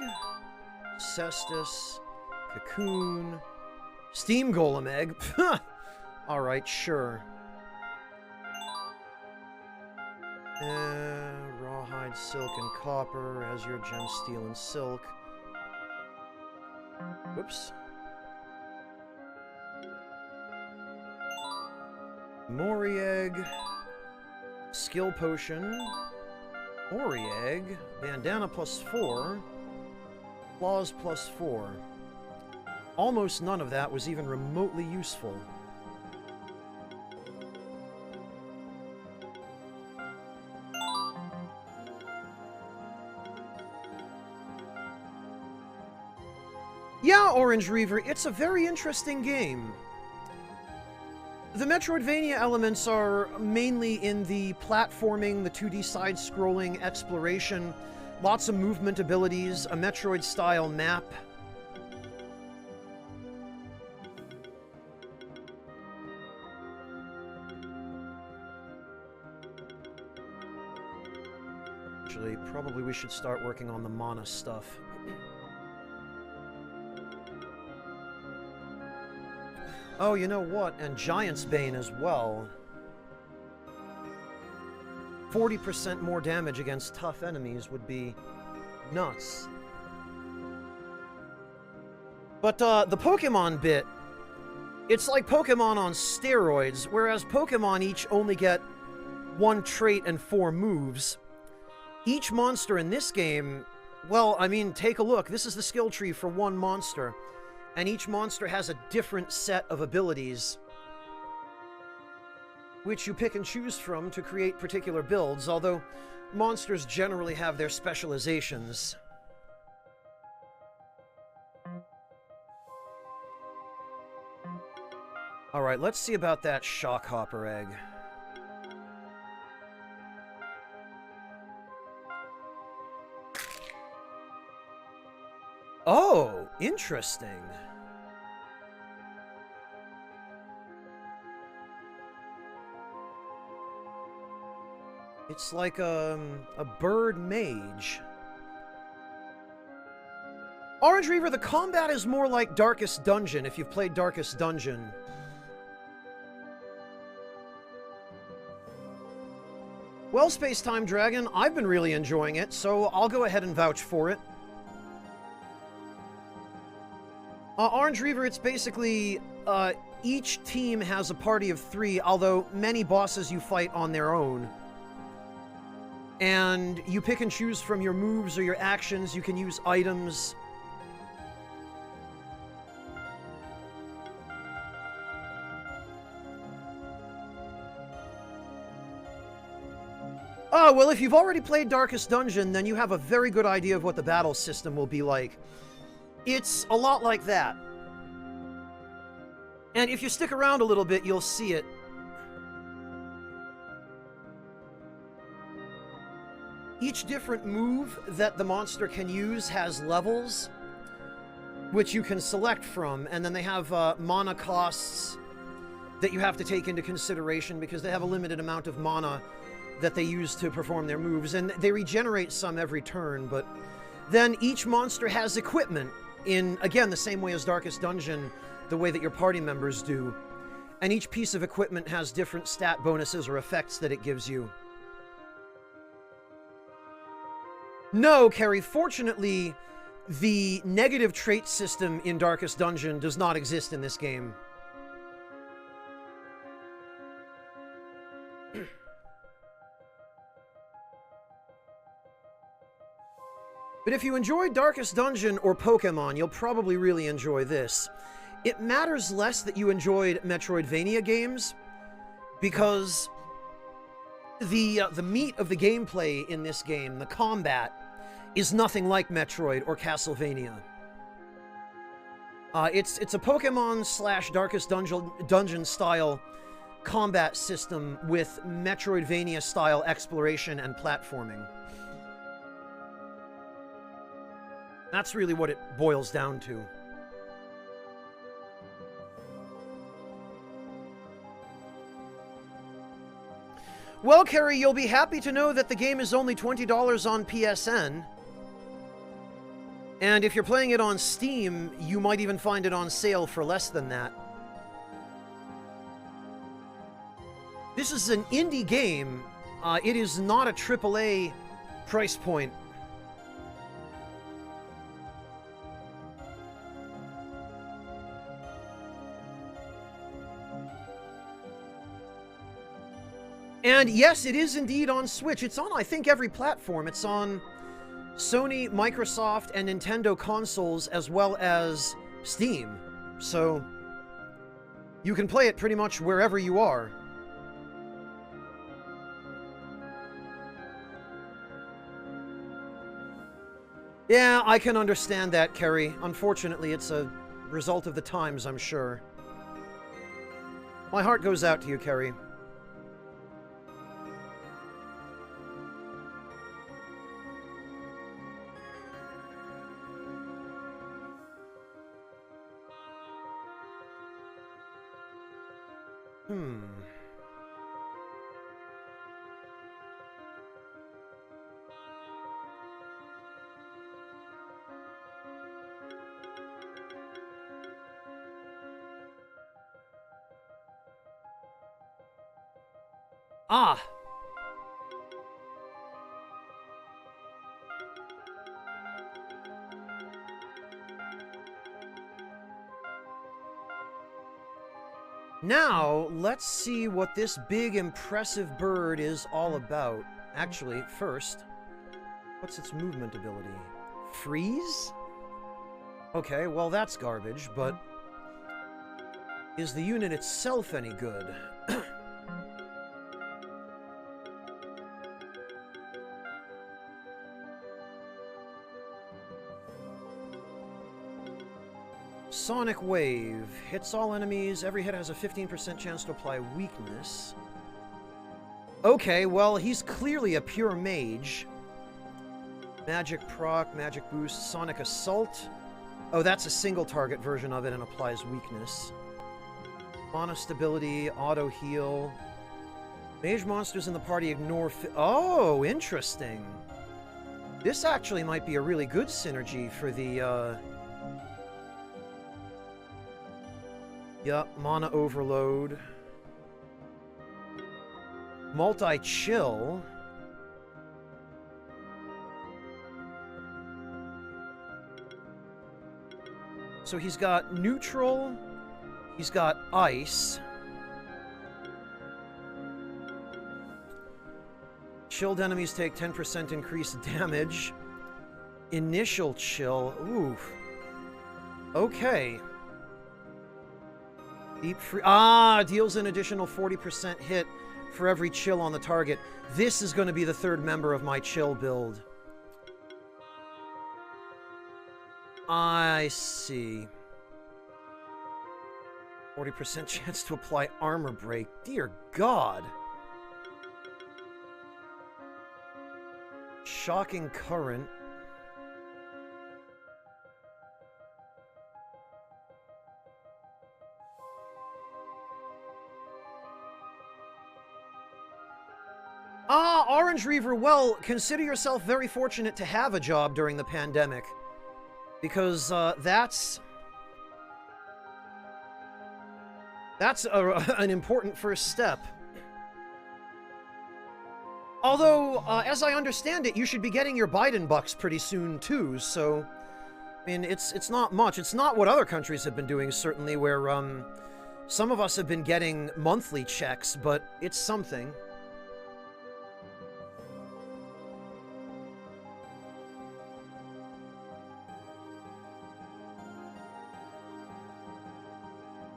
Cestus, Cocoon, Steam Golem egg. Alright, sure. Rawhide, Silk, and Copper, Azure, Gem, Steel, and Silk. Whoops. Mori egg, Skill Potion, Ori egg, Bandana +4, Claws +4. Almost none of that was even remotely useful. Yeah, Orange Reaver, it's a very interesting game. The Metroidvania elements are mainly in the platforming, the 2D side-scrolling exploration, lots of movement abilities, a Metroid-style map. Actually, probably we should start working on the mana stuff. Oh, you know what? And Giant's Bane as well. 40% more damage against tough enemies would be nuts. But the Pokemon bit, it's like Pokemon on steroids, whereas Pokemon each only get 1 trait and 4 moves. Each monster in this game, well, I mean, take a look. This is the skill tree for 1 monster. And each monster has a different set of abilities. which you pick and choose from to create particular builds, although monsters generally have their specializations. Alright, let's see about that Shockhopper egg. Oh, interesting. It's like a bird mage. Orange Reaver, the combat is more like Darkest Dungeon, if you've played Darkest Dungeon. Well, Space Time Dragon, I've been really enjoying it, so I'll go ahead and vouch for it. Orange Reaver, it's basically, each team has a party of 3, although many bosses you fight on their own. And you pick and choose from your moves or your actions, you can use items. Oh, well, if you've already played Darkest Dungeon, then you have a very good idea of what the battle system will be like. It's a lot like that. And if you stick around a little bit, you'll see it. Each different move that the monster can use has levels, which you can select from, and then they have mana costs that you have to take into consideration because they have a limited amount of mana that they use to perform their moves, and they regenerate some every turn, but then each monster has equipment in, again, the same way as Darkest Dungeon, the way that your party members do. And each piece of equipment has different stat bonuses or effects that it gives you. No, Carrie, fortunately, the negative trait system in Darkest Dungeon does not exist in this game. But if you enjoyed Darkest Dungeon or Pokemon, you'll probably really enjoy this. It matters less that you enjoyed Metroidvania games, because the meat of the gameplay in this game, the combat, is nothing like Metroid or Castlevania. It's a Pokemon/Darkest Dungeon style combat system with Metroidvania style exploration and platforming. That's really what it boils down to. Well, Carrie, you'll be happy to know that the game is only $20 on PSN. And if you're playing it on Steam, you might even find it on sale for less than that. This is an indie game. It is not a AAA price point. And yes, it is indeed on Switch. It's on, I think, every platform. It's on Sony, Microsoft, and Nintendo consoles, as well as Steam. So you can play it pretty much wherever you are. Yeah, I can understand that, Kerry. Unfortunately, it's a result of the times, I'm sure. My heart goes out to you, Kerry. Ah! Now, let's see what this big, impressive bird is all about. Actually, first, what's its movement ability? Freeze? Okay, well, that's garbage, but is the unit itself any good? Sonic Wave. Hits all enemies. Every hit has a 15% chance to apply weakness. Okay, well, he's clearly a pure mage. Magic proc, magic boost, Sonic Assault. Oh, that's a single target version of it and applies weakness. Mana stability, auto heal. Mage monsters in the party ignore... Oh, interesting. This actually might be a really good synergy for the, Yup, mana overload. Multi-chill. So he's got neutral, he's got ice. Chilled enemies take 10% increased damage. Initial chill, oof. Okay. Deep free, deals an additional 40% hit for every chill on the target. This is going to be the third member of my chill build. I see. 40% chance to apply armor break. Dear God. Shocking current. Orange Reaver, well, consider yourself very fortunate to have a job during the pandemic. Because, that's an important first step. Although, as I understand it, you should be getting your Biden bucks pretty soon, too, so... I mean, it's not much. It's not what other countries have been doing, certainly, where, some of us have been getting monthly checks, but it's something.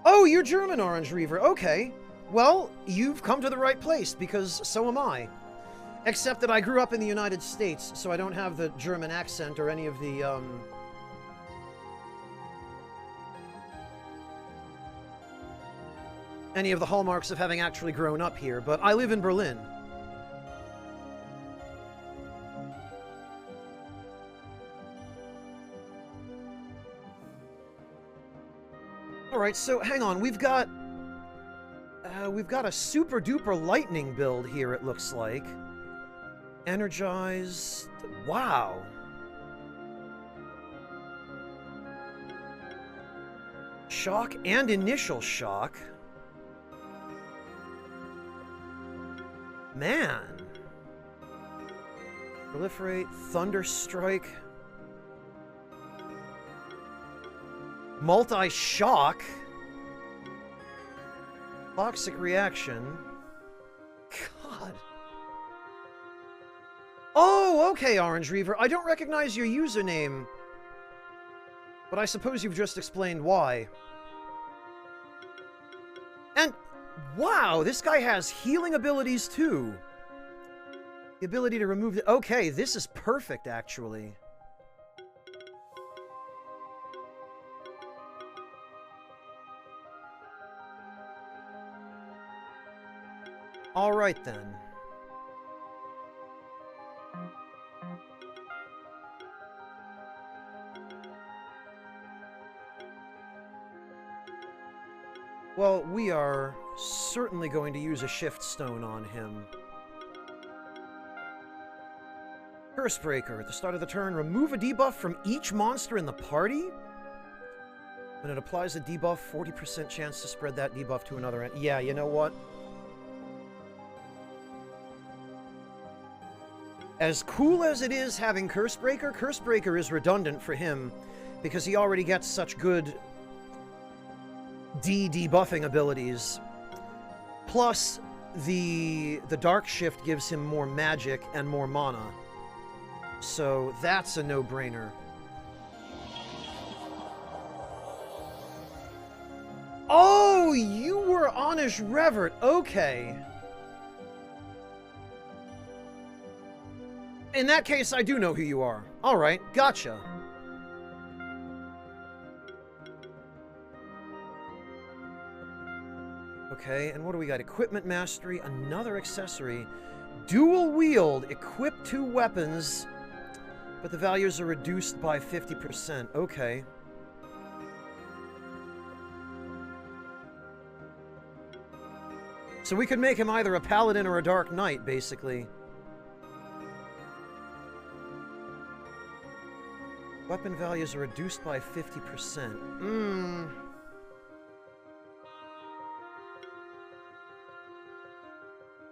Oh, you're German, Orange Reaver. Okay. Well, you've come to the right place, because so am I. Except that I grew up in the United States, so I don't have the German accent or any of the, any of the hallmarks of having actually grown up here, but I live in Berlin. Alright, so hang on, we've got a super duper lightning build here, it looks like. Energized. Wow. Shock and initial shock. Man. Proliferate, Thunderstrike. Multi-shock. Toxic reaction. God. Oh, okay, Orange Reaver. I don't recognize your username. But I suppose you've just explained why. And, wow, this guy has healing abilities, too. The ability to remove the... Okay, this is perfect, actually. Alright, then. Well, we are certainly going to use a shift stone on him. Cursebreaker. At the start of the turn, remove a debuff from each monster in the party. When it applies a debuff, 40% chance to spread that debuff to another end. Yeah, you know what? As cool as it is having Cursebreaker, Cursebreaker is redundant for him because he already gets such good debuffing abilities. Plus, the Dark Shift gives him more magic and more mana. So that's a no-brainer. Oh, you were Anish Revert. Okay. In that case, I do know who you are. Alright, gotcha. Okay, and what do we got? Equipment mastery, another accessory. Dual wield, equip 2 weapons, but the values are reduced by 50%. Okay. So we could make him either a paladin or a dark knight, basically. Weapon values are reduced by 50%.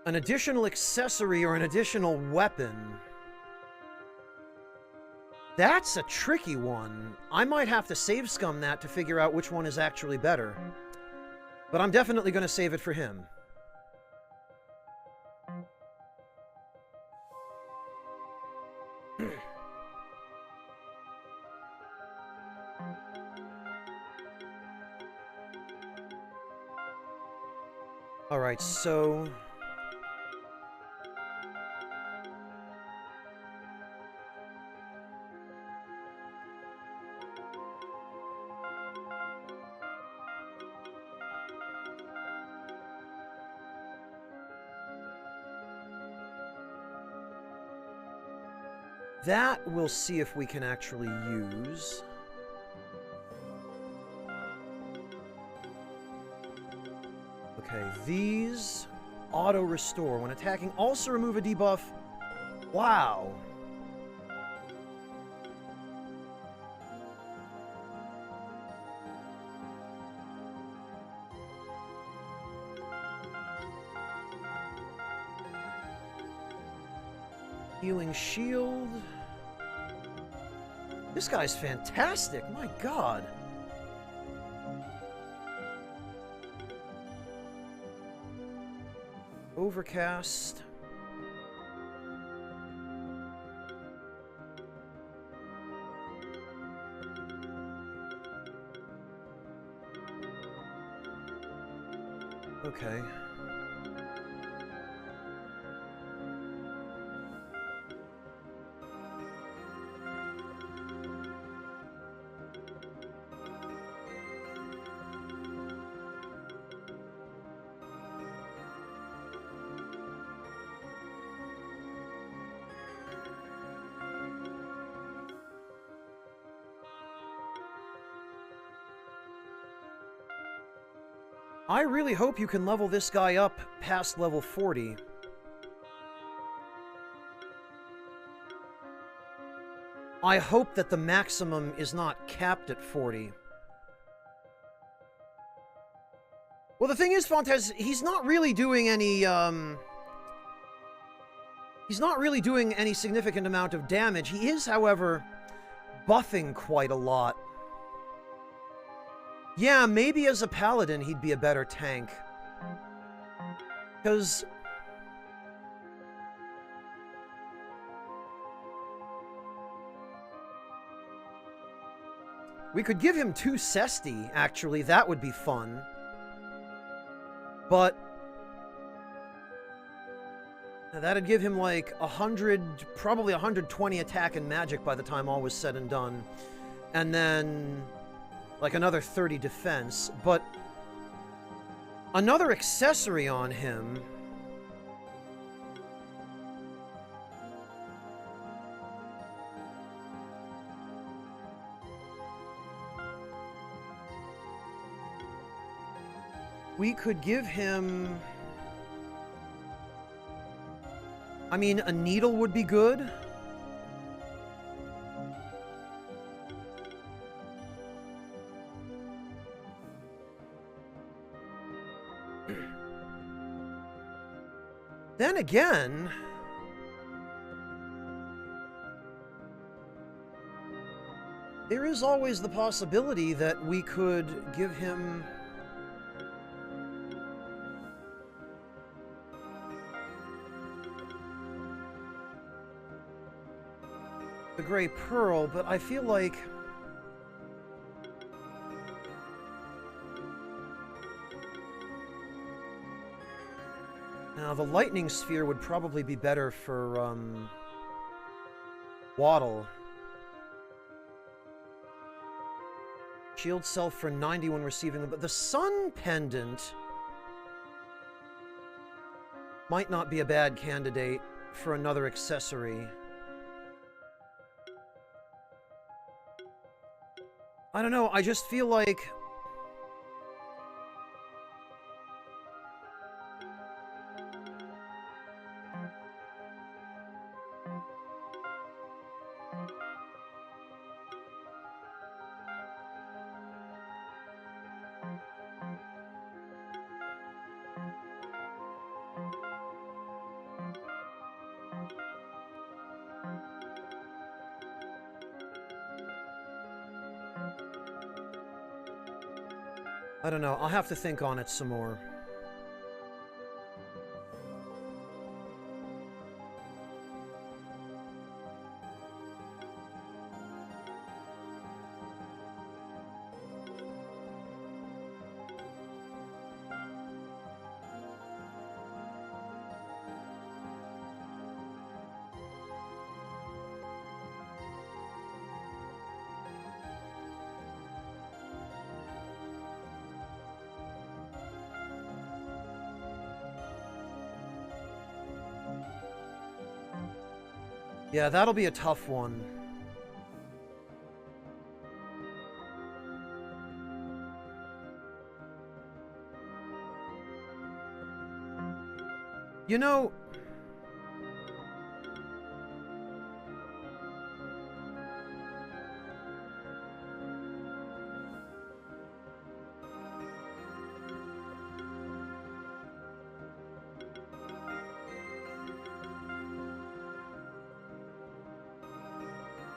An additional accessory or an additional weapon. That's a tricky one. I might have to save scum that to figure out which one is actually better. But I'm definitely going to save it for him. Alright, so... that we'll see if we can actually use. Okay, these auto restore. When attacking, also remove a debuff. Wow. Healing shield. This guy's fantastic. My God. Overcast. Okay. I really hope you can level this guy up past level 40. I hope that the maximum is not capped at 40. Well, the thing is, Fontes, he's not really doing any, he's not really doing any significant amount of damage. He is, however, buffing quite a lot. Yeah, maybe as a paladin he'd be a better tank. Because... we could give him 2 Cesti, actually. That would be fun. But... that'd give him like 100, probably 120 attack and magic by the time all was said and done. And then... like another 30 defense, but another accessory on him. We could give him... I mean, a needle would be good. Then again, there is always the possibility that we could give him the Grey Pearl, but I feel like now, the Lightning Sphere would probably be better for, Waddle. Shield self for 90 when receiving them, but the Sun Pendant Might not be a bad candidate for another accessory. I don't know, I just feel like... I don't know, I'll have to think on it some more. Yeah, that'll be a tough one. You know...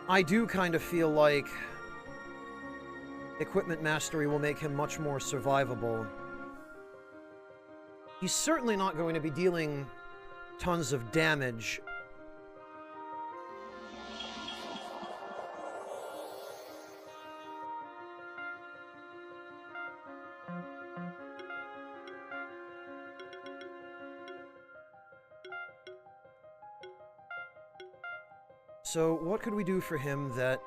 I do kind of feel like equipment mastery will make him much more survivable. He's certainly not going to be dealing tons of damage. So, what could we do for him that...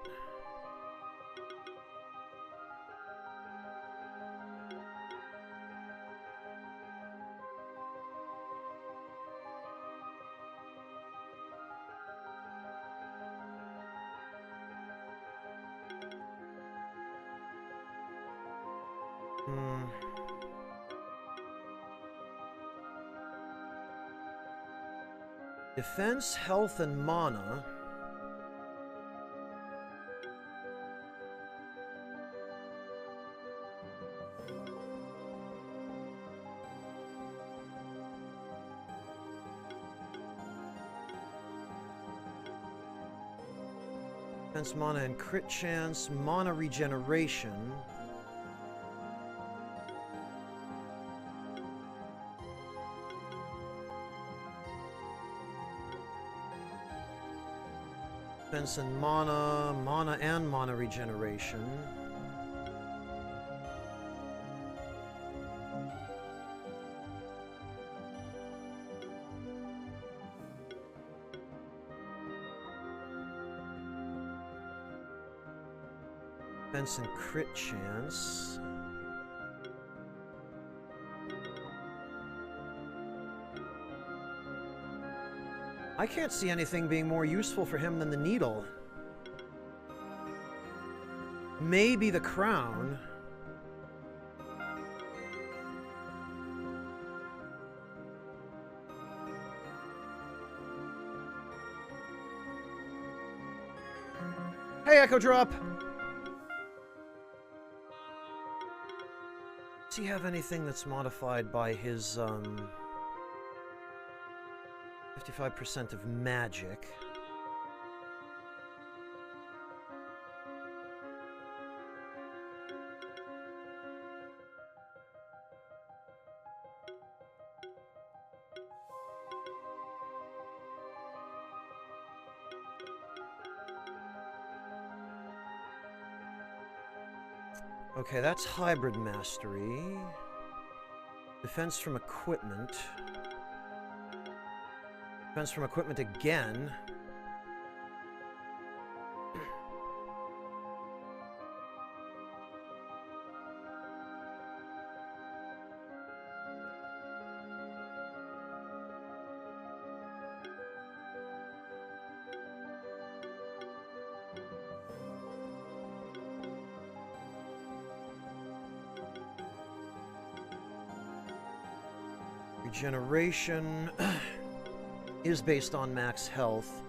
Defense, health, and mana. Defense, mana, and crit chance. Mana regeneration. Defense and mana. Mana and mana regeneration. Defense and crit chance. I can't see anything being more useful for him than the needle. Maybe the crown. Hey, Echo Drop! Does he have anything that's modified by his, 55% of magic? Okay, that's hybrid mastery. Defense from equipment. Defense from equipment again. Regeneration is based on max health.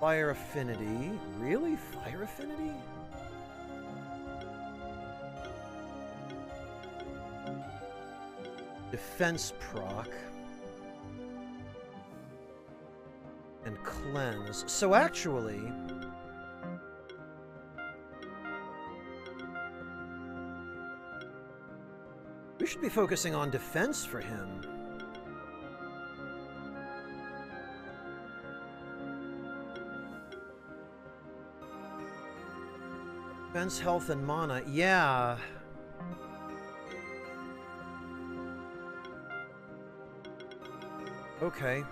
Fire affinity. Really? Fire affinity? Defense proc. And cleanse. So actually... we should be focusing on defense for him. Defense, health, and mana. Yeah. Okay.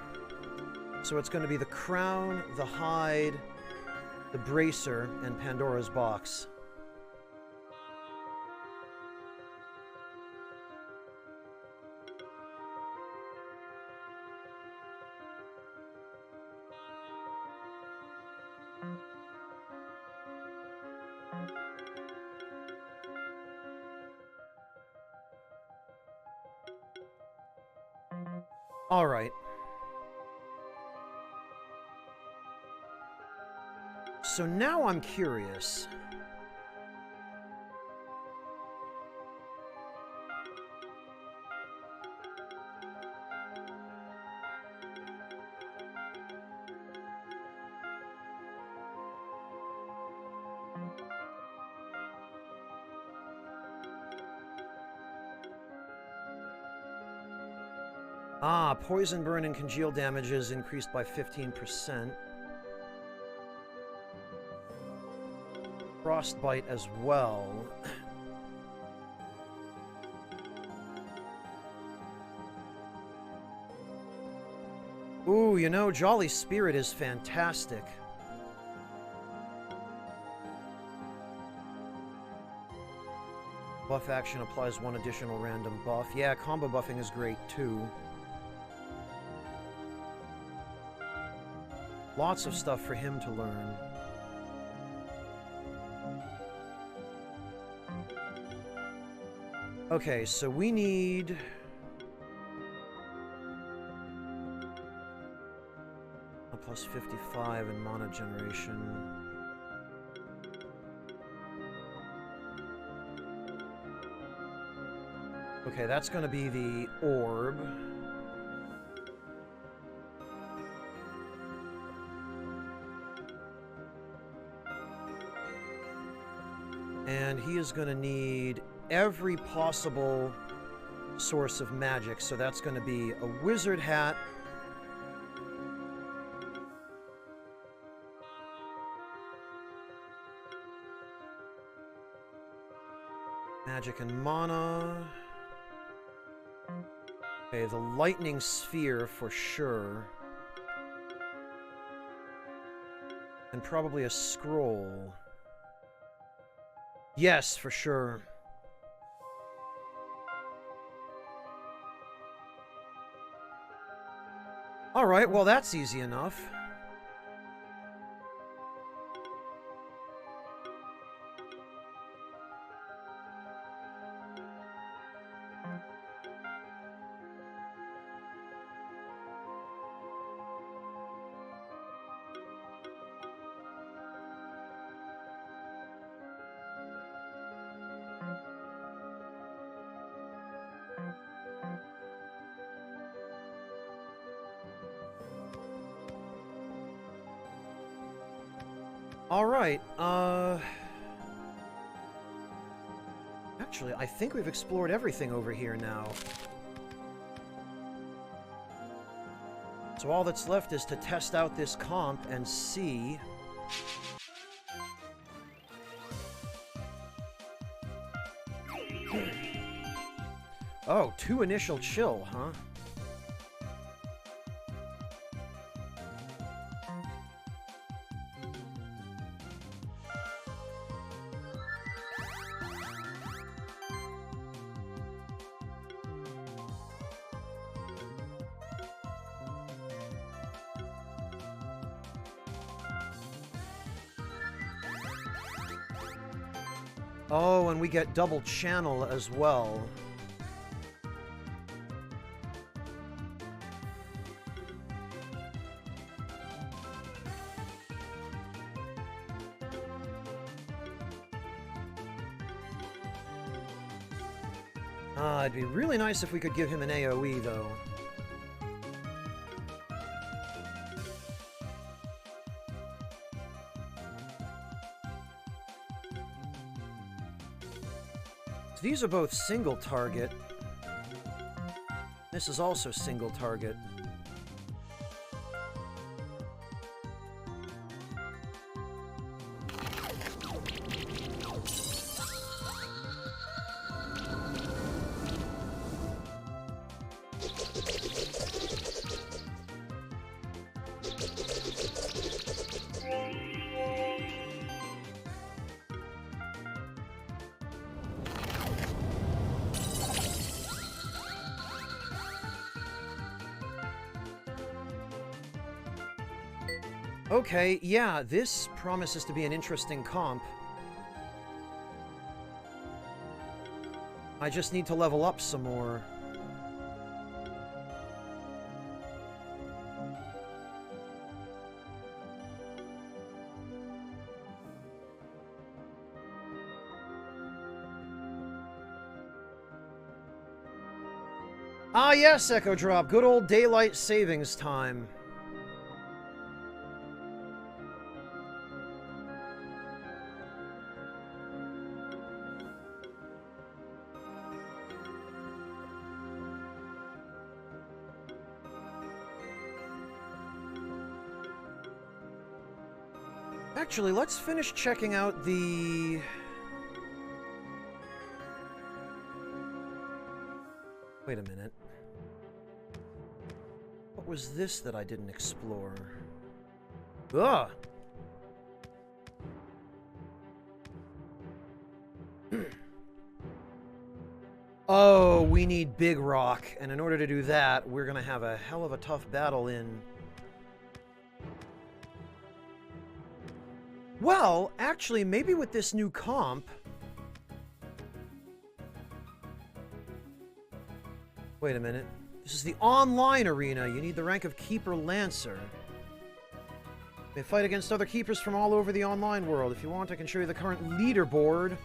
So it's going to be the crown, the hide, the bracer, and Pandora's box. All right. So now I'm curious. Ah, poison, burn, and congeal damage is increased by 15%. Frostbite as well. Ooh, you know, Jolly Spirit is fantastic. Buff action applies one additional random buff. Yeah, combo buffing is great too. Lots of stuff for him to learn. Okay, so we need... a plus 55 in mana generation. Okay, that's going to be the orb. And he is going to need every possible source of magic. So that's going to be a wizard hat. Magic and mana. Okay, the lightning sphere for sure. And probably a scroll. Yes, for sure. All right, well, that's easy enough. All right, actually, I think we've explored everything over here now. So all that's left is to test out this comp and see... Oh, 2 initial chill, huh? Oh, and we get double channel as well. It'd be really nice if we could give him an AoE, though. So these are both single target. This is also single target. Okay, yeah, this promises to be an interesting comp. I just need to level up some more. Ah yes, Echo Drop, good old daylight savings time. Actually, let's finish checking out the... Wait a minute. What was this that I didn't explore? Ugh! Oh, we need Big Rock, and in order to do that, we're gonna have a hell of a tough battle in... Well, actually, maybe with this new comp... Wait a minute. This is the online arena. You need the rank of Keeper Lancer. They fight against other keepers from all over the online world. If you want, I can show you the current leaderboard.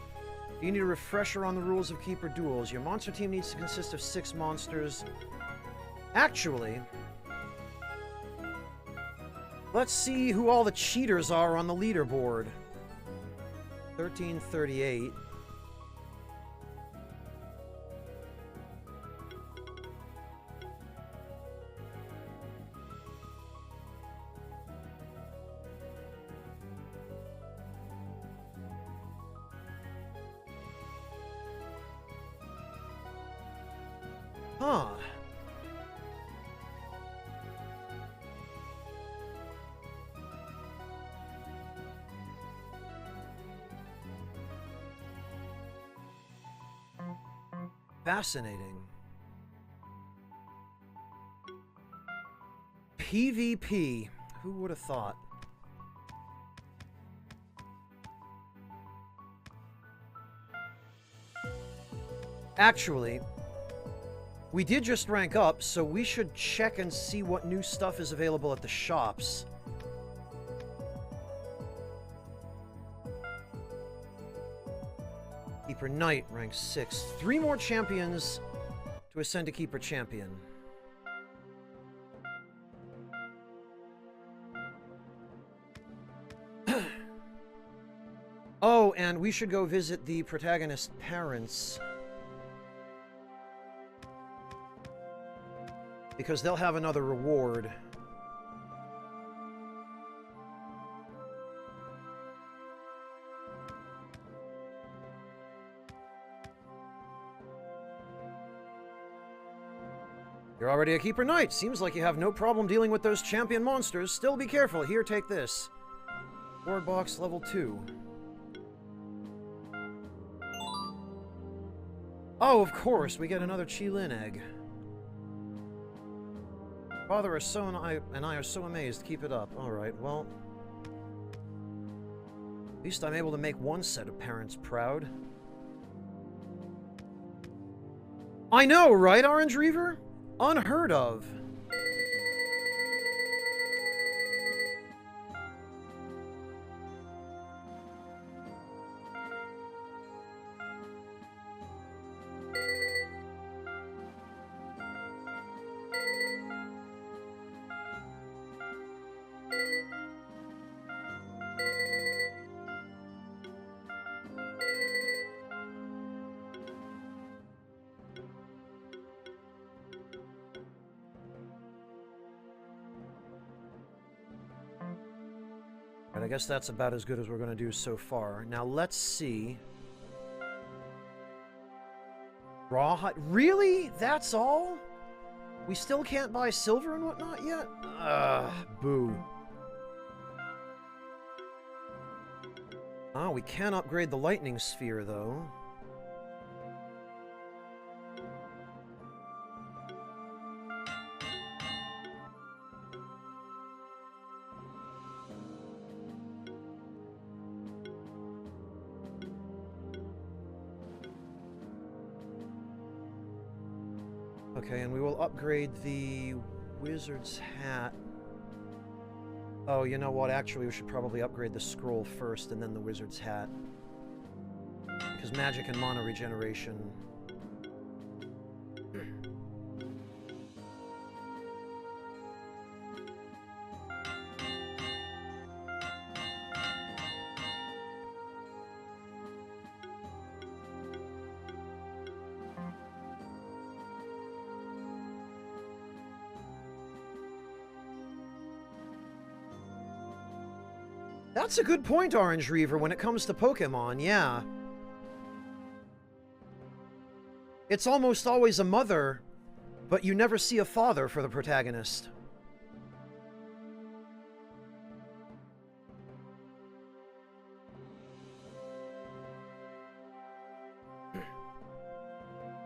You need a refresher on the rules of Keeper duels. Your monster team needs to consist of 6 monsters. Actually... let's see who all the cheaters are on the leaderboard. 1338. Huh. Fascinating. PvP. Who would have thought? Actually, we did just rank up, so we should check and see what new stuff is available at the shops. Keeper Knight, rank 6. 3 more champions to ascend to Keeper Champion. Oh, and we should go visit the protagonist's parents. Because they'll have another reward. You're already a Keeper Knight. Seems like you have no problem dealing with those champion monsters. Still be careful. Here, take this. Board box level 2. Oh, of course, we get another Qilin egg. Father and I are so amazed. Keep it up. Alright, well... at least I'm able to make one set of parents proud. I know, right, Orange Reaver? Unheard of. I guess that's about as good as we're going to do so far. Now let's see. Rawhide. Really? That's all? We still can't buy silver and whatnot yet? Boo. Ah, we can upgrade the lightning sphere, though. Okay, and we will upgrade the wizard's hat. Oh, you know what? Actually, we should probably upgrade the scroll first and then the wizard's hat. Because magic and mana regeneration... That's a good point, Orange Reaver, when it comes to Pokemon, yeah. It's almost always a mother, but you never see a father for the protagonist.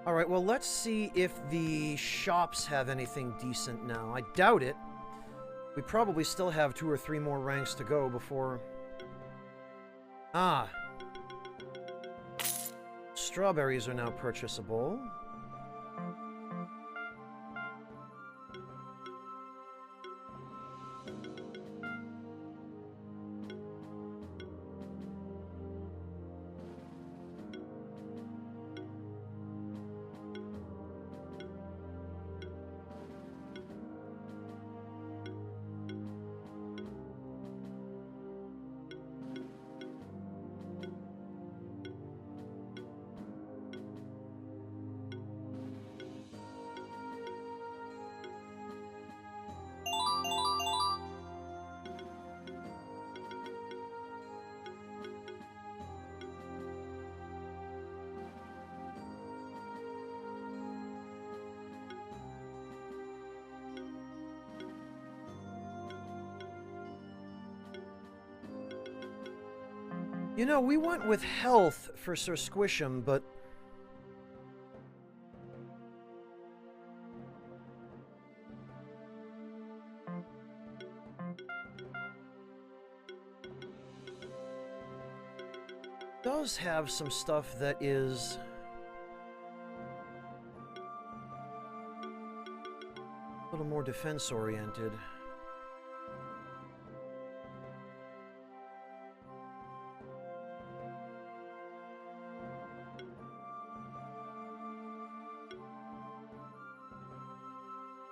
Alright, well, let's see if the shops have anything decent now. I doubt it. We probably still have 2 or 3 more ranks to go before... Ah. Strawberries are now purchasable. You know, we went with health for Sir Squisham, but... does have some stuff that is... a little more defense-oriented.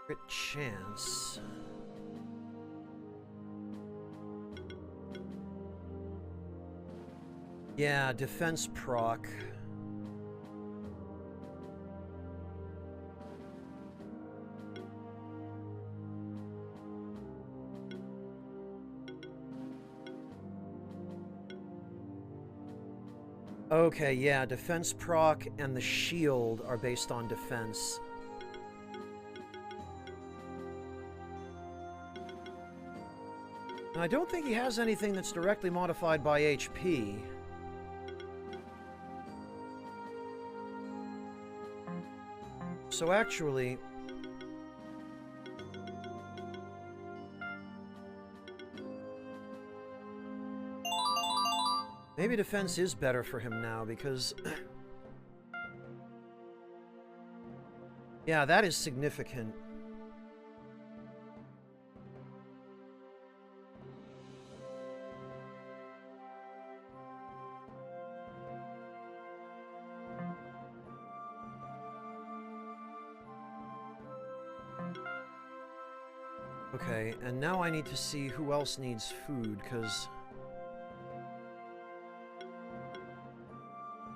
Crit chance. Yeah, defense proc. Okay, yeah, defense proc and the shield are based on defense. And I don't think he has anything that's directly modified by HP. So actually... maybe defense is better for him now, because... Yeah, that is significant. Okay, and now I need to see who else needs food, because...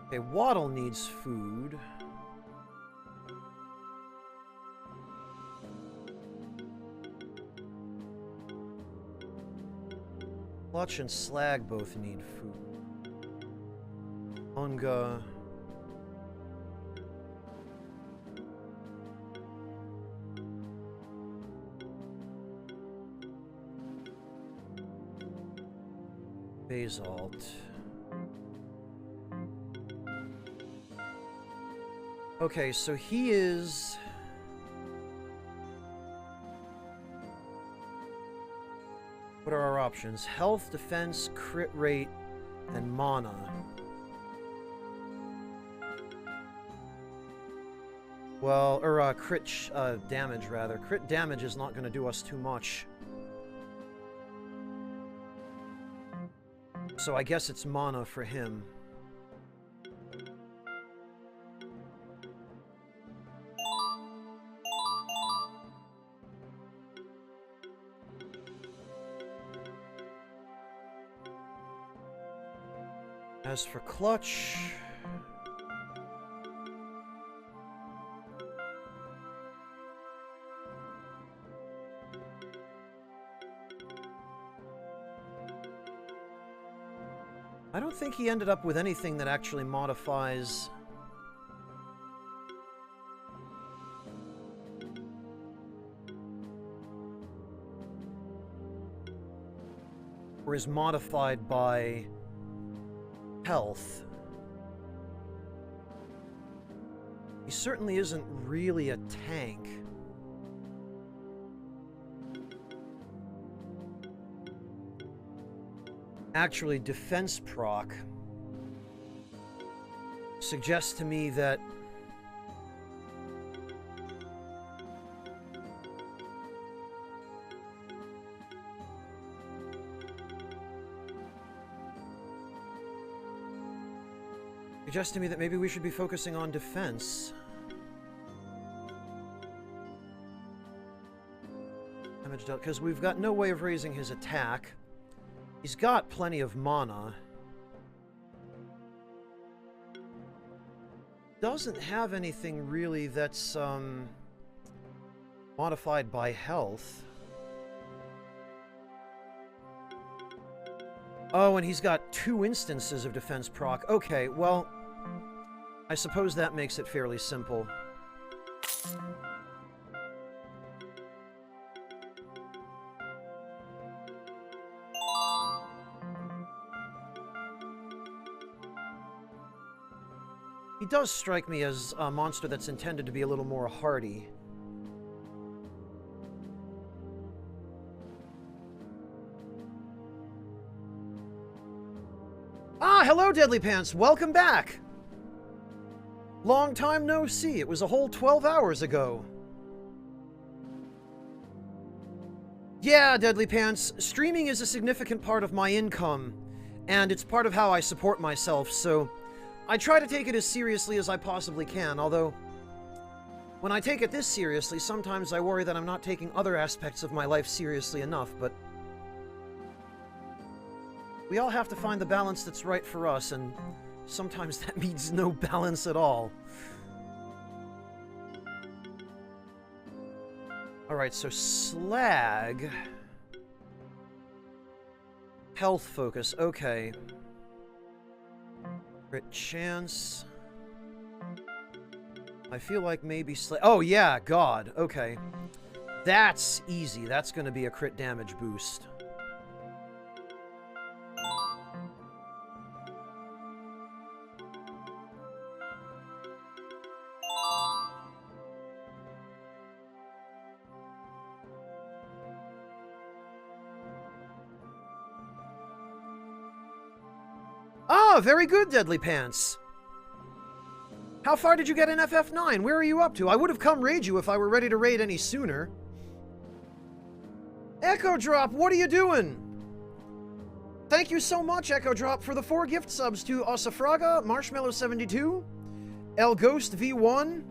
Okay, Waddle needs food. Clutch and Slag both need food. Unga... Basalt. Okay, so he is... What are our options? Health, defense, crit rate, and mana. Well, or crit damage, rather. Crit damage is not going to do us too much. So I guess it's mana for him. As for Clutch... I don't think he ended up with anything that actually modifies... or is modified by... health. He certainly isn't really a tank. Actually, defense proc suggests to me that maybe we should be focusing on defense. Damage dealt, because we've got no way of raising his attack. He's got plenty of mana. Doesn't have anything really that's modified by health. Oh, and he's got 2 instances of defense proc. Okay, well, I suppose that makes it fairly simple. He does strike me as a monster that's intended to be a little more hardy. Ah, hello, Deadly Pants! Welcome back! Long time no see. It was a whole 12 hours ago. Yeah, Deadly Pants, streaming is a significant part of my income, and it's part of how I support myself, so I try to take it as seriously as I possibly can, although when I take it this seriously, sometimes I worry that I'm not taking other aspects of my life seriously enough, but we all have to find the balance that's right for us, and sometimes that means no balance at all. Alright, so Slag... Health focus, okay. Crit chance... I feel like maybe oh yeah, God, okay. That's easy, that's gonna be a crit damage boost. Ah, very good, Deadly Pants. How far did you get in FF9? Where are you up to? I would have come raid you if I were ready to raid any sooner. Echo Drop, what are you doing? Thank you so much, Echo Drop, for the 4 gift subs to Osafraga, Marshmallow72, El Ghost V1,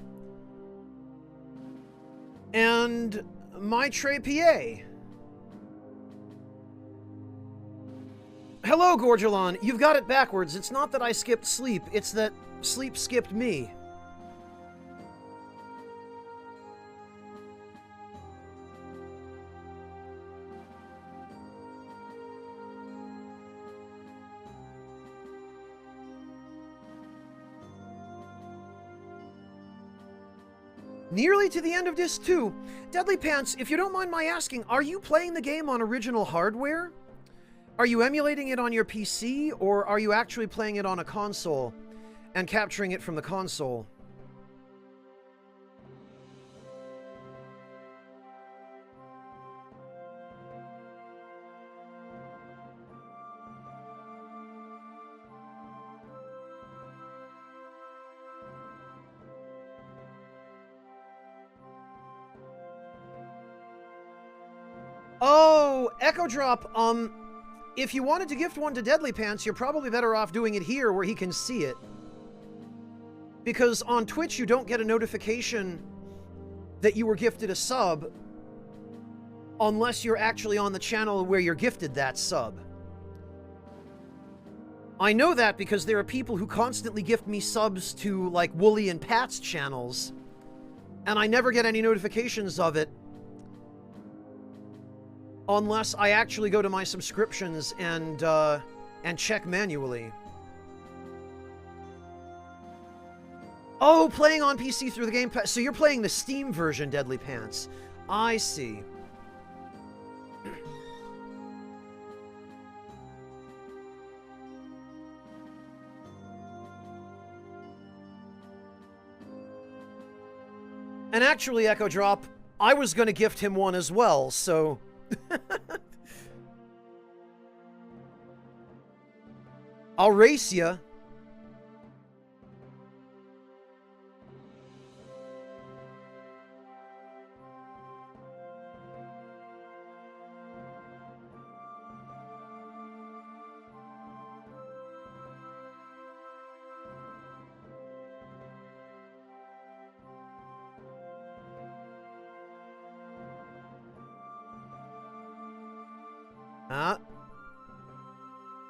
and My Trey PA. Hello, Gorgelon. You've got it backwards. It's not that I skipped sleep, it's that sleep skipped me. Nearly to the end of Disc 2. Deadly Pants, if you don't mind my asking, are you playing the game on original hardware? Are you emulating it on your PC, or are you actually playing it on a console and capturing it from the console? Oh, Echo Drop, if you wanted to gift one to Deadly Pants, you're probably better off doing it here where he can see it. Because on Twitch, you don't get a notification that you were gifted a sub unless you're actually on the channel where you're gifted that sub. I know that because there are people who constantly gift me subs to, like, Wooly and Pat's channels, and I never get any notifications of it unless I actually go to my subscriptions and check manually. Oh, playing on PC through the Game Pass. So you're playing the Steam version, Deadly Pants. I see. And actually, Echo Drop, I was going to gift him one as well, so... I'll race ya.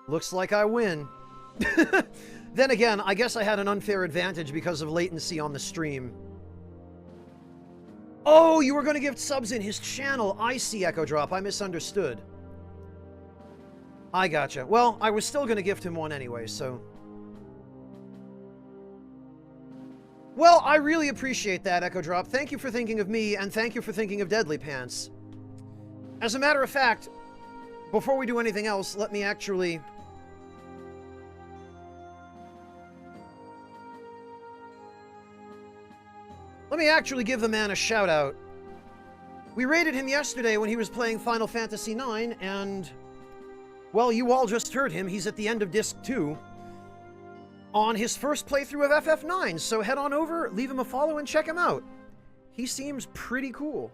Looks like I win. Then again, I guess I had an unfair advantage because of latency on the stream. Oh, you were going to give subs in his channel. I see, Echo Drop. I misunderstood. I gotcha. Well, I was still going to gift him one anyway, so... Well, I really appreciate that, Echo Drop. Thank you for thinking of me, and thank you for thinking of Deadly Pants. As a matter of fact, before we do anything else, let me actually... give the man a shout-out. We raided him yesterday when he was playing Final Fantasy IX, and... well, you all just heard him. He's at the end of Disc 2 on his first playthrough of FF9, so head on over, leave him a follow, and check him out. He seems pretty cool.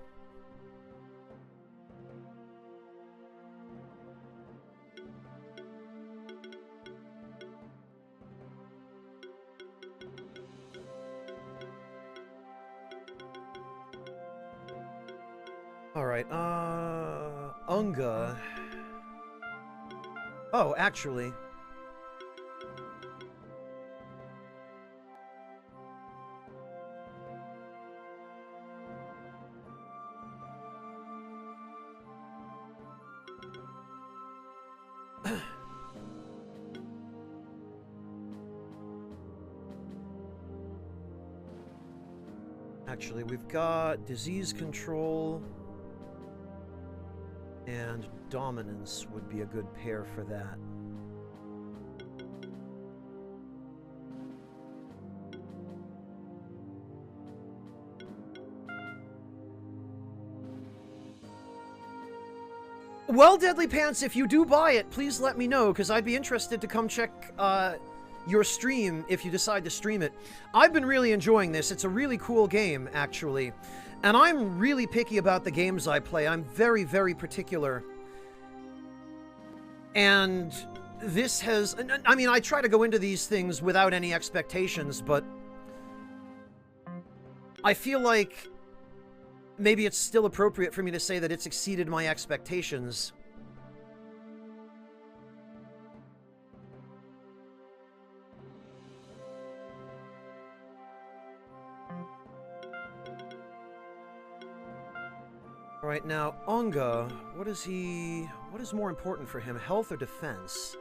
Alright, Unga... Oh, actually... Actually, we've got disease control... and dominance would be a good pair for that. Well, Deadly Pants, if you do buy it, please let me know, because I'd be interested to come check your stream if you decide to stream it. I've been really enjoying this. It's a really cool game, actually. And I'm really picky about the games I play. I'm very, very particular. And this has... I mean, I try to go into these things without any expectations, but I feel like maybe it's still appropriate for me to say that it's exceeded my expectations. All right, now, Onga, what is more important for him, health or defense?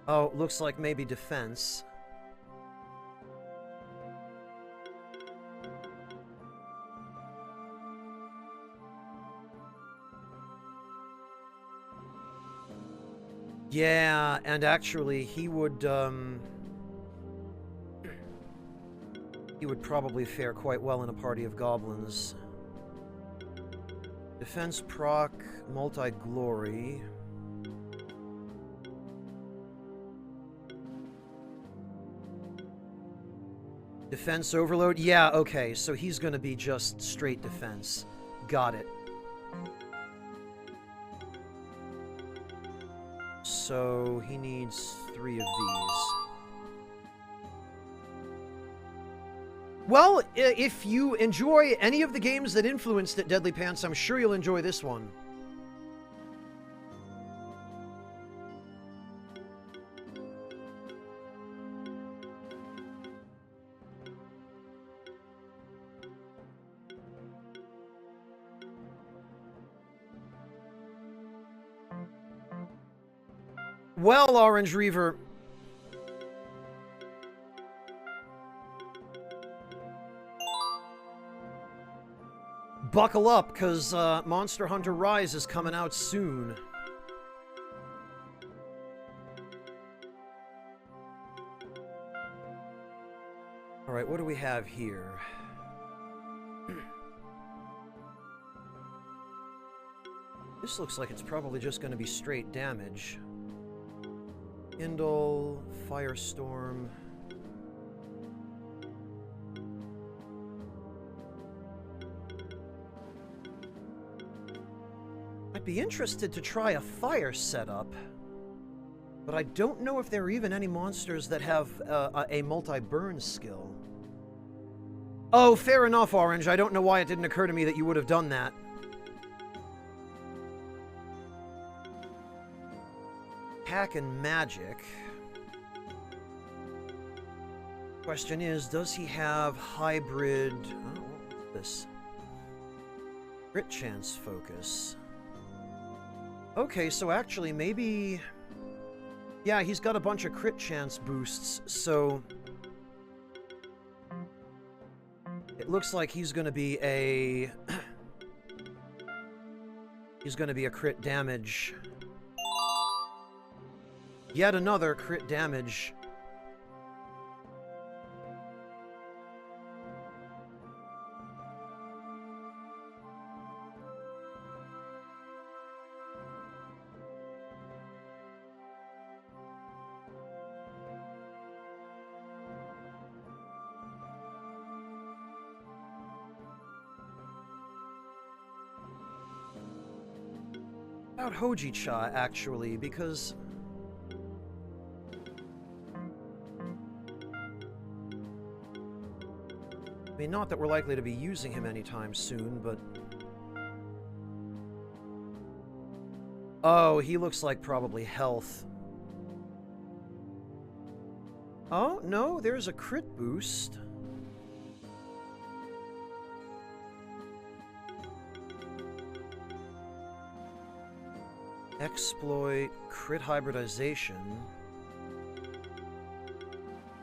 Oh, looks like maybe defense. Yeah, and actually, he would probably fare quite well in a party of goblins. Defense proc, multi-glory. Defense overload? Yeah, okay, so he's gonna be just straight defense. Got it. So he needs 3 of these. Well, if you enjoy any of the games that influenced it, Deadly Pants, I'm sure you'll enjoy this one. Well, Orange Reaver... buckle up, because Monster Hunter Rise is coming out soon. Alright, what do we have here? This looks like it's probably just going to be straight damage. Indol, Firestorm... I'd be interested to try a fire setup, but I don't know if there are even any monsters that have a multi-burn skill. Oh, fair enough, Orange. I don't know why it didn't occur to me that you would have done that. Hack and magic. Question is, does he have hybrid... Oh, what's this? Crit chance focus. Okay, so actually, maybe... Yeah, he's got a bunch of crit chance boosts, so... It looks like he's gonna be a... he's gonna be a crit damage. Yet another crit damage. About Hoji-cha, actually, because... I mean, not that we're likely to be using him anytime soon, but... Oh, he looks like probably health. Oh, no, there's a crit boost. Exploit, crit hybridization.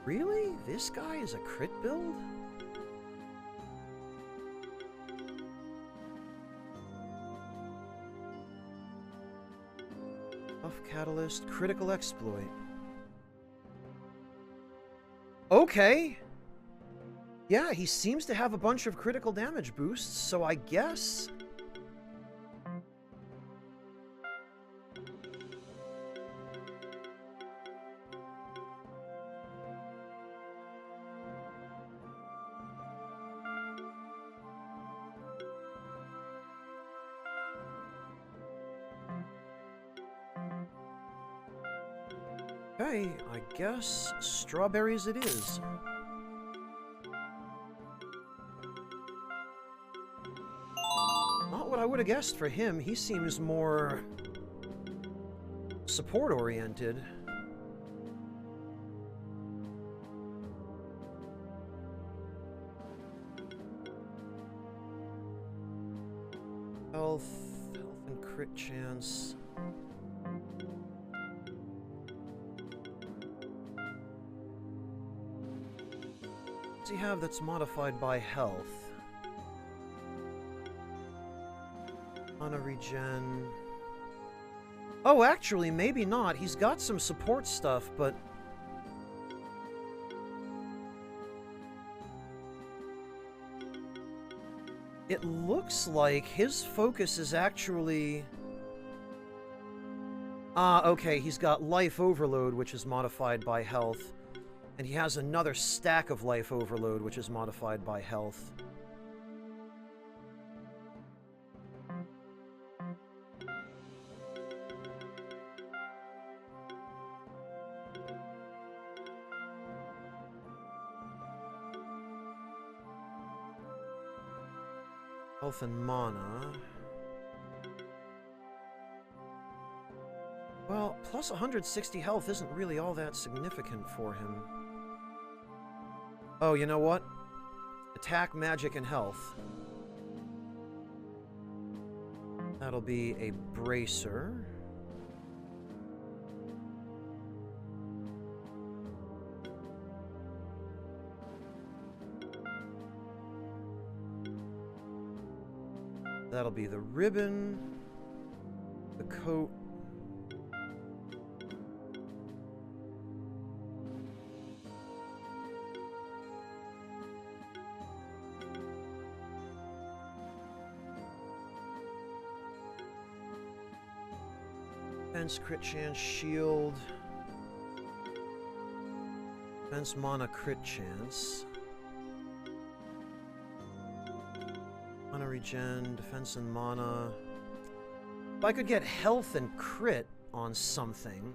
Really? This guy is a crit build? Buff catalyst, critical exploit. Okay. Yeah, he seems to have a bunch of critical damage boosts, so I guess... Okay, I guess strawberries it is. Not what I would have guessed for him. He seems more support-oriented. Health and crit chance. What does he have that's modified by health? Mana regen. Oh, actually, maybe not. He's got some support stuff, but... it looks like his focus is actually... okay, he's got Life Overload, which is modified by health. And he has another stack of Life Overload, which is modified by health. Health and mana. Well, plus 160 health isn't really all that significant for him. Oh, you know what? Attack, magic, and health. That'll be a bracer. That'll be the ribbon, the coat, defense, crit chance, shield, defense, mana, crit chance. Mana regen, defense and mana. If I could get health and crit on something.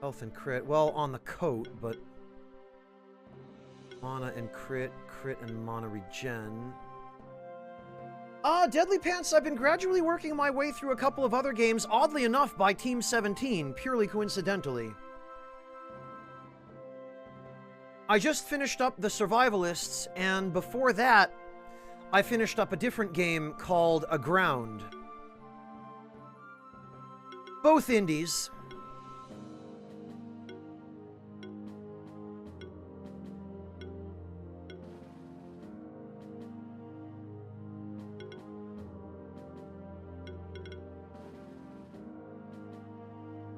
Health and crit. Well, on the coat, but... mana and crit, crit and mana regen. Deadly Pants, I've been gradually working my way through a couple of other games, oddly enough, by Team 17, purely coincidentally. I just finished up the Survivalists, and before that, I finished up a different game called Aground. Both indies.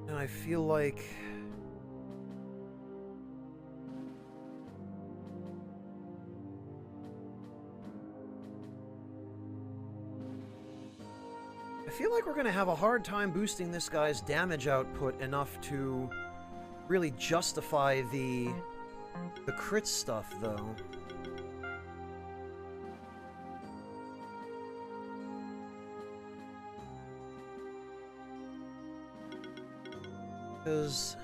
And I feel like... I feel like we're going to have a hard time boosting this guy's damage output enough to really justify the crit stuff, though. Because...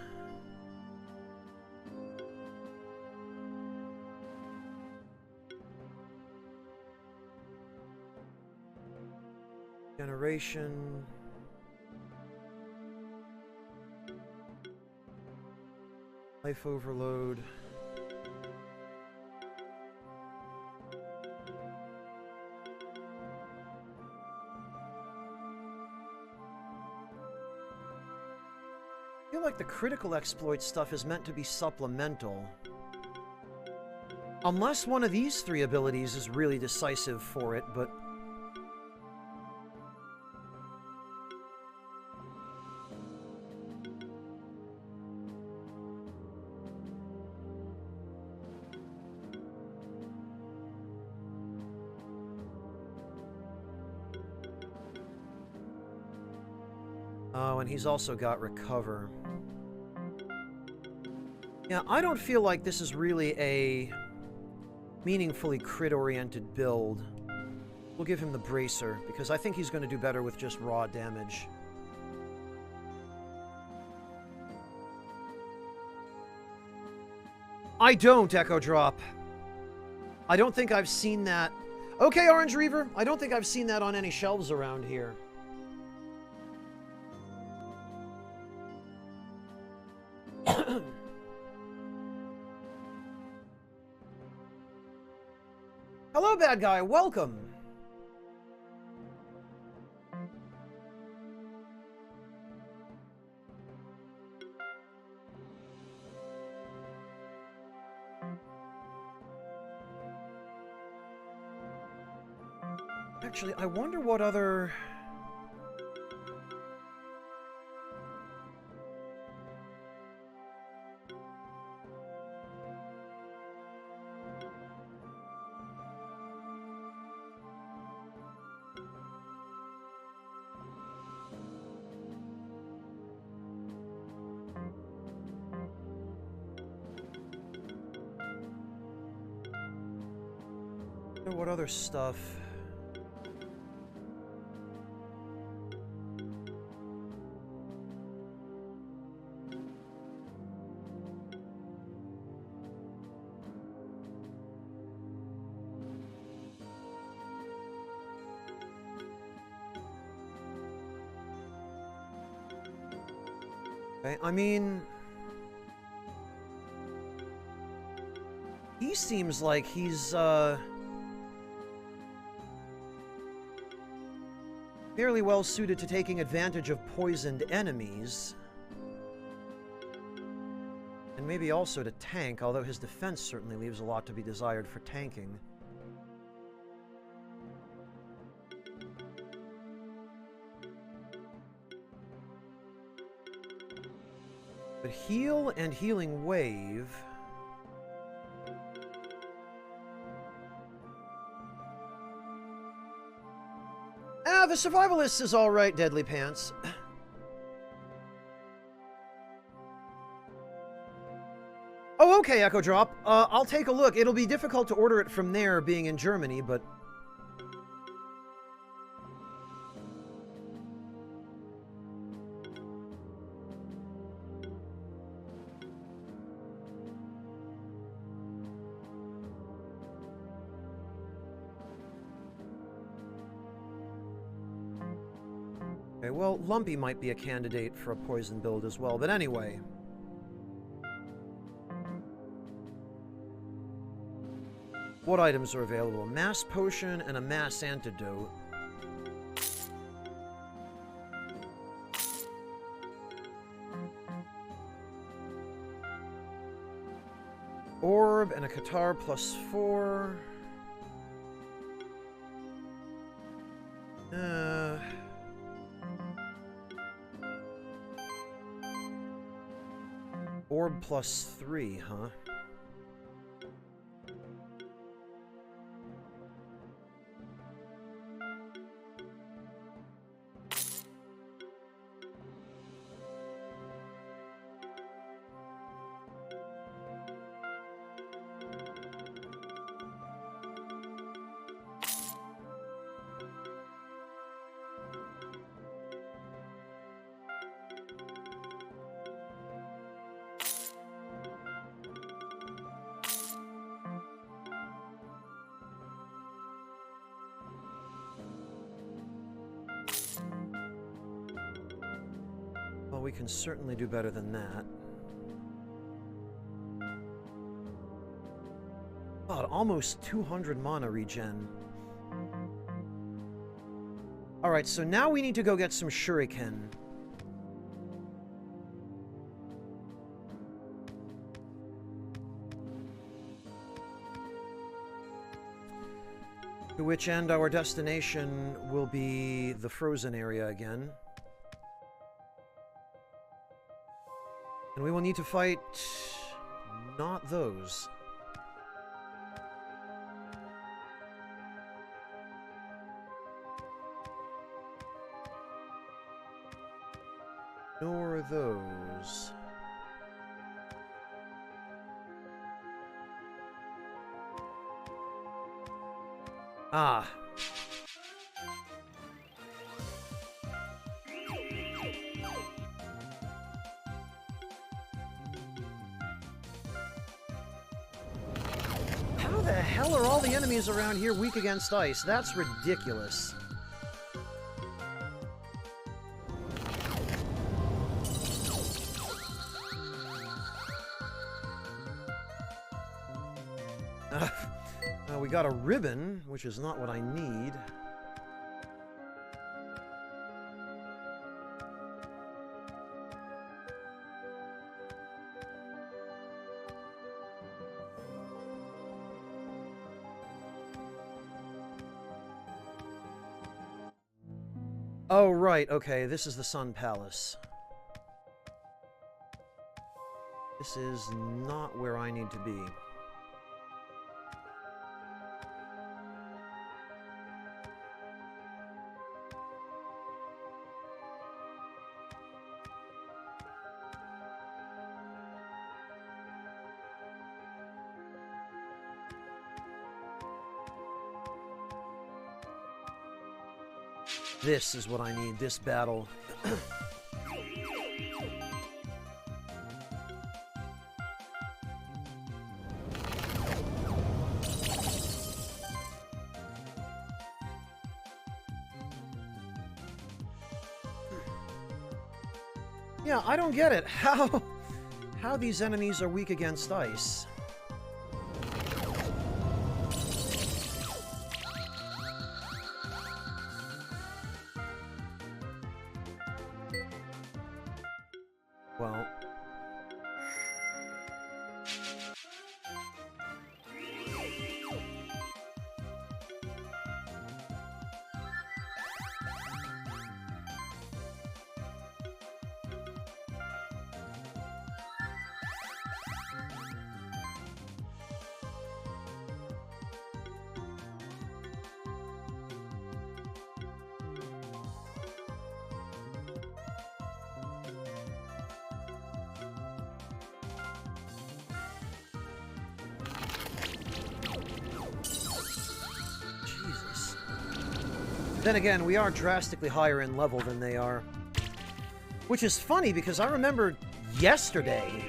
generation... life overload... I feel like the critical exploit stuff is meant to be supplemental. Unless one of these three abilities is really decisive for it, but... oh, and he's also got recover. Yeah, I don't feel like this is really a meaningfully crit-oriented build. We'll give him the bracer, because I think he's going to do better with just raw damage. I don't, Echo Drop. I don't think I've seen that. Okay, Orange Reaver. I don't think I've seen that on any shelves around here. Hello, bad guy. Welcome. Actually, I wonder what other... What other stuff? Okay, I mean... He seems like he's, fairly well suited to taking advantage of poisoned enemies. And maybe also to tank, although his defense certainly leaves a lot to be desired for tanking. But heal and healing wave... the survivalist is alright, Deadly Pants. Oh, okay, Echo Drop. I'll take a look. It'll be difficult to order it from there, being in Germany, but... Okay, well, Lumpy might be a candidate for a poison build as well, but anyway. What items are available? A mass potion and a mass antidote. Orb and a Qatar +4. Orb +3, huh? Well, we can certainly do better than that. God, almost 200 mana regen. Alright, so now we need to go get some shuriken. To which end our destination will be the frozen area again. And we will need to fight... not those. Nor those. Ah. How the hell are all the enemies around here weak against ice? That's ridiculous. We got a ribbon, which is not what I need. Oh, right, okay, this is the Sun Palace. This is not where I need to be. This is what I need, this battle. Yeah, I don't get it. How these enemies are weak against ice. Well, then again, we are drastically higher in level than they are. Which is funny, because I remember yesterday,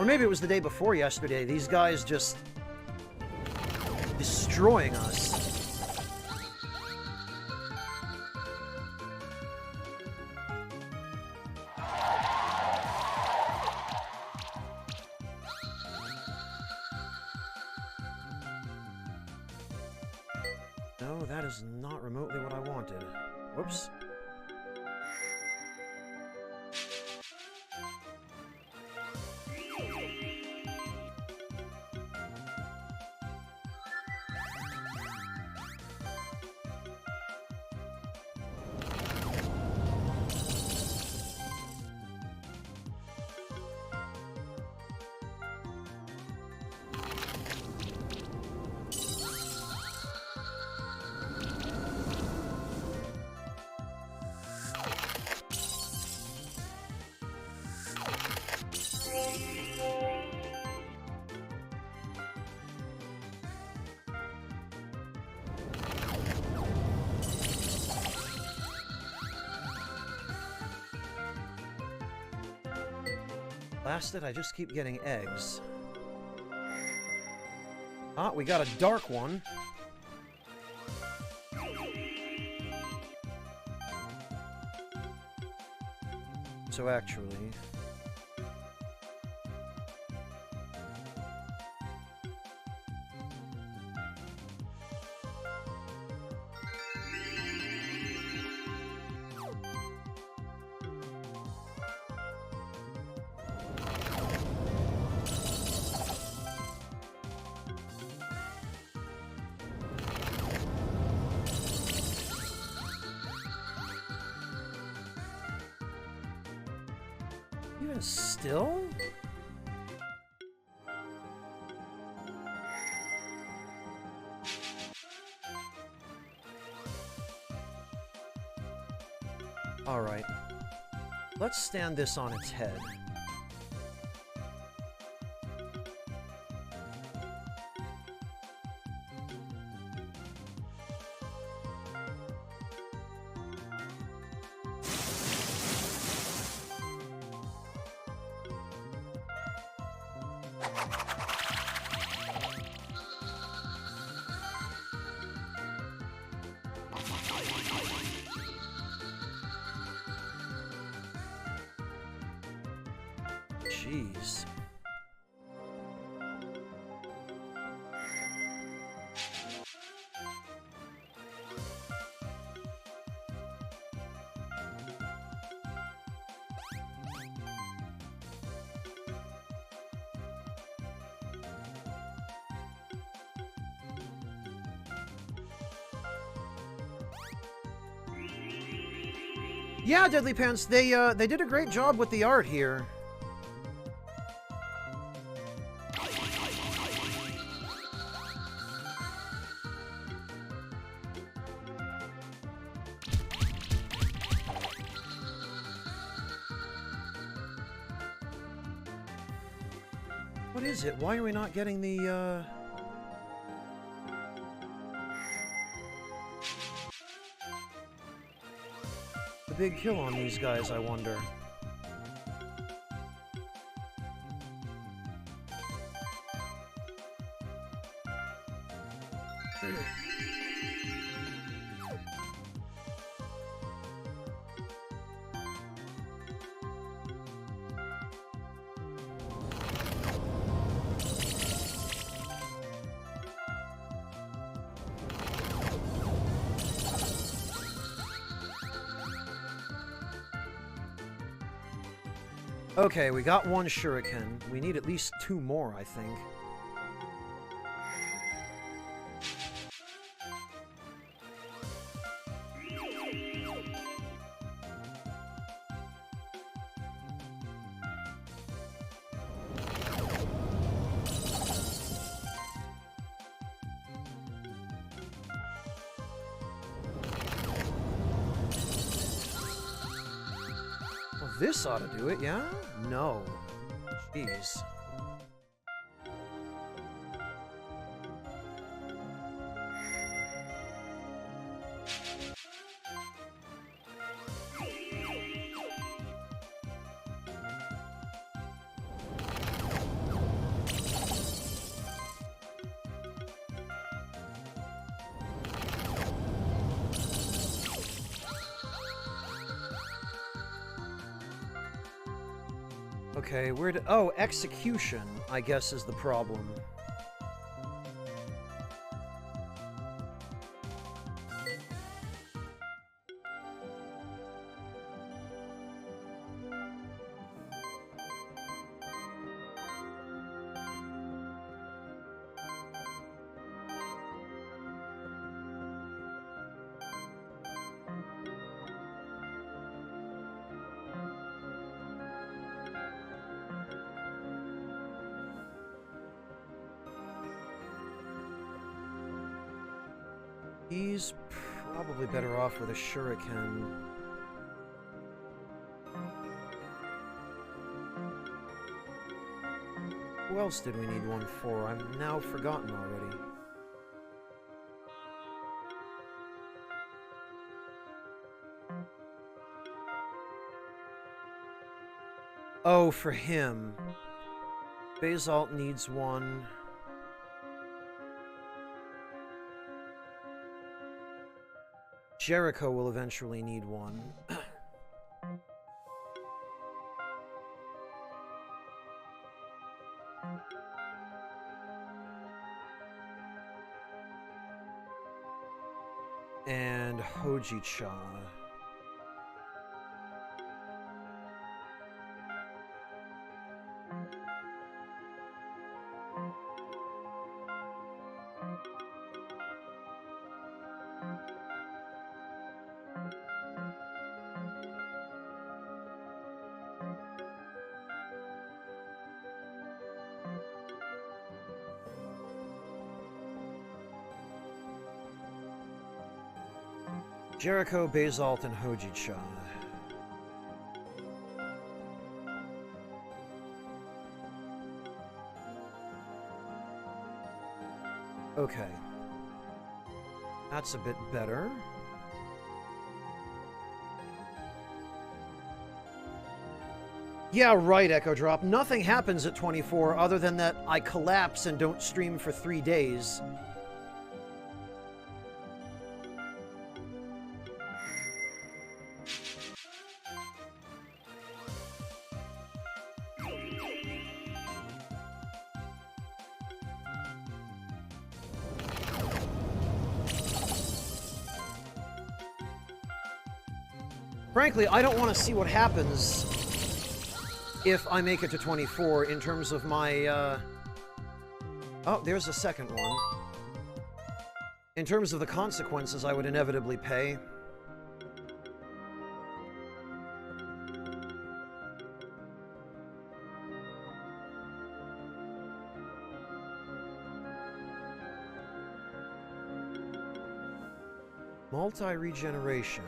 or maybe it was the day before yesterday, these guys just destroying us. No, that is not remotely what I wanted. Whoops. Blasted, I just keep getting eggs. Ah, we got a dark one. So actually... Even still? All right. Let's stand this on its head. Jeez. Yeah, Deadly Pants, they did a great job with the art here. What is it? Why are we not getting the big kill on these guys, I wonder? Okay, we got one shuriken. We need at least 2 more, I think. Well, this ought to do it, yeah? No. Jeez. Okay, where did... Oh, execution, I guess, is the problem. He's probably better off with a shuriken. Who else did we need one for? I've now forgotten already. Oh, for him. Basalt needs one. Jericho will eventually need one. And Hojicha. Jericho, Basalt, and Hojicha. Okay. That's a bit better. Yeah, right, Echo Drop. Nothing happens at 24 other than that I collapse and don't stream for 3 days. Frankly, I don't want to see what happens if I make it to 24 in terms of my, Oh, there's a second one. In terms of the consequences I would inevitably pay. Multi-regeneration.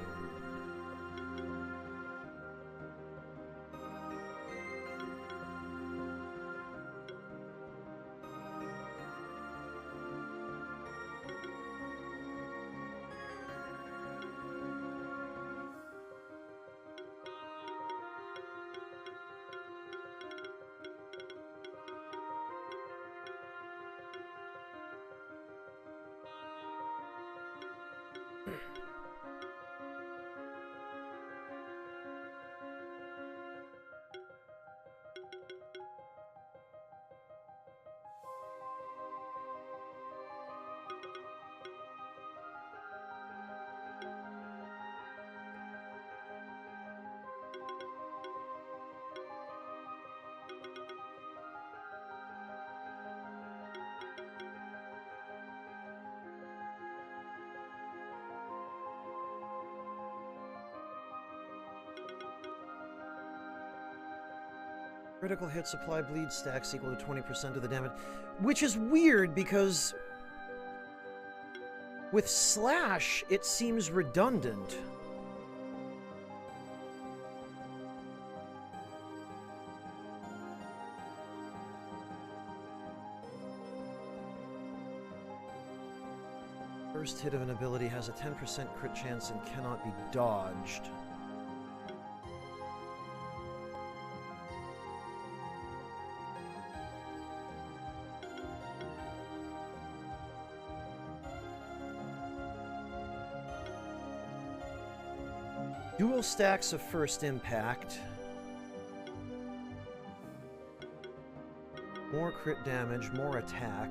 Critical hit supply bleed stacks equal to 20% of the damage. Which is weird because with Slash, it seems redundant. First hit of an ability has a 10% crit chance and cannot be dodged. Dual stacks of first impact. More crit damage, more attack.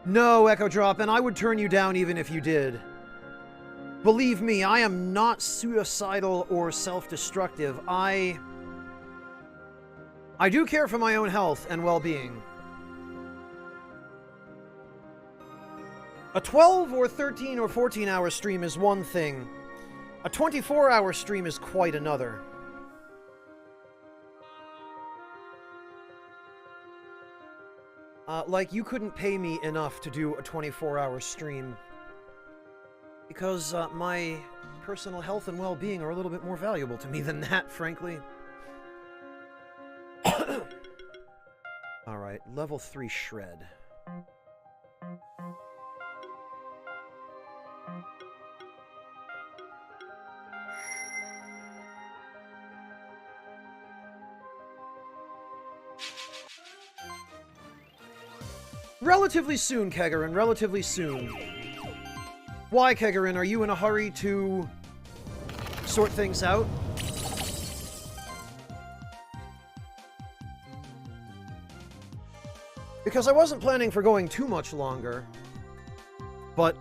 No, Echo Drop, and I would turn you down even if you did. Believe me, I am not suicidal or self-destructive. I do care for my own health and well-being. A 12 or 13 or 14-hour stream is one thing. A 24-hour stream is quite another. Like, you couldn't pay me enough to do a 24-hour stream. Because my personal health and well-being are a little bit more valuable to me than that, frankly. Alright, level 3 Shred. Relatively soon, Kegarin, relatively soon. Why, Kegarin? Are you in a hurry to sort things out? Because I wasn't planning for going too much longer, but...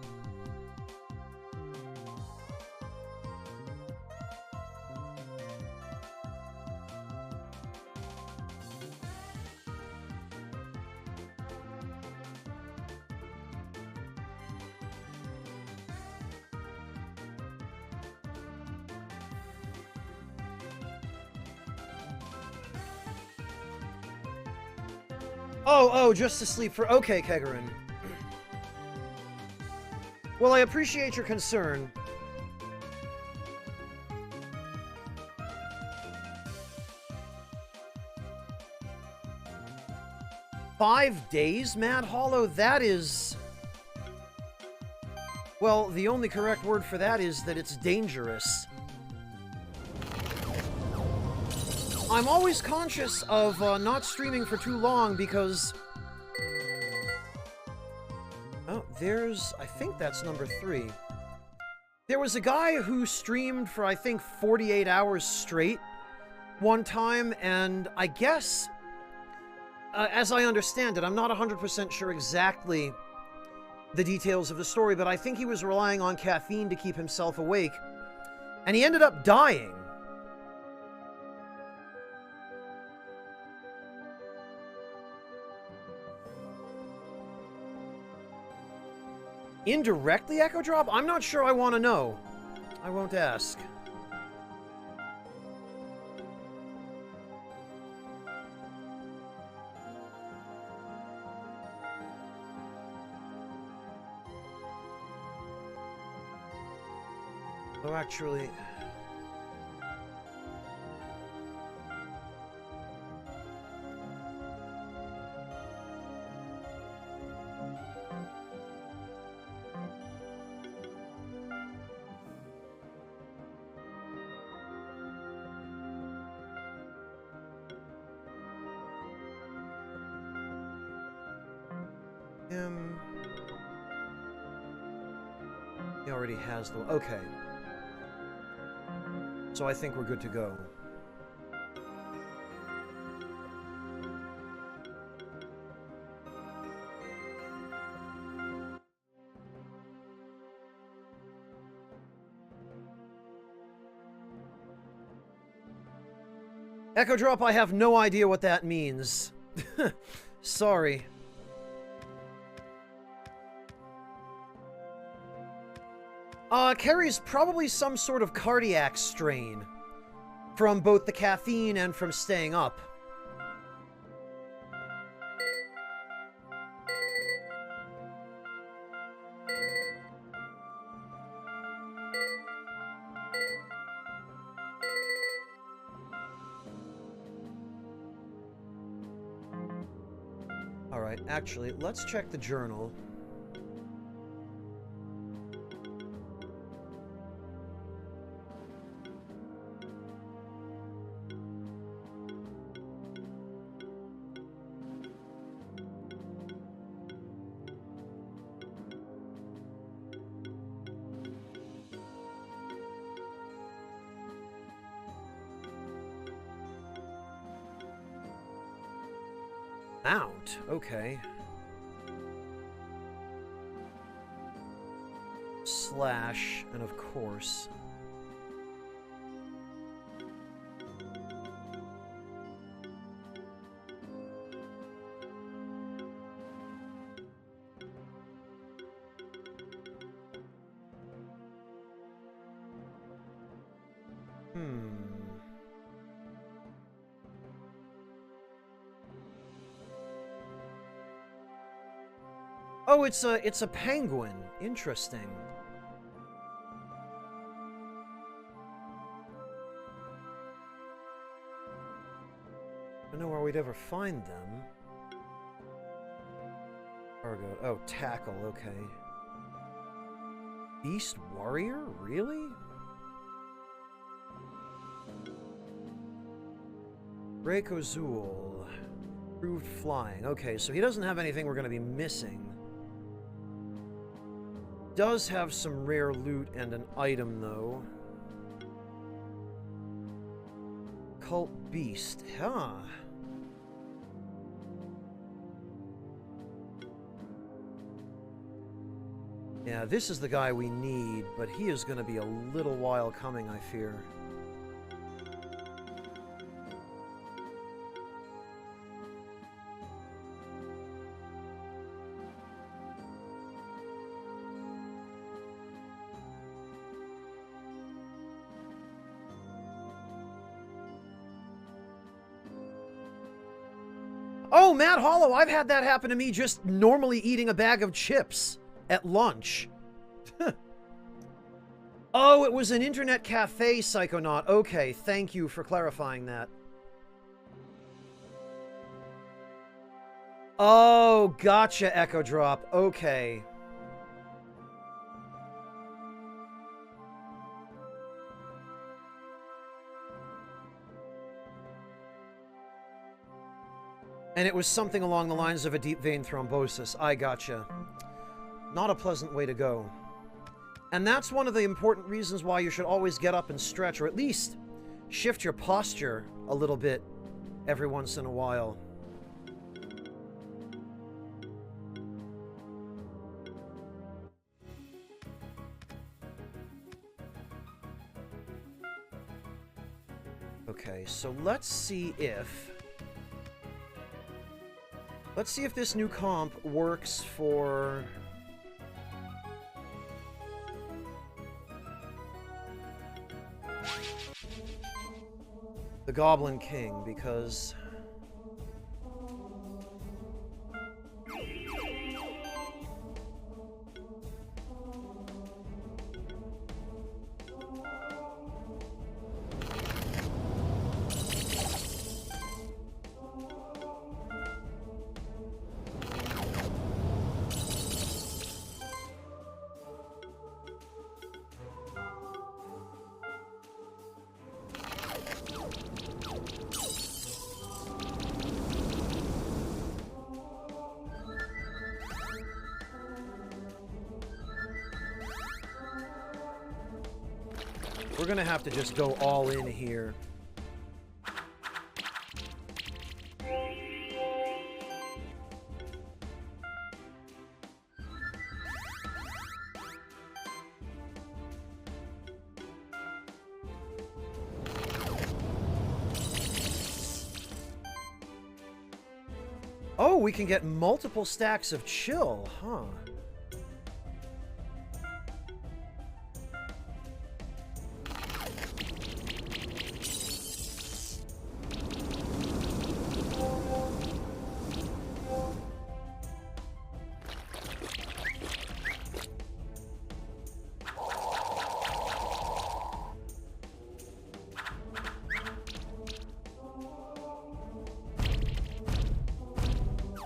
Oh, just to sleep for... Okay, Kegarin. Well, I appreciate your concern. "5 days, Mad Hollow? That is... Well, the only correct word for that is that it's dangerous. I'm always conscious of not streaming for too long because... Oh, there's... I think that's number 3. There was a guy who streamed for, I think, 48 hours straight one time, and I guess as I understand it, I'm not 100% sure exactly the details of the story, but I think he was relying on caffeine to keep himself awake, and he ended up dying. Indirectly, Echo Drop? I'm not sure I want to know. I won't ask. Oh, actually... He already has the... Okay. So I think we're good to go. Echo Drop, I have no idea what that means. Sorry. Carries probably some sort of cardiac strain from both the caffeine and from staying up. Alright, actually, let's check the journal. Mount, okay. Slash, and of course. Oh, it's a penguin. Interesting. I don't know where we'd ever find them. Cargo. Oh, tackle. Okay. Beast warrior? Really? Raykozul. Proved flying. Okay, so he doesn't have anything we're going to be missing. Does have some rare loot and an item, though. Cult Beast. Huh. Yeah, this is the guy we need, but he is going to be a little while coming, I fear. Oh, Matt Hollow, I've had that happen to me just normally eating a bag of chips at lunch. Oh, it was an internet cafe, Psychonaut. Okay, thank you for clarifying that. Oh, gotcha, Echo Drop. Okay. And it was something along the lines of a deep vein thrombosis. I gotcha. Not a pleasant way to go. And that's one of the important reasons why you should always get up and stretch, or at least shift your posture a little bit every once in a while. Okay, so let's see if this new comp works for... the Goblin King, because... we're gonna have to just go all in here. Oh, we can get multiple stacks of chill, huh?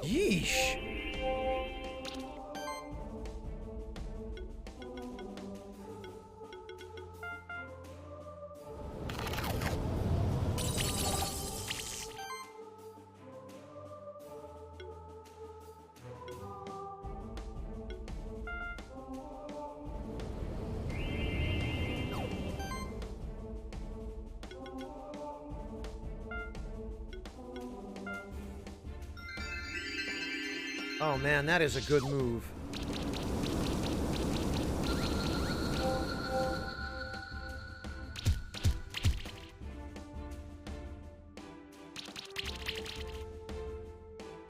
Yeesh. Oh man, that is a good move.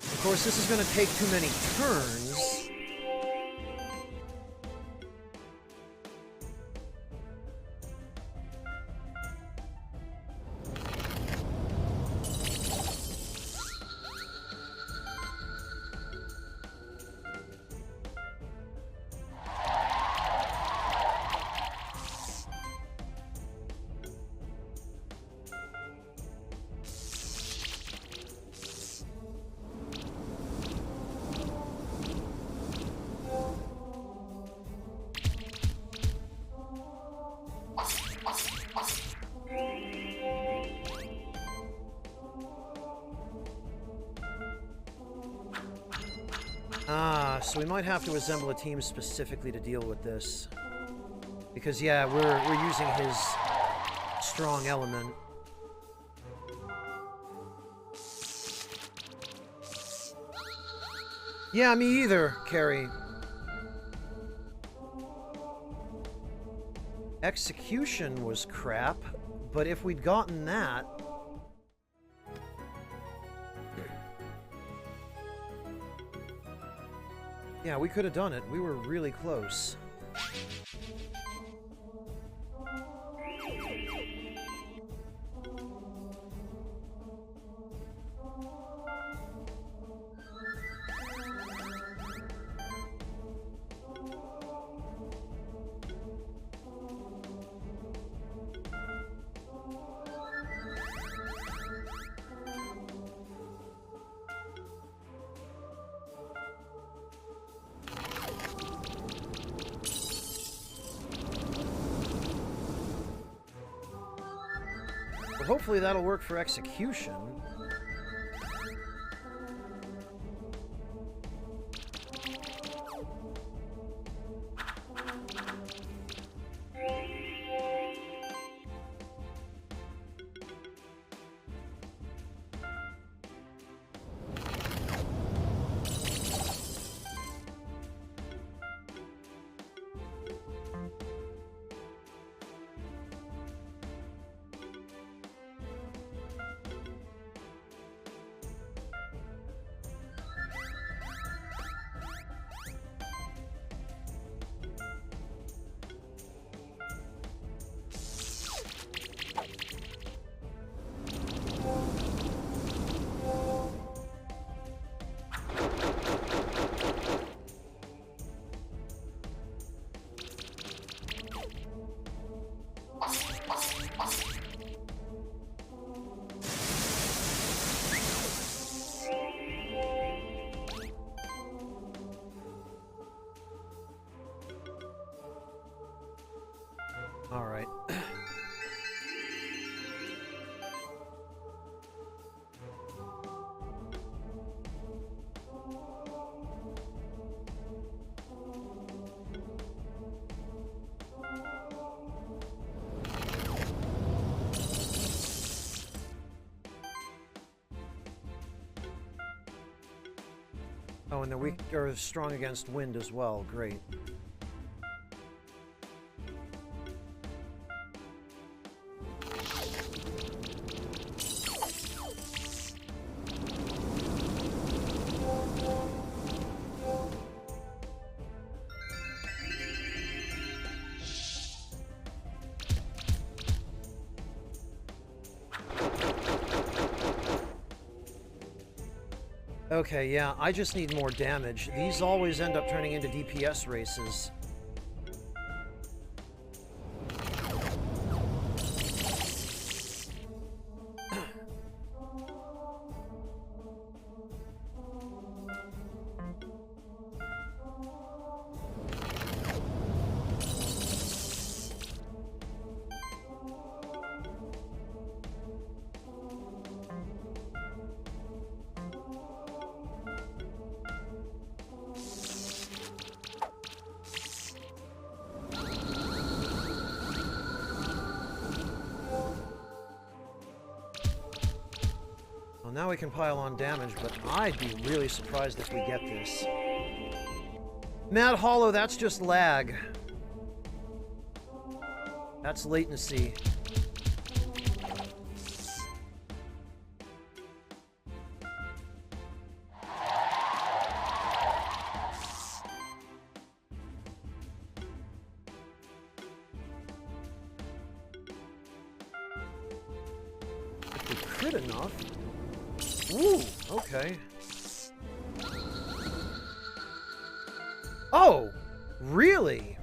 Of course, this is going to take too many turns. So we might have to assemble a team specifically to deal with this. Because, yeah, we're using his strong element. Yeah, me either, Carrie. Execution was crap, but if we'd gotten that... yeah, we could have done it. We were really close. Hopefully that'll work for execution. Alright. Oh, and they're weak or strong against wind as well. Great. Okay, yeah, I just need more damage. These always end up turning into DPS races. Now we can pile on damage, but I'd be really surprised if we get this. Mad Hollow, that's just lag. That's latency. If we crit enough... Ooh, okay. Oh, really?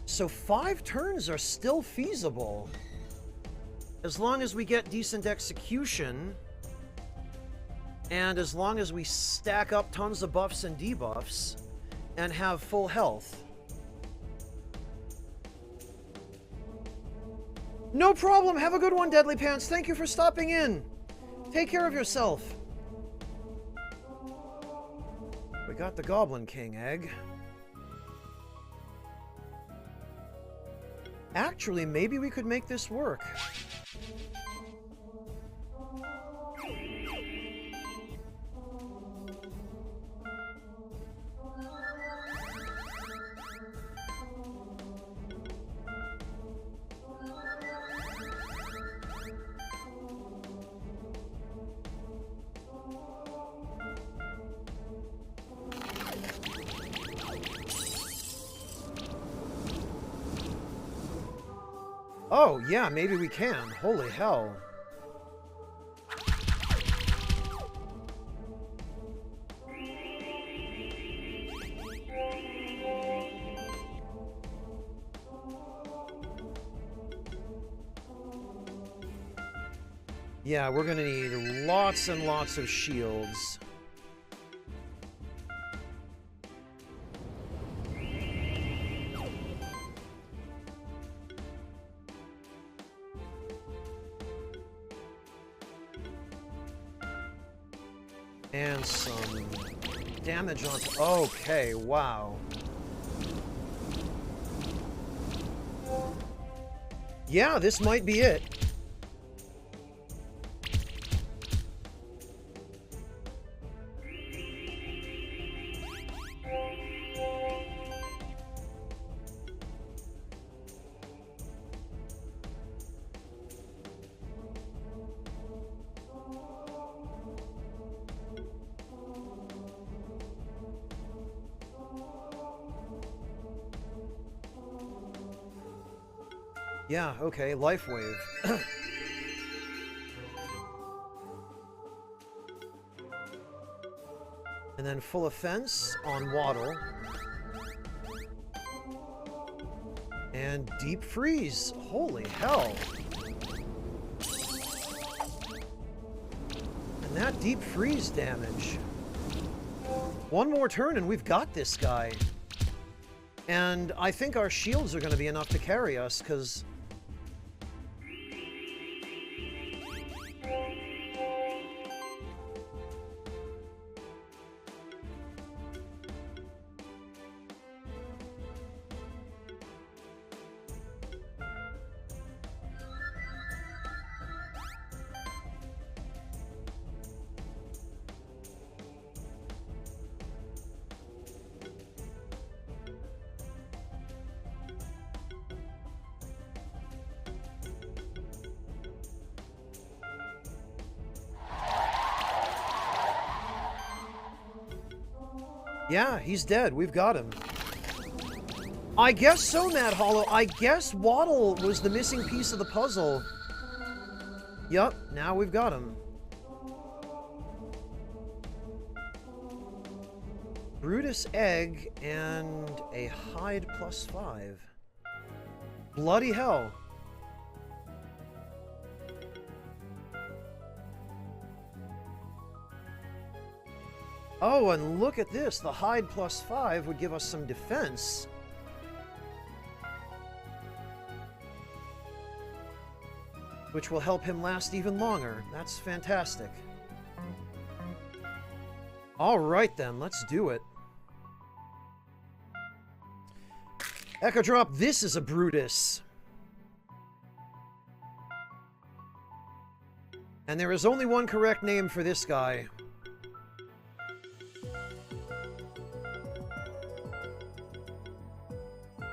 So 5 turns are still feasible. As long as we get decent execution, and as long as we stack up tons of buffs and debuffs, and have full health. No problem. Have a good one, Deadly Pants. Thank you for stopping in. Take care of yourself. We got the Goblin King egg. Actually, maybe we could make this work. Oh, yeah, maybe we can. Holy hell. Yeah, we're gonna need lots and lots of shields. And some damage on... Okay, wow. Yeah, this might be it. Yeah, okay, Life Wave. And then Full Offense on Waddle. And Deep Freeze. Holy hell. And that Deep Freeze damage. One more turn and we've got this guy. And I think our shields are going to be enough to carry us, because... Yeah, he's dead. We've got him. I guess so, Mad Hollow. I guess Waddle was the missing piece of the puzzle. Yup, now we've got him. Brutus Egg and a hide +5. Bloody hell. Oh, and look at this. The hide +5 would give us some defense. Which will help him last even longer. That's fantastic. Alright then, let's do it. Echo Drop, this is a Brutus. And there is only one correct name for this guy.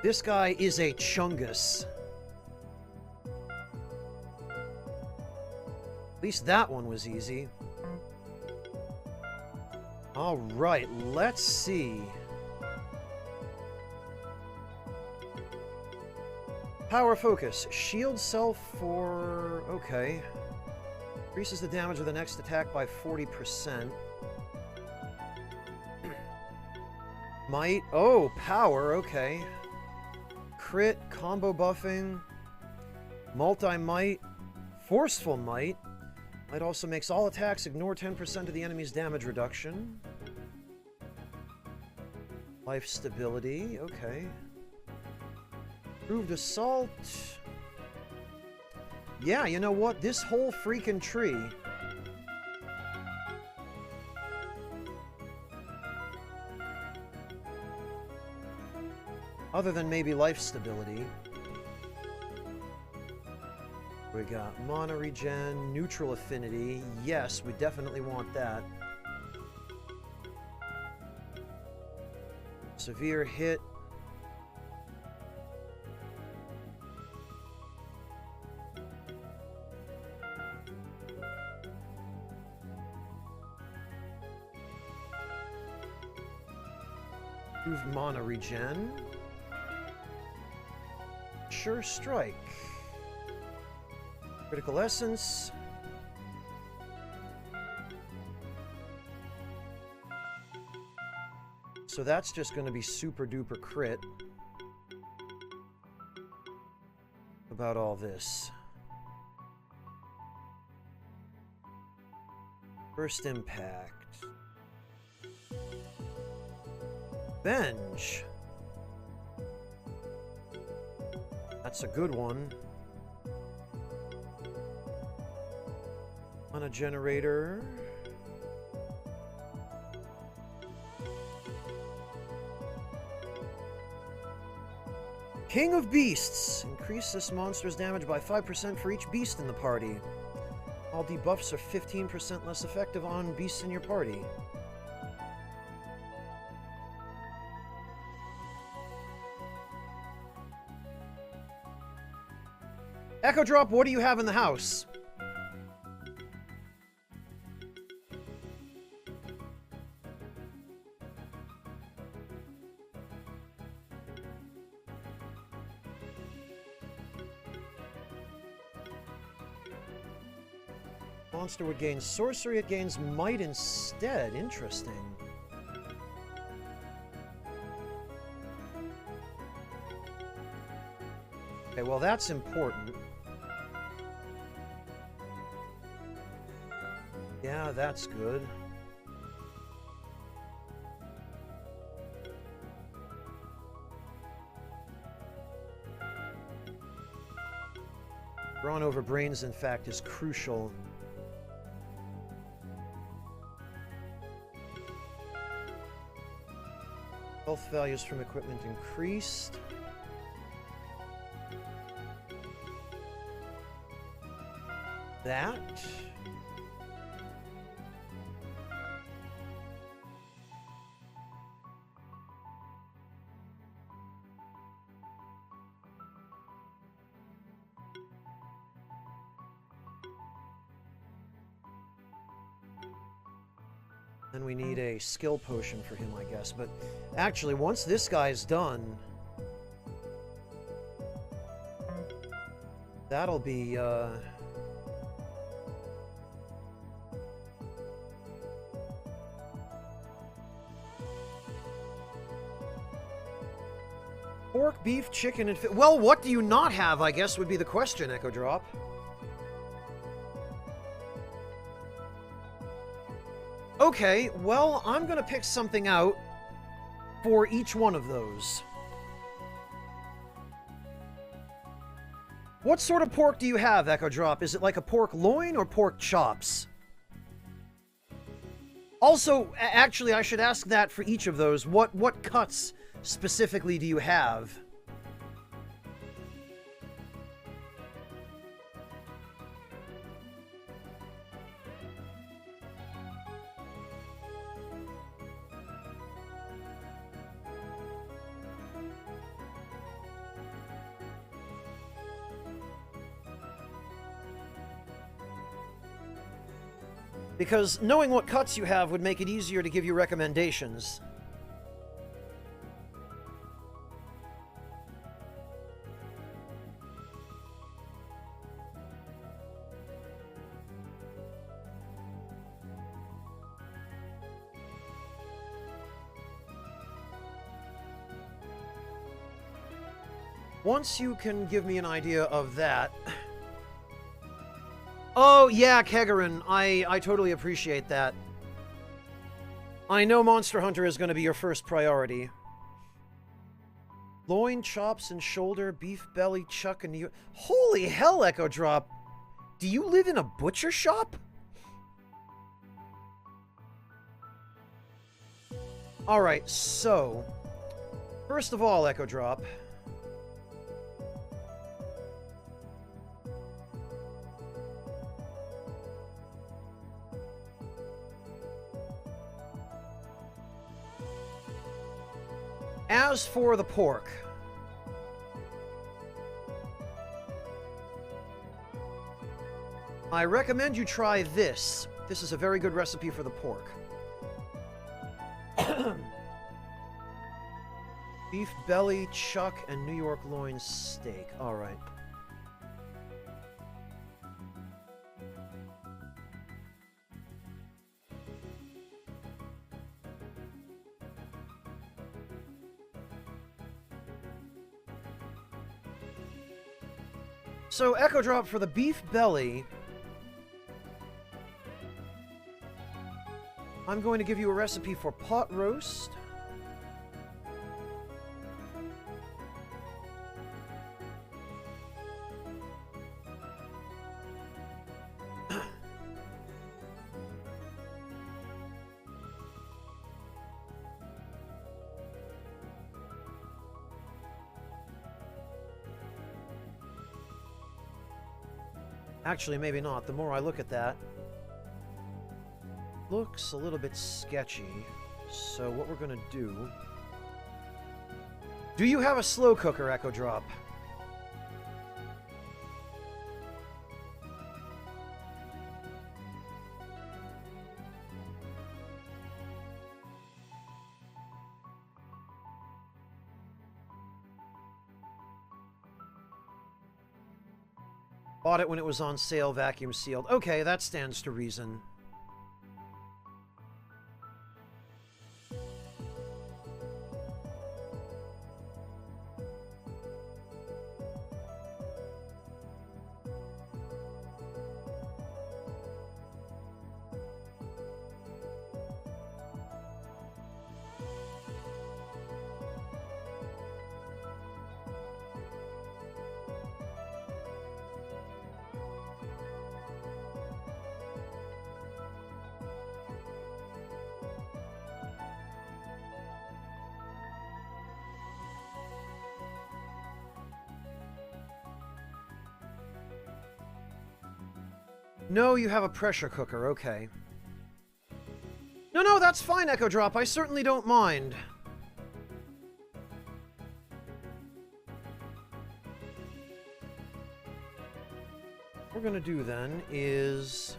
This guy is a Chungus. At least that one was easy. Alright, let's see. Power Focus. Shield self for... okay. Increases the damage of the next attack by 40%. Might. Oh, power. Okay. Crit, combo buffing, multi-might, forceful might. Might also makes all attacks ignore 10% of the enemy's damage reduction. Life stability, okay. Improved assault. Yeah, you know what? This whole freaking tree... other than maybe life stability. We got mana regen, neutral affinity. Yes, we definitely want that. Severe hit. Improved mana regen. Sure Strike. Critical Essence. So that's just going to be super duper crit. About all this. First Impact. Venge. That's a good one. On a generator. King of Beasts. Increase this monster's damage by 5% for each beast in the party. All debuffs are 15% less effective on beasts in your party. Echo Drop, what do you have in the house? Monster would gain sorcery, it gains might instead. Interesting. Okay, well that's important. Yeah, that's good. Brawn over brains, in fact, is crucial. Health values from equipment increased. That. Then we need a skill potion for him, I guess. But actually, once this guy's done, that'll be, pork, beef, chicken, and well, what do you not have, I guess, would be the question, Echo Drop. Okay, well, I'm gonna pick something out for each one of those. What sort of pork do you have, Echo Drop? Is it like a pork loin or pork chops? Also, actually, I should ask that for each of those. What cuts specifically do you have? Because knowing what cuts you have would make it easier to give you recommendations. Once you can give me an idea of that... Oh, yeah, Kegarin, I totally appreciate that. I know Monster Hunter is going to be your first priority. Loin, chops, and shoulder, beef belly, chuck, and... Holy hell, Echo Drop! Do you live in a butcher shop? Alright, so... First of all, Echo Drop... As for the pork, I recommend you try this. This is a very good recipe for the pork. Beef belly, chuck, and New York loin steak. All right. So, Echo Drop, for the beef belly, I'm going to give you a recipe for pot roast. Actually, maybe not. The more I look at that, looks a little bit sketchy. So what we're gonna do... Do you have a slow cooker, Echo Drop? Bought it when it was on sale, vacuum sealed. Okay, that stands to reason. No, you have a pressure cooker, okay. No, that's fine, Echo Drop. I certainly don't mind. What we're gonna do then is...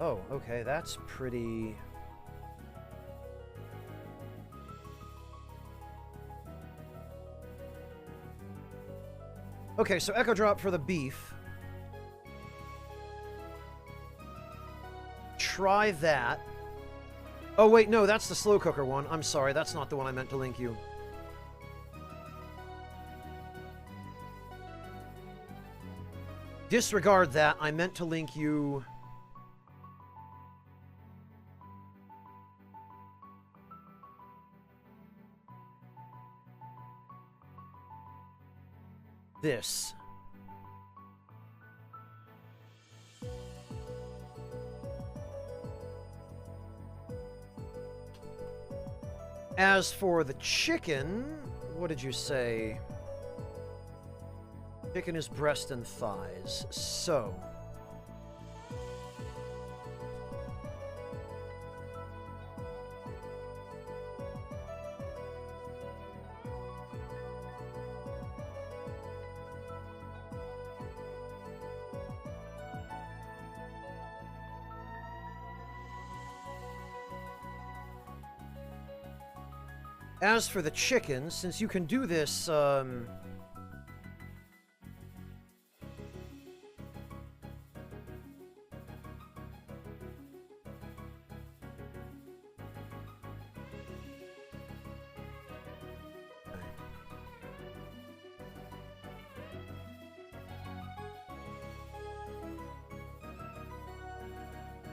Oh, okay, that's pretty... Okay, so Echo Drop for the beef. Try that. Oh, wait, no, that's the slow cooker one. I'm sorry, that's not the one I meant to link you. Disregard that. I meant to link you... this. As for the chicken, what did you say? Chicken is breast and thighs. So... As for the chicken, since you can do this, now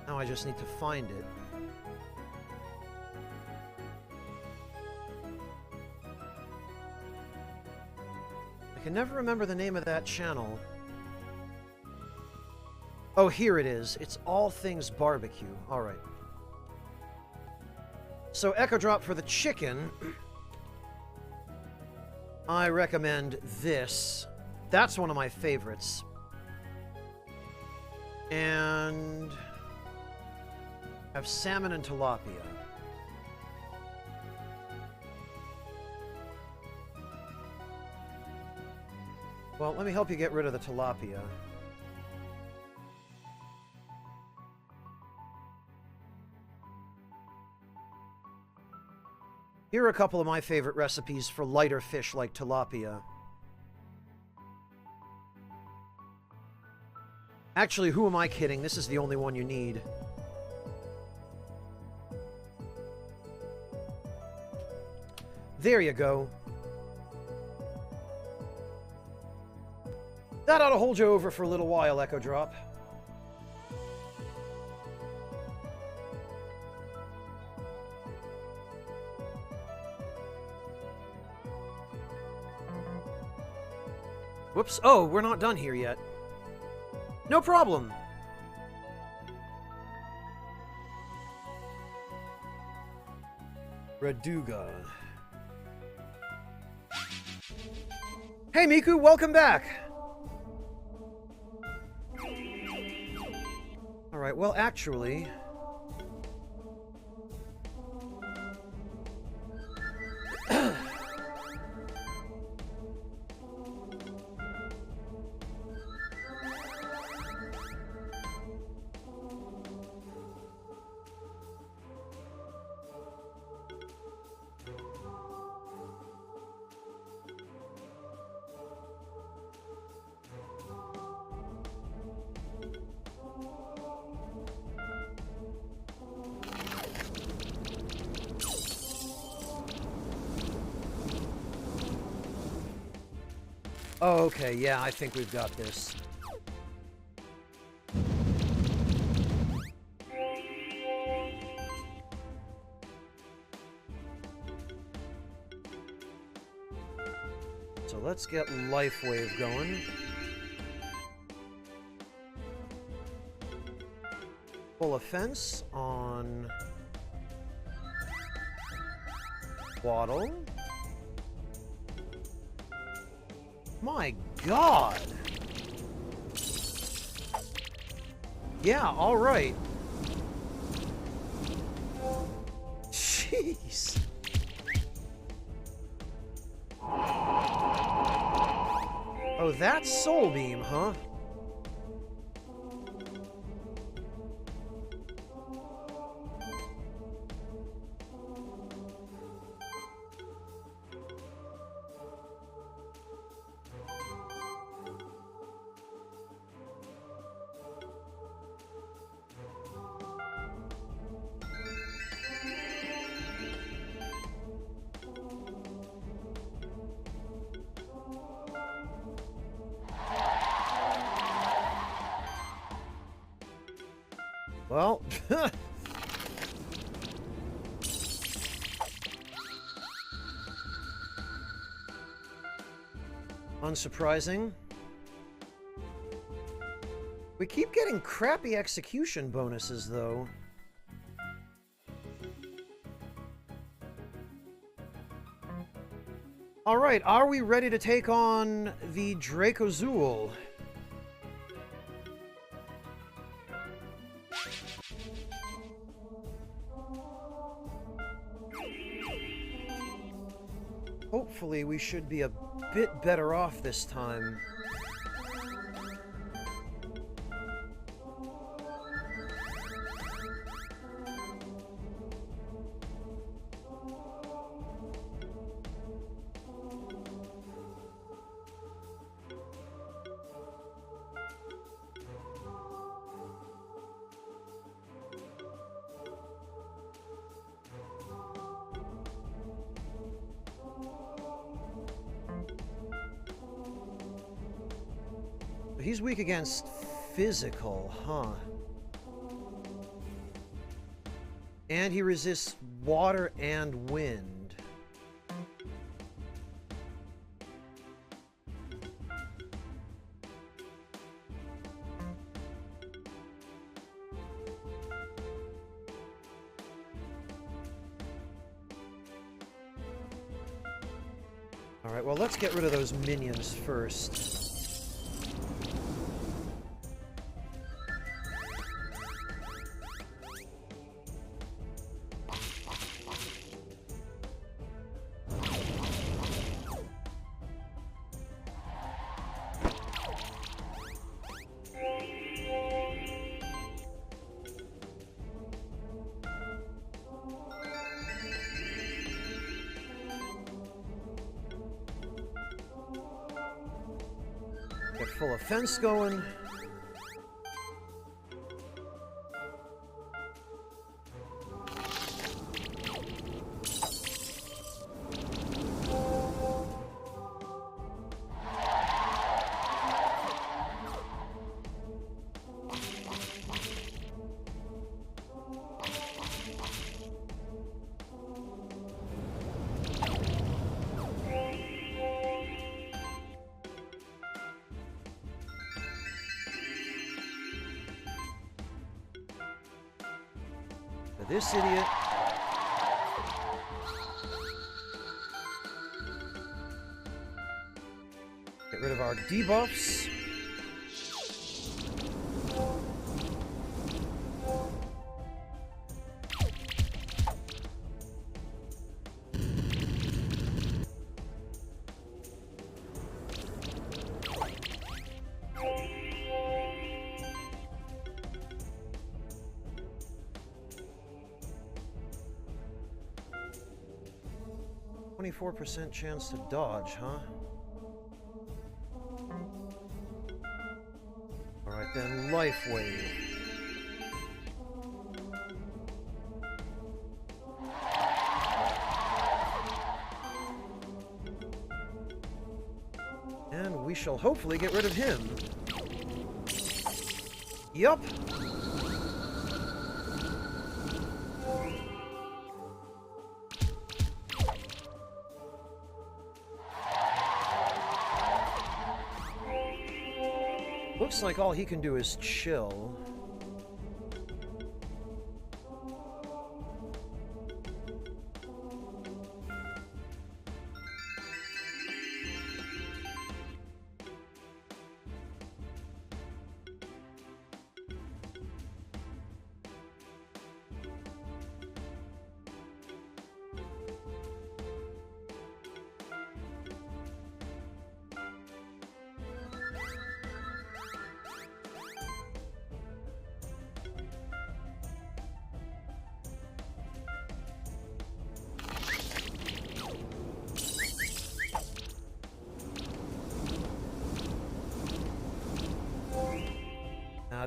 I just need to find it. I can never remember the name of that channel. Oh, here it is. It's All Things Barbecue. Alright. So, Echo Drop for the chicken. I recommend this. That's one of my favorites. And... I have salmon and tilapia. Well, let me help you get rid of the tilapia. Here are a couple of my favorite recipes for lighter fish like tilapia. Actually, who am I kidding? This is the only one you need. There you go. That ought to hold you over for a little while, Echo Drop. Whoops. Oh, we're not done here yet. No problem. Raduga. Hey, Miku, welcome back. Alright, well, actually... Oh, okay, yeah, I think we've got this. So let's get Life Wave going. Full offense on Waddle. My God! Yeah, alright. Jeez. Oh, that's Soul Beam, huh? Well, unsurprising. We keep getting crappy execution bonuses, though. Alright, are we ready to take on the Dracozool? Hopefully, we should be a bit better off this time. He's weak against physical, huh? And he resists water and wind. Alright, well, let's get rid of those minions first. Get full offense going. This idiot. Get rid of our debuffs. %, chance to dodge, huh? Alright then, Life Wave. And we shall hopefully get rid of him. Yup. looks like all he can do is chill.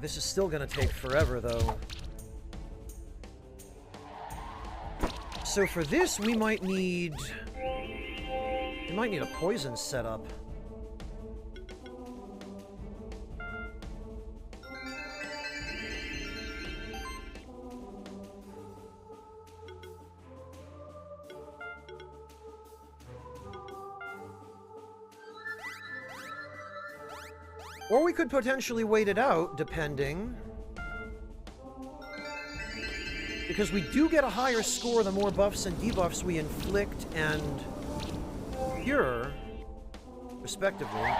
This is still gonna take forever, though. So for this, we might need a poison setup. Or we could potentially wait it out, depending. Because we do get a higher score the more buffs and debuffs we inflict and cure, respectively.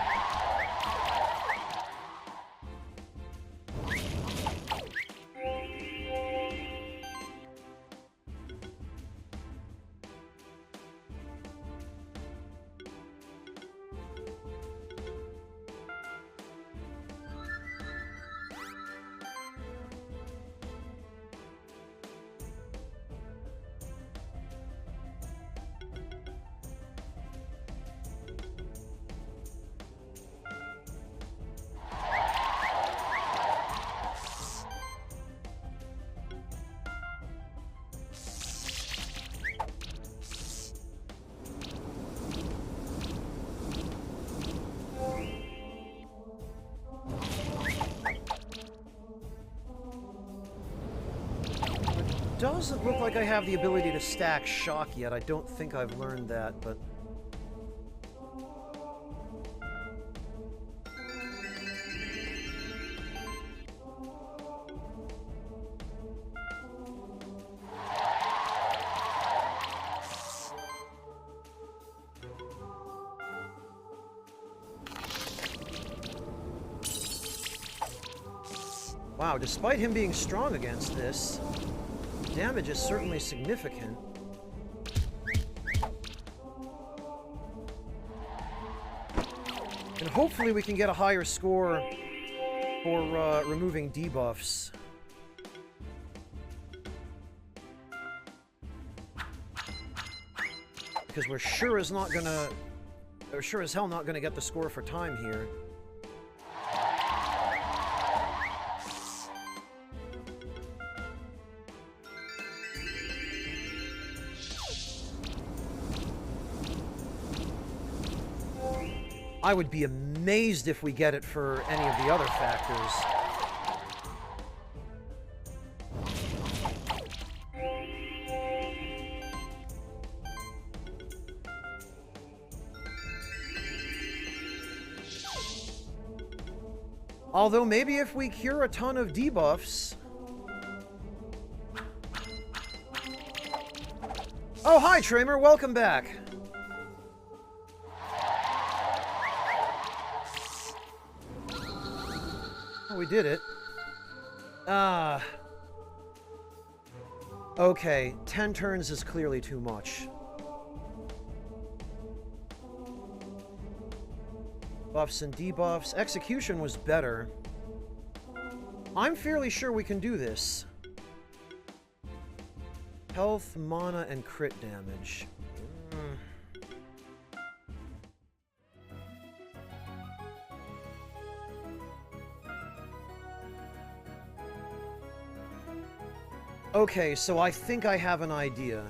Doesn't look like I have the ability to stack shock yet. I don't think I've learned that, but... Wow, despite him being strong against this, damage is certainly significant. And hopefully we can get a higher score for removing debuffs. Because we're sure as hell not gonna get the score for time here. I would be amazed if we get it for any of the other factors. Although maybe if we cure a ton of debuffs... Oh, hi, Tramer. Welcome back. We did it. Okay, 10 turns is clearly too much. Buffs and debuffs. Execution was better. I'm fairly sure we can do this. Health, mana, and crit damage. Okay, so I think I have an idea.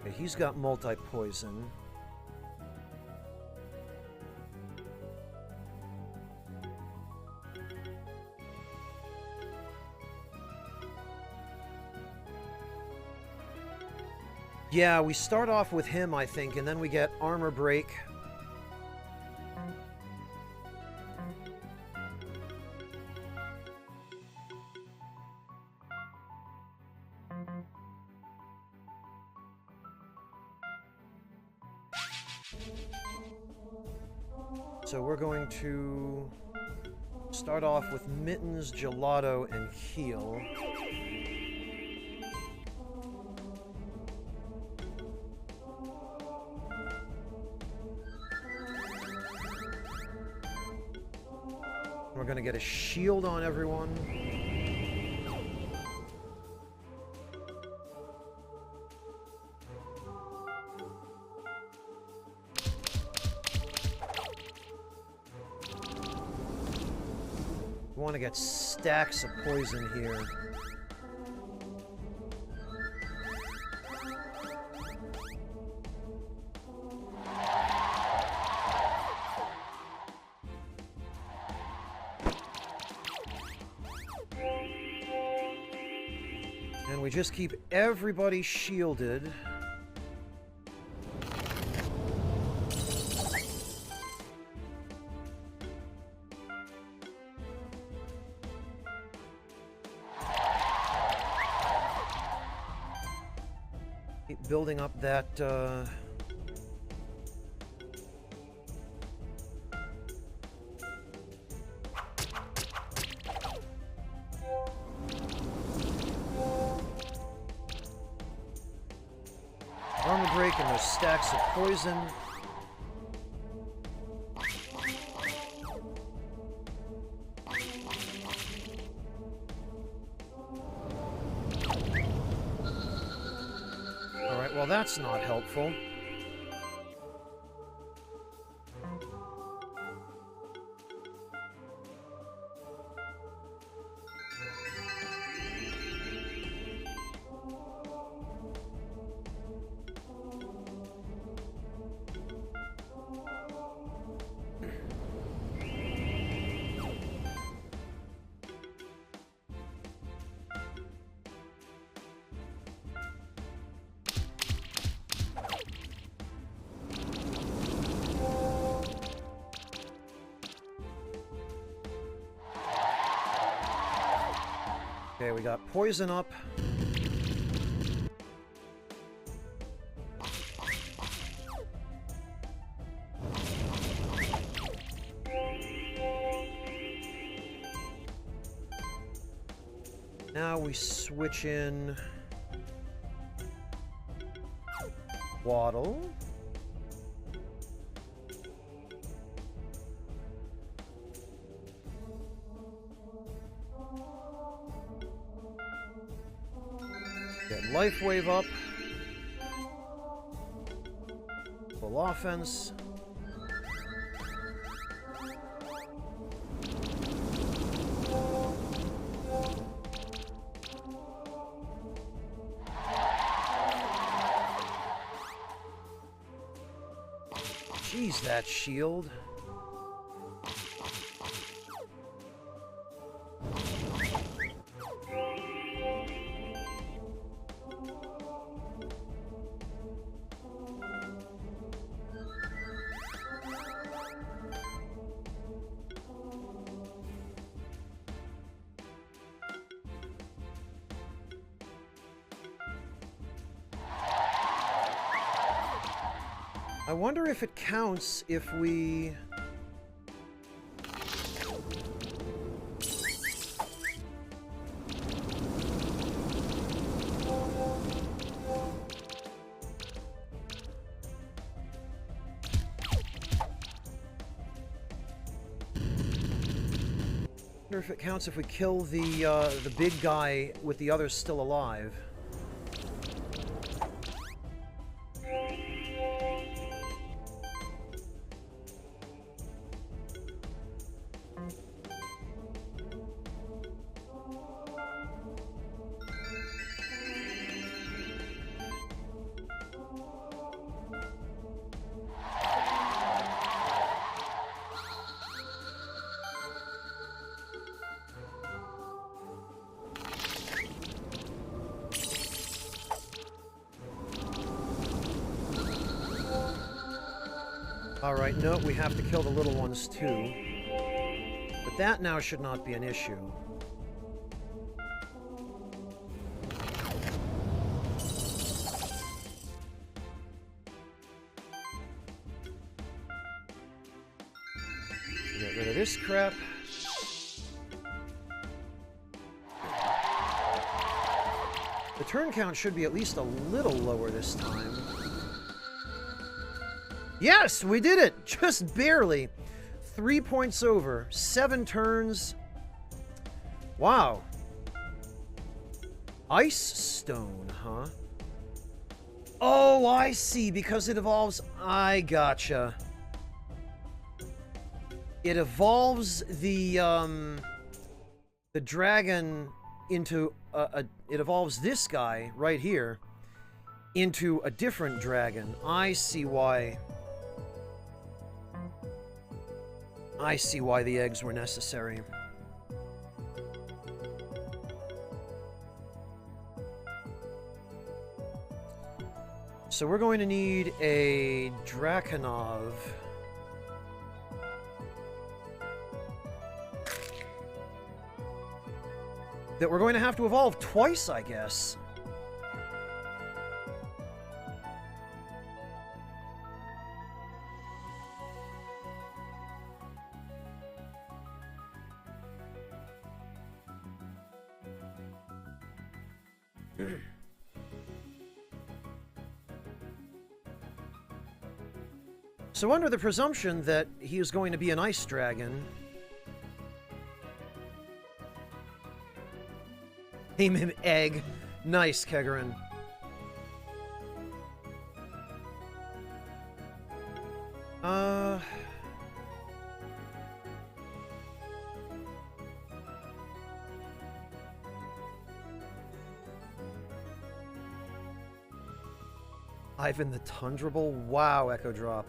Okay, he's got multi-poison. Yeah, we start off with him, I think, and then we get armor break. So we're going to start off with Mittens, Gelato, and Heal. We're going to get a shield on everyone. We want to get stacks of poison here. And we just keep everybody shielded. Keep building up that, armor break and those stacks of poison. Alright, well that's not helpful. Okay, we got poison up. Now we switch in Waddle. Get Life Wave up. Full offense. Jeez, that shield. I wonder if it counts if we... I wonder if it counts if we kill the big guy with the others still alive. Alright, no, we have to kill the little ones too. But that now should not be an issue. Get rid of this crap. The turn count should be at least a little lower this time. Yes, we did it! Just barely. 3 points over. 7 turns. Wow. Ice Stone, huh? Oh, I see. Because it evolves... I gotcha. It evolves the dragon into it evolves this guy right here into a different dragon. I see why. I see why the eggs were necessary. So we're going to need a Drakenov. That we're going to have to evolve twice, I guess. So under the presumption that he is going to be an ice dragon... Name him Egg. Nice, Kegarin. Ivan the Tundrable? Wow, Echo Drop.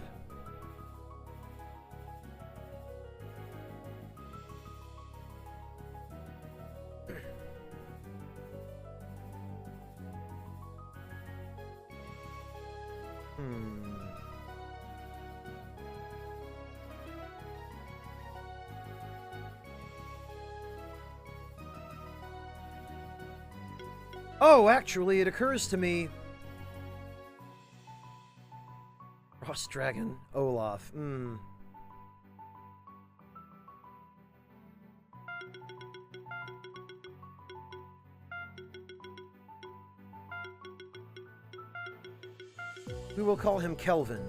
Oh, actually, it occurs to me... Frost Dragon, Olaf, We will call him Kelvin.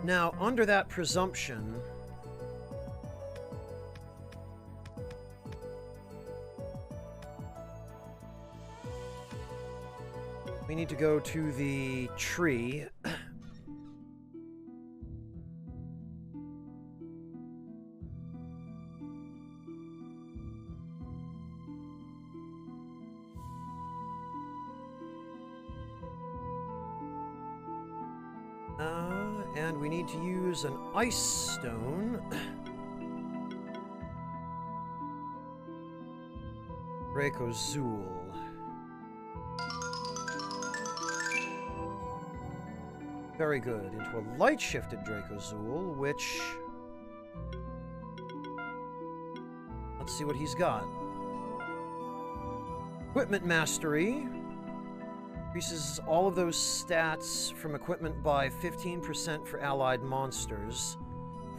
Now, under that presumption... we need to go to the tree. And we need to use an ice stone. Raykozul. Very good. Into a light-shifted Dracozul, which... let's see what he's got. Equipment Mastery. Increases all of those stats from equipment by 15% for allied monsters,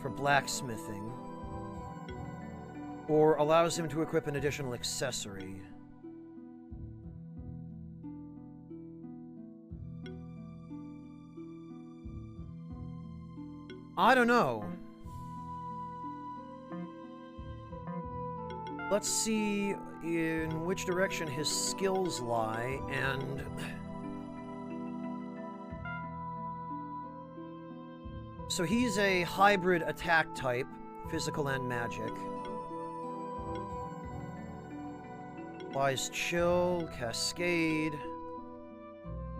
for blacksmithing, or allows him to equip an additional accessory. I don't know. Let's see in which direction his skills lie, and... so he's a hybrid attack type, physical and magic. Applies Chill, Cascade,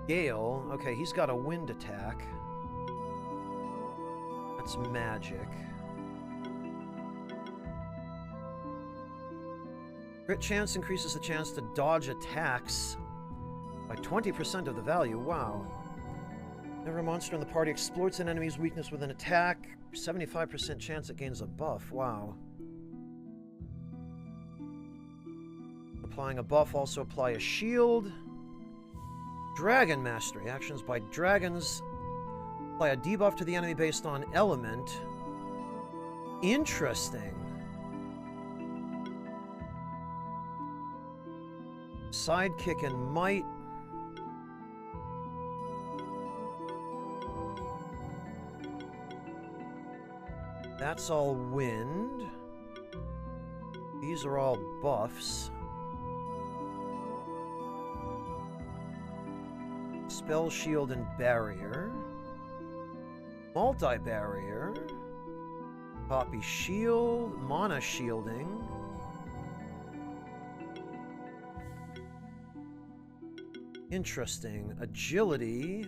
Gale. Okay, he's got a wind attack. That's magic. Crit chance increases the chance to dodge attacks By 20% of the value, wow. Whenever a monster in the party exploits an enemy's weakness with an attack, 75% chance it gains a buff, wow. Applying a buff, also apply a shield. Dragon Mastery. Actions by dragons. Apply a debuff to the enemy based on element. Interesting. Sidekick and might. That's all wind. These are all buffs. Spell shield and barrier. Multi-barrier. Copy shield. Mana shielding. Interesting. Agility.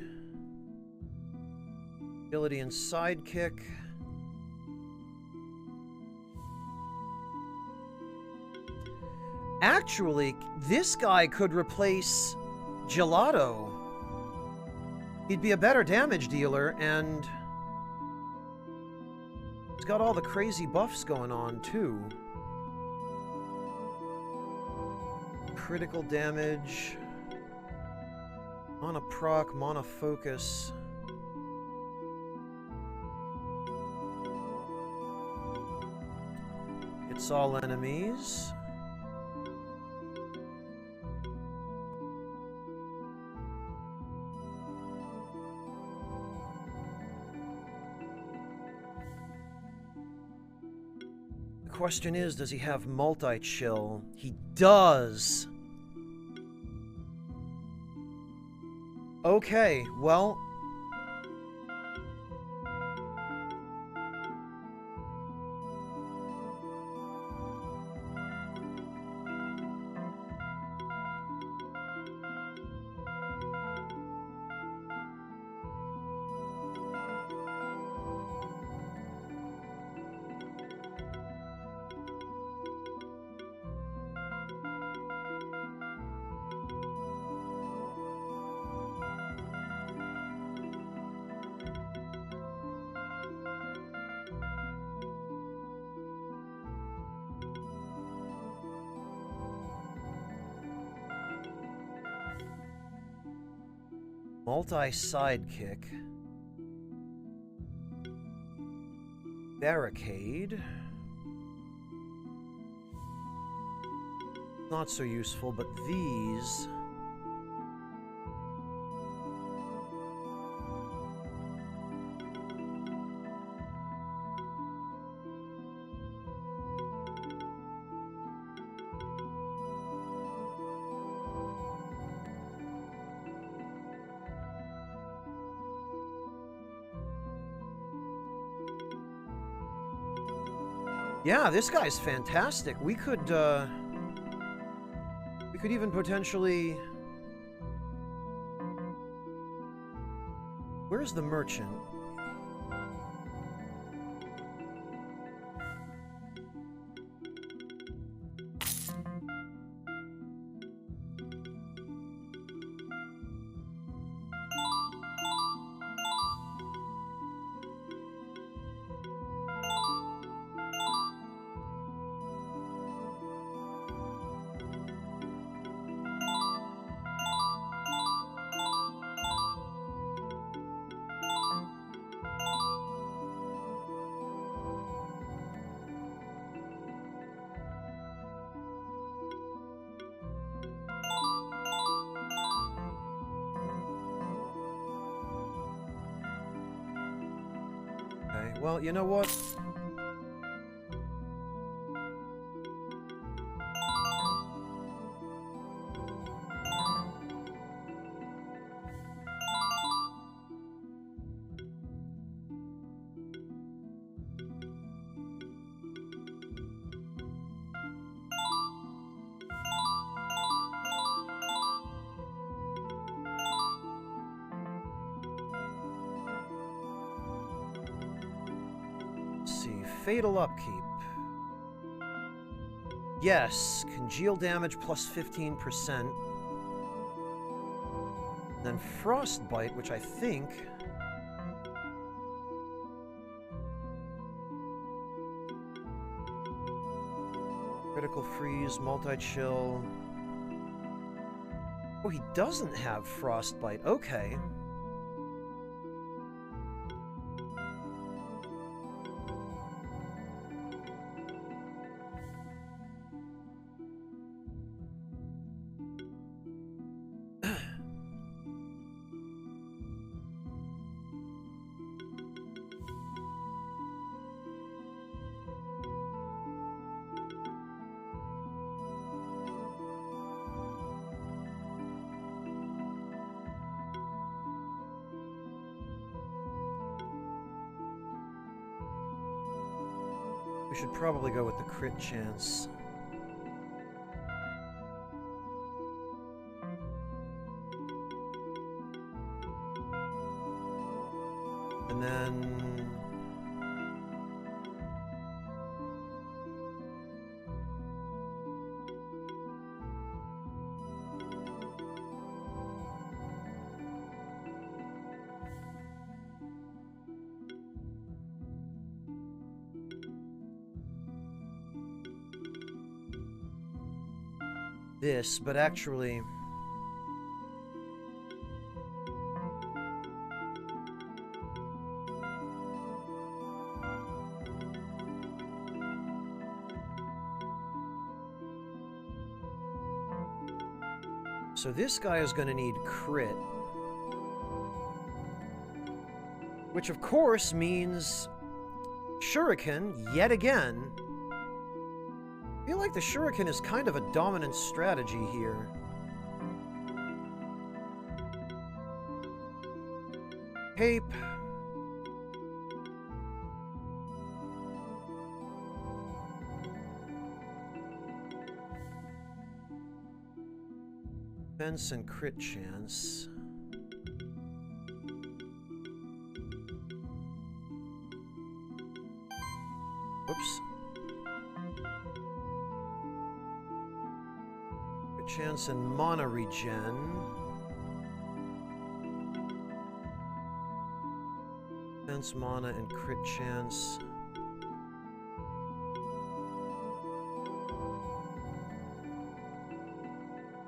Agility and sidekick. Actually, this guy could replace Gelato. He'd be a better damage dealer, and he's got all the crazy buffs going on, too. Critical damage. Mana proc, mana focus. It's all enemies. The question is, does he have multi-chill? He does. Okay, well... Multi-sidekick. Barricade. Not so useful, but these... Yeah, this guy's fantastic. We could even potentially... Where's the merchant? Well, you know what? Fatal upkeep. Yes, congeal damage plus 15%. Then Frostbite, which I think... Critical Freeze, Multi-Chill... Oh, he doesn't have Frostbite. Okay. We should probably go with the crit chance. And then... this, but actually... So this guy is going to need crit. Which of course means Shuriken yet again. I feel like the Shuriken is kind of a dominant strategy here. Cape. Defense and crit chance. Whoops. Crit chance and mana regen. Defense, mana, and crit chance.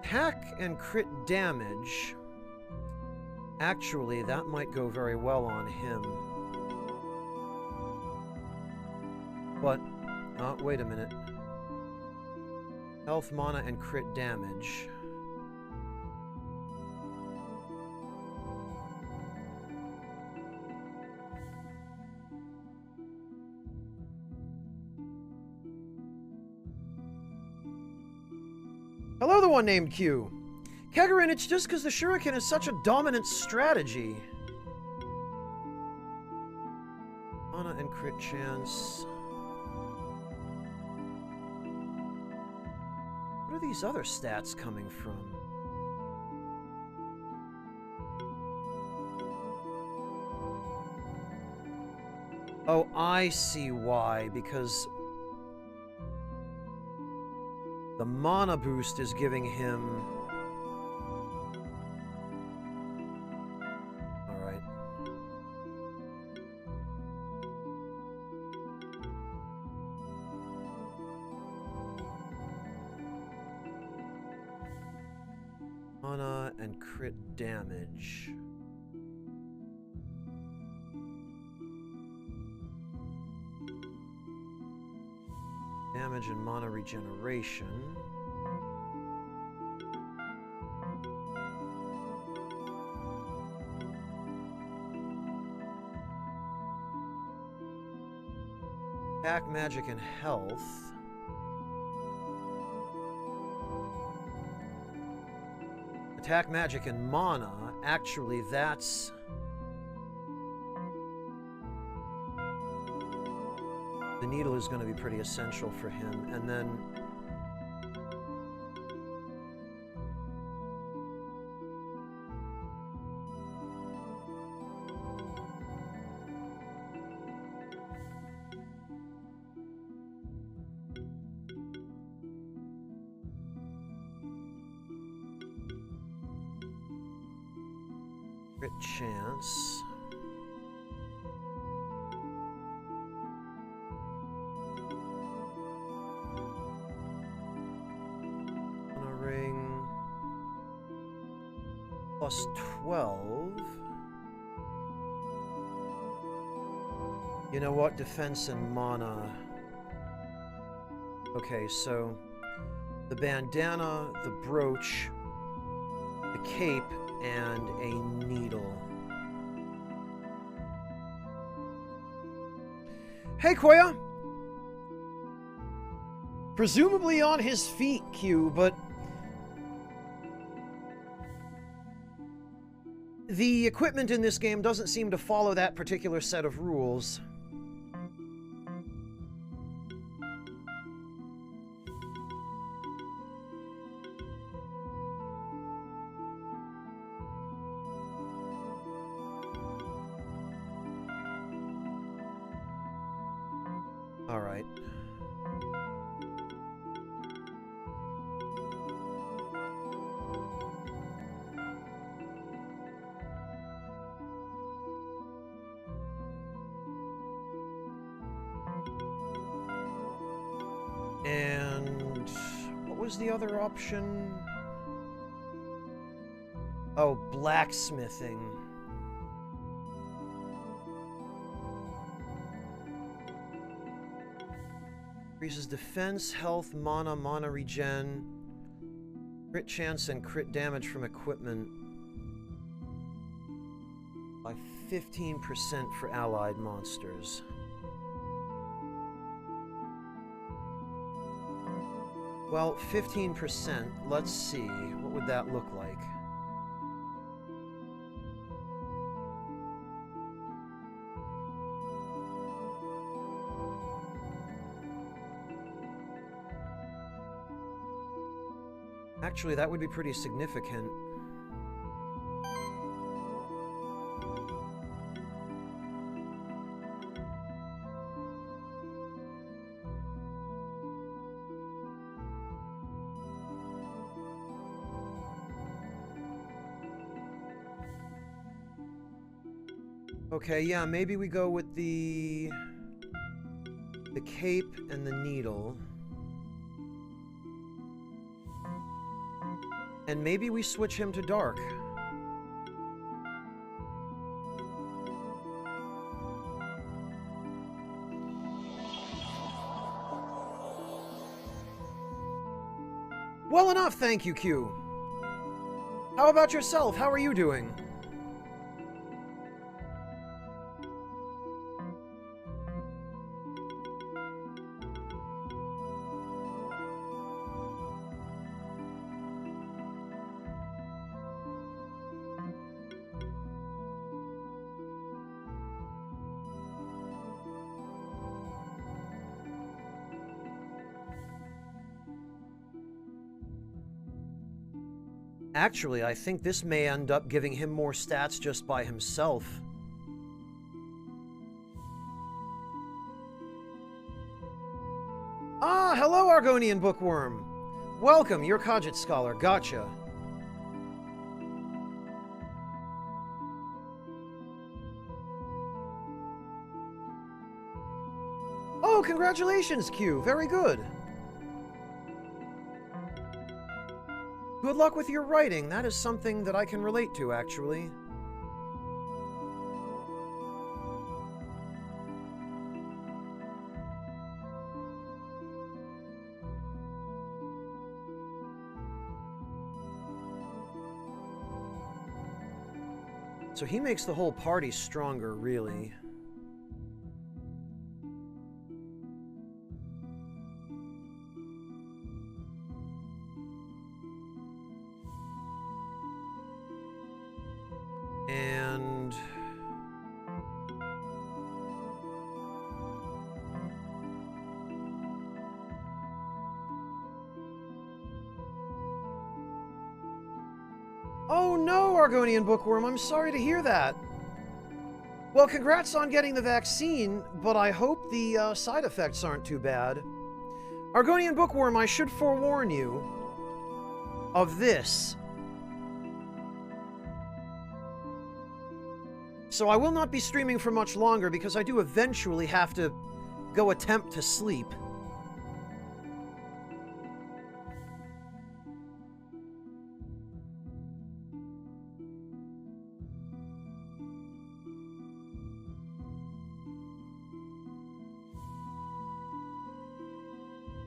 Attack and crit damage. Actually, that might go very well on him. But, wait a minute. Health, mana, and crit damage. Hello, the one named Q. Kegarin, it's just because the Shuriken is such a dominant strategy. Mana and crit chance. What are these other stats coming from? Oh, I see why, because the mana boost is giving him... Alright. Mana and crit damage. Damage and mana regeneration. Attack, magic, and health. Attack, magic, and mana. Actually, that's... The needle is going to be pretty essential for him. And then... Crit chance. Mana ring. Plus 12. You know what? Defense and mana. Okay, so the bandana, the brooch, the cape, and a needle. Hey, Koya! Presumably on his feet, Q, but the equipment in this game doesn't seem to follow that particular set of rules. All right. And what was the other option? Oh, blacksmithing. Increases defense, health, mana, mana regen, crit chance, and crit damage from equipment by 15% for allied monsters. Well, 15%. Let's see. What would that look like? Actually, that would be pretty significant. Okay, yeah, maybe we go with the cape and the needle. And maybe we switch him to dark. Well enough, thank you, Q. How about yourself? How are you doing? Actually, I think this may end up giving him more stats just by himself. Ah, hello, Argonian Bookworm. Welcome, you're Khajiit Scholar. Gotcha. Oh, congratulations, Q. Very good. Good luck with your writing. That is something that I can relate to, actually. So he makes the whole party stronger, really. And oh no, Argonian Bookworm, I'm sorry to hear that. Well, congrats on getting the vaccine, but I hope the side effects aren't too bad. Argonian Bookworm, I should forewarn you of this. So I will not be streaming for much longer because I do eventually have to go attempt to sleep.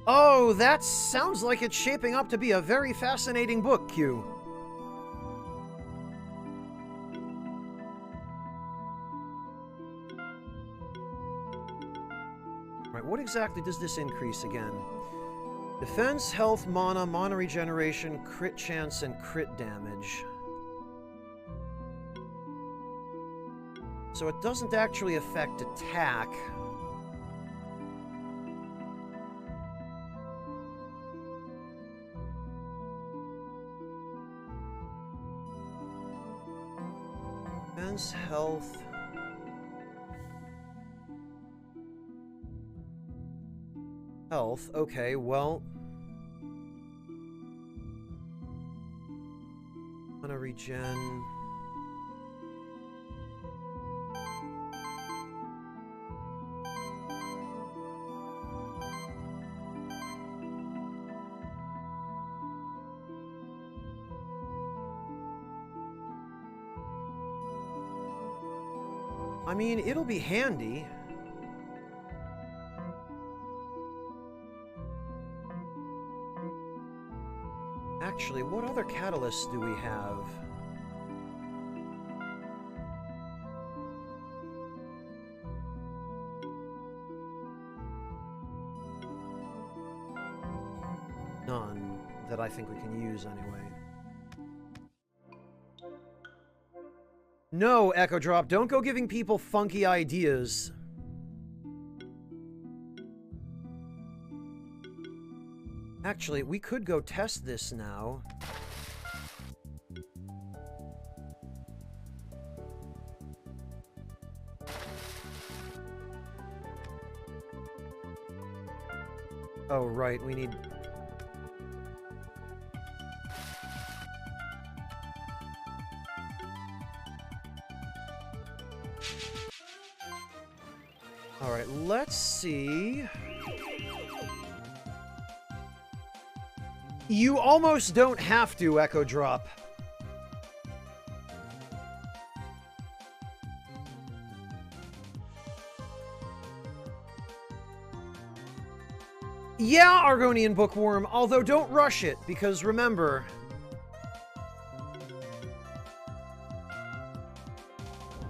Oh, that sounds like it's shaping up to be a very fascinating book, Q. Right, what exactly does this increase again? Defense, health, mana regeneration, crit chance, and crit damage. So it doesn't actually affect attack. Defense, health... Health, okay, well... Mana regen... I mean, it'll be handy. Actually, what other catalysts do we have? None that I think we can use anyway. No, Echo Drop, don't go giving people funky ideas. Actually, we could go test this now. Oh, right, we need... Alright, let's see... You almost don't have to, Echo Drop. Yeah, Argonian Bookworm, although don't rush it, because remember...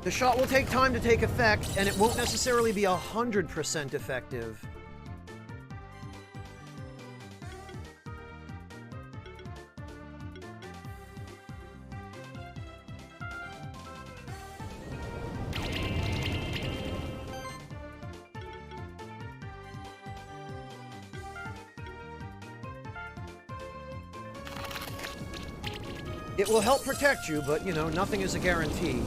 The shot will take time to take effect, and it won't necessarily be 100% effective. It will help protect you, but, you know, nothing is a guarantee.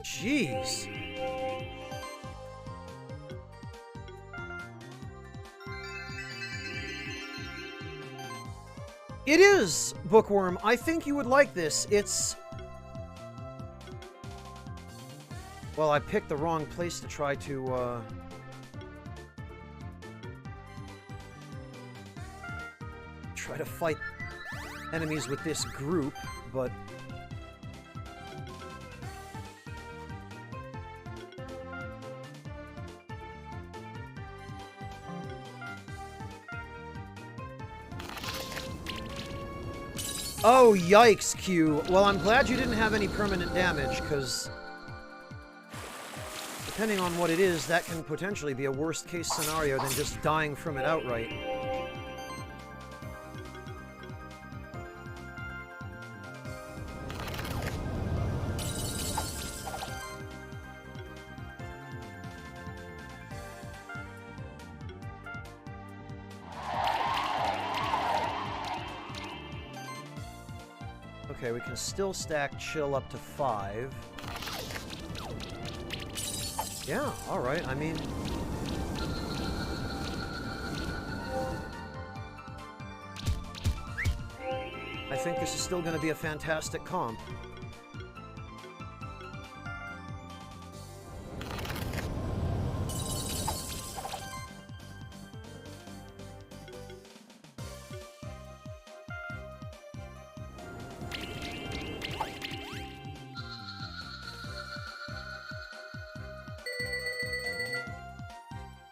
Jeez. It is, Bookworm. I think you would like this. It's... Well, I picked the wrong place to try to, try to fight enemies with this group, but... Oh, yikes, Q. Well, I'm glad you didn't have any permanent damage, because... Depending on what it is, that can potentially be a worst-case scenario than just dying from it outright. Okay, we can still stack chill up to 5. Yeah, alright, I mean... I think this is still going to be a fantastic comp.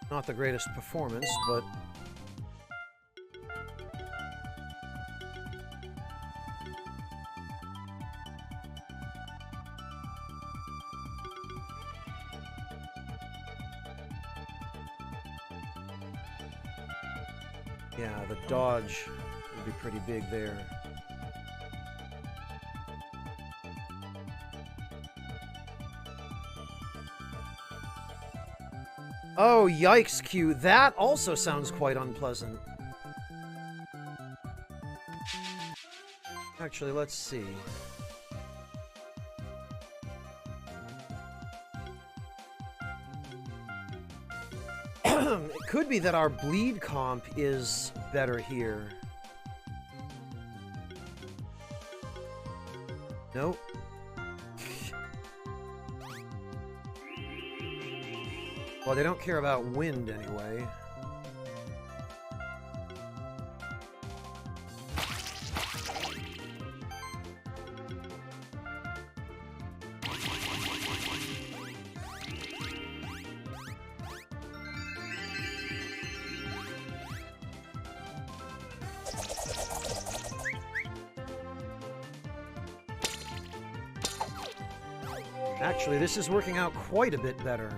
Not the greatest performance, but... yeah, the dodge would be pretty big there. Oh, yikes, Q. That also sounds quite unpleasant. Actually, let's see. It could be that our bleed comp is better here. Nope. Well, they don't care about wind anyway. Actually, this is working out quite a bit better.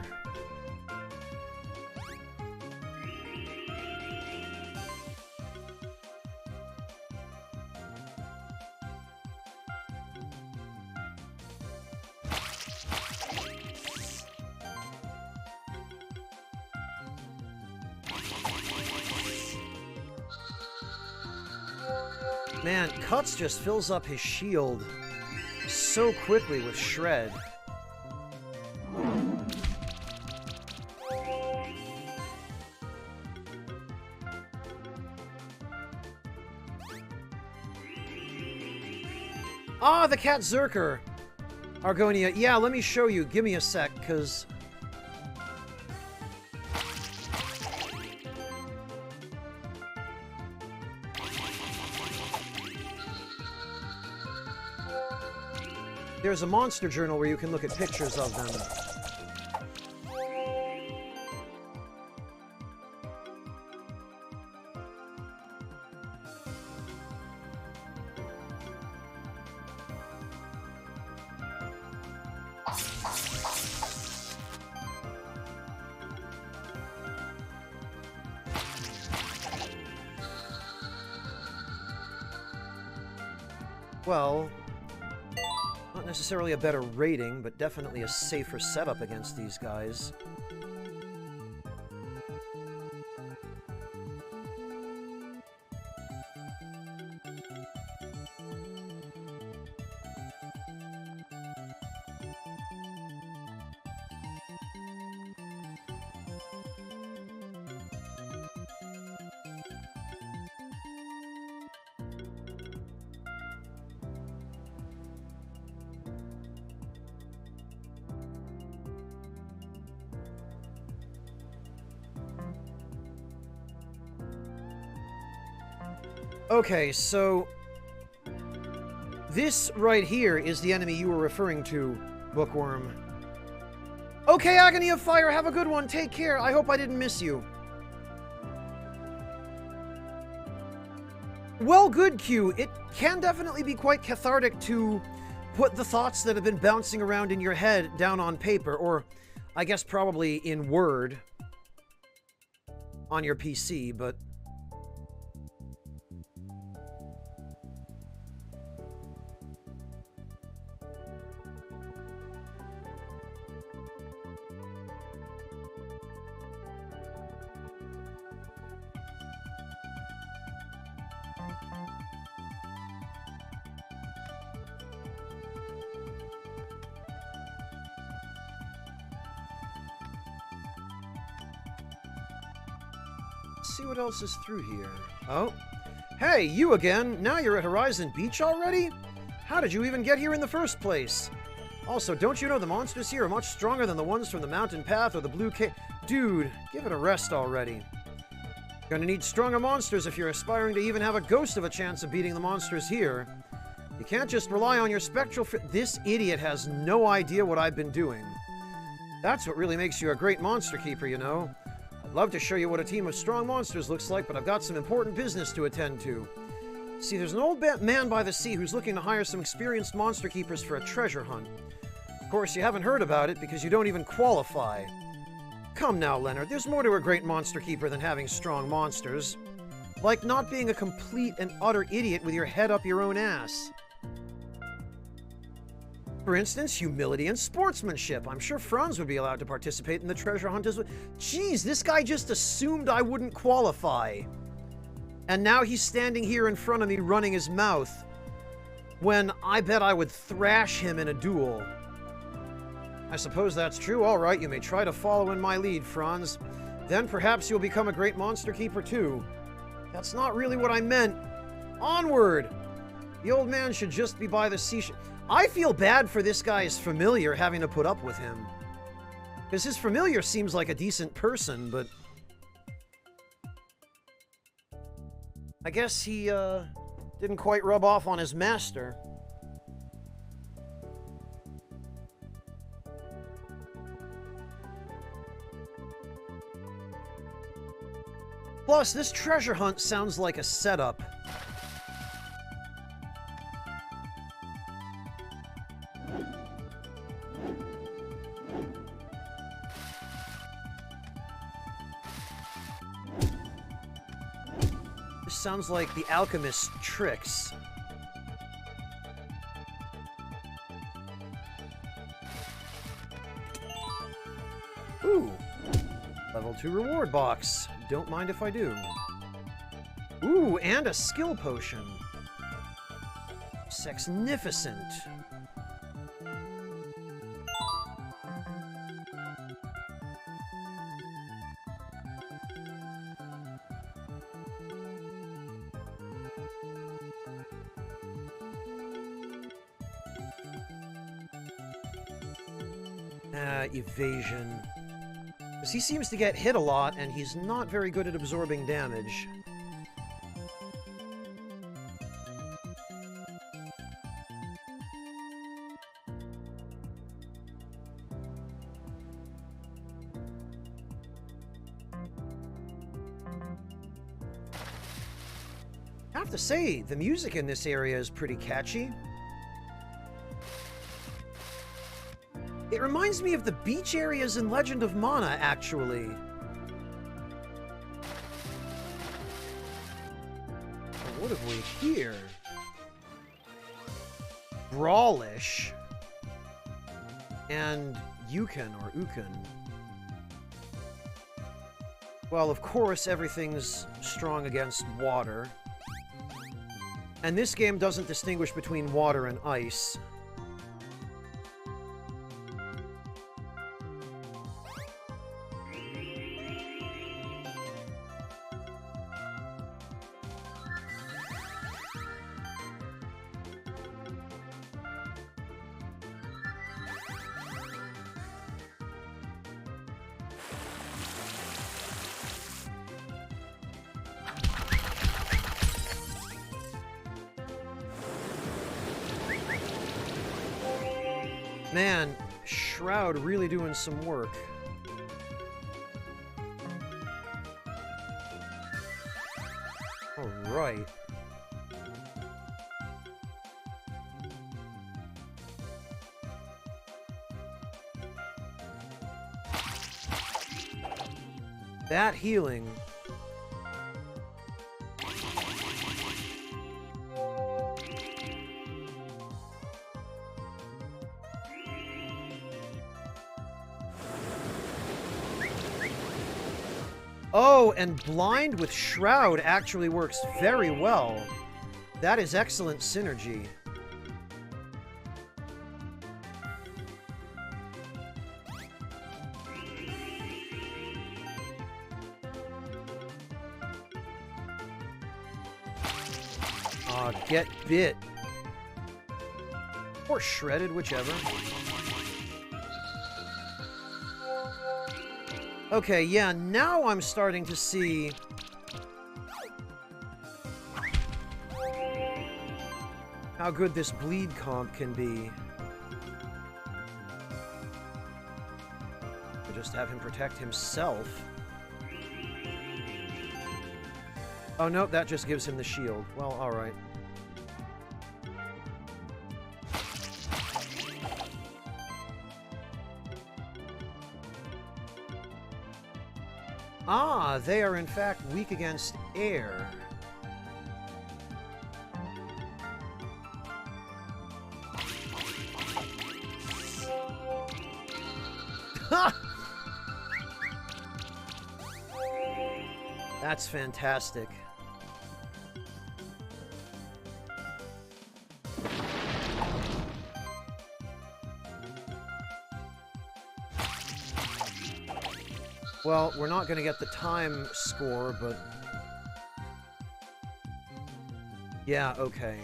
Man, Cuts just fills up his shield so quickly with Shred. Ah, the Cat Zerker! Argonia, yeah, let me show you. Give me a sec, because... there's a monster journal where you can look at pictures of them. Well, not necessarily a better rating, but definitely a safer setup against these guys. Okay, so this right here is the enemy you were referring to, Bookworm. Okay, Agony of Fire, have a good one. Take care. I hope I didn't miss you. Well, good, Q. It can definitely be quite cathartic to put the thoughts that have been bouncing around in your head down on paper, or I guess probably in Word on your PC, but... Let's see what else is through here. Oh. Hey, you again. Now you're at Horizon Beach already? How did you even get here in the first place? Also, don't you know the monsters here are much stronger than the ones from the Mountain Path or the Blue Cave? Dude, give it a rest already. You're gonna need stronger monsters if you're aspiring to even have a ghost of a chance of beating the monsters here. You can't just rely on your spectral This idiot has no idea what I've been doing. That's what really makes you a great monster keeper, you know. I'd love to show you what a team of strong monsters looks like, but I've got some important business to attend to. See, there's an old man by the sea who's looking to hire some experienced monster keepers for a treasure hunt. Of course, you haven't heard about it because you don't even qualify. Come now, Leonard, there's more to a great monster keeper than having strong monsters. Like not being a complete and utter idiot with your head up your own ass. For instance, humility and sportsmanship. I'm sure Franz would be allowed to participate in the treasure hunt as well. Jeez, this guy just assumed I wouldn't qualify. And now he's standing here in front of me running his mouth, when I bet I would thrash him in a duel. I suppose that's true. All right, you may try to follow in my lead, Franz. Then perhaps you'll become a great monster keeper too. That's not really what I meant. Onward! The old man should just be by the seashore. I feel bad for this guy's familiar having to put up with him. Because his familiar seems like a decent person, but... I guess he, didn't quite rub off on his master. Plus, this treasure hunt sounds like a setup. This sounds like the alchemist's tricks. Ooh. Level 2 reward box. Don't mind if I do. Ooh, and a skill potion. Sexnificent. Evasion. Because he seems to get hit a lot, and he's not very good at absorbing damage. I have to say, the music in this area is pretty catchy. It reminds me of the beach areas in Legend of Mana, actually. What have we here? Brawlish. And Yukon, or Ukon. Well, of course, everything's strong against water. And this game doesn't distinguish between water and ice. Man, Shroud really doing some work. All right. That healing. Oh, and Blind with Shroud actually works very well. That is excellent synergy. Get bit. Or shredded, whichever. Okay, yeah, now I'm starting to see... how good this bleed comp can be. To just have him protect himself. Oh, nope, that just gives him the shield. Well, alright. Ah, they are in fact weak against air. Ha! That's fantastic. Well, we're not going to get the time score, but... yeah, okay.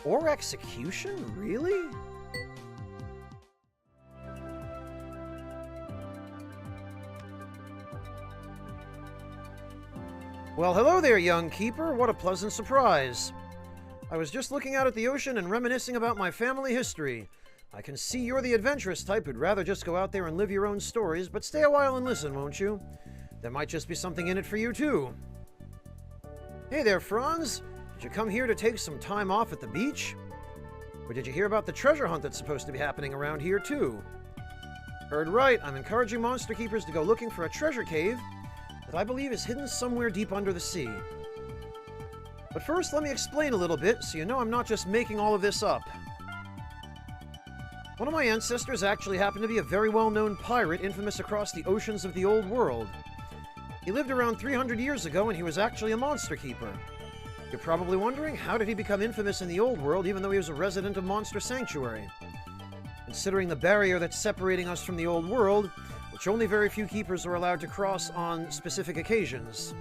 Or execution? Really? Well, hello there, young keeper. What a pleasant surprise. I was just looking out at the ocean and reminiscing about my family history. I can see you're the adventurous type who'd rather just go out there and live your own stories, but stay a while and listen, won't you? There might just be something in it for you, too. Hey there, Franz. Did you come here to take some time off at the beach? Or did you hear about the treasure hunt that's supposed to be happening around here, too? Heard right. I'm encouraging monster keepers to go looking for a treasure cave that I believe is hidden somewhere deep under the sea. But first, let me explain a little bit so you know I'm not just making all of this up. One of my ancestors actually happened to be a very well-known pirate infamous across the oceans of the old world. He lived around 300 years ago and he was actually a monster keeper. You're probably wondering, how did he become infamous in the old world even though he was a resident of Monster Sanctuary? Considering the barrier that's separating us from the old world, which only very few keepers are allowed to cross on specific occasions.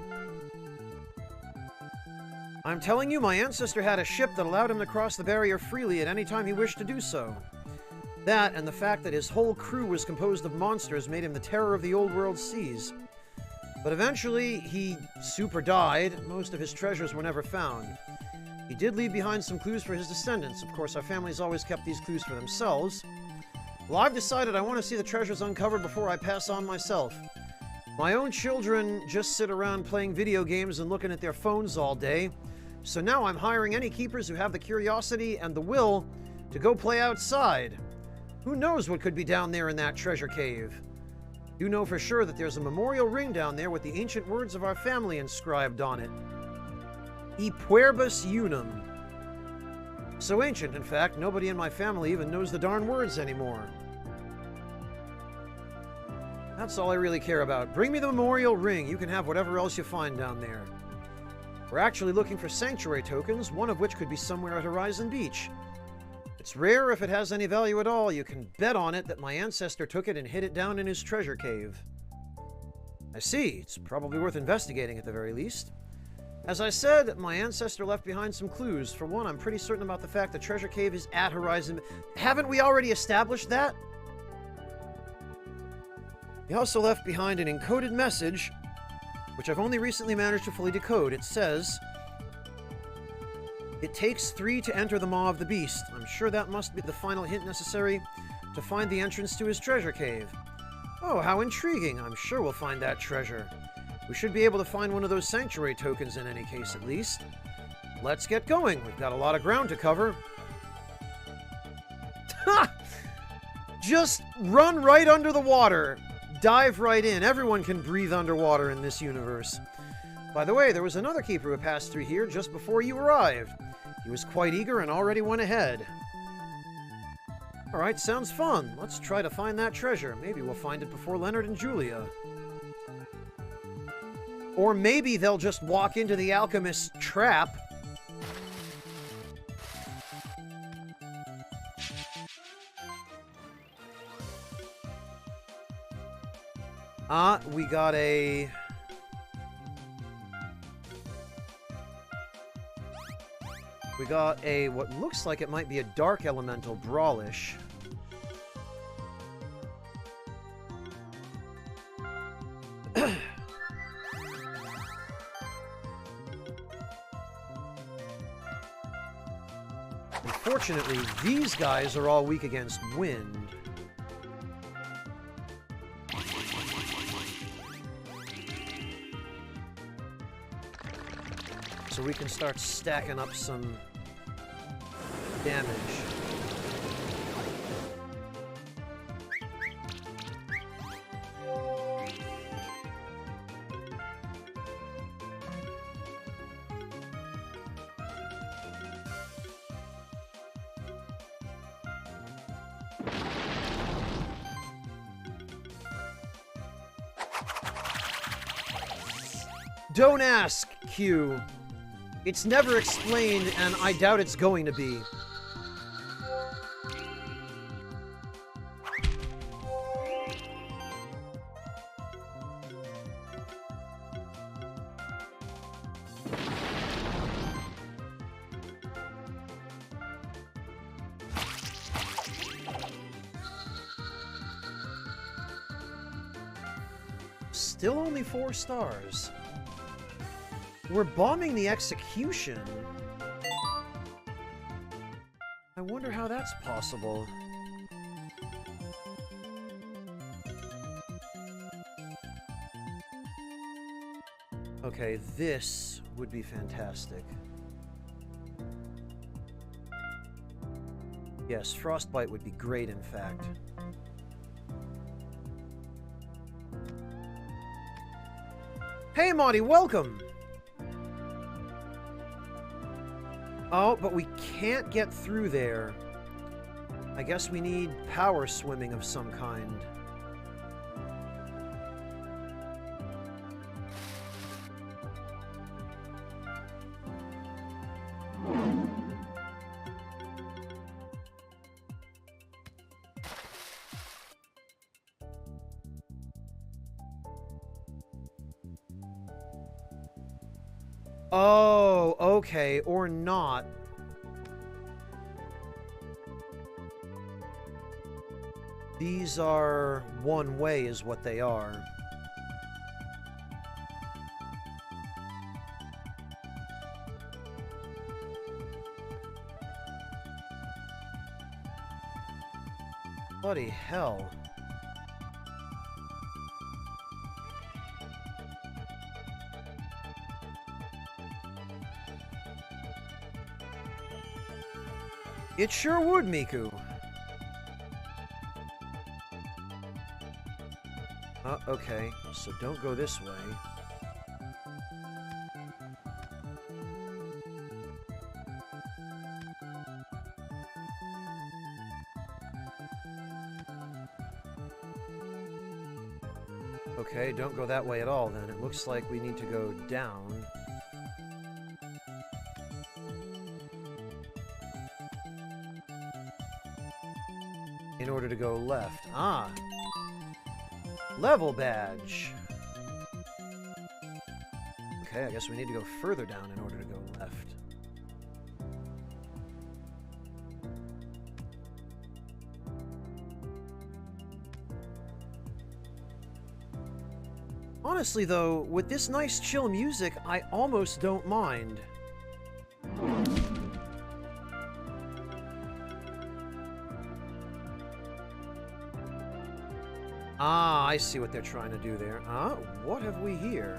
I'm telling you, my ancestor had a ship that allowed him to cross the barrier freely at any time he wished to do so. That, and the fact that his whole crew was composed of monsters, made him the terror of the old world seas. But eventually, he super died. Most of his treasures were never found. He did leave behind some clues for his descendants. Of course, our family's always kept these clues for themselves. Well, I've decided I want to see the treasures uncovered before I pass on myself. My own children just sit around playing video games and looking at their phones all day. So now I'm hiring any keepers who have the curiosity and the will to go play outside. Who knows what could be down there in that treasure cave? You know for sure that there's a memorial ring down there with the ancient words of our family inscribed on it. E puerbus unum. So ancient, in fact, nobody in my family even knows the darn words anymore. That's all I really care about. Bring me the memorial ring. You can have whatever else you find down there. We're actually looking for sanctuary tokens, one of which could be somewhere at Horizon Beach. It's rare if it has any value at all. You can bet on it that my ancestor took it and hid it down in his treasure cave. I see. It's probably worth investigating at the very least. As I said, my ancestor left behind some clues. For one, I'm pretty certain about the fact the treasure cave is at Horizon. Haven't we already established that? He also left behind an encoded message, which I've only recently managed to fully decode. It says, "It takes 3 to enter the Maw of the Beast." I'm sure that must be the final hint necessary to find the entrance to his treasure cave. Oh, how intriguing. I'm sure we'll find that treasure. We should be able to find one of those sanctuary tokens in any case, at least. Let's get going. We've got a lot of ground to cover. Ha! Just run right under the water. Dive right in. Everyone can breathe underwater in this universe. By the way, there was another keeper who passed through here just before you arrived. He was quite eager and already went ahead. Alright, sounds fun. Let's try to find that treasure. Maybe we'll find it before Leonard and Julia. Or maybe they'll just walk into the alchemist's trap. We got a... We got a, what looks like it might be a Dark Elemental Brawlish. Unfortunately, these guys are all weak against wind. So we can start stacking up some damage. Don't ask, Q. It's never explained, and I doubt it's going to be. Still only 4 stars. We're bombing the execution. I wonder how that's possible. Okay, this would be fantastic. Yes, Frostbite would be great, in fact. Hey, Monty, welcome! Oh, but we can't get through there. I guess we need power swimming of some kind. Oh, okay, or not. These are one way is what they are. Bloody hell. It sure would, Miku. Okay, so don't go this way. Okay, don't go that way at all then. It looks like we need to go down. In order to go left. Ah! Level badge! Okay, I guess we need to go further down in order to go left. Honestly, though, with this nice chill music, I almost don't mind. Ah, I see what they're trying to do there. What have we here?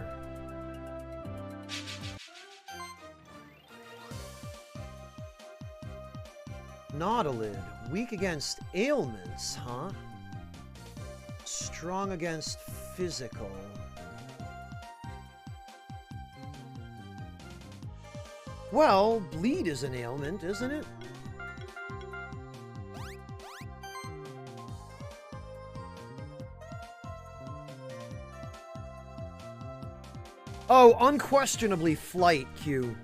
Nautilid. Weak against ailments, huh? Strong against physical. Well, bleed is an ailment, isn't it? Oh, unquestionably flight, Q.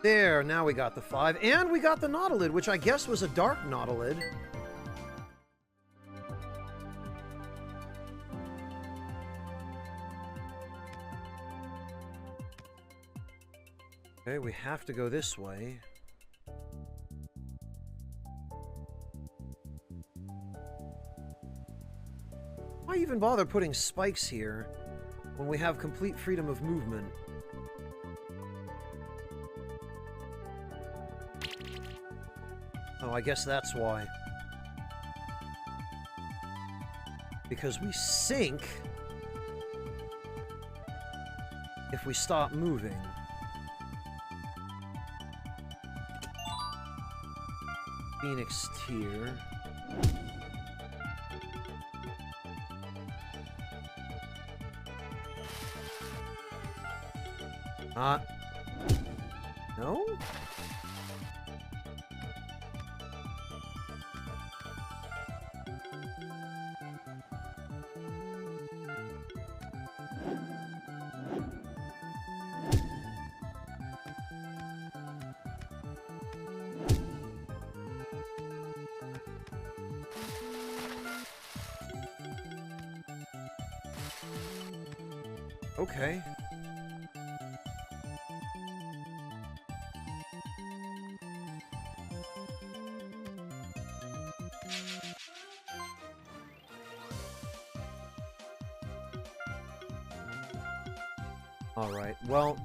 There, now we got the 5. And we got the Nautilid, which I guess was a dark Nautilid. Okay, we have to go this way. Why even bother putting spikes here when we have complete freedom of movement? Oh, I guess that's why. Because we sink if we stop moving. Phoenix tier. No? Okay. All right, well...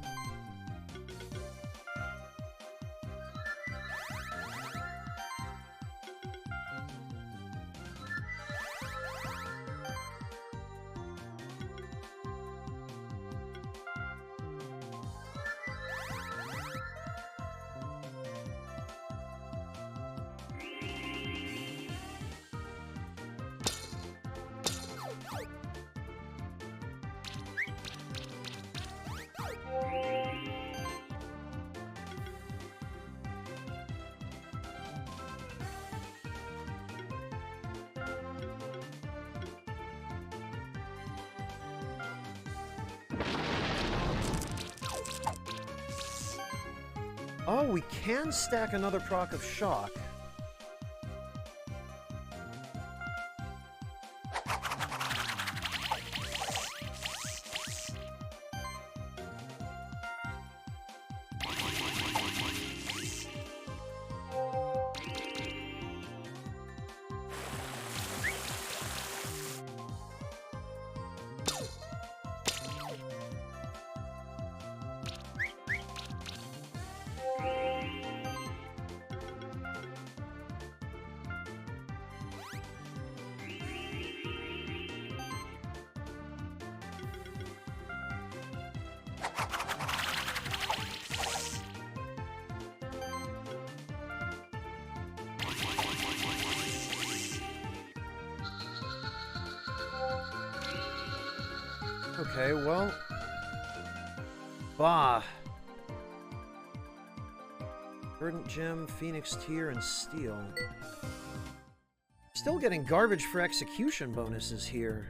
Oh, we can stack another proc of shock. Okay, well... Bah. Verdant Gem, Phoenix Tier, and Steel. Still getting garbage for execution bonuses here.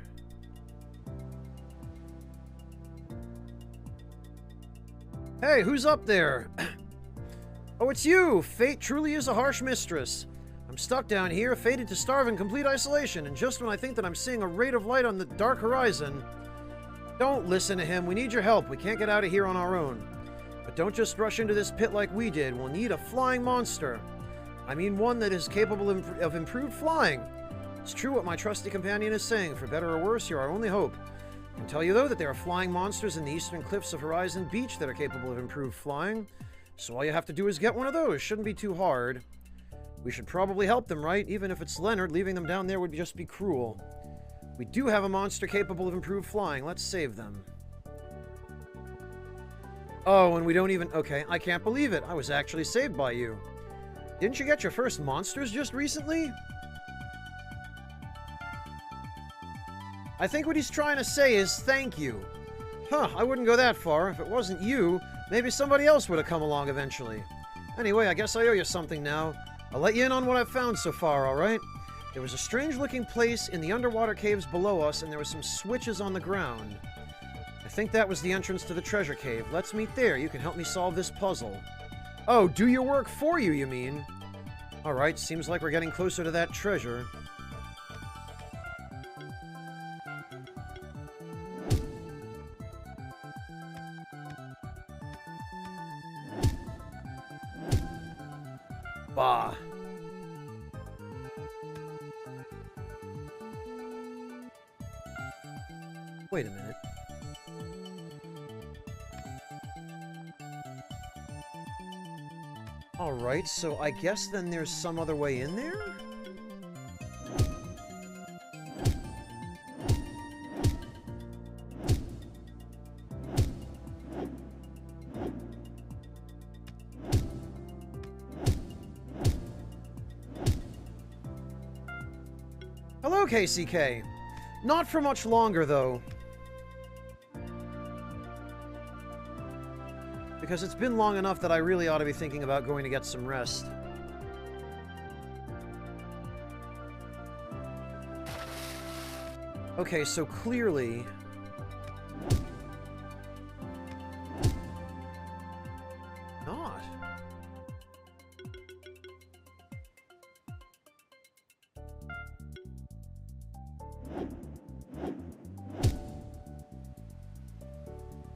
Hey, who's up there? Oh, it's you! Fate truly is a harsh mistress. I'm stuck down here, fated to starve in complete isolation, and just when I think that I'm seeing a ray of light on the dark horizon... Don't listen to him. We need your help. We can't get out of here on our own. But don't just rush into this pit like we did. We'll need a flying monster. I mean one that is capable of improved flying. It's true what my trusty companion is saying. For better or worse, you're our only hope. I can tell you, though, that there are flying monsters in the eastern cliffs of Horizon Beach that are capable of improved flying. So all you have to do is get one of those. Shouldn't be too hard. We should probably help them, right? Even if it's Leonard, leaving them down there would just be cruel. We do have a monster capable of improved flying. Let's save them. Oh, and we don't even... Okay, I can't believe it. I was actually saved by you. Didn't you get your first monsters just recently? I think what he's trying to say is thank you. Huh, I wouldn't go that far. If it wasn't you, maybe somebody else would have come along eventually. Anyway, I guess I owe you something now. I'll let you in on what I've found so far, alright? There was a strange-looking place in the underwater caves below us, and there were some switches on the ground. I think that was the entrance to the treasure cave. Let's meet there. You can help me solve this puzzle. Oh, do your work for you, you mean? Alright, seems like we're getting closer to that treasure. Bah. Wait a minute. Alright, so I guess then there's some other way in there? Hello, KCK. Not for much longer, though. Because it's been long enough that I really ought to be thinking about going to get some rest. Okay, so clearly... not.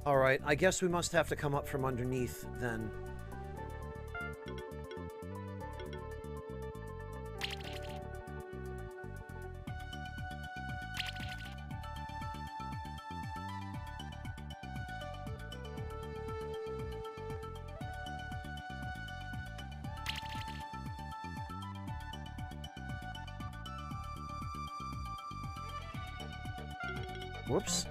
Alright, I guess we must have to come up from underneath, then. Whoops.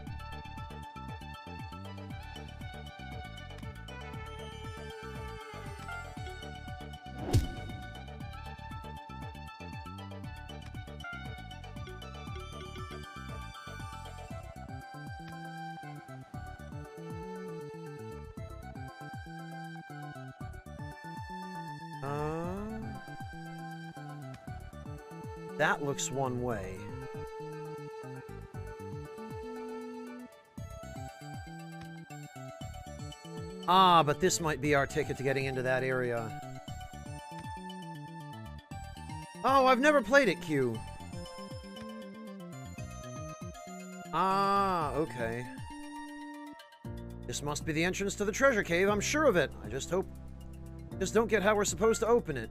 That looks one way. Ah, but this might be our ticket to getting into that area. Oh, I've never played it, Q. Ah, okay. This must be the entrance to the treasure cave, I'm sure of it. I just don't get how we're supposed to open it.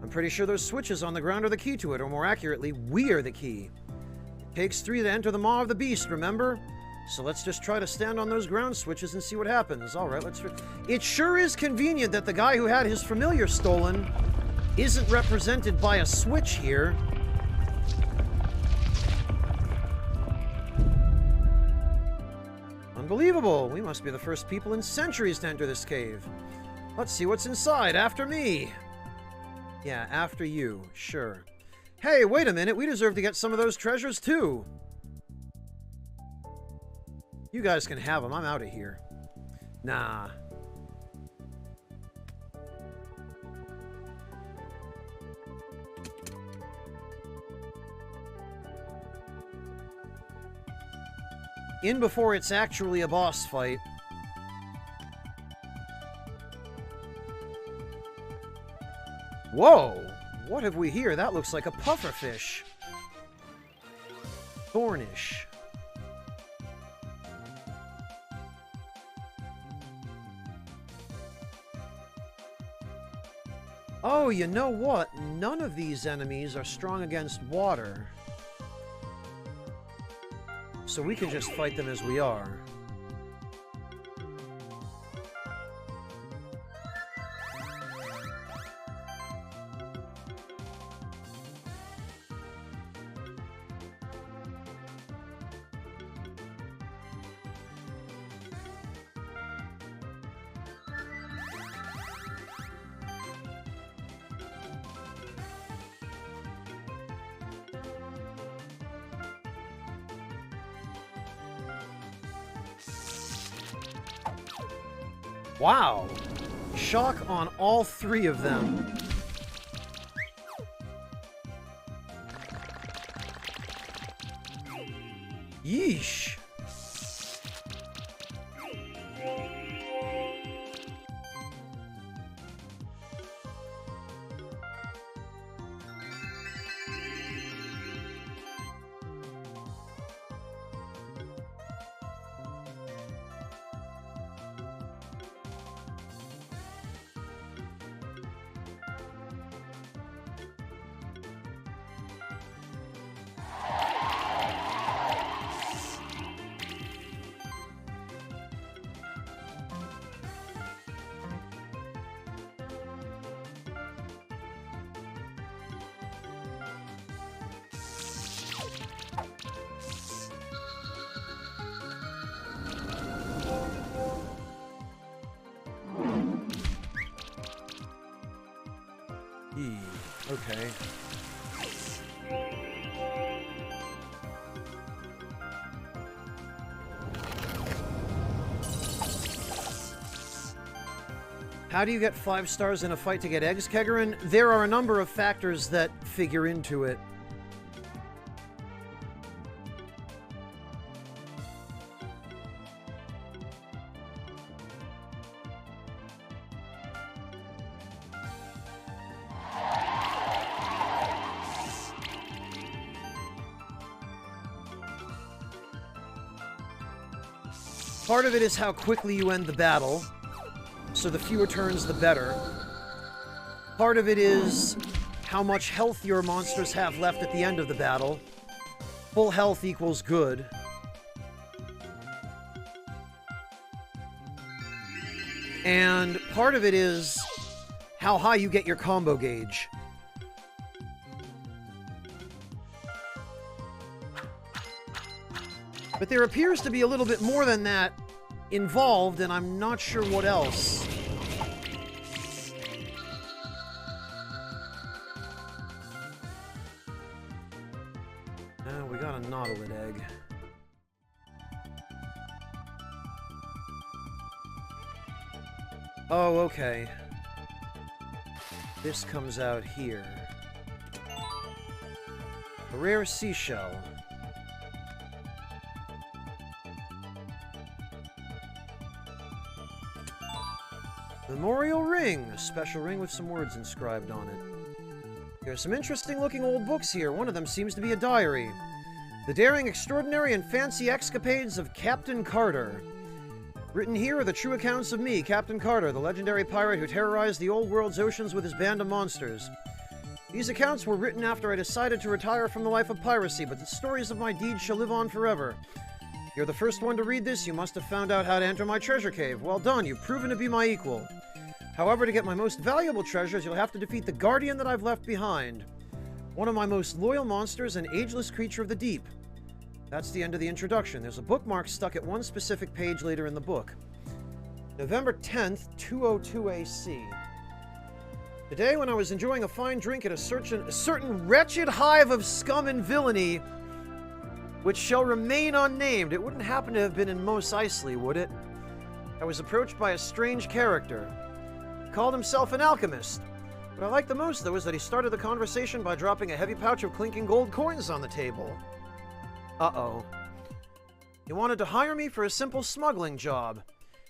I'm pretty sure those switches on the ground are the key to it, or more accurately, we are the key. It takes 3 to enter the maw of the beast, remember? So let's just try to stand on those ground switches and see what happens. Alright, let's... It sure is convenient that the guy who had his familiar stolen isn't represented by a switch here. Unbelievable! We must be the first people in centuries to enter this cave. Let's see what's inside. After me! Yeah, after you. Sure. Hey, wait a minute. We deserve to get some of those treasures, too. You guys can have them. I'm out of here. Nah. In before it's actually a boss fight. Whoa! What have we here? That looks like a pufferfish. Thornish. Oh, you know what? None of these enemies are strong against water. So we can just fight them as we are. Wow! Shock on all 3 of them. Yeesh! Okay. How do you get 5 stars in a fight to get eggs, Kegerin? There are a number of factors that figure into it. Part of it is how quickly you end the battle. So the fewer turns, the better. Part of it is how much health your monsters have left at the end of the battle. Full health equals good. And part of it is how high you get your combo gauge. But there appears to be a little bit more than that involved, and I'm not sure what else. We got a Nautilid egg. Oh, okay. This comes out here. A rare seashell. Memorial ring! A special ring with some words inscribed on it. There's some interesting looking old books here. One of them seems to be a diary. The daring, extraordinary, and fancy escapades of Captain Carter. Written here are the true accounts of me, Captain Carter, the legendary pirate who terrorized the old world's oceans with his band of monsters. These accounts were written after I decided to retire from the life of piracy, but the stories of my deeds shall live on forever. If you're the first one to read this, you must have found out how to enter my treasure cave. Well done, you've proven to be my equal. However, to get my most valuable treasures, you'll have to defeat the guardian that I've left behind. One of my most loyal monsters, an ageless creature of the deep. That's the end of the introduction. There's a bookmark stuck at one specific page later in the book. November 10th, 202 AC. Today, when I was enjoying a fine drink at a certain wretched hive of scum and villainy, which shall remain unnamed, it wouldn't happen to have been in Mos Eisley, would it? I was approached by a strange character. He called himself an alchemist. What I liked the most, though, is that he started the conversation by dropping a heavy pouch of clinking gold coins on the table. Uh-oh. He wanted to hire me for a simple smuggling job.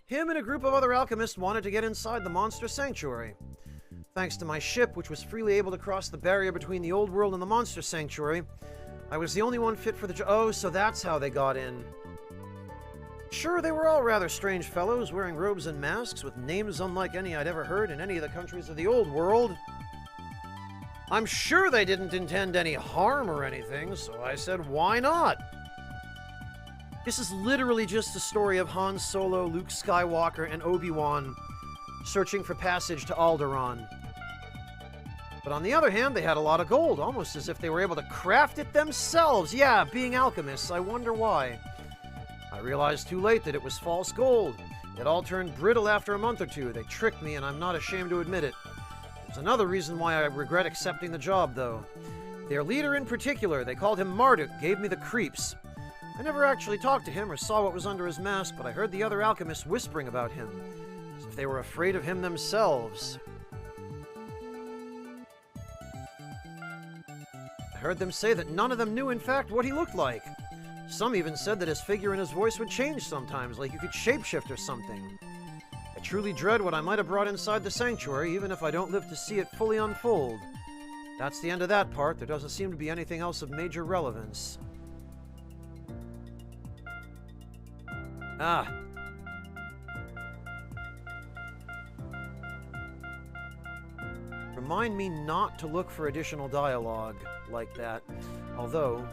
Him and a group of other alchemists wanted to get inside the monster sanctuary. Thanks to my ship, which was freely able to cross the barrier between the old world and the monster sanctuary, I was the only one fit for the job. Oh, so that's how they got in. Sure, they were all rather strange fellows, wearing robes and masks, with names unlike any I'd ever heard in any of the countries of the old world. I'm sure they didn't intend any harm or anything, so I said, why not? This is literally just the story of Han Solo, Luke Skywalker, and Obi-Wan searching for passage to Alderaan. But on the other hand, they had a lot of gold, almost as if they were able to craft it themselves. Yeah, being alchemists, I wonder why. I realized too late that it was false gold. It all turned brittle after a month or two. They tricked me, and I'm not ashamed to admit it. There's another reason why I regret accepting the job, though. Their leader in particular, they called him Marduk, gave me the creeps. I never actually talked to him or saw what was under his mask, but I heard the other alchemists whispering about him, as if they were afraid of him themselves. I heard them say that none of them knew, in fact, what he looked like. Some even said that his figure and his voice would change sometimes, like you could shapeshift or something. I truly dread what I might have brought inside the sanctuary, even if I don't live to see it fully unfold. That's the end of that part. There doesn't seem to be anything else of major relevance. Ah. Remind me not to look for additional dialogue like that. Although...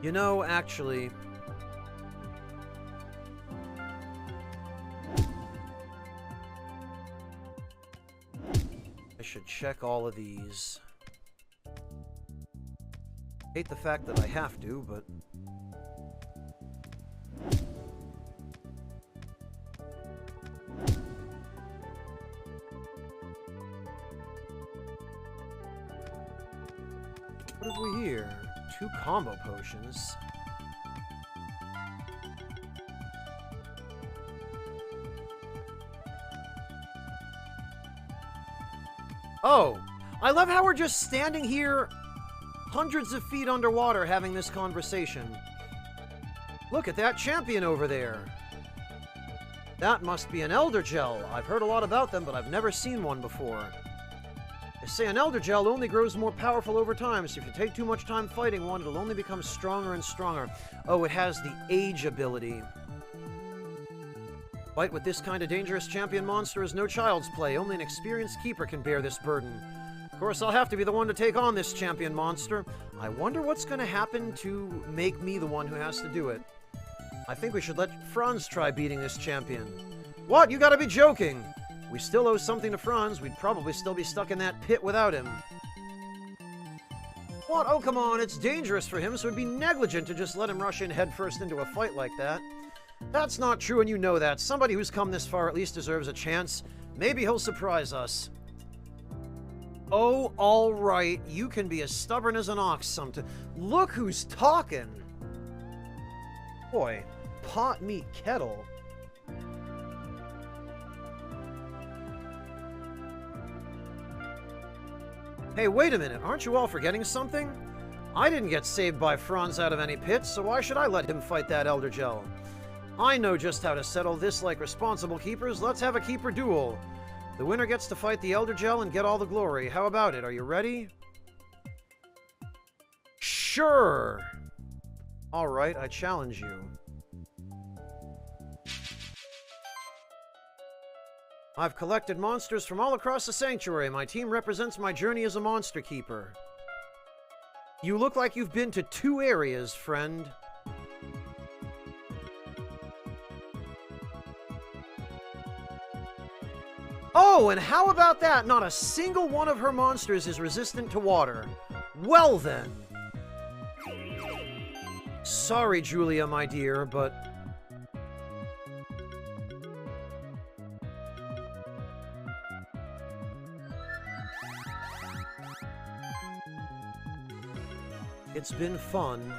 You know, actually... I should check all of these. Hate the fact that I have to, but... What have we here? 2 combo potions. Oh! I love how we're just standing here hundreds of feet underwater having this conversation. Look at that champion over there. That must be an Elder Gel. I've heard a lot about them, but I've never seen one before. They say an Elder Gel only grows more powerful over time, so if you take too much time fighting one, it'll only become stronger and stronger. Oh, it has the age ability. Fight with this kind of dangerous champion monster is no child's play. Only an experienced keeper can bear this burden. Of course, I'll have to be the one to take on this champion monster. I wonder what's going to happen to make me the one who has to do it. I think we should let Franz try beating this champion. What? You gotta be joking! We still owe something to Franz. We'd probably still be stuck in that pit without him. What? Oh, come on. It's dangerous for him, so it'd be negligent to just let him rush in headfirst into a fight like that. That's not true, and you know that. Somebody who's come this far at least deserves a chance. Maybe he'll surprise us. Oh, all right. You can be as stubborn as an ox sometimes. Look who's talking. Boy, pot, meat, kettle. Hey, wait a minute. Aren't you all forgetting something? I didn't get saved by Franz out of any pits, so why should I let him fight that Elder Gel? I know just how to settle this like responsible keepers. Let's have a keeper duel. The winner gets to fight the Elder Gel and get all the glory. How about it? Are you ready? Sure! Alright, I challenge you. I've collected monsters from all across the sanctuary. My team represents my journey as a monster keeper. You look like you've been to 2 areas, friend. Oh, and how about that? Not a single one of her monsters is resistant to water. Well then. Sorry, Julia, my dear, but... It's been fun.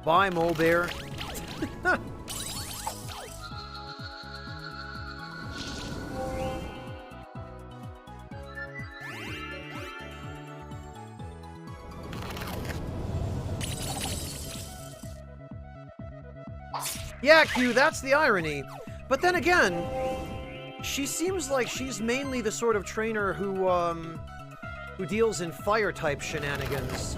Bye, Mole Bear. Yeah, Q, that's the irony. But then again, she seems like she's mainly the sort of trainer who deals in fire-type shenanigans.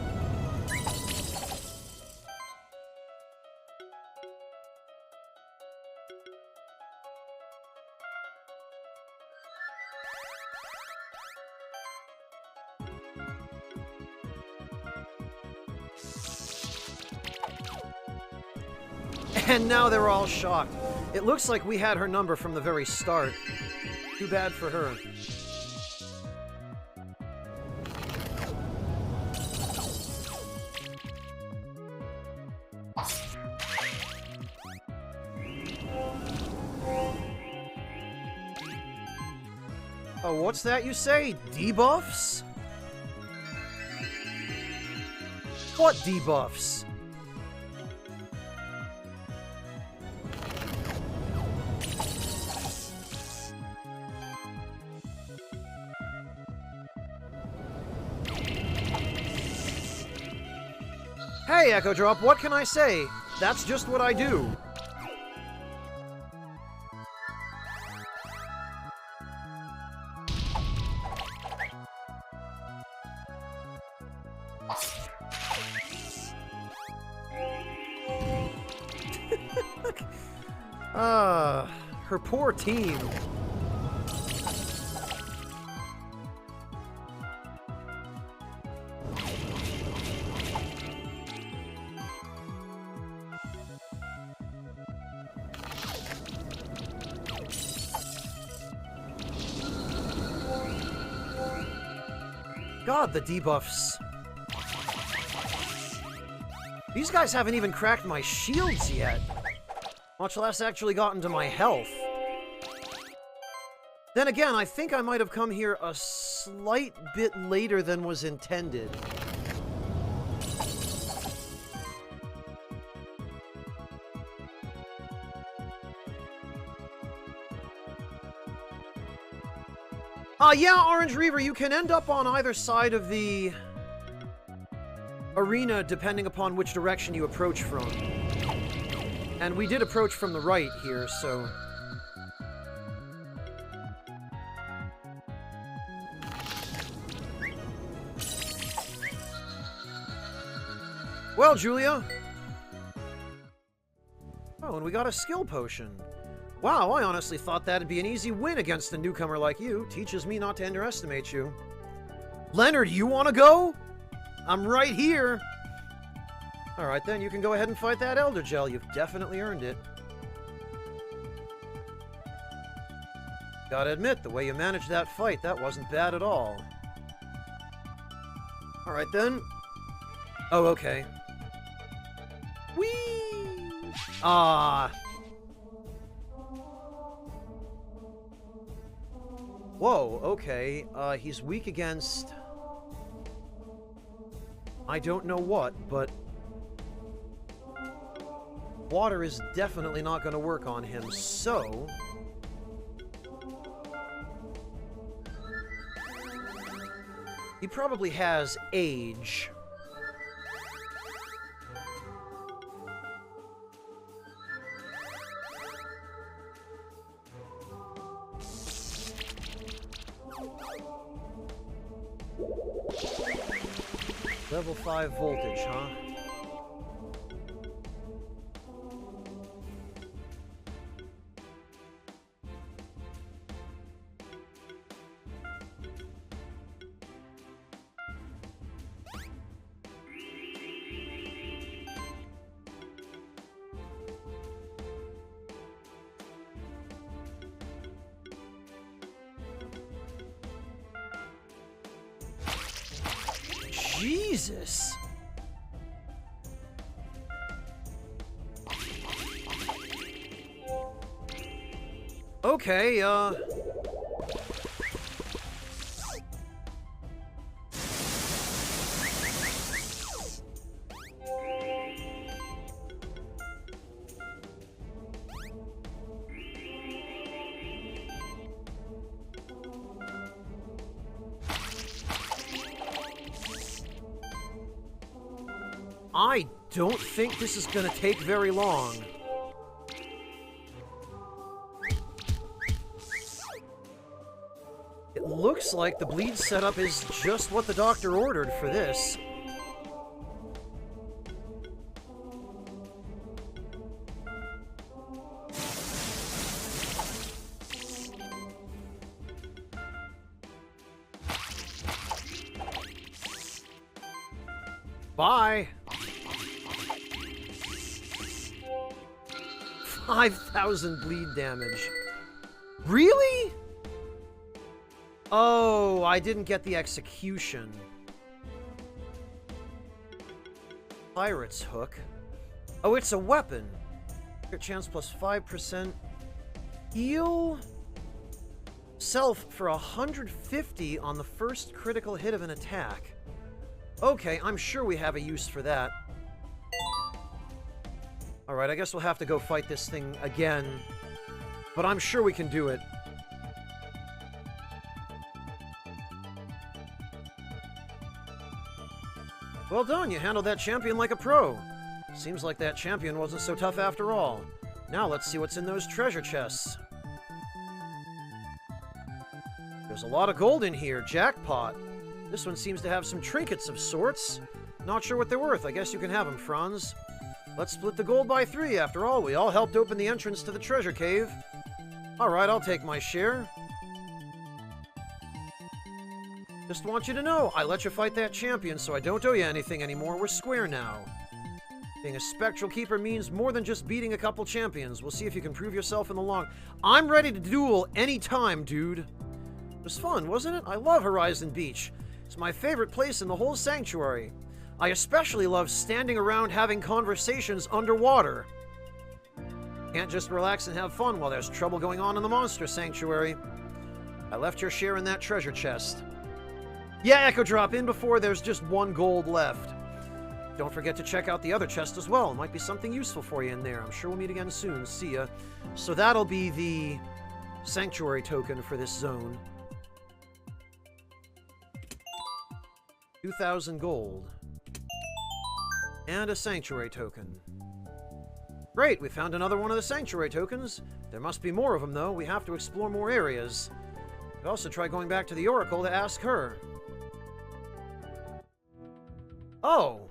And now they're all shocked. It looks like we had her number from the very start. Too bad for her. Oh, what's that you say? Debuffs? What debuffs? Hey, Echo Drop, what can I say? That's just what I do. Her poor team. God, the debuffs. These guys haven't even cracked my shields yet. Much less actually gotten to my health. Then again, I think I might have come here a slight bit later than was intended. Yeah, Orange Reaver, you can end up on either side of the arena depending upon which direction you approach from. And we did approach from the right here, so... Well, Julia! Oh, and we got a skill potion. Wow, I honestly thought that'd be an easy win against a newcomer like you. Teaches me not to underestimate you. Leonard, you want to go? I'm right here. Alright then, you can go ahead and fight that Elder Gel. You've definitely earned it. Gotta admit, the way you managed that fight, that wasn't bad at all. Alright then. Oh, okay. Whee! Ah. Whoa, okay. He's weak against... I don't know what, but... water is definitely not going to work on him, so... he probably has age. Level 5 voltage, huh? Jesus! Okay, I don't think this is gonna take very long. It looks like the bleed setup is just what the doctor ordered for this. Bye! 5,000 bleed damage. Really? Oh, I didn't get the execution. Pirate's Hook. Oh, it's a weapon. Crit chance plus 5%. Heal self for 150 on the first critical hit of an attack. Okay, I'm sure we have a use for that. Alright, I guess we'll have to go fight this thing again. But I'm sure we can do it. Well done, you handled that champion like a pro. Seems like that champion wasn't so tough after all. Now let's see what's in those treasure chests. There's a lot of gold in here, jackpot. This one seems to have some trinkets of sorts. Not sure what they're worth, I guess you can have them, Franz. Let's split the gold by 3. After all, we all helped open the entrance to the treasure cave. Alright, I'll take my share. Just want you to know, I let you fight that champion, so I don't owe you anything anymore. We're square now. Being a spectral keeper means more than just beating a couple champions. We'll see if you can prove yourself in the long... I'm ready to duel anytime, dude. It was fun, wasn't it? I love Horizon Beach. It's my favorite place in the whole sanctuary. I especially love standing around having conversations underwater. Can't just relax and have fun while there's trouble going on in the monster sanctuary. I left your share in that treasure chest. Yeah, Echo Drop, in before there's just 1 gold left. Don't forget to check out the other chest as well. Might be something useful for you in there. I'm sure we'll meet again soon. See ya. So that'll be the sanctuary token for this zone. 2,000 gold. And a sanctuary token. Great, we found another one of the sanctuary tokens. There must be more of them, though. We have to explore more areas. Could also try going back to the Oracle to ask her. Oh!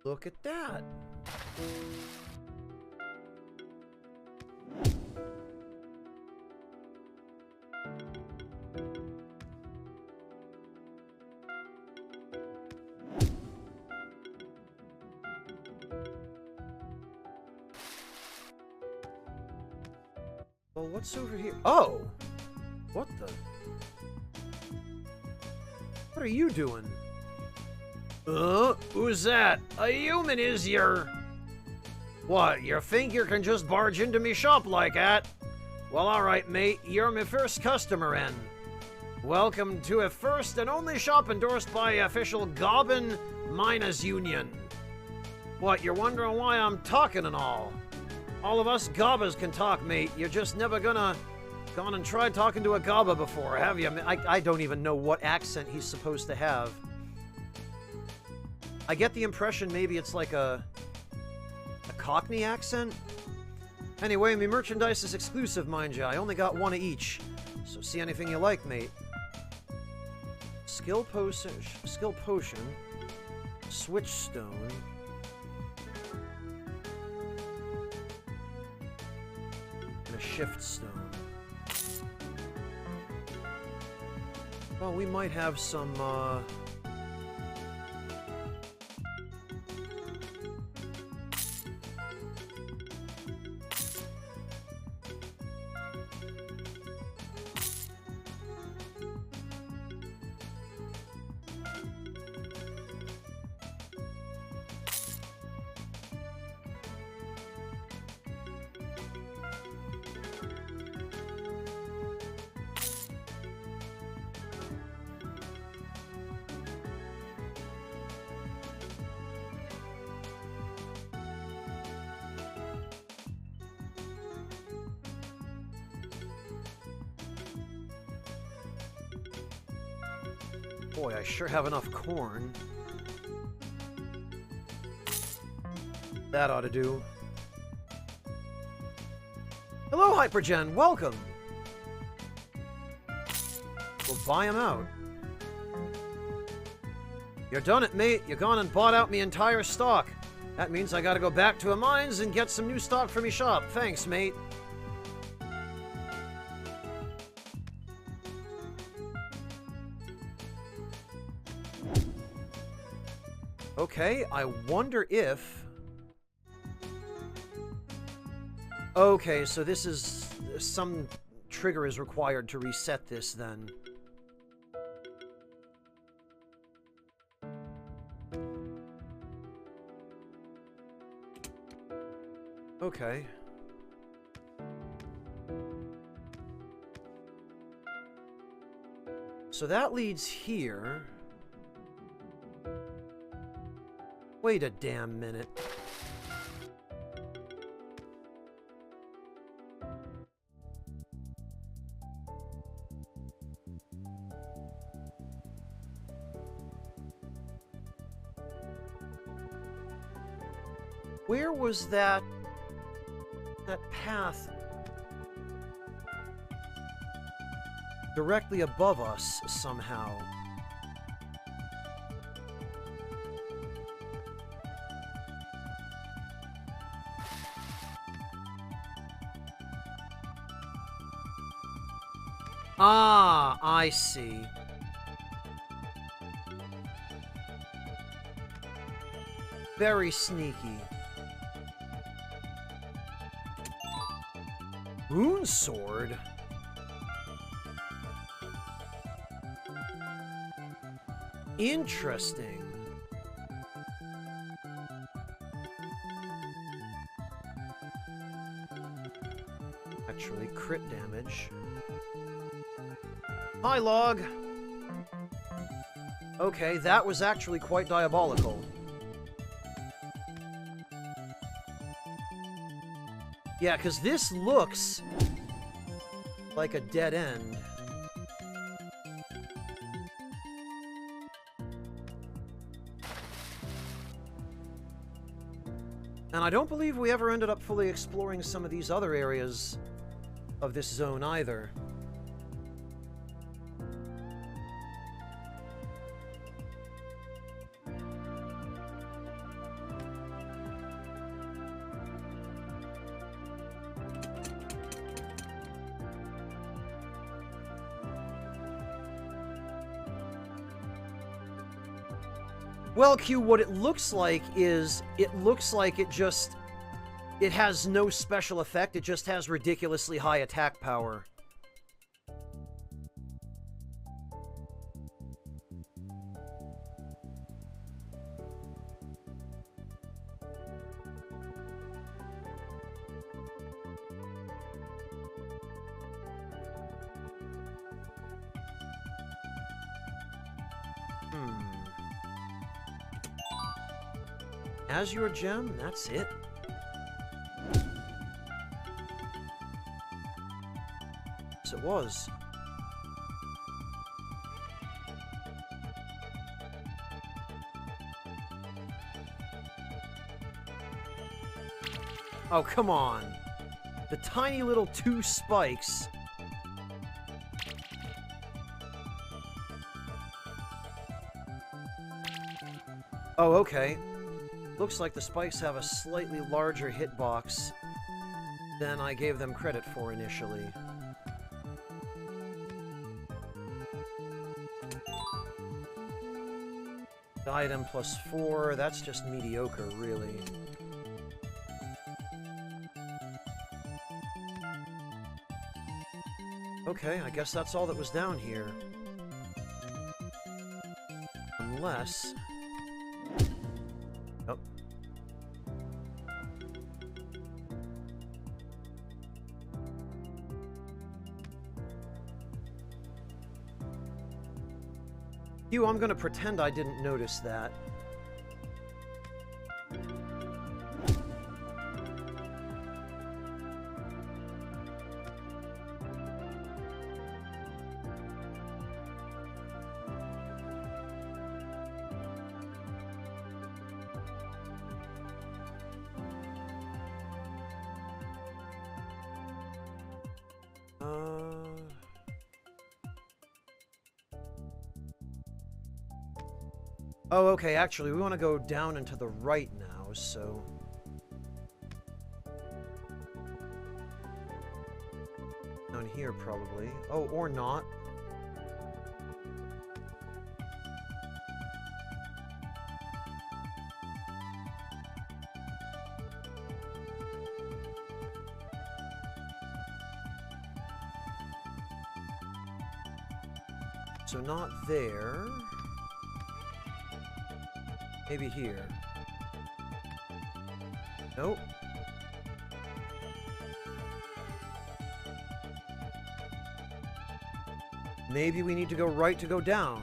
Look at that. Well, what's over here? Oh! What the? What are you doing? Who's that? A human is your... What, you think you can just barge into me shop like that? Well, alright, mate, you're my first customer, and welcome to a first and only shop endorsed by official Goblin Miners Union. What, you're wondering why I'm talking and all? All of us gobbers can talk, mate. You're just never gone and tried talking to a gobber before, have you? I don't even know what accent he's supposed to have. I get the impression maybe it's like a Cockney accent. Anyway, my merchandise is exclusive, mind ya. I only got 1 of each. So see anything you like, mate. Skill potion, switch stone. And a shift stone. Well, we might have some, boy, I sure have enough corn. That ought to do. Hello, Hypergen. Welcome. We'll buy him out. You're done it, mate. You gone and bought out me entire stock. That means I gotta go back to a mines and get some new stock for me shop. Thanks, mate. Okay, I wonder if... Okay, so this is... some trigger is required to reset this, then. Okay. So that leads here... Wait a damn minute. Where was that path? Directly above us, somehow. Ah, I see. Very sneaky. Moon Sword? Interesting. Actually, crit damage. Hi, Log. Okay, that was actually quite diabolical. Yeah, because this looks like a dead end. And I don't believe we ever ended up fully exploring some of these other areas of this zone either. Well, Q, what it looks like is, it looks like it has no special effect, it just has ridiculously high attack power. As your gem, that's it. Yes, it was. Oh, come on. The tiny little 2 spikes. Oh, okay. Looks like the spikes have a slightly larger hitbox than I gave them credit for initially. Item plus 4, that's just mediocre, really. Okay, I guess that's all that was down here. Unless... Oh. Hugh, I'm gonna pretend I didn't notice that. Oh, okay, actually, we want to go down and to the right now, so... Down here, probably. Oh, or not. So not there... Maybe here. Nope. Maybe we need to go right to go down.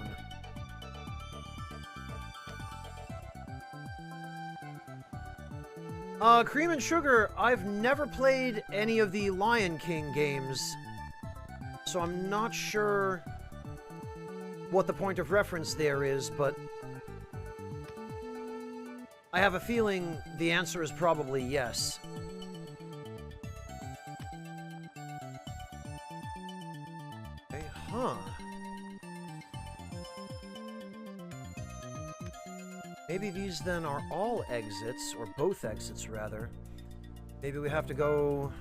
Cream and Sugar, I've never played any of the Lion King games, so I'm not sure what the point of reference there is, but I have a feeling the answer is probably yes. Okay, huh. Maybe these then are all exits, or both exits rather. Maybe we have to go...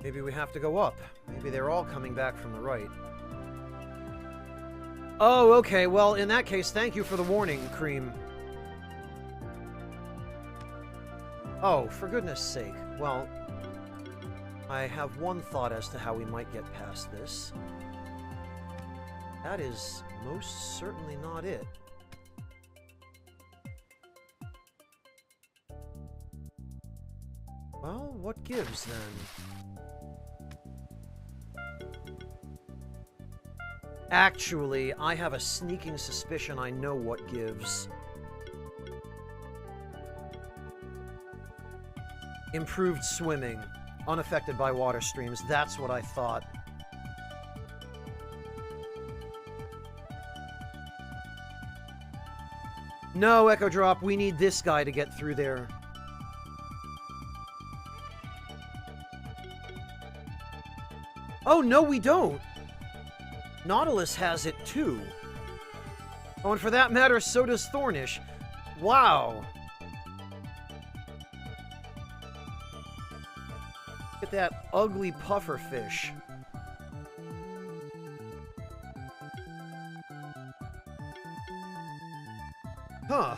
Maybe we have to go up. Maybe they're all coming back from the right. Oh, okay. Well, in that case, thank you for the warning, Cream. Oh, for goodness sake. Well, I have one thought as to how we might get past this. That is most certainly not it. Well, what gives, then? Actually, I have a sneaking suspicion I know what gives. Improved swimming. Unaffected by water streams. That's what I thought. No, Echo Drop, we need this guy to get through there. Oh, no, we don't. Nautilus has it, too. Oh, and for that matter, so does Thornish. Wow. Look at that ugly pufferfish. Huh.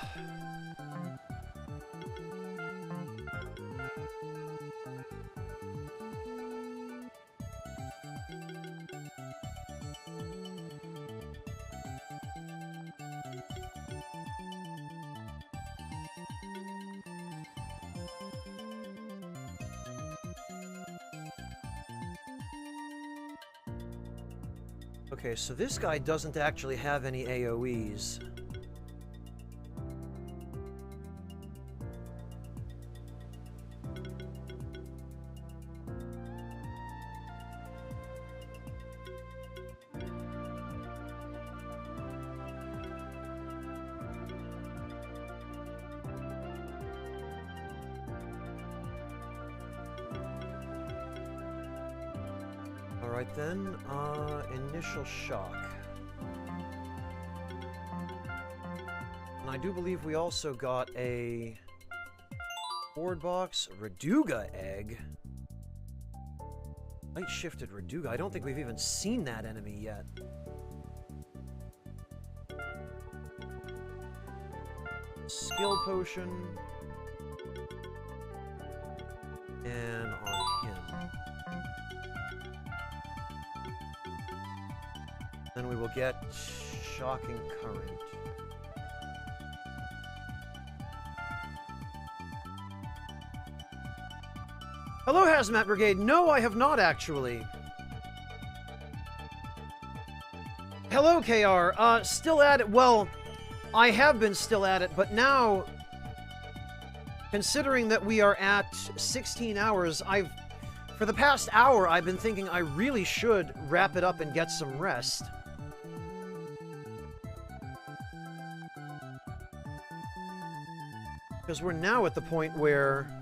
Okay, so this guy doesn't actually have any AoEs. Alright then, initial shock. And I do believe we also got a board box, Raduga egg. Light-shifted Raduga. I don't think we've even seen that enemy yet. Skill potion. And on him. Then we will get Shocking Current. Hello, Hazmat Brigade. No, I have not actually. Hello, KR. Still at it. Well, I have been still at it, but now, considering that we are at 16 hours, for the past hour, I've been thinking I really should wrap it up and get some rest. Because we're now at the point where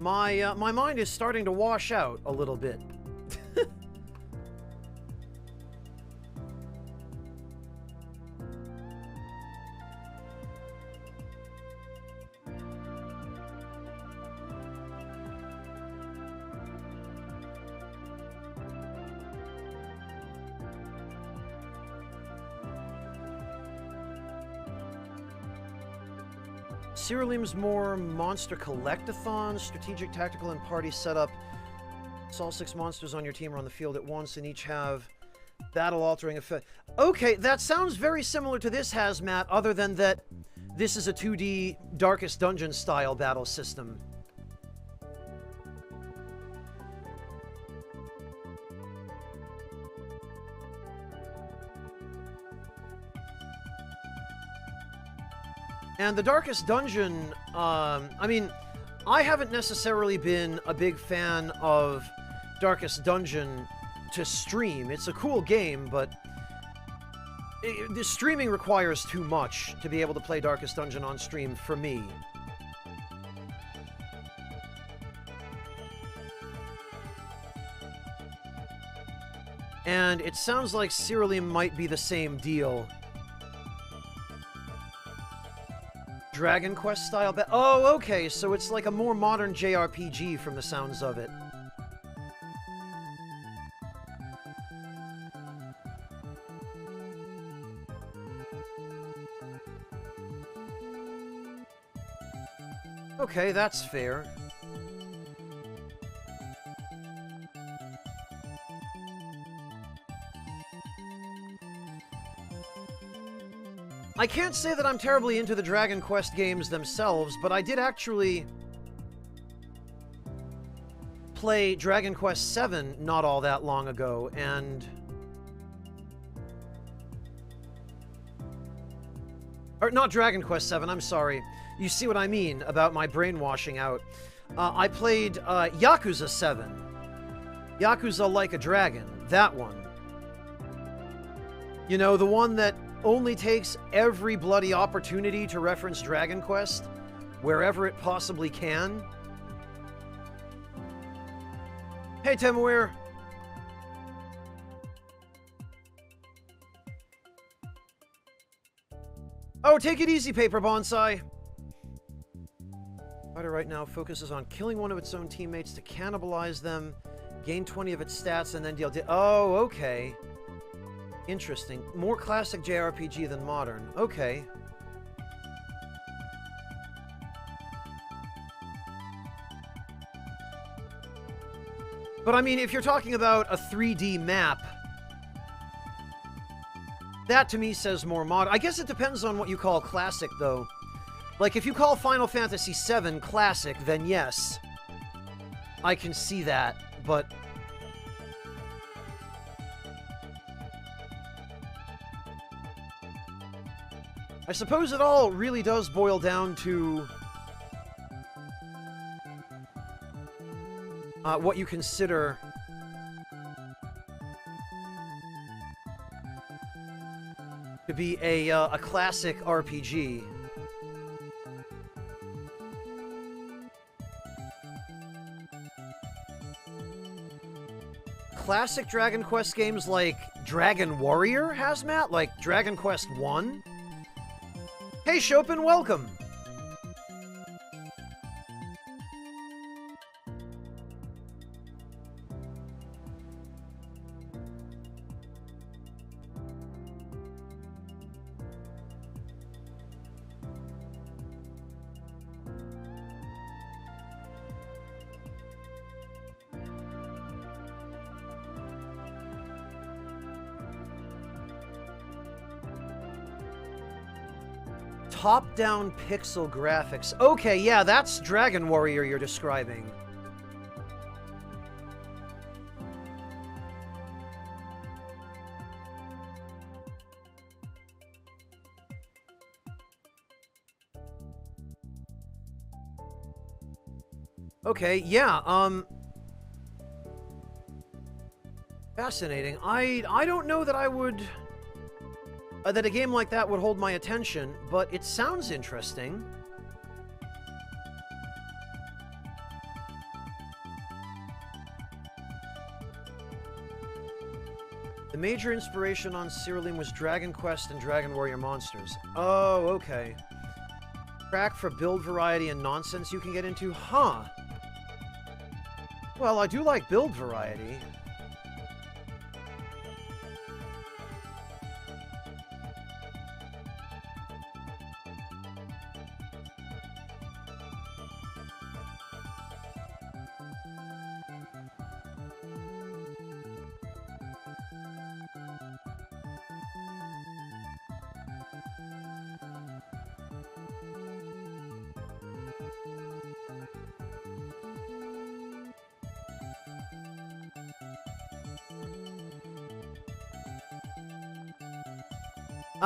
my mind is starting to wash out a little bit. Cyrilim's more monster collectathon, strategic, tactical, and party setup. It's all 6 monsters on your team are on the field at once and each have battle-altering effect. Okay, that sounds very similar to this, Hazmat, other than that this is a 2D Darkest Dungeon style battle system. And the Darkest Dungeon, I mean, I haven't necessarily been a big fan of Darkest Dungeon to stream. It's a cool game, but The streaming requires too much to be able to play Darkest Dungeon on stream for me. And it sounds like Cerulean might be the same deal. Dragon Quest style oh, okay, so it's like a more modern JRPG from the sounds of it. Okay, that's fair. I can't say that I'm terribly into the Dragon Quest games themselves, but I did actually play Dragon Quest VII not all that long ago, and... Or, not Dragon Quest VII, I'm sorry. You see what I mean about my brainwashing out. I played Yakuza 7. Yakuza Like a Dragon. That one. You know, the one that only takes every bloody opportunity to reference Dragon Quest wherever it possibly can. Hey, Temuer. Oh, take it easy, Paper Bonsai. Fighter right now focuses on killing one of its own teammates to cannibalize them, gain 20 of its stats, and then deal... Oh, okay. Interesting. More classic JRPG than modern. Okay. But I mean, if you're talking about a 3D map, that to me says more modern. I guess it depends on what you call classic, though. Like, if you call Final Fantasy VII classic, then yes, I can see that, but... I suppose it all really does boil down to what you consider to be a classic RPG. Classic Dragon Quest games like Dragon Warrior, Hazmat? Like Dragon Quest 1? Hey, Chopin, welcome! Top-down pixel graphics. Okay, yeah, that's Dragon Warrior you're describing. Okay, yeah, fascinating. I don't know that I would... that a game like that would hold my attention, but it sounds interesting. The major inspiration on Cerulean was Dragon Quest and Dragon Warrior Monsters. Oh, okay. Track for build variety and nonsense you can get into? Huh. Well, I do like build variety.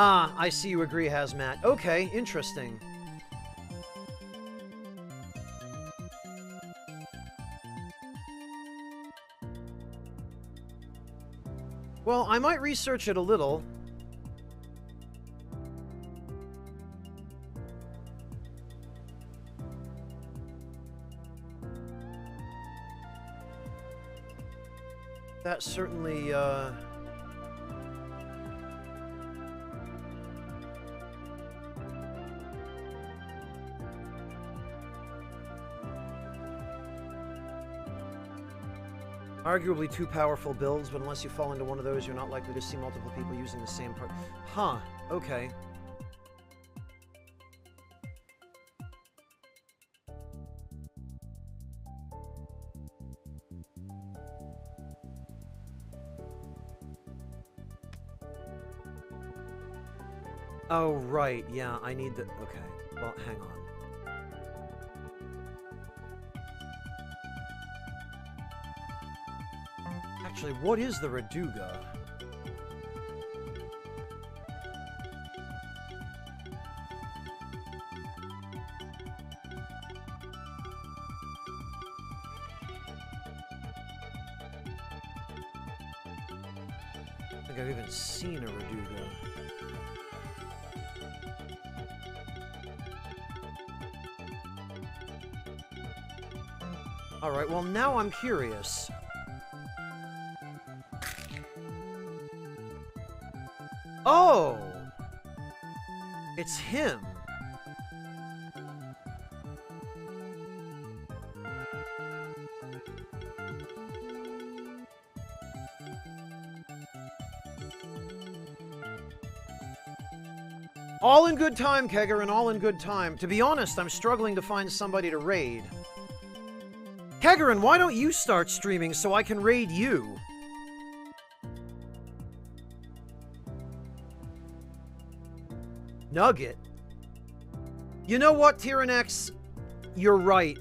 Ah, I see you agree, Hazmat. Okay, interesting. Well, I might research it a little. That certainly, arguably two powerful builds, but unless you fall into one of those, you're not likely to see multiple people using the same part. Huh, okay. Oh, right, yeah, I need the... Okay, well, hang on. Actually, what is the Raduga? I don't think I've even seen a Raduga. Alright, well now I'm curious. Oh! It's him. All in good time, Kegarin, all in good time. To be honest, I'm struggling to find somebody to raid. Kegarin, why don't you start streaming so I can raid you? Nugget? You know what, Tyrannex? You're right.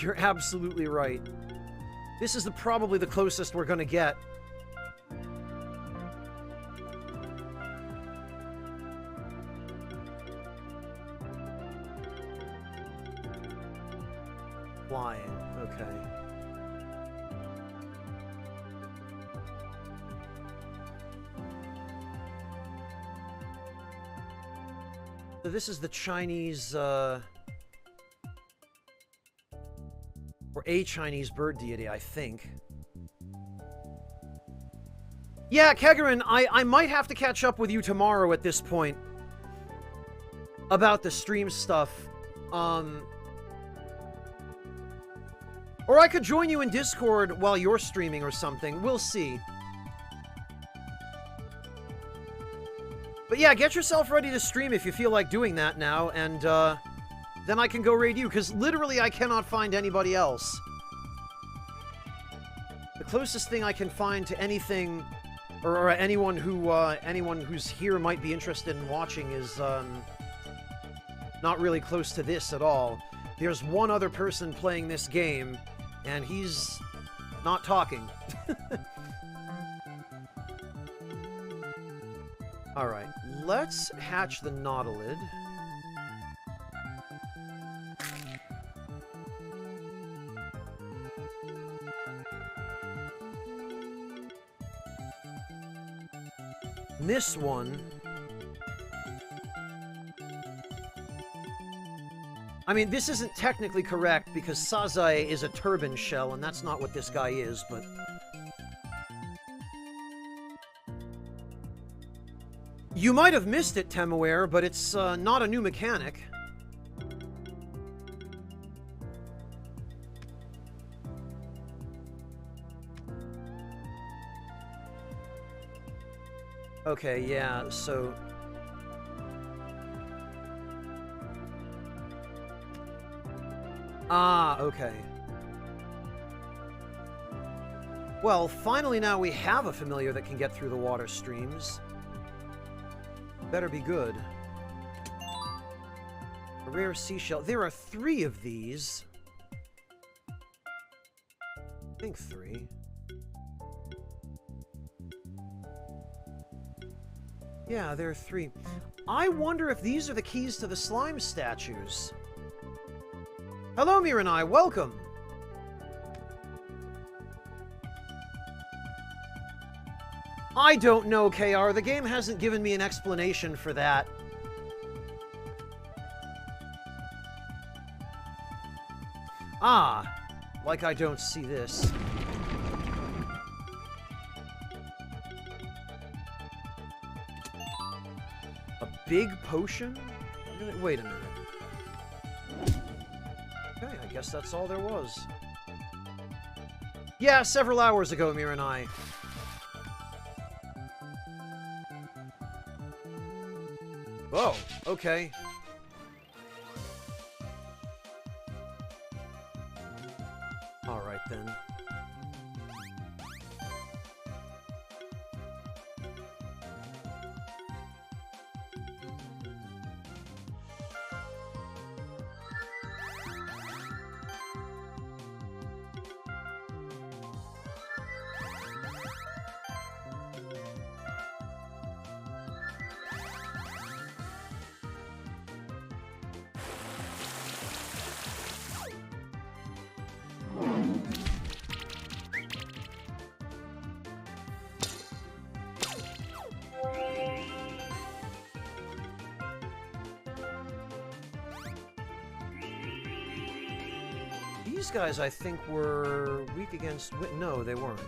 You're absolutely right. This is probably the closest we're gonna get. Flying, okay. So this is the Chinese, or a Chinese bird deity, I think. Yeah, Kegarin, I might have to catch up with you tomorrow at this point. About the stream stuff. Or I could join you in Discord while you're streaming or something. We'll see. But yeah, get yourself ready to stream if you feel like doing that now, and then I can go raid you, because literally I cannot find anybody else. The closest thing I can find to anything, or anyone who's here might be interested in watching is not really close to this at all. There's one other person playing this game, and he's not talking. Alright, let's hatch the Nautilid. This one... I mean, this isn't technically correct, because Sazai is a turban shell, and that's not what this guy is, but... You might have missed it, Temuer, but it's not a new mechanic. Okay, yeah, so... Ah, okay. Well, finally now we have a familiar that can get through the water streams. Better be good. A rare seashell. There are 3 of these. I think 3. Yeah, there are 3. I wonder if these are the keys to the slime statues. Hello, Miranai, welcome! I don't know, KR. The game hasn't given me an explanation for that. Ah, like I don't see this. big potion? Wait a minute. Okay, I guess that's all there was. Yeah, several hours ago, Miranai. Oh, okay. All right, then. These guys, I think, were weak against... No, they weren't.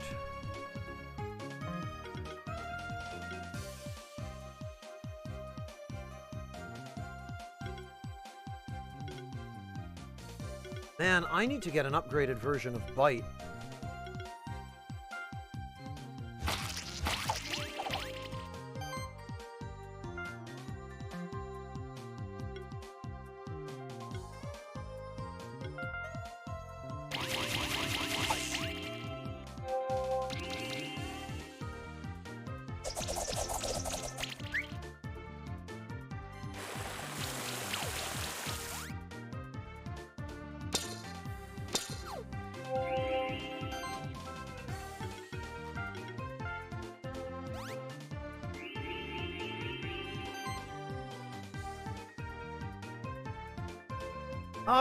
Man, I need to get an upgraded version of Bite.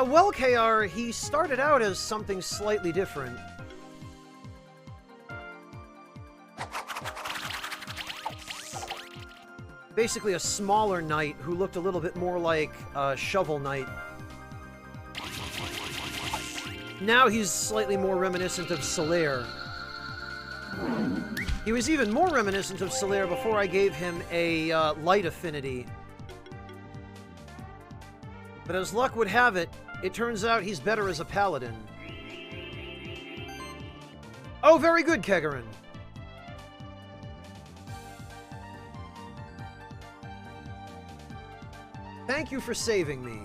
Well, KR, he started out as something slightly different. Basically a smaller knight who looked a little bit more like Shovel Knight. Now he's slightly more reminiscent of Solaire. He was even more reminiscent of Solaire before I gave him a light affinity. But as luck would have it, it turns out he's better as a paladin. Oh, very good, Kegarin. Thank you for saving me.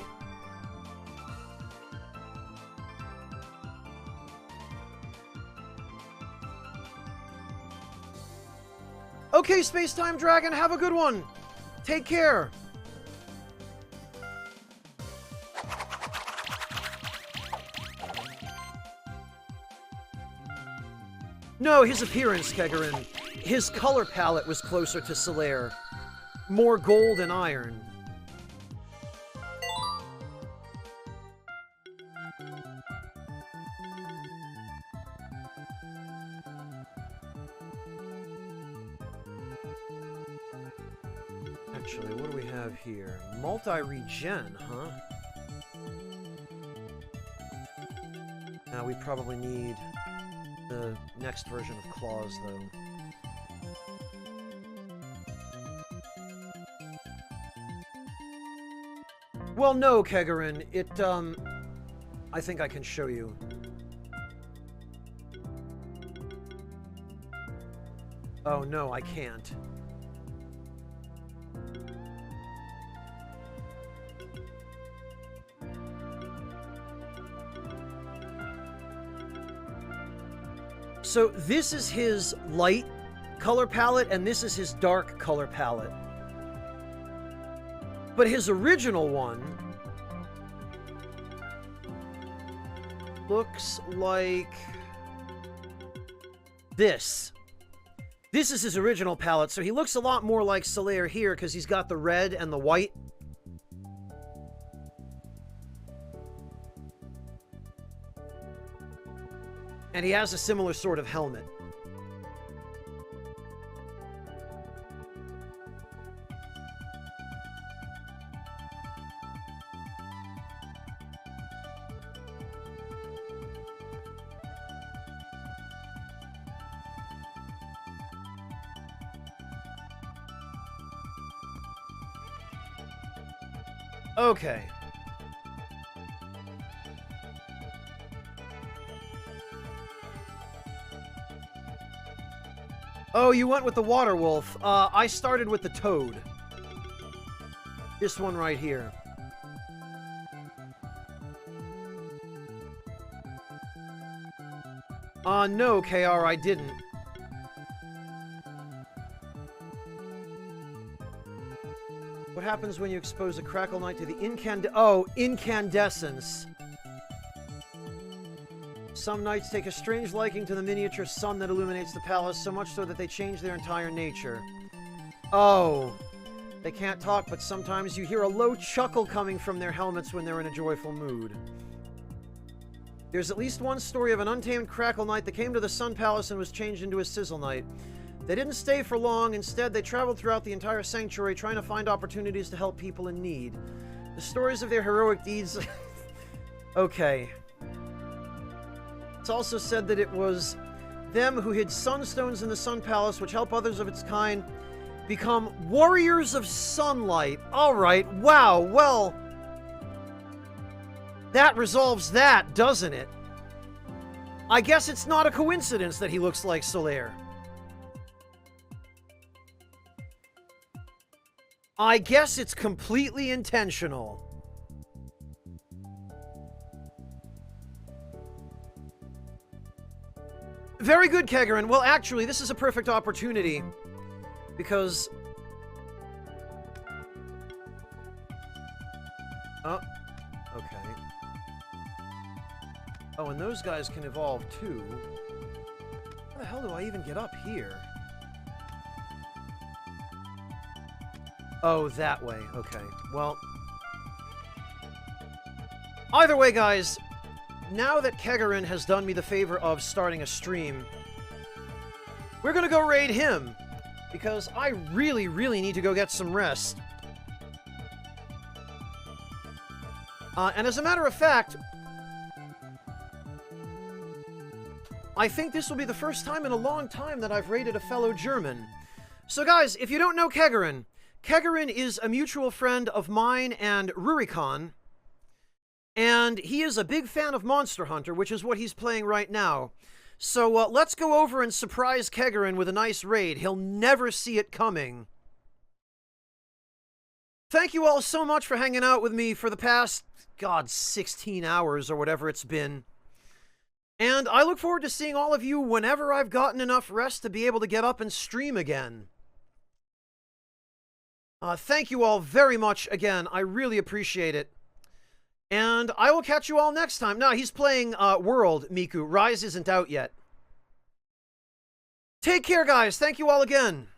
Okay, Space-Time Dragon, have a good one. Take care. No, his appearance, Kegarin. His color palette was closer to Solaire. More gold and iron. Actually, what do we have here? Multi-regen, huh? Now we probably need the next version of Claws, though. Well, no, Kegarin. I think I can show you. Oh, no, I can't. So this is his light color palette, and this is his dark color palette. But his original one looks like this. This is his original palette, so he looks a lot more like Solaire here because he's got the red and the white. And he has a similar sort of helmet. Okay. Oh, you went with the water wolf. I started with the toad. This one right here. No, KR, I didn't. What happens when you expose a Crackle Knight to the incandescence? Some knights take a strange liking to the miniature sun that illuminates the palace, so much so that they change their entire nature. Oh. They can't talk, but sometimes you hear a low chuckle coming from their helmets when they're in a joyful mood. There's at least one story of an untamed Crackle Knight that came to the Sun Palace and was changed into a Sizzle Knight. They didn't stay for long. Instead, they traveled throughout the entire sanctuary trying to find opportunities to help people in need. The stories of their heroic deeds... Okay. It's also said that it was them who hid sunstones in the Sun Palace, which help others of its kind become warriors of sunlight. Alright, wow, well... That resolves that, doesn't it? I guess it's not a coincidence that he looks like Solaire. I guess it's completely intentional. Very good, Kegarin. Well, actually, this is a perfect opportunity. Because... Oh, okay. Oh, and those guys can evolve, too. How the hell do I even get up here? Oh, that way. Okay. Well... Either way, guys, now that Kegarin has done me the favor of starting a stream, we're gonna go raid him, because I really, really need to go get some rest. And as a matter of fact, I think this will be the first time in a long time that I've raided a fellow German. So guys, if you don't know Kegarin, Kegarin is a mutual friend of mine and Rurikon, and he is a big fan of Monster Hunter, which is what he's playing right now. So let's go over and surprise Kegarin with a nice raid. He'll never see it coming. Thank you all so much for hanging out with me for the past, God, 16 hours or whatever it's been. And I look forward to seeing all of you whenever I've gotten enough rest to be able to get up and stream again. Thank you all very much again. I really appreciate it. And I will catch you all next time. No, he's playing World, Miku. Rise isn't out yet. Take care, guys. Thank you all again.